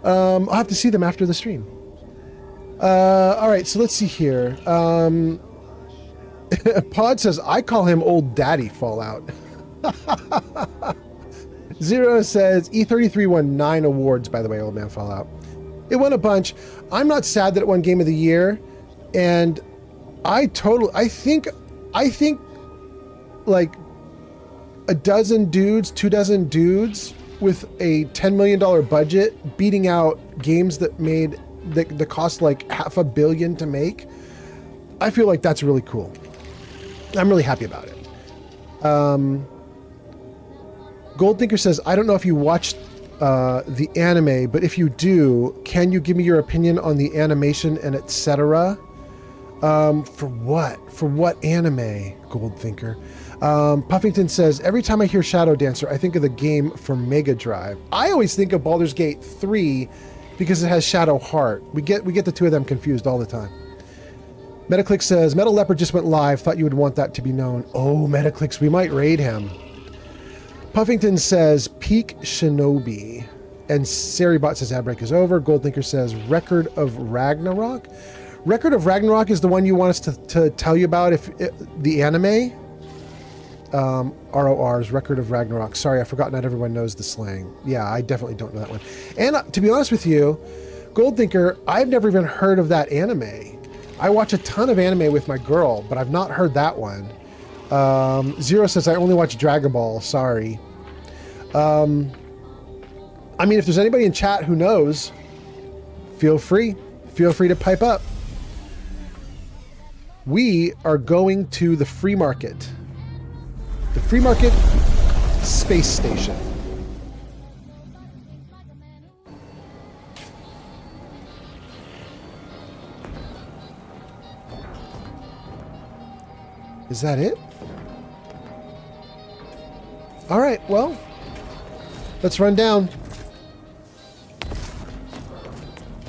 I'll have to see them after the stream. All right, so let's see here. Pod says, I call him Old Daddy Fallout. Zero says, E33 won 9 awards, by the way, Old Man Fallout. It won a bunch. I'm not sad that it won Game of the Year. And I think like a dozen dudes, 24 dudes with a $10 million budget beating out games that made that cost like $500 million to make. I feel like that's really cool. I'm really happy about it. Goldthinker says, I don't know if you watched the anime, but if you do, can you give me your opinion on the animation and etc.? For what? For what anime, Goldthinker? Puffington says, every time I hear Shadow Dancer, I think of the game for Mega Drive. I always think of Baldur's Gate 3 because it has Shadow Heart. We get the two of them confused all the time. Metaclick says, Metal Leopard just went live. Thought you would want that to be known. Oh, Metaclicks, we might raid him. Puffington says, Peak Shinobi. And Saribot says, ad break is over. Goldthinker says, Record of Ragnarok. Record of Ragnarok is the one you want us to tell you about the anime? ROR's Record of Ragnarok. Sorry, I forgot not everyone knows the slang. Yeah, I definitely don't know that one. And to be honest with you, Goldthinker, I've never even heard of that anime. I watch a ton of anime with my girl, but I've not heard that one. Zero says, I only watch Dragon Ball. Sorry. I mean, if there's anybody in chat who knows, feel free. Feel free to pipe up. We are going to the free market. The free market space station. Is that it? All right, well, let's run down.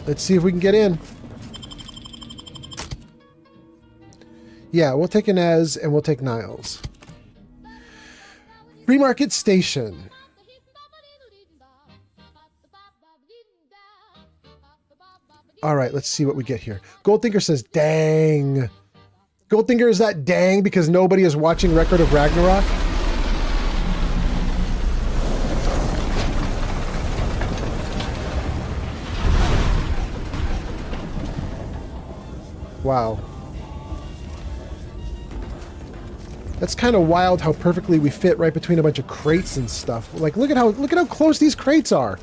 Let's see if we can get in. Yeah, we'll take Inez and we'll take Niles. Free Market Station. All right, let's see what we get here. Goldthinker says, dang. Goldthinker, is that dang because nobody is watching Record of Ragnarok? Wow. That's kind of wild how perfectly we fit right between a bunch of crates and stuff. Like, look at how close these crates are.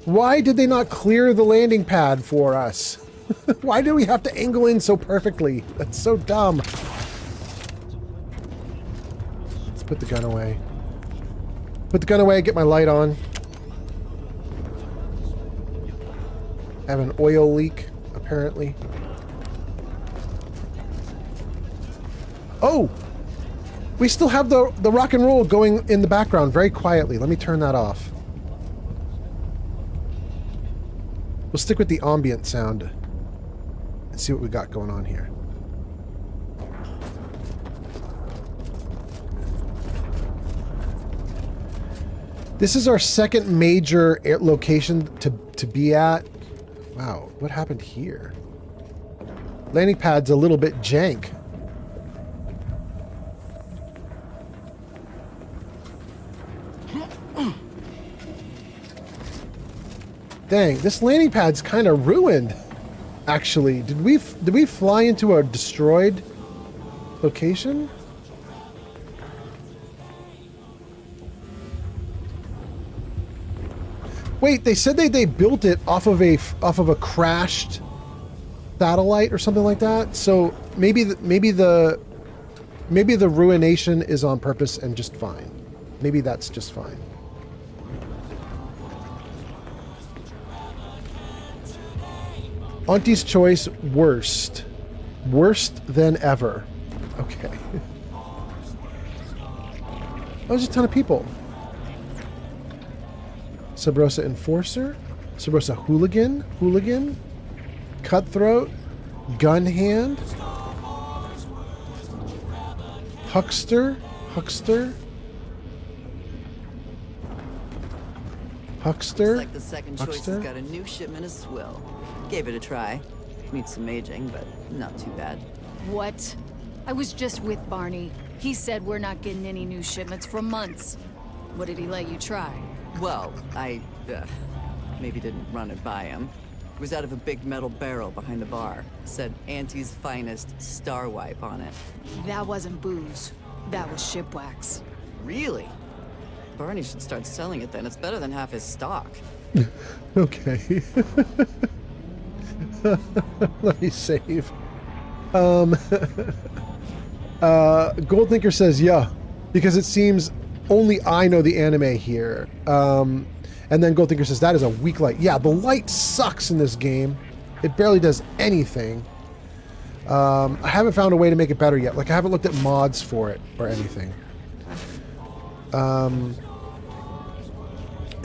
Why did they not clear the landing pad for us? Why do we have to angle in so perfectly? That's so dumb. Let's put the gun away. Put the gun away, get my light on. I have an oil leak, apparently. Oh! We still have the rock and roll going in the background very quietly. Let me turn that off. We'll stick with the ambient sound and see what we got going on here. This is our second major location to be at. Wow, what happened here? Landing pad's a little bit jank. Dang, this landing pad's kind of ruined. Actually, did we fly into a destroyed location? Wait, they said they built it off of a crashed satellite or something like that. So maybe the ruination is on purpose and just fine. Maybe that's just fine. Auntie's choice, worst. Worst than ever. Okay. That was a ton of people. Sabrosa Enforcer. Sabrosa Hooligan. Cutthroat. Gun Hand. Huckster. Looks like the second choice has got a new shipment of swill. Gave it a try. Needs some aging, but not too bad. What? I was just with Barney. He said we're not getting any new shipments for months. What did he let you try? Well, I, maybe didn't run it by him. It was out of a big metal barrel behind the bar. Said Auntie's finest star wipe on it. That wasn't booze. That was ship wax. Really? Barney should start selling it then. It's better than half his stock. Okay. Let me save. Goldthinker says, yeah, because it seems only I know the anime here. And then Goldthinker says, that is a weak light. Yeah, the light sucks in this game. It barely does anything. I haven't found a way to make it better yet. Like, I haven't looked at mods for it or anything.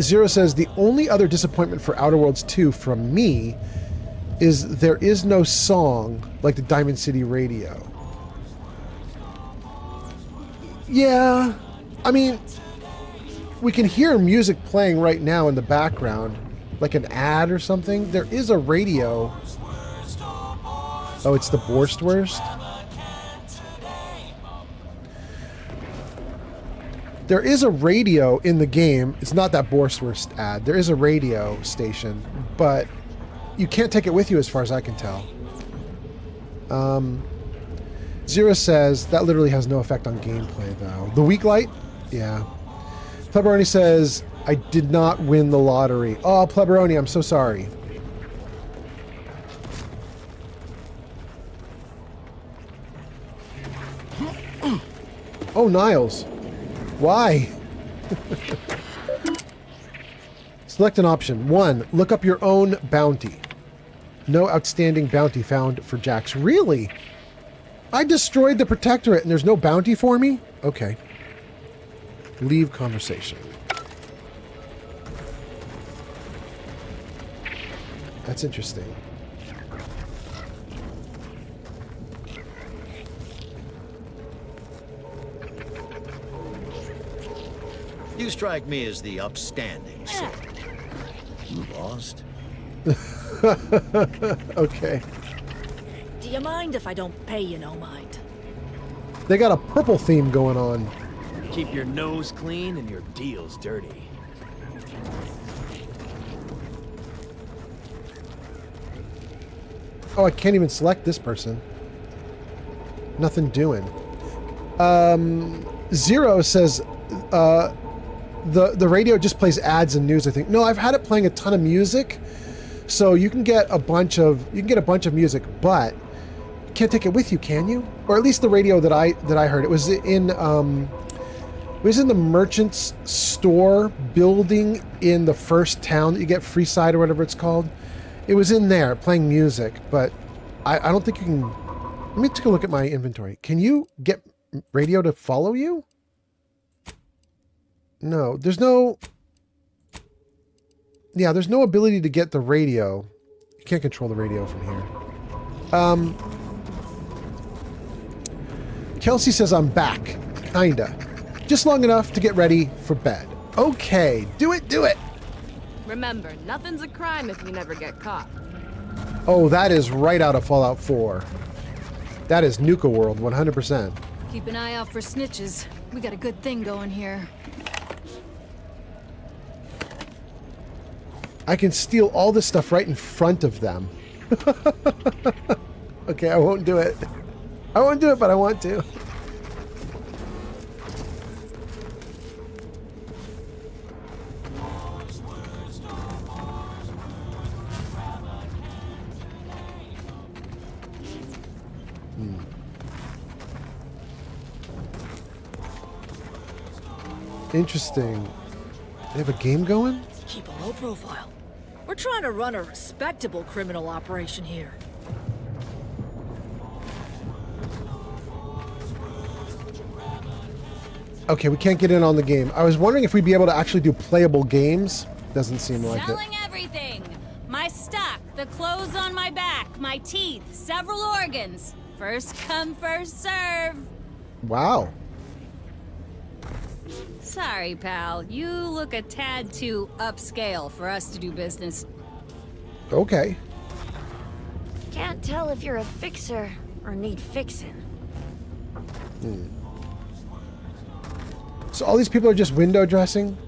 Zero says, the only other disappointment for Outer Worlds 2 from me is there is no song like the Diamond City Radio. Yeah, I mean, we can hear music playing right now in the background, like an ad or something. There is a radio. Oh, it's the Borstwurst? There is a radio in the game. It's not that Borstwurst ad. There is a radio station, but you can't take it with you as far as I can tell. Zero says, that literally has no effect on gameplay, though. The weak light? Yeah. Pleberoni says, I did not win the lottery. Oh, Pleberoni, I'm so sorry. Oh, Niles. Why? Select an option. 1. Look up your own bounty. No outstanding bounty found for Jax. Really? I destroyed the Protectorate and there's no bounty for me? Okay. Leave conversation. That's interesting. You strike me as the upstanding sort. You lost? Okay. Do you mind if I don't pay you no mind? They got a purple theme going on. Keep your nose clean and your deals dirty. Oh, I can't even select this person. Nothing doing. Zero says, the radio just plays ads and news, I think. No, I've had it playing a ton of music. So you can get a bunch of music, but you can't take it with you, can you? Or at least the radio that I heard. It was in the merchant's store building in the first town that you get Freeside or whatever it's called. It was in there playing music, but I don't think you can. Let me take a look at my inventory. Can you get radio to follow you? No, there's no. Yeah, there's no ability to get the radio. You can't control the radio from here. Kelsey says I'm back. Kinda. Just long enough to get ready for bed. Okay, do it. Remember, nothing's a crime if you never get caught. Oh, that is right out of Fallout 4. That is Nuka World, 100%. Keep an eye out for snitches. We got a good thing going here. I can steal all this stuff right in front of them. Okay, I won't do it. I won't do it, but I want to. Interesting. They have a game going? Keep a low profile. We're trying to run a respectable criminal operation here. Okay, we can't get in on the game. I was wondering if we'd be able to actually do playable games. Doesn't seem like it. Selling everything. My stock, the clothes on my back, my teeth, several organs. First come, first serve. Wow. Sorry, pal. You look a tad too upscale for us to do business. Okay. Can't tell if you're a fixer or need fixing. So all these people are just window dressing?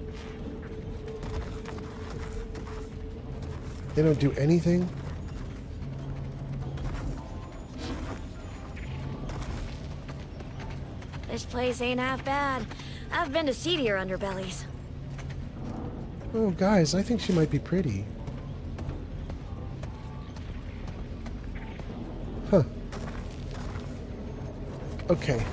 They don't do anything? This place ain't half bad. I've been to seedier underbellies. Oh, guys, I think she might be pretty. Huh. Okay.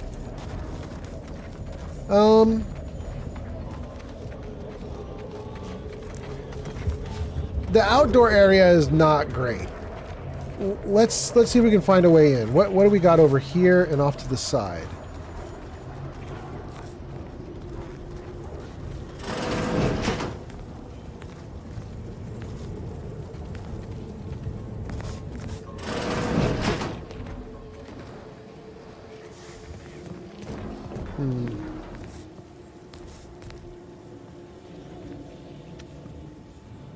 The outdoor area is not great. Let's see if we can find a way in. What do we got over here and off to the side?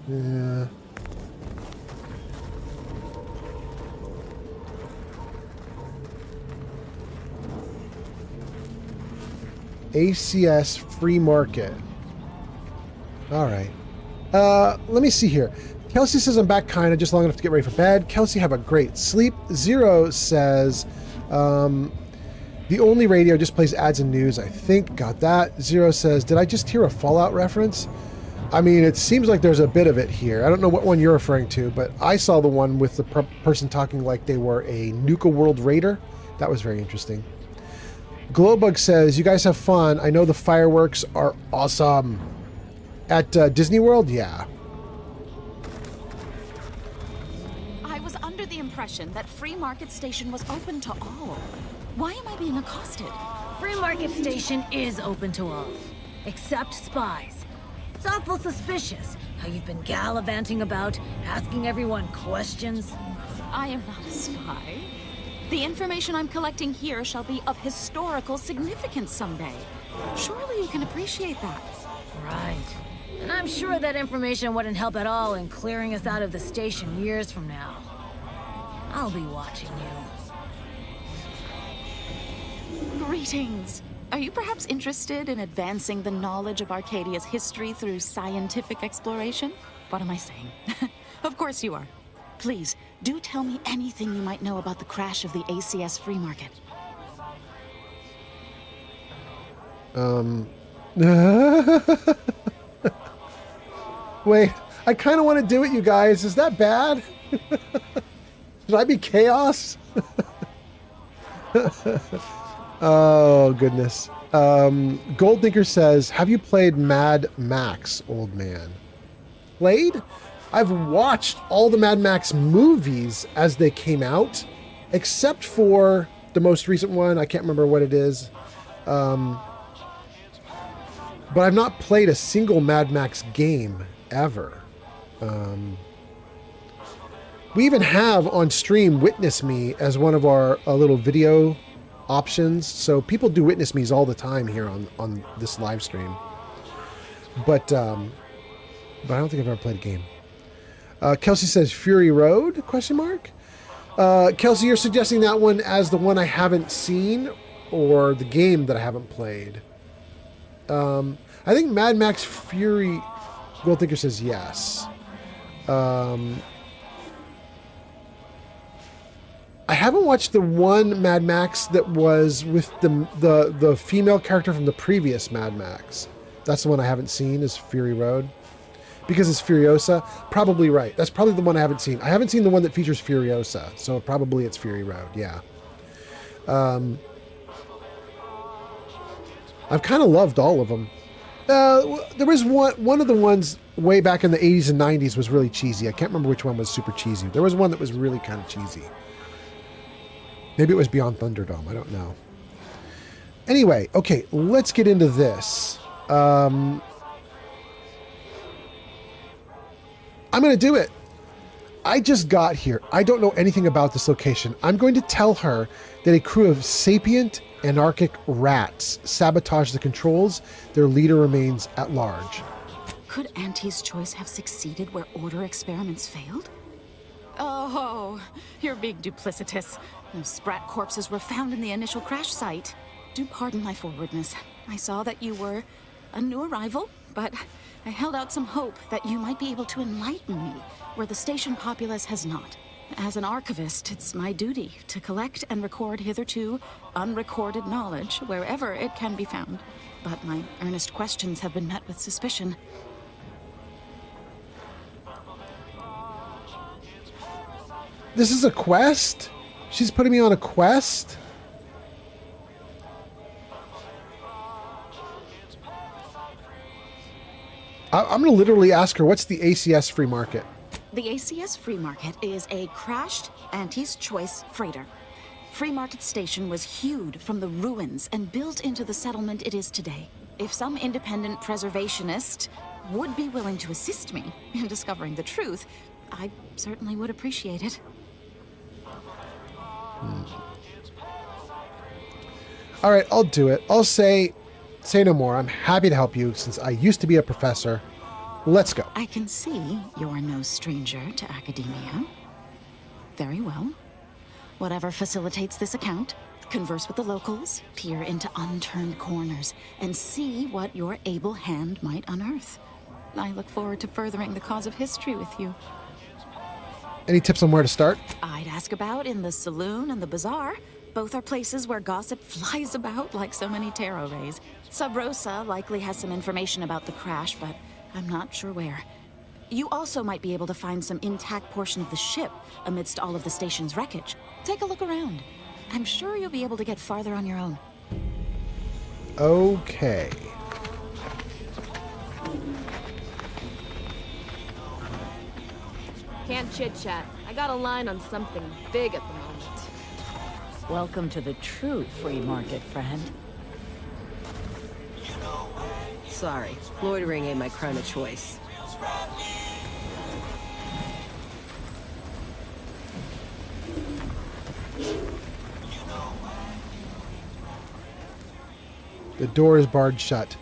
Yeah. ACS Free Market. All right. Let me see here. Kelsey says I'm back kind of just long enough to get ready for bed. Kelsey, have a great sleep. Zero says the only radio just plays ads and news, I think. Got that. Zero says, did I just hear a Fallout reference? I mean, it seems like there's a bit of it here. I don't know what one you're referring to, but I saw the one with the person talking like they were a Nuka World raider. That was very interesting. Glowbug says, you guys have fun. I know the fireworks are awesome. At Disney World? Yeah. I was under the impression that Free Market Station was open to all. Why am I being accosted? Free Market Station is open to all, except spies. It's awful suspicious how you've been gallivanting about, asking everyone questions. I am not a spy. The information I'm collecting here shall be of historical significance someday. Surely you can appreciate that. Right. And I'm sure that information wouldn't help at all in clearing us out of the station years from now. I'll be watching you. Greetings. Are you perhaps interested in advancing the knowledge of Arcadia's history through scientific exploration? What am I saying? Of course you are. Please, do tell me anything you might know about the crash of the ACS Free Market. Wait, I kind of want to do it, you guys. Is that bad? Should I be chaos? Oh, goodness. Golddigger says, have you played Mad Max, old man? Played? I've watched all the Mad Max movies as they came out, except for the most recent one. I can't remember what it is. But I've not played a single Mad Max game ever. We even have on stream Witness Me as one of our little video options. So people do Witness Me's all the time here on this live stream. But I don't think I've ever played a game. Kelsey says Fury Road, question mark. Kelsey, you're suggesting that one as the one I haven't seen or the game that I haven't played. I think Mad Max Fury... Gold Thinker says yes. I haven't watched the one Mad Max that was with the female character from the previous Mad Max. That's the one I haven't seen, is Fury Road. Because it's Furiosa. Probably right. That's probably the one I haven't seen. I haven't seen the one that features Furiosa, so probably it's Fury Road, yeah. I've kind of loved all of them. There was one of the ones way back in the 80s and 90s was really cheesy. I can't remember which one was super cheesy. There was one that was really kind of cheesy. Maybe it was Beyond Thunderdome. I don't know. Anyway, okay, let's get into this. I'm going to do it. I just got here. I don't know anything about this location. I'm going to tell her that a crew of sapient anarchic rats sabotaged the controls. Their leader remains at large. Could Auntie's choice have succeeded where order experiments failed? Oh, you're being duplicitous. Those sprat corpses were found in the initial crash site. Do pardon my forwardness. I saw that you were a new arrival, but I held out some hope that you might be able to enlighten me where the station populace has not. As an archivist, it's my duty to collect and record hitherto unrecorded knowledge wherever it can be found. But my earnest questions have been met with suspicion. This is a quest? She's putting me on a quest? I'm going to literally ask her, what's the ACS free market? The ACS Free Market is a crashed Auntie's Choice freighter. Free Market Station was hewed from the ruins and built into the settlement it is today. If some independent preservationist would be willing to assist me in discovering the truth, I certainly would appreciate it. All right, I'll do it. I'll say no more. I'm happy to help you since I used to be a professor. Let's go. I can see you're no stranger to academia. Very well. Whatever facilitates this account, converse with the locals, peer into unturned corners, and see what your able hand might unearth. I look forward to furthering the cause of history with you. Any tips on where to start? I'd ask about in the saloon and the bazaar. Both are places where gossip flies about like so many tarot rays. Sub Rosa likely has some information about the crash, but I'm not sure where. You also might be able to find some intact portion of the ship amidst all of the station's wreckage. Take a look around. I'm sure you'll be able to get farther on your own. Okay. Can't chit-chat. I got a line on something big at the moment. Welcome to the true free market, friend. Sorry, loitering ain't my crime of choice. The door is barred shut.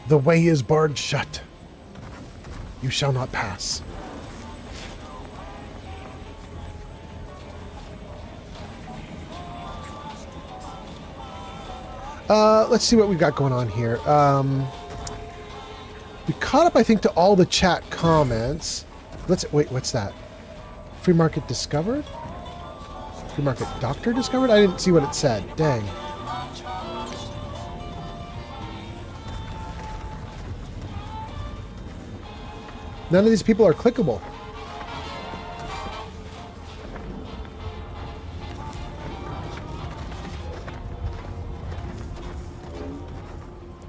The way is barred shut. You shall not pass. Let's see what we've got going on here. We caught up, I think, to all the chat comments. Wait, what's that? Free market discovered? Free market doctor discovered? I didn't see what it said. Dang. None of these people are clickable.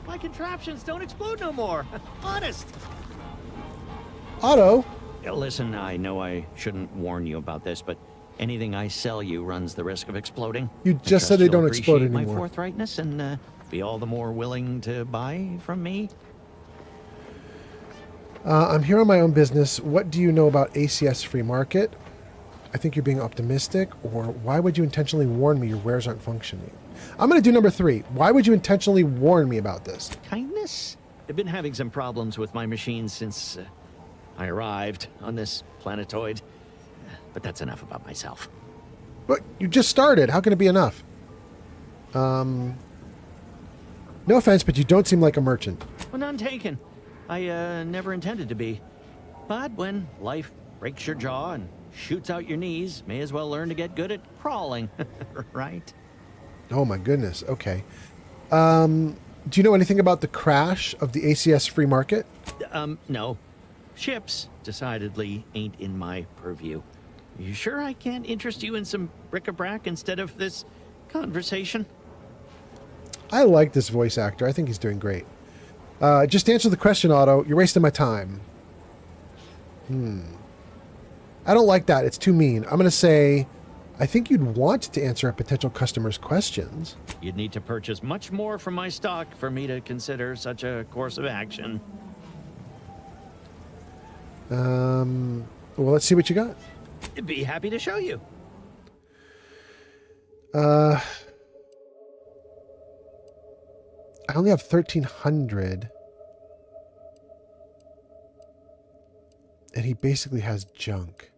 My contraptions don't explode no more. Honest. Otto? Yeah, listen, I know I shouldn't warn you about this, but anything I sell you runs the risk of exploding. You just said they don't explode anymore. My forthrightness and be all the more willing to buy from me. I'm here on my own business. What do you know about ACS free market? I think you're being optimistic, or why would you intentionally warn me your wares aren't functioning? I'm going to do number 3. Why would you intentionally warn me about this? Kindness? I've been having some problems with my machines since, I arrived on this planetoid. But that's enough about myself. But you just started. How can it be enough? No offense, but you don't seem like a merchant. Well, none taken. I never intended to be. But when life breaks your jaw and shoots out your knees, may as well learn to get good at crawling, right? Oh my goodness. Okay. Do you know anything about the crash of the ACS free market? No. Ships decidedly ain't in my purview. You sure I can't interest you in some bric-a-brac instead of this conversation? I like this voice actor. I think he's doing great. Just answer the question, Otto. You're wasting my time. I don't like that. It's too mean. I'm going to say, I think you'd want to answer a potential customer's questions. You'd need to purchase much more from my stock for me to consider such a course of action. Well, let's see what you got. I'd be happy to show you. I only have 1,300. And he basically has junk.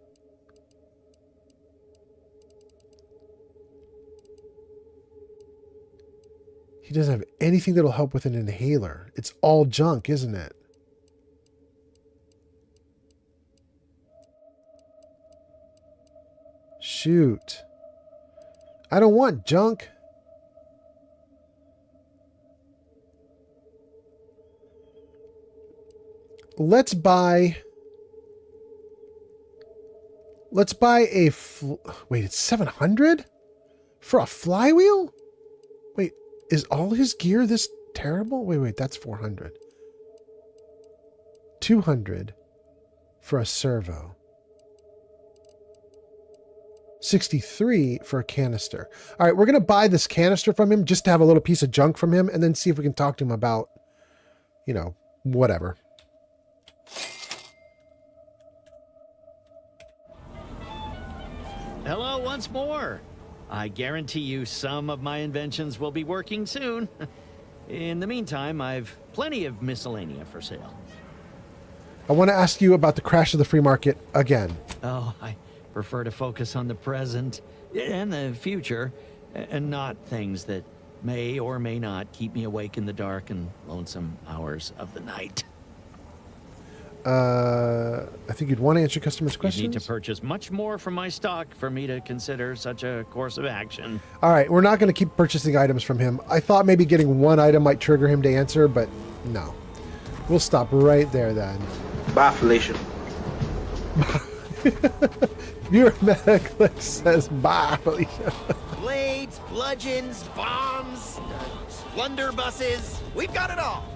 He doesn't have anything that'll help with an inhaler. It's all junk, isn't it? Shoot. I don't want junk. Let's buy a wait, it's 700 for a flywheel? Wait, is all his gear this terrible? Wait, that's 400. 200 for a servo. 63 for a canister. All right, we're going to buy this canister from him just to have a little piece of junk from him and then see if we can talk to him about, you know, whatever. Hello once more. I guarantee you some of my inventions will be working soon. In the meantime, I've plenty of miscellanea for sale. I want to ask you about the crash of the free market again. Oh, I prefer to focus on the present and the future, and not things that may or may not keep me awake in the dark and lonesome hours of the night. I think you'd want to answer customers' questions. You need to purchase much more from my stock for me to consider such a course of action. All right, we're not going to keep purchasing items from him. I thought maybe getting one item might trigger him to answer, but no. We'll stop right there then. Bye, Felicia. Viewer Metaclick says bye, Felicia. Blades, bludgeons, bombs, blunderbusses. We've got it all.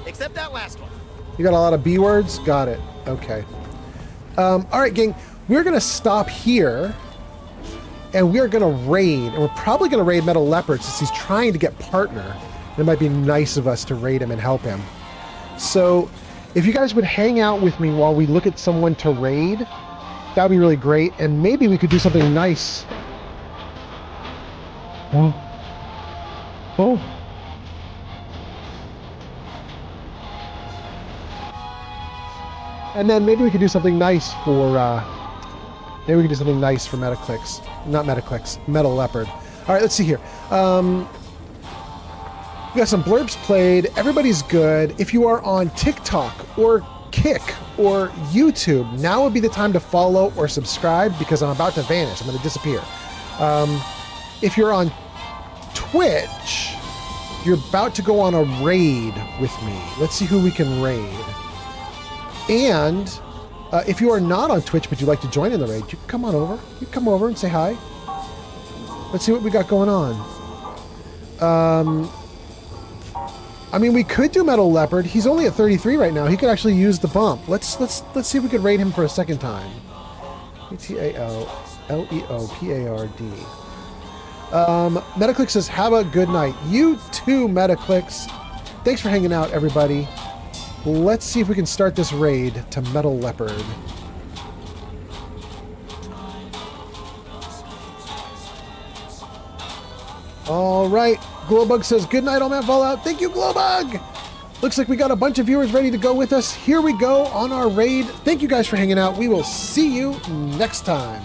Except that last one. You got a lot of B words? Got it. Okay. All right, gang. We're going to stop here. And we're going to raid. And we're probably going to raid Metal Leopard since he's trying to get partner. It might be nice of us to raid him and help him. So if you guys would hang out with me while we look at someone to raid, that would be really great. And maybe we could do something nice. Oh. And then maybe we could do something nice for, Metaclicks. Not Metaclicks, Metal Leopard. All right, let's see here. We got some blurbs played. Everybody's good. If you are on TikTok or Kick or YouTube, now would be the time to follow or subscribe because I'm about to vanish. I'm going to disappear. If you're on Twitch, you're about to go on a raid with me. Let's see who we can raid. And if you are not on Twitch but you'd like to join in the raid, you can come on over. You can come over and say hi. Let's see what we got going on. I mean, we could do Metal Leopard. He's only at 33 right now. He could actually use the bump. Let's see if we could raid him for a second time. ETAOLEOPARD. Metaclick says, have a good night. You too, Metaclicks. Thanks for hanging out, everybody. Let's see if we can start this raid to Metal Leopard. All right. Glowbug says, good night, Old Man Fallout. Thank you, Glowbug. Looks like we got a bunch of viewers ready to go with us. Here we go on our raid. Thank you guys for hanging out. We will see you next time.